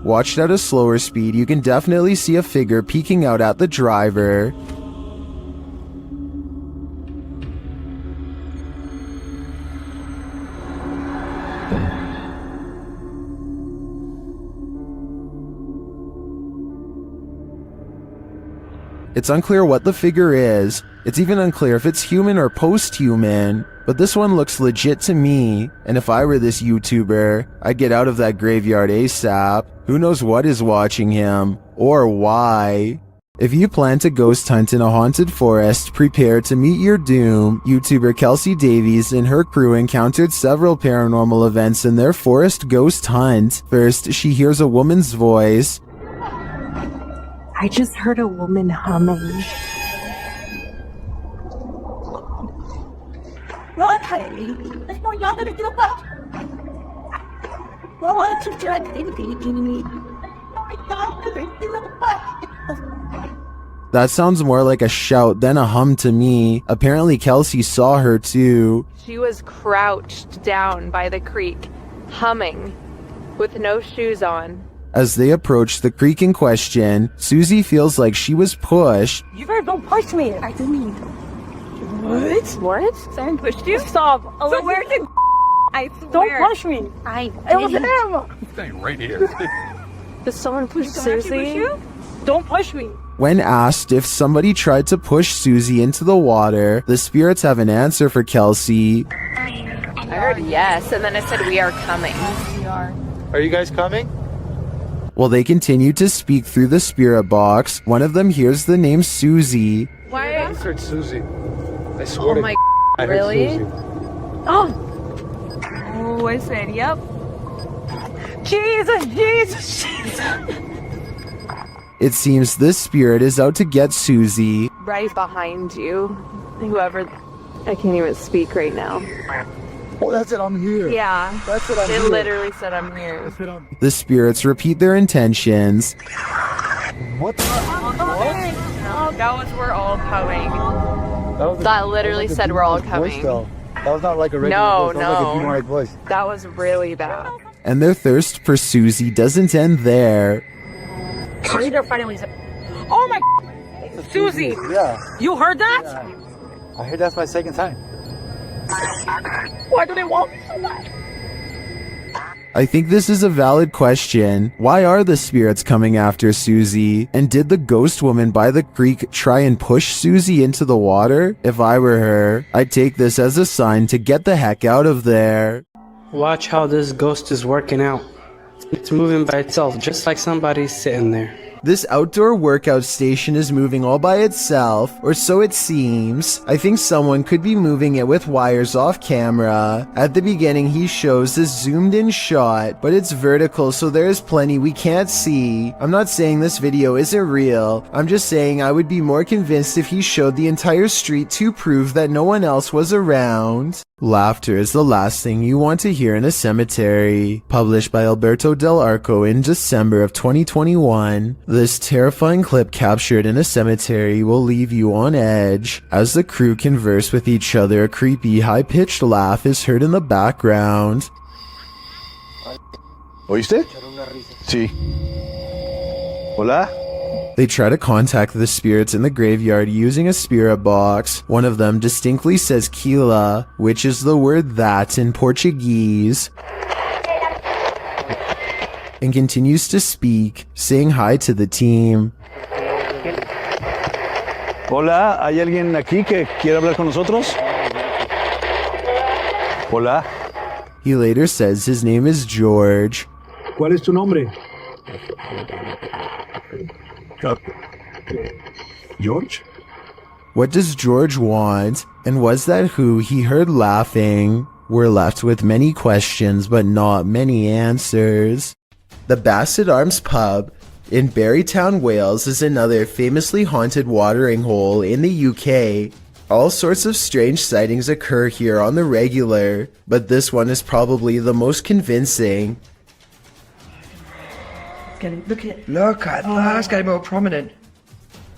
Watched at a slower speed, you can definitely see a figure peeking out at the driver. It's unclear what the figure is. It's even unclear if it's human or post-human. But this one looks legit to me, and if I were this YouTuber, I'd get out of that graveyard ASAP. Who knows what is watching him, or why? If you plan to ghost hunt in a haunted forest, prepare to meet your doom. YouTuber Kelsey Davies and her crew encountered several paranormal events in their forest ghost hunt. First, she hears a woman's voice. I just heard a woman humming. That sounds more like a shout than a hum to me. Apparently Kelsey saw her too. She was crouched down by the creek, humming, with no shoes on. As they approach the creek in question, Susie feels like she was pushed. You better don't push me. I didn't. What? What? Someone pushed you? Stop. So where did I swear. Don't push me. It was him. He's staying right here. Did someone push Susie? Don't push me. When asked if somebody tried to push Susie into the water, the spirits have an answer for Kelsey. I heard yes, and then it said we are coming. We are. Are you guys coming? While they continue to speak through the spirit box, one of them hears the name Susie. Why? I heard Susie. I swear Oh my I heard really? Susie. Oh, I said, yep. Jesus. It seems this spirit is out to get Susie. Right behind you. Whoever. I can't even speak right now. Oh, that's it, I'm here. Yeah. That's it, I'm It here. literally said I'm here. The spirits repeat their intentions. What? That was we're all coming. That literally said we're all coming. That was not like a regular No, voice. That was like a no. demonic voice. That was really bad. And their thirst for Susie doesn't end there. They're fighting when he said, oh my Susie. Yeah. You heard that? Yeah. I heard that's my second time. Why do they want me so much? I think this is a valid question. Why are the spirits coming after Susie? And did the ghost woman by the creek try and push Susie into the water? If I were her, I'd take this as a sign to get the heck out of there. Watch how this ghost is working out. It's moving by itself, just like somebody's sitting there. This outdoor workout station is moving all by itself, or so it seems. I think someone could be moving it with wires off camera. At the beginning he shows this zoomed in shot, but it's vertical so there's plenty we can't see. I'm not saying this video isn't real, I'm just saying I would be more convinced if he showed the entire street to prove that no one else was around. Laughter is the last thing you want to hear in a cemetery. Published by Alberto Del Arco in December of 2021. This terrifying clip captured in a cemetery will leave you on edge. As the crew converse with each other, a creepy, high-pitched laugh is heard in the background. ¿Oíste? Sí. Hola? They try to contact the spirits in the graveyard using a spirit box. One of them distinctly says Kila, which is the word that in Portuguese, and continues to speak, saying hi to the team. Hola, ¿hay alguien aquí que quiere hablar con nosotros? Hola. He later says his name is George. ¿Cuál es tu nombre? George? What does George want? And was that who he heard laughing? We're left with many questions, but not many answers. The Basset Arms Pub in Barrytown, Wales is another famously haunted watering hole in the UK. All sorts of strange sightings occur here on the regular, but this one is probably the most convincing. Look at that's getting more prominent.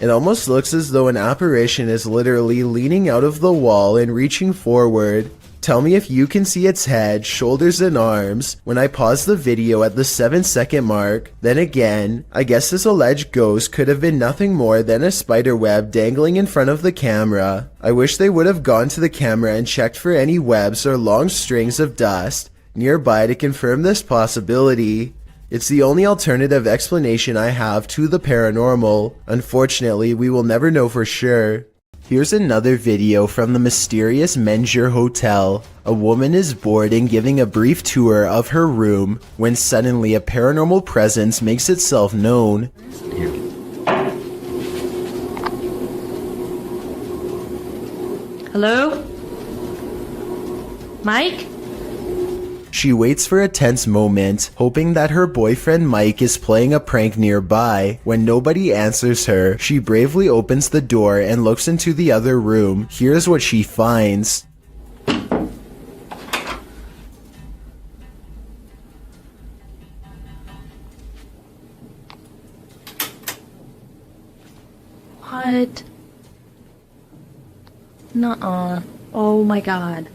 It almost looks as though an apparition is literally leaning out of the wall and reaching forward. Tell me if you can see its head, shoulders, and arms when I pause the video at the 7-second mark. Then again, I guess this alleged ghost could have been nothing more than a spider web dangling in front of the camera. I wish they would have gone to the camera and checked for any webs or long strings of dust nearby to confirm this possibility. It's the only alternative explanation I have to the paranormal. Unfortunately, we will never know for sure. Here's another video from the mysterious Menjur Hotel. A woman is bored and giving a brief tour of her room when suddenly a paranormal presence makes itself known. Hello? Mike? She waits for a tense moment, hoping that her boyfriend Mike is playing a prank nearby. When nobody answers her, she bravely opens the door and looks into the other room. Here's what she finds. What? Nuh-uh. Oh my god.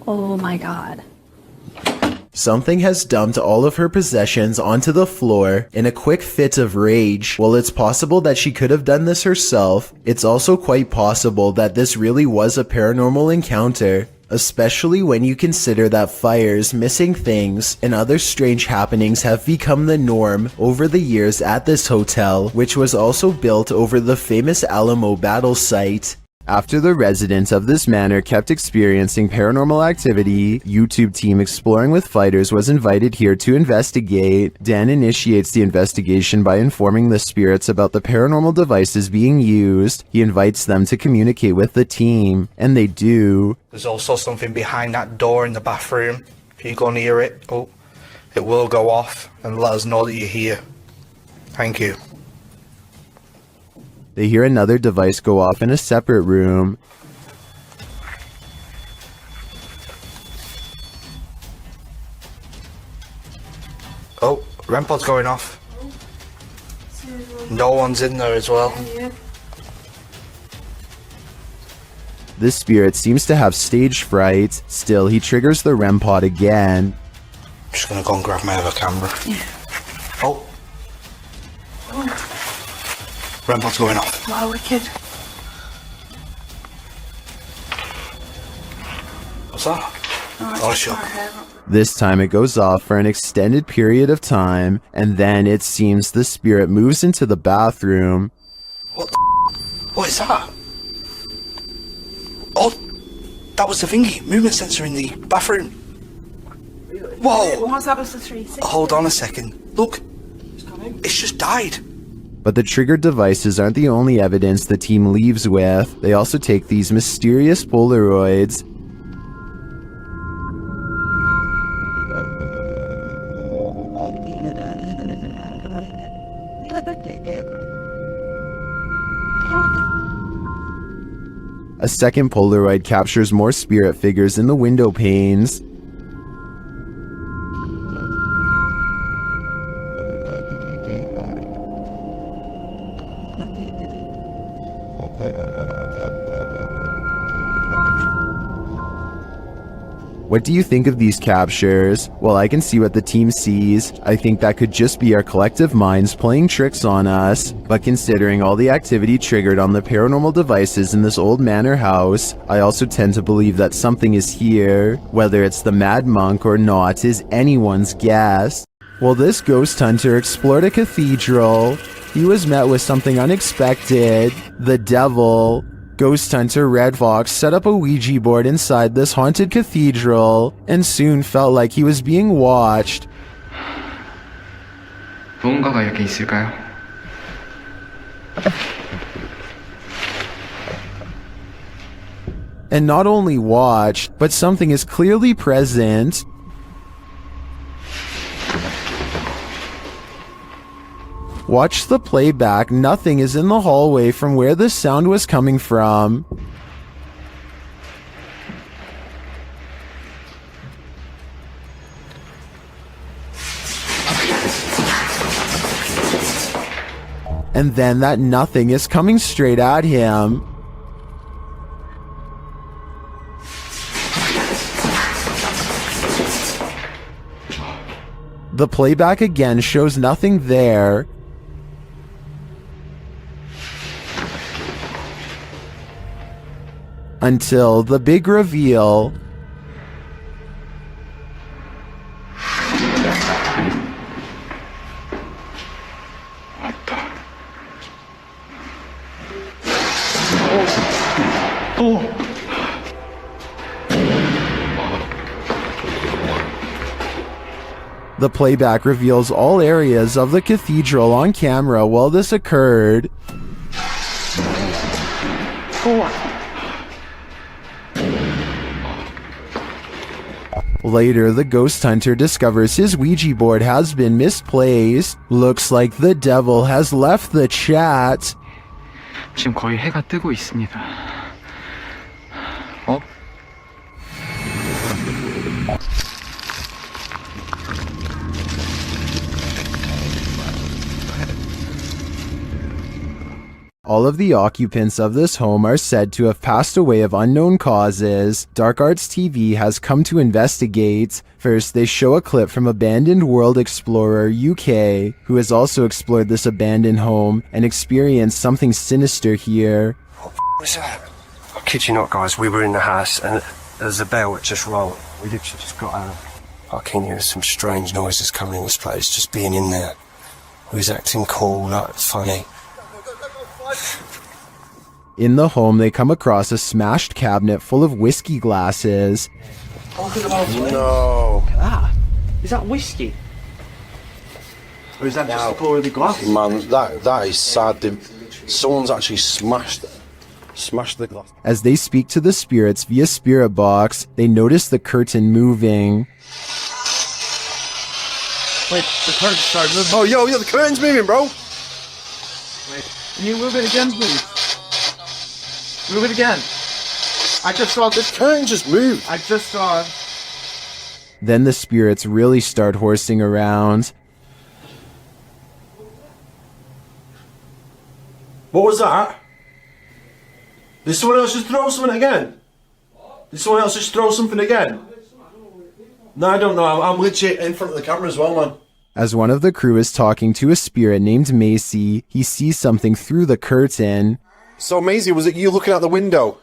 Oh my god. Something has dumped all of her possessions onto the floor in a quick fit of rage. While it's possible that she could have done this herself, it's also quite possible that this really was a paranormal encounter, especially when you consider that fires, missing things, and other strange happenings have become the norm over the years at this hotel, which was also built over the famous Alamo battle site. After the residents of this manor kept experiencing paranormal activity, YouTube team Exploring with Fighters was invited here to investigate. Dan initiates the investigation by informing the spirits about the paranormal devices being used. He invites them to communicate with the team, and they do. There's also something behind that door in the bathroom. If you go near it, it will go off and let us know that you're here. Thank you. They hear another device go off in a separate room. Oh, REM pod's going off. No one's in there as well. This spirit seems to have stage fright. Still, he triggers the REM pod again. I'm just gonna go and grab my other camera. Oh. REM pod's going off. Wow, wicked. What's that? Oh, sure. This time it goes off for an extended period of time, and then it seems the spirit moves into the bathroom. What is that? Oh, that was the thingy, movement sensor in the bathroom. Whoa! What's that with the 360? Hold on a second. Look, it's just died. But the triggered devices aren't the only evidence the team leaves with. They also take these mysterious Polaroids. A second Polaroid captures more spirit figures in the window panes. What do you think of these captures? Well, I can see what the team sees. I think that could just be our collective minds playing tricks on us. But considering all the activity triggered on the paranormal devices in this old manor house, I also tend to believe that something is here. Whether it's the Mad Monk or not is anyone's guess. Well, this ghost hunter explored a cathedral, he was met with something unexpected. The devil. Ghost hunter Red Fox set up a Ouija board inside this haunted cathedral and soon felt like he was being watched. 무언가가 여기 있을까요? And not only watched, but something is clearly present. Watch the playback, nothing is in the hallway from where the sound was coming from. And then that nothing is coming straight at him. The playback again shows nothing there. Until the big reveal. The playback reveals all areas of the cathedral on camera while this occurred. Later, the ghost hunter discovers his Ouija board has been misplaced. Looks like the devil has left the chat. 지금 거의 해가 뜨고 있습니다. 어? All of the occupants of this home are said to have passed away of unknown causes. Dark Arts TV has come to investigate. First, they show a clip from Abandoned World Explorer UK, who has also explored this abandoned home and experienced something sinister here. What was that? I kid you not, guys, we were in the house and there's a bell that just rolled. We literally just got out. I can hear some strange noises coming in this place, just being in there. We was acting cool, like funny. In the home, they come across a smashed cabinet full of whiskey glasses. No. Ah, is that whiskey? Or is that just the colour of the glass? Man, that is sad. Someone's actually smashed the glass. As they speak to the spirits via spirit box, they notice the curtain moving. Wait, the curtain started moving. Oh, yo, the curtain's moving, bro. Wait, can you move it again, please? Move it again. I just saw this curtain just moved. I just saw. Then the spirits really start horsing around. What was that? Did someone else just throw something again? Did someone else just throw something again? No, I don't know. I'm legit in front of the camera as well, man. As one of the crew is talking to a spirit named Macy, he sees something through the curtain. So, Maisie, was it you looking out the window?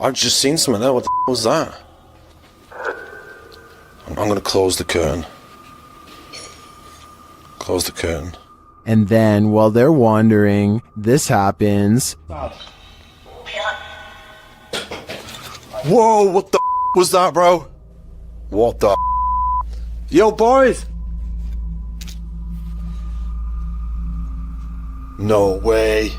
I've just seen something there. What the was that? I'm going to close the curtain. Close the curtain. And then, while they're wandering, this happens. Whoa, what the was that, bro? What the Yo, boys! No way.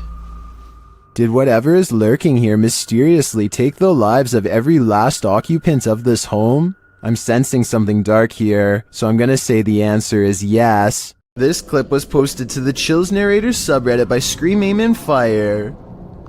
Did whatever is lurking here mysteriously take the lives of every last occupant of this home? I'm sensing something dark here, so I'm gonna say the answer is yes. This clip was posted to the Chills Narrators subreddit by Scream Aim and Fire.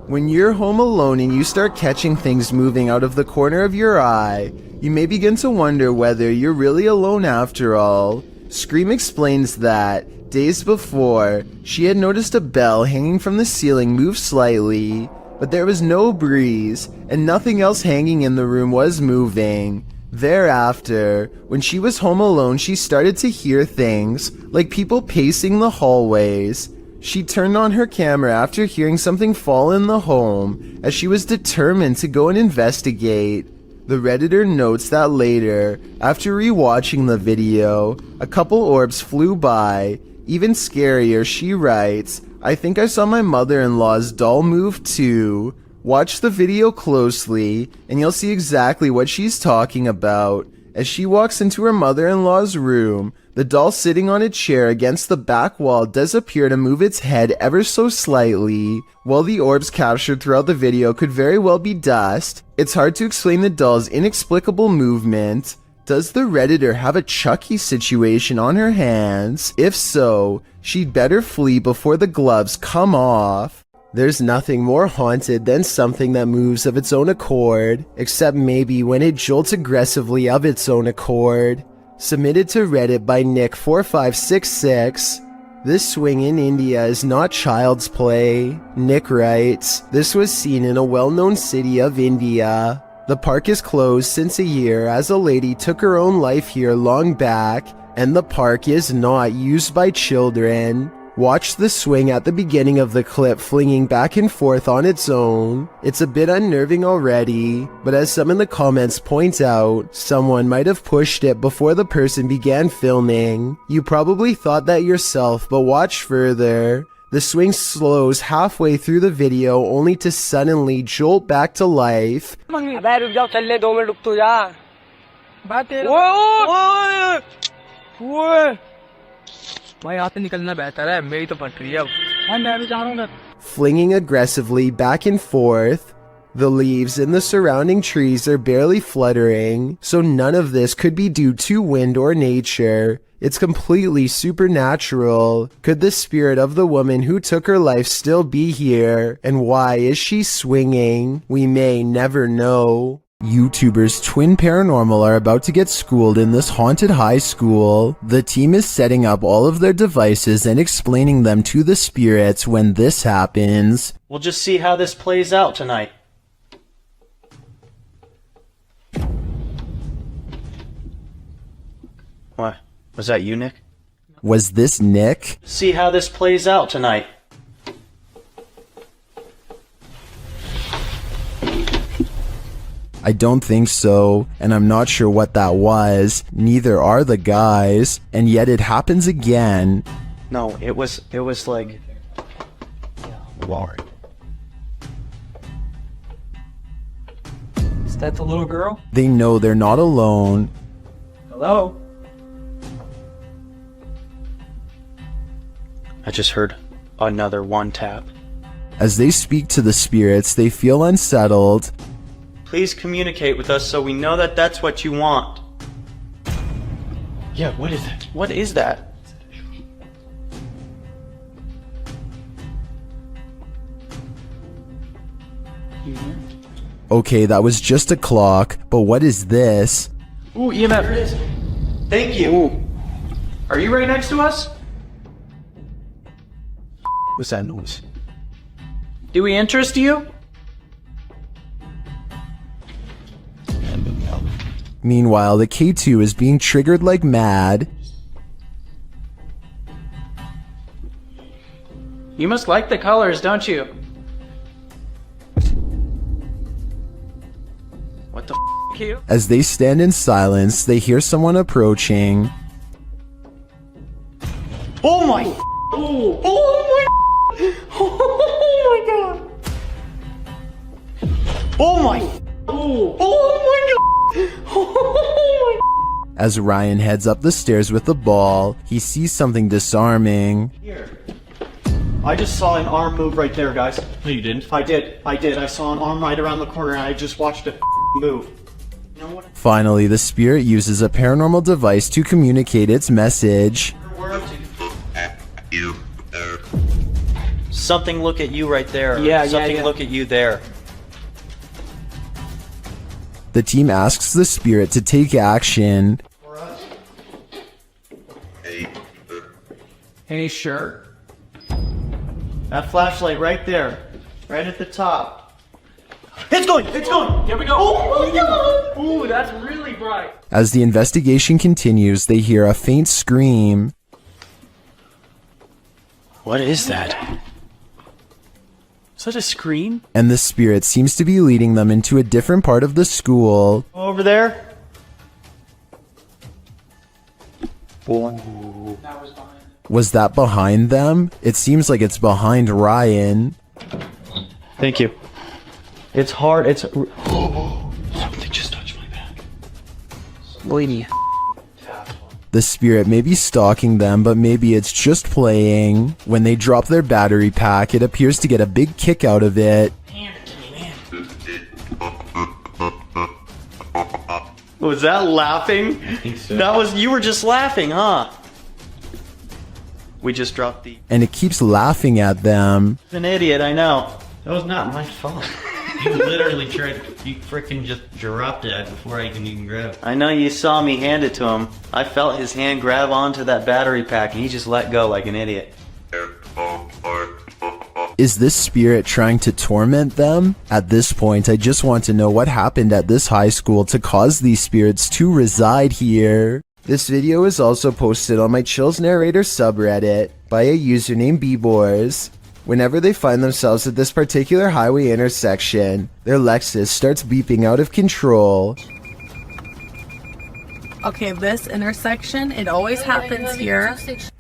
When you're home alone and you start catching things moving out of the corner of your eye, you may begin to wonder whether you're really alone after all. Scream explains that, days before, she had noticed a bell hanging from the ceiling move slightly, but there was no breeze, and nothing else hanging in the room was moving. Thereafter, when she was home alone, she started to hear things, like people pacing the hallways. She turned on her camera after hearing something fall in the home, as she was determined to go and investigate. The Redditor notes that later, after rewatching the video, a couple orbs flew by, Even scarier, she writes, I think I saw my mother-in-law's doll move too. Watch the video closely, and you'll see exactly what she's talking about. As she walks into her mother-in-law's room, the doll sitting on a chair against the back wall does appear to move its head ever so slightly. While the orbs captured throughout the video could very well be dust, it's hard to explain the doll's inexplicable movement. Does the Redditor have a Chucky situation on her hands? If so, she'd better flee before the gloves come off. There's nothing more haunted than something that moves of its own accord, except maybe when it jolts aggressively of its own accord. Submitted to Reddit by Nick4566. This swing in India is not child's play. Nick writes, this was seen in a well-known city of India. The park is closed since a year as a lady took her own life here long back, and the park is not used by children. Watch the swing at the beginning of the clip flinging back and forth on its own. It's a bit unnerving already, but as some in the comments point out, someone might have pushed it before the person began filming. You probably thought that yourself, but watch further. The swing slows halfway through the video only to suddenly jolt back to life. Flinging aggressively back and forth. The leaves in the surrounding trees are barely fluttering, so none of this could be due to wind or nature. It's completely supernatural. Could the spirit of the woman who took her life still be here? And why is she swinging? We may never know. YouTubers Twin Paranormal are about to get schooled in this haunted high school. The team is setting up all of their devices and explaining them to the spirits when this happens. We'll just see how this plays out tonight. What? Was that you, Nick? Was this Nick? See how this plays out tonight. I don't think so, and I'm not sure what that was. Neither are the guys, and yet it happens again. No, it was like... Lord. Is that the little girl? They know they're not alone. Hello? I just heard another one tap. As they speak to the spirits, they feel unsettled. Please communicate with us so we know that that's what you want. Yeah, what is it? What is that? Okay, that was just a clock, but what is this? Ooh, EMF. There it is. Thank you. Ooh. Are you right next to us? What's that noise? Do we interest you? Meanwhile, the K2 is being triggered like mad. You must like the colors, don't you? What the f*** you? As they stand in silence, they hear someone approaching. Oh my! Oh! Oh my! Oh my god! Oh my! Oh! Oh my god! As Ryan heads up the stairs with the ball, he sees something disarming. Here. I just saw an arm move right there, guys. No, you didn't. I did. I saw an arm right around the corner and I just watched it move. You know what? Finally, the spirit uses a paranormal device to communicate its message. Something look at you right there. Something look at you there. The team asks the spirit to take action. Hey, sure. That flashlight right there. Right at the top. It's going! It's going! Here we go! Oh my god! Ooh, that's really bright. As the investigation continues, they hear a faint scream. What is that? Is that a scream? And the spirit seems to be leading them into a different part of the school. Over there? Was that behind them? It seems like it's behind Ryan. Thank you. It's hard. It's. Something just touched my back. Believe me. The spirit may be stalking them, but maybe it's just playing. When they drop their battery pack, it appears to get a big kick out of it. Was that laughing? I think so. That was. You were just laughing, huh? We just dropped the. And it keeps laughing at them. An idiot, I know. That was not my fault. You literally tried. You freaking just dropped it before I can even grab it. I know you saw me hand it to him. I felt his hand grab onto that battery pack and he just let go like an idiot. Is this spirit trying to torment them? At this point, I just want to know what happened at this high school to cause these spirits to reside here. This video is also posted on my Chills Narrator subreddit by a user named Bbors. Whenever they find themselves at this particular highway intersection, their Lexus starts beeping out of control. Okay, this intersection, it always happens here.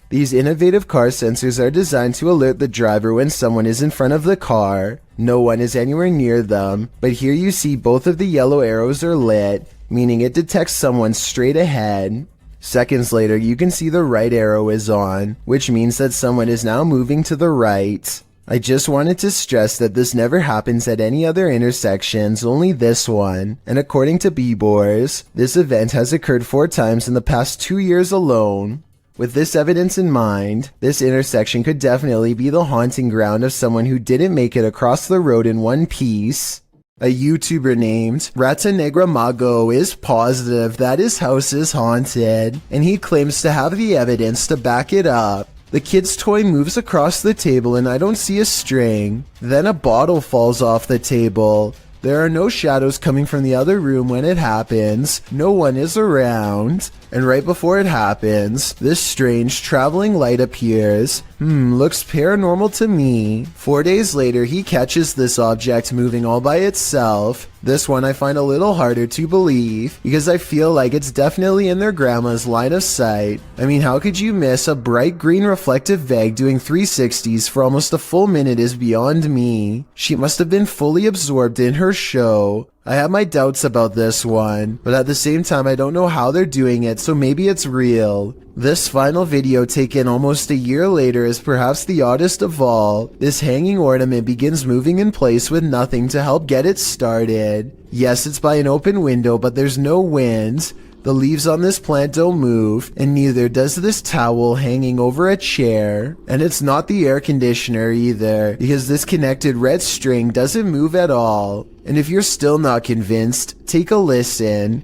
These innovative car sensors are designed to alert the driver when someone is in front of the car. No one is anywhere near them, but here you see both of the yellow arrows are lit, meaning it detects someone straight ahead. Seconds later, you can see the right arrow is on, which means that someone is now moving to the right. I just wanted to stress that this never happens at any other intersections, only this one. And according to Bbors, this event has occurred 4 times in the past 2 years alone. With this evidence in mind, this intersection could definitely be the haunting ground of someone who didn't make it across the road in one piece. A YouTuber named Rata Negra Mago is positive that his house is haunted, and he claims to have the evidence to back it up. The kid's toy moves across the table and I don't see a string. Then a bottle falls off the table. There are no shadows coming from the other room when it happens. No one is around. And right before it happens, this strange traveling light appears. Looks paranormal to me. 4 days later, he catches this object moving all by itself. This one I find a little harder to believe, because I feel like it's definitely in their grandma's line of sight. I mean, how could you miss a bright green reflective veg doing 360s for almost a full minute is beyond me. She must have been fully absorbed in her show. I have my doubts about this one, but at the same time I don't know how they're doing it, so maybe it's real. This final video taken almost a year later is perhaps the oddest of all. This hanging ornament begins moving in place with nothing to help get it started. Yes, it's by an open window, but there's no wind. The leaves on this plant don't move, and neither does this towel hanging over a chair. And it's not the air conditioner either, because this connected red string doesn't move at all. And if you're still not convinced, take a listen.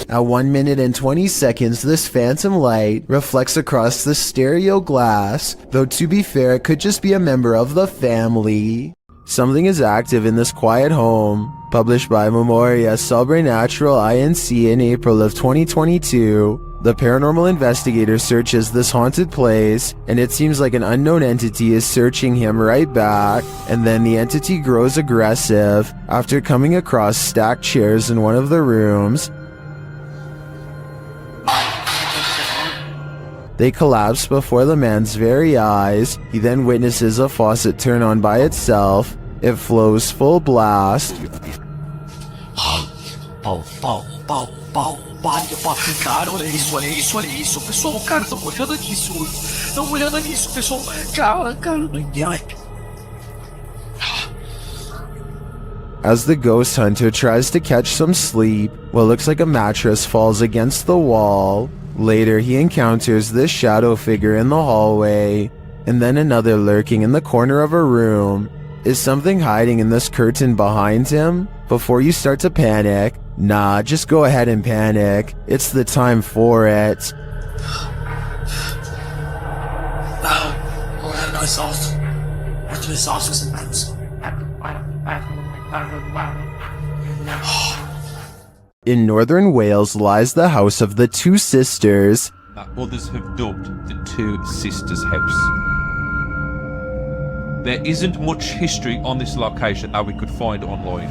At 1 minute and 20 seconds, this phantom light reflects across the stereo glass, though to be fair, it could just be a member of the family. Something is active in this quiet home. Published by Memoria Sobrenatural Inc. in April of 2022. The paranormal investigator searches this haunted place, and it seems like an unknown entity is searching him right back, and then the entity grows aggressive after coming across stacked chairs in one of the rooms. They collapse before the man's very eyes. He then witnesses a faucet turn on by itself. It flows full blast. Cara, olha isso, olha isso, olha isso. Pessoal, cara, tô olhando nisso. Tô olhando nisso, pessoal. Cara, As the ghost hunter tries to catch some sleep, what looks like a mattress falls against the wall. Later, he encounters this shadow figure in the hallway, and then another lurking in the corner of a room. Is something hiding in this curtain behind him? Before you start to panic, nah, just go ahead and panic. It's the time for it. In northern Wales lies the house of the two sisters. Others have dubbed the Two Sisters House. There isn't much history on this location that we could find online.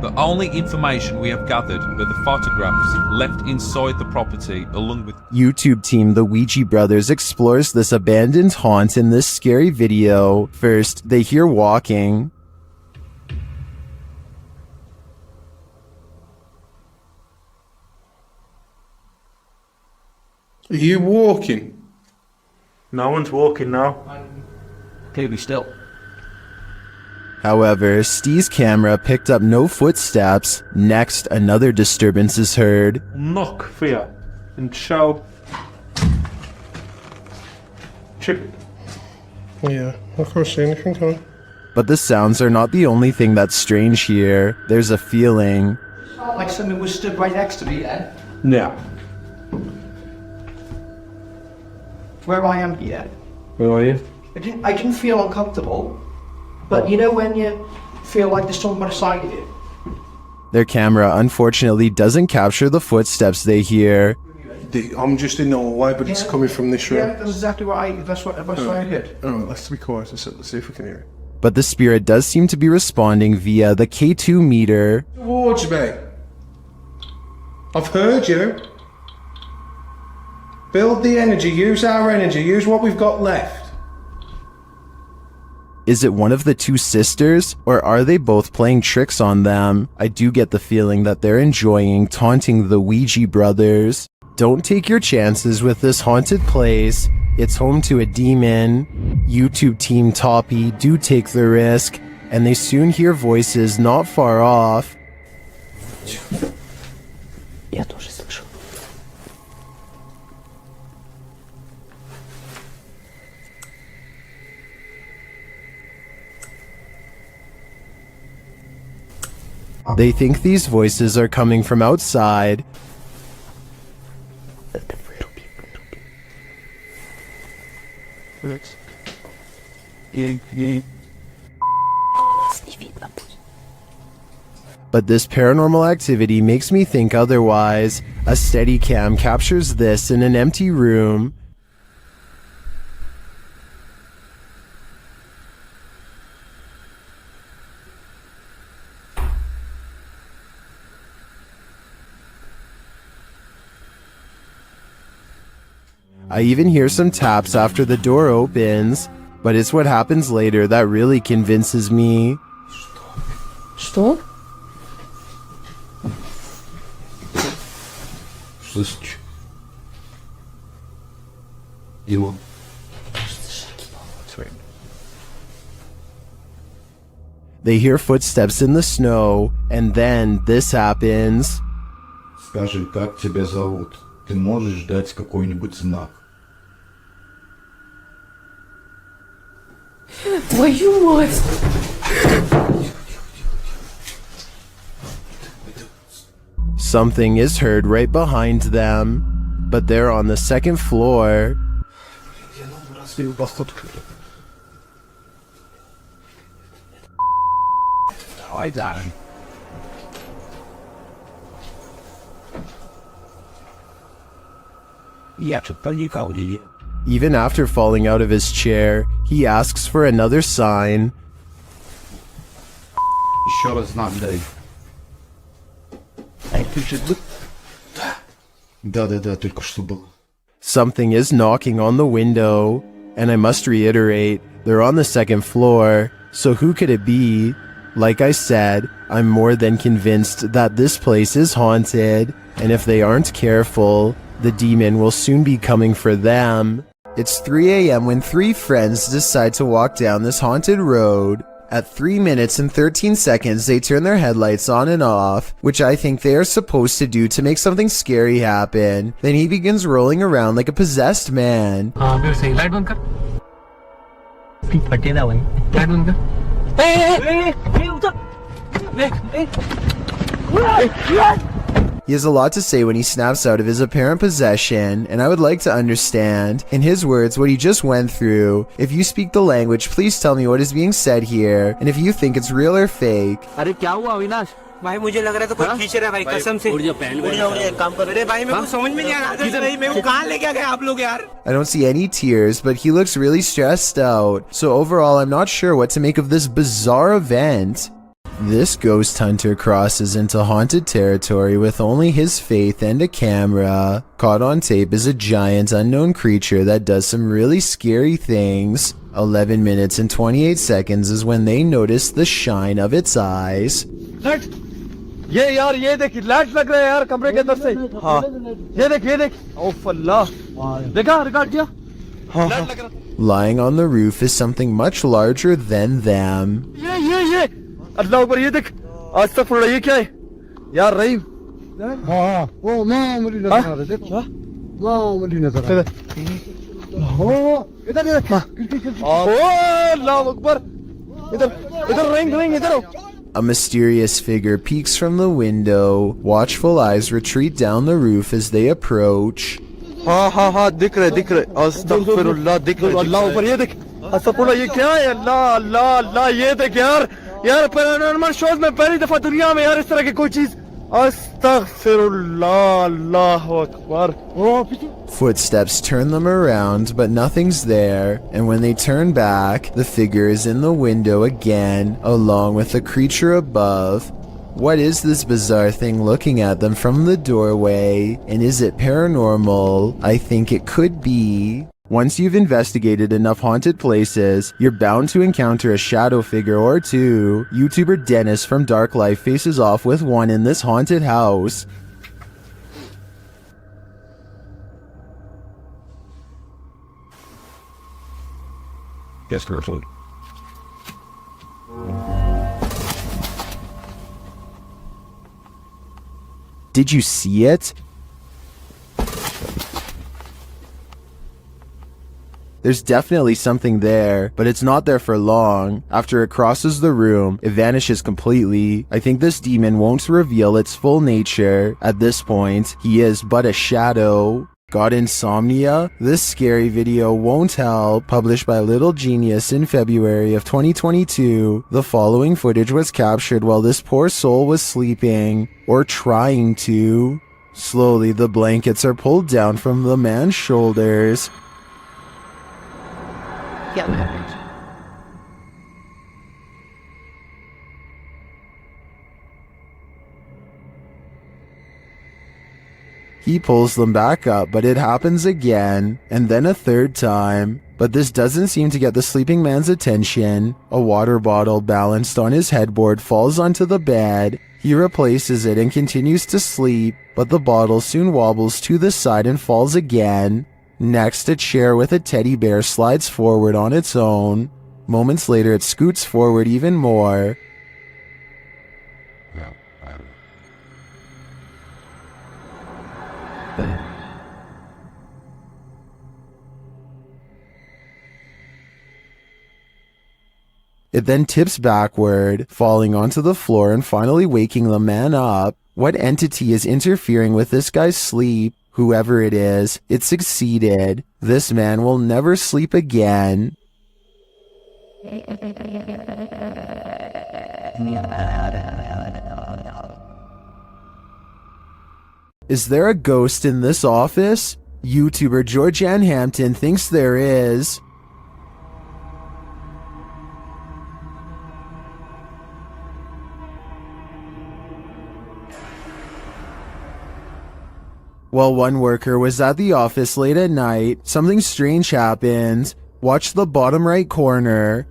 The only information we have gathered are the photographs left inside the property along with YouTube team The Ouija Brothers explores this abandoned haunt in this scary video. First, they hear walking. Are you walking? No one's walking now. Clearly still. However, Steve's camera picked up no footsteps. Next, another disturbance is heard. Knock for you and show. Chip. Yeah, I can't see anything, can I? But the sounds are not the only thing that's strange here. There's a feeling. Like something was stood right next to me then. Yeah. Where I am here. Where are you? I didn't feel uncomfortable. But you know when you feel like there's someone beside you? Their camera unfortunately doesn't capture the footsteps they hear. I'm just in the hallway, but it's coming from this room. Yeah, that's exactly what I heard. Alright, let's be quiet. Let's see if we can hear it. But the spirit does seem to be responding via the K2 meter. Towards me. I've heard you. Build the energy, use our energy, use what we've got left. Is it one of the two sisters, or are they both playing tricks on them? I do get the feeling that they're enjoying taunting the Ouija brothers. Don't take your chances with this haunted place. It's home to a demon. YouTube team Toppy do take the risk, and they soon hear voices not far off. Я тоже слышу. They think these voices are coming from outside. But this paranormal activity makes me think otherwise. A steady cam captures this in an empty room. I even hear some taps after the door opens, but it's what happens later that really convinces me. Что? Слышишь? Его. They hear footsteps in the snow, and then this happens. Скажи, как тебя зовут? Ты можешь дать какой-нибудь знак? Твою мать! Something is heard right behind them, but they're on the second floor. Even after falling out of his chair, he asks for another sign. Еще раз знак дай. Да, только что было. Something is knocking on the window, and I must reiterate, they're on the second floor, so who could it be? Like I said, I'm more than convinced that this place is haunted, and if they aren't careful, the demon will soon be coming for them. It's 3 a.m. when three friends decide to walk down this haunted road. At 3 minutes and 13 seconds, they turn their headlights on and off, which I think they are supposed to do to make something scary happen. Then he begins rolling around like a possessed man. He has a lot to say when he snaps out of his apparent possession, and I would like to understand, in his words, what he just went through. If you speak the language, please tell me what is being said here, and if you think it's real or fake. भाई मुझे लग रहा है तो कोई खींच रहा है भाई कसम से उड़ जा एक काम कर अरे भाई मेरे को समझ में नहीं आ रहा है मेरे को कहां लेके गए आप लोग यार I don't see any tears, but he looks really stressed out. So overall, I'm not sure what to make of this bizarre event. This ghost hunter crosses into haunted territory with only his faith and a camera. Caught on tape is a giant unknown creature that does some really scary things. 11 minutes and 28 seconds is when they notice the shine of its eyes. ये यार ये देख light लग रहा है यार कमरे के अंदर से हाँ ये देख ओफ अल्लाह देखा रिकॉर्ड किया लाइट लग रहा Lying on the roof is something much larger than them. ये अल्लाह ऊपर ये देख आज तक फुल ये क्या है यार रहीम हाँ वो मामूली नजर आ रहा है देखो मामूली नजर आ रहा है हो इधर ओ अल्लाह अकबर इधर रिंग इधर A mysterious figure peeks from the window. Watchful eyes retreat down the roof as they approach. हाँ दिख रहे अस्तगफिरुल्लाह दिख रहे अल्लाह ऊपर ये देख अस्तगफिरुल्लाह ये क्या है अल्लाह ये देख यार पैरानॉर्मल शोज में पहली दफा दुनिया में यार इस तरह की कोई चीज अस्तगफिरुल्लाह अल्लाहु Akbar Footsteps turn them around, but nothing's there, and when they turn back, the figure is in the window again, along with the creature above. What is this bizarre thing looking at them from the doorway, and is it paranormal? I think it could be. Once you've investigated enough haunted places, you're bound to encounter a shadow figure or two. YouTuber Dennis from Dark Life faces off with one in this haunted house. Yes, Gertrude. Did you see it? There's definitely something there, but it's not there for long. After it crosses the room, it vanishes completely. I think this demon won't reveal its full nature. At this point, he is but a shadow. Got insomnia? This scary video won't help. Published by Little Genius in February of 2022. The following footage was captured while this poor soul was sleeping, or trying to. Slowly, the blankets are pulled down from the man's shoulders. He pulls them back up, but it happens again, and then a third time. But this doesn't seem to get the sleeping man's attention. A water bottle balanced on his headboard falls onto the bed. He replaces it and continues to sleep, but the bottle soon wobbles to the side and falls again. Next, a chair with a teddy bear slides forward on its own. Moments later, it scoots forward even more. It then tips backward, falling onto the floor and finally waking the man up. What entity is interfering with this guy's sleep? Whoever it is, it succeeded. This man will never sleep again. Is there a ghost in this office? YouTuber Georgianne Hampton thinks there is. While one worker was at the office late at night, something strange happened. Watch the bottom right corner.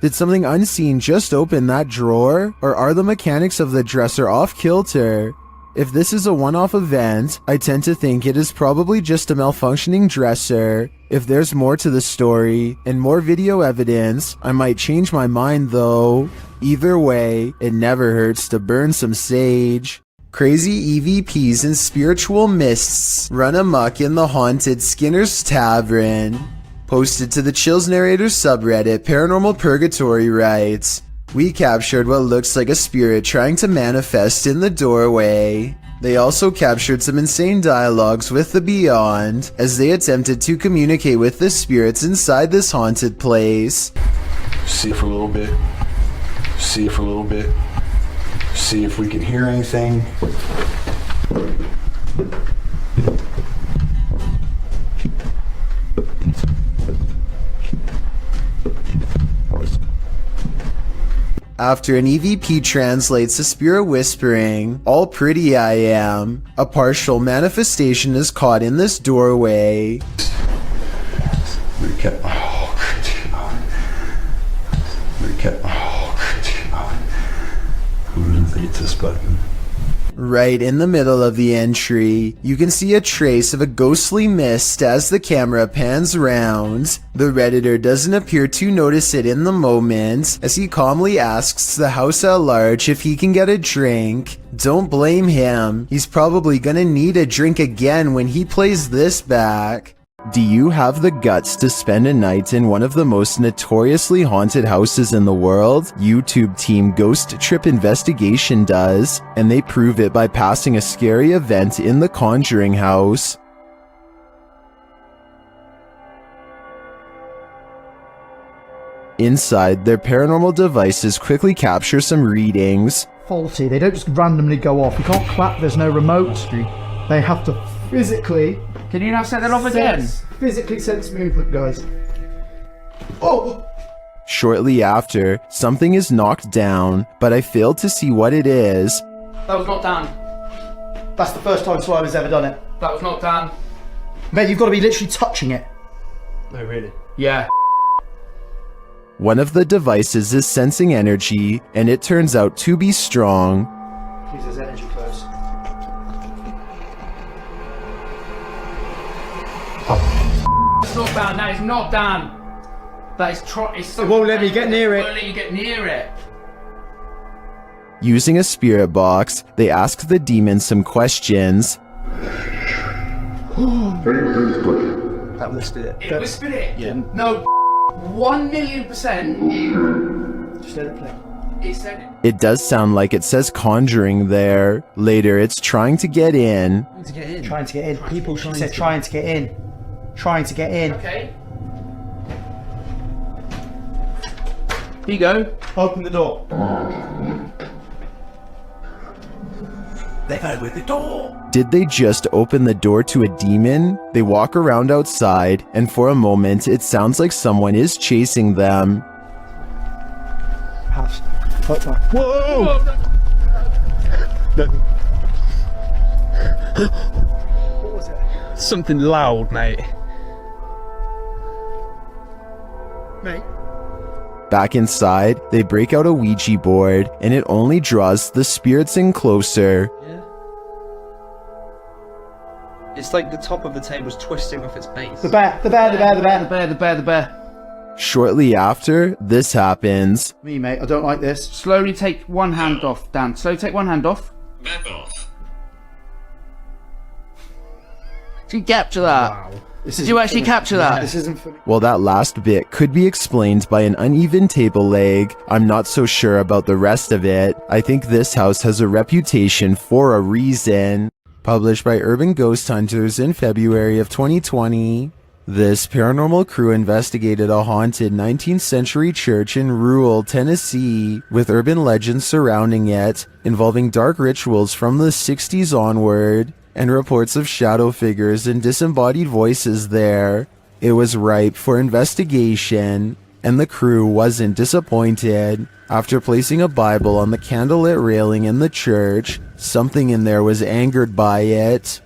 Did something unseen just open that drawer? Or are the mechanics of the dresser off kilter? If this is a one-off event, I tend to think it is probably just a malfunctioning dresser. If there's more to the story, and more video evidence, I might change my mind though. Either way, it never hurts to burn some sage. Crazy EVPs and spiritual mists run amok in the haunted Skinner's Tavern. Posted to the Chills Narrators subreddit, Paranormal Purgatory writes, "We captured what looks like a spirit trying to manifest in the doorway." They also captured some insane dialogues with the Beyond, as they attempted to communicate with the spirits inside this haunted place. See it for a little bit. See it for a little bit. See if we can hear anything. After an EVP translates a spirit whispering, "All pretty I am," a partial manifestation is caught in this doorway. Recap. Oh, critique mode. Recap. Oh, critique mode. Who deletes this button? Right in the middle of the entry, you can see a trace of a ghostly mist as the camera pans round. The Redditor doesn't appear to notice it in the moment, as he calmly asks the house at large if he can get a drink. Don't blame him, he's probably gonna need a drink again when he plays this back. Do you have the guts to spend a night in one of the most notoriously haunted houses in the world? YouTube team Ghost Trip Investigation does, and they prove it by passing a scary event in the Conjuring house. Inside, their paranormal devices quickly capture some readings. Faulty, they don't just randomly go off. You can't clap, there's no remote. They have to physically... Can you now set that off again? Physically sense movement, guys. Oh! Shortly after, something is knocked down, but I failed to see what it is. That was not done. That's the first time Swiver's ever done it. That was not done. Mate, you've got to be literally touching it. No, really? Yeah. One of the devices is sensing energy, and it turns out to be strong. Please, there's energy close. It's not done. That is not done. That is It won't let me get near it. It won't let you get near it. Using a spirit box, they ask the demon some questions. That whispered it. It whispered it? Yeah. No, 1,000,000%. Just let it play. It said it. It does sound like it says conjuring there. Later, it's trying to get in. Trying to get in. Trying to get in. People said trying to get in. Trying to get in. Okay. Here you go. Open the door. They go with the door. Did they just open the door to a demon? They walk around outside, and for a moment, it sounds like someone is chasing them. House. Whoa! What was it? Something loud, mate. Mate. Back inside, they break out a Ouija board, and it only draws the spirits in closer. Yeah. It's like the top of the table's twisting off its base. The bear. The bear. Shortly after, this happens. Me, mate, I don't like this. Slowly take one hand off, Dan. Slowly take one hand off. Back off. Did you capture that? Wow. Did you actually capture that? This isn't funny. Well, that last bit could be explained by an uneven table leg. I'm not so sure about the rest of it. I think this house has a reputation for a reason. Published by Urban Ghost Hunters in February of 2020. This paranormal crew investigated a haunted 19th century church in rural Tennessee, with urban legends surrounding it, involving dark rituals from the 60s onward, and reports of shadow figures and disembodied voices there. It was ripe for investigation, and the crew wasn't disappointed. After placing a Bible on the candlelit railing in the church, something in there was angered by it.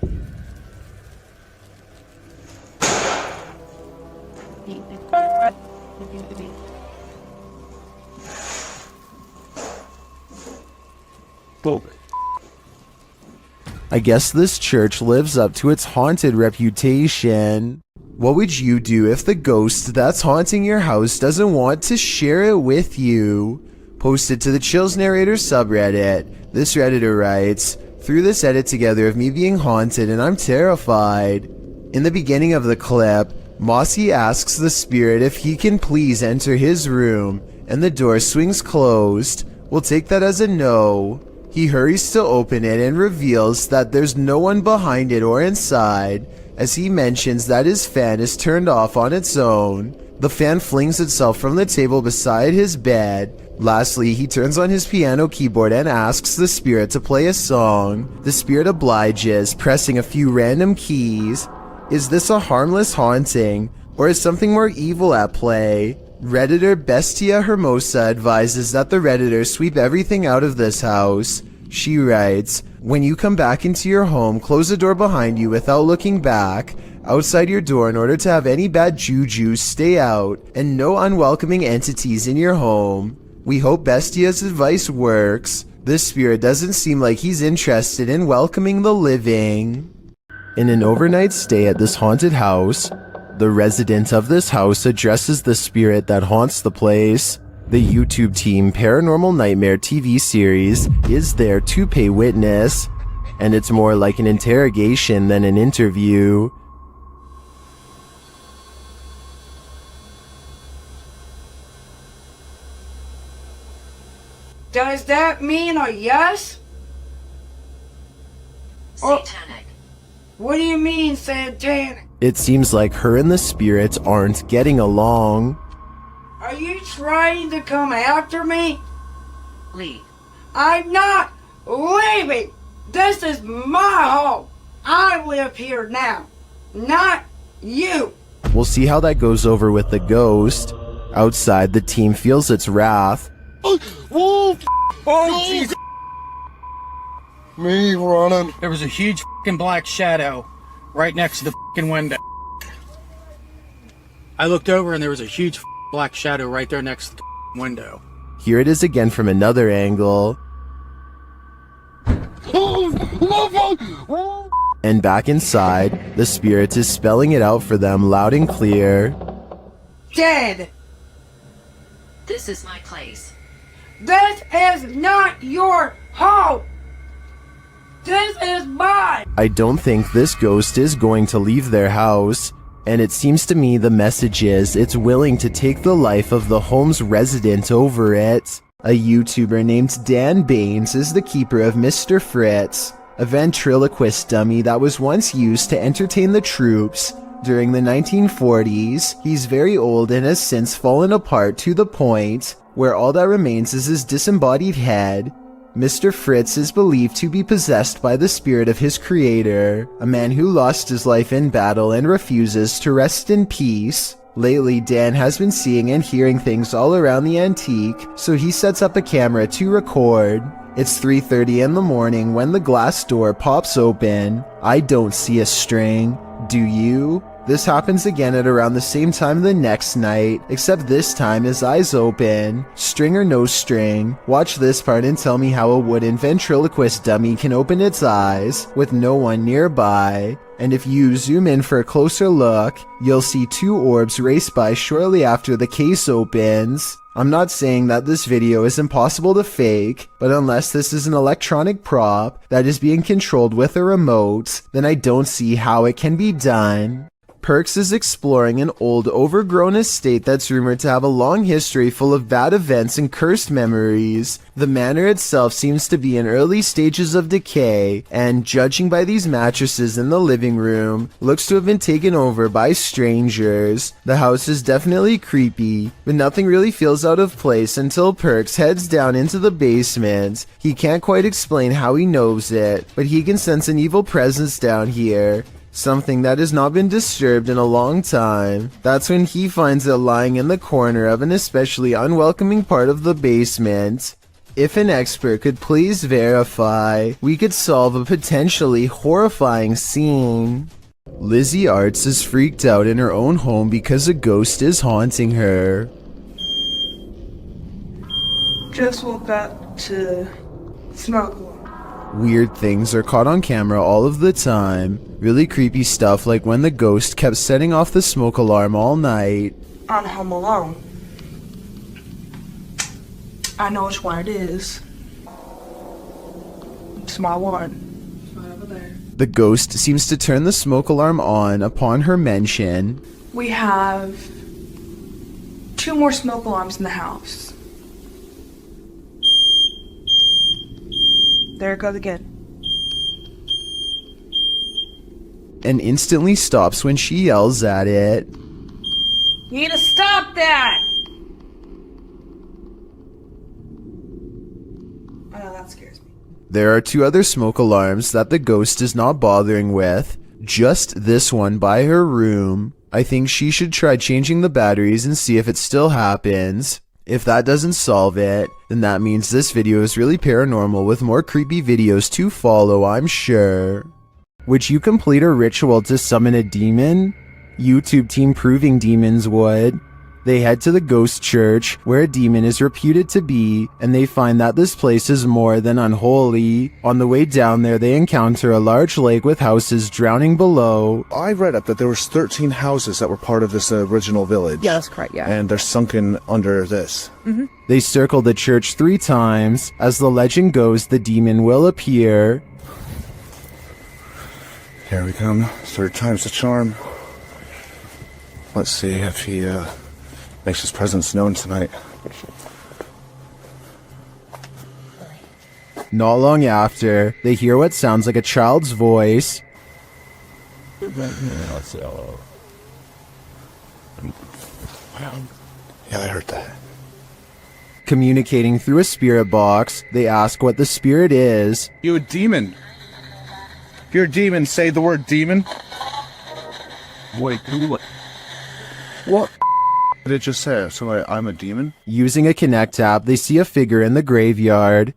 I guess this church lives up to its haunted reputation. What would you do if the ghost that's haunting your house doesn't want to share it with you? Posted to the Chills Narrator subreddit, this Redditor writes, "Threw this edit together of me being haunted and I'm terrified." In the beginning of the clip, Mossy asks the spirit if he can please enter his room, and the door swings closed. We'll take that as a no. He hurries to open it and reveals that there's no one behind it or inside, as he mentions that his fan is turned off on its own. The fan flings itself from the table beside his bed. Lastly, he turns on his piano keyboard and asks the spirit to play a song. The spirit obliges, pressing a few random keys. Is this a harmless haunting, or is something more evil at play? Redditor Bestia Hermosa advises that the Redditor sweep everything out of this house. She writes, "When you come back into your home, close the door behind you without looking back, outside your door in order to have any bad juju stay out, and no unwelcoming entities in your home. We hope Bestia's advice works. This spirit doesn't seem like he's interested in welcoming the living." In an overnight stay at this haunted house, the resident of this house addresses the spirit that haunts the place. The YouTube team Paranormal Nightmare TV series is there to pay witness, and it's more like an interrogation than an interview. Does that mean a yes? Satanic. What do you mean, satanic? It seems like her and the spirits aren't getting along. Are you trying to come after me? Leave. I'm not leaving. This is my home. I live here now, not you. We'll see how that goes over with the ghost. Outside, the team feels its wrath. Oh, Jesus. Me running. There was a huge fucking black shadow right next to the fucking window. I looked over and there was a huge black shadow right there next to the window. Here it is again from another angle. And back inside, the spirit is spelling it out for them loud and clear. Dead. This is my place. This is not your home. This is mine. I don't think this ghost is going to leave their house, and it seems to me the message is it's willing to take the life of the home's resident over it. A YouTuber named Dan Baines is the keeper of Mr. Fritz, a ventriloquist dummy that was once used to entertain the troops. During the 1940s, he's very old and has since fallen apart to the point where all that remains is his disembodied head. Mr. Fritz is believed to be possessed by the spirit of his creator, a man who lost his life in battle and refuses to rest in peace. Lately, Dan has been seeing and hearing things all around the antique, so he sets up a camera to record. It's 3:30 in the morning when the glass door pops open. I don't see a string. Do you? This happens again at around the same time the next night, except this time his eyes open. String or no string, watch this part and tell me how a wooden ventriloquist dummy can open its eyes with no one nearby. And if you zoom in for a closer look, you'll see two orbs race by shortly after the case opens. I'm not saying that this video is impossible to fake, but unless this is an electronic prop that is being controlled with a remote, then I don't see how it can be done. Perks is exploring an old, overgrown estate that's rumored to have a long history full of bad events and cursed memories. The manor itself seems to be in early stages of decay, and judging by these mattresses in the living room, looks to have been taken over by strangers. The house is definitely creepy, but nothing really feels out of place until Perks heads down into the basement. He can't quite explain how he knows it, but he can sense an evil presence down here. Something that has not been disturbed in a long time. That's when he finds it lying in the corner of an especially unwelcoming part of the basement. If an expert could please verify, we could solve a potentially horrifying scene. Lizzie Arts is freaked out in her own home because a ghost is haunting her. Just woke up to smoke one. Weird things are caught on camera all of the time. Really creepy stuff like when the ghost kept setting off the smoke alarm all night. On Home Alone. I know which one it is. It's my one. It's right over there. The ghost seems to turn the smoke alarm on upon her mention. We have 2 more smoke alarms in the house. There it goes again. And instantly stops when she yells at it. You need to stop that! I know, that scares me. There are 2 other smoke alarms that the ghost is not bothering with. Just this one by her room. I think she should try changing the batteries and see if it still happens. If that doesn't solve it, then that means this video is really paranormal with more creepy videos to follow, I'm sure. Would you complete a ritual to summon a demon? YouTube team Proving Demons would. They head to the ghost church, where a demon is reputed to be, and they find that this place is more than unholy. On the way down there, they encounter a large lake with houses drowning below. I read up that there was 13 houses that were part of this original village. Yeah, that's correct, yeah. And they're sunken under this. Mm-hmm. They circle the church 3 times. As the legend goes, the demon will appear. Here we come. 3rd time's the charm. Let's see if he makes his presence known tonight. Not long after, they hear what sounds like a child's voice. Yeah, I heard that. Communicating through a spirit box, they ask what the spirit is. You a demon? If you're a demon, say the word demon. Wait, what did it just say? So I'm a demon? Using a Connect app, they see a figure in the graveyard.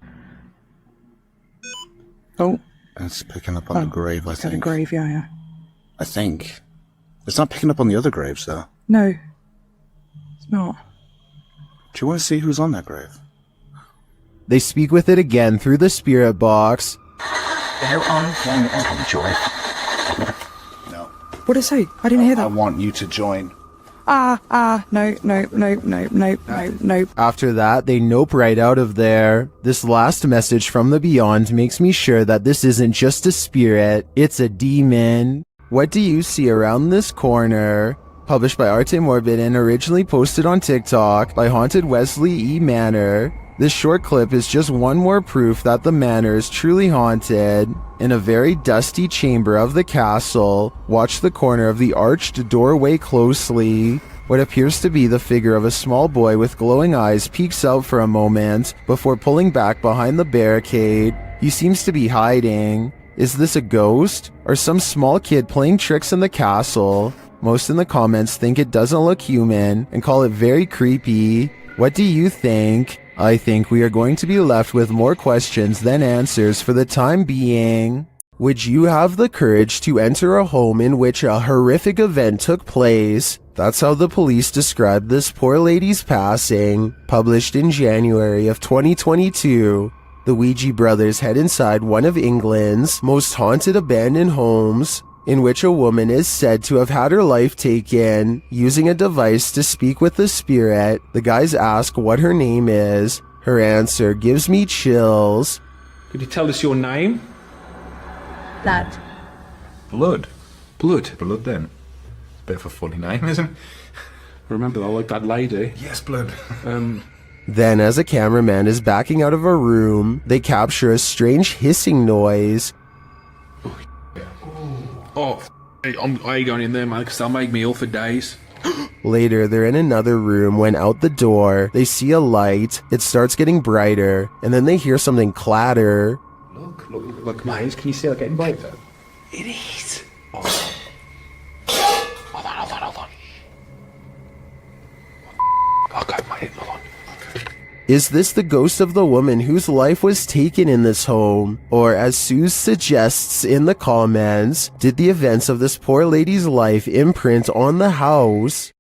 Oh. It's picking up on the grave, I think. The grave, yeah. I think. It's not picking up on the other graves, though. No. It's not. Do you want to see who's on that grave? They speak with it again through the spirit box. No. What did it say? I didn't hear that. I want you to join. No. After that, they nope right out of there. This last message from the beyond makes me sure that this isn't just a spirit, it's a demon. What do you see around this corner? Published by Arte Morbid and originally posted on TikTok by Haunted Wesley E. Manor. This short clip is just one more proof that the manor is truly haunted. In a very dusty chamber of the castle, watch the corner of the arched doorway closely. What appears to be the figure of a small boy with glowing eyes peeks out for a moment before pulling back behind the barricade. He seems to be hiding. Is this a ghost or some small kid playing tricks in the castle? Most in the comments think it doesn't look human and call it very creepy. What do you think? I think we are going to be left with more questions than answers for the time being. Would you have the courage to enter a home in which a horrific event took place? That's how the police described this poor lady's passing. Published in January of 2022. The Ouija brothers head inside one of England's most haunted abandoned homes, in which a woman is said to have had her life taken. Using a device to speak with the spirit, the guys ask what her name is. Her answer gives me chills. Could you tell us your name? Blood. Blood? Blood then. Bit of a funny name, isn't it? Remember, I like that lady. Yes, Blood. Then, as a cameraman is backing out of a room, they capture a strange hissing noise. Oh, I ain't going in there, man, because they'll make me ill for days. Later, they're in another room when out the door, they see a light. It starts getting brighter, and then they hear something clatter. Look, mate, can you see it getting brighter? It is. Hold on. Okay, mate, hold on. Is this the ghost of the woman whose life was taken in this home? Or, as Sue suggests in the comments, did the events of this poor lady's life imprint on the house?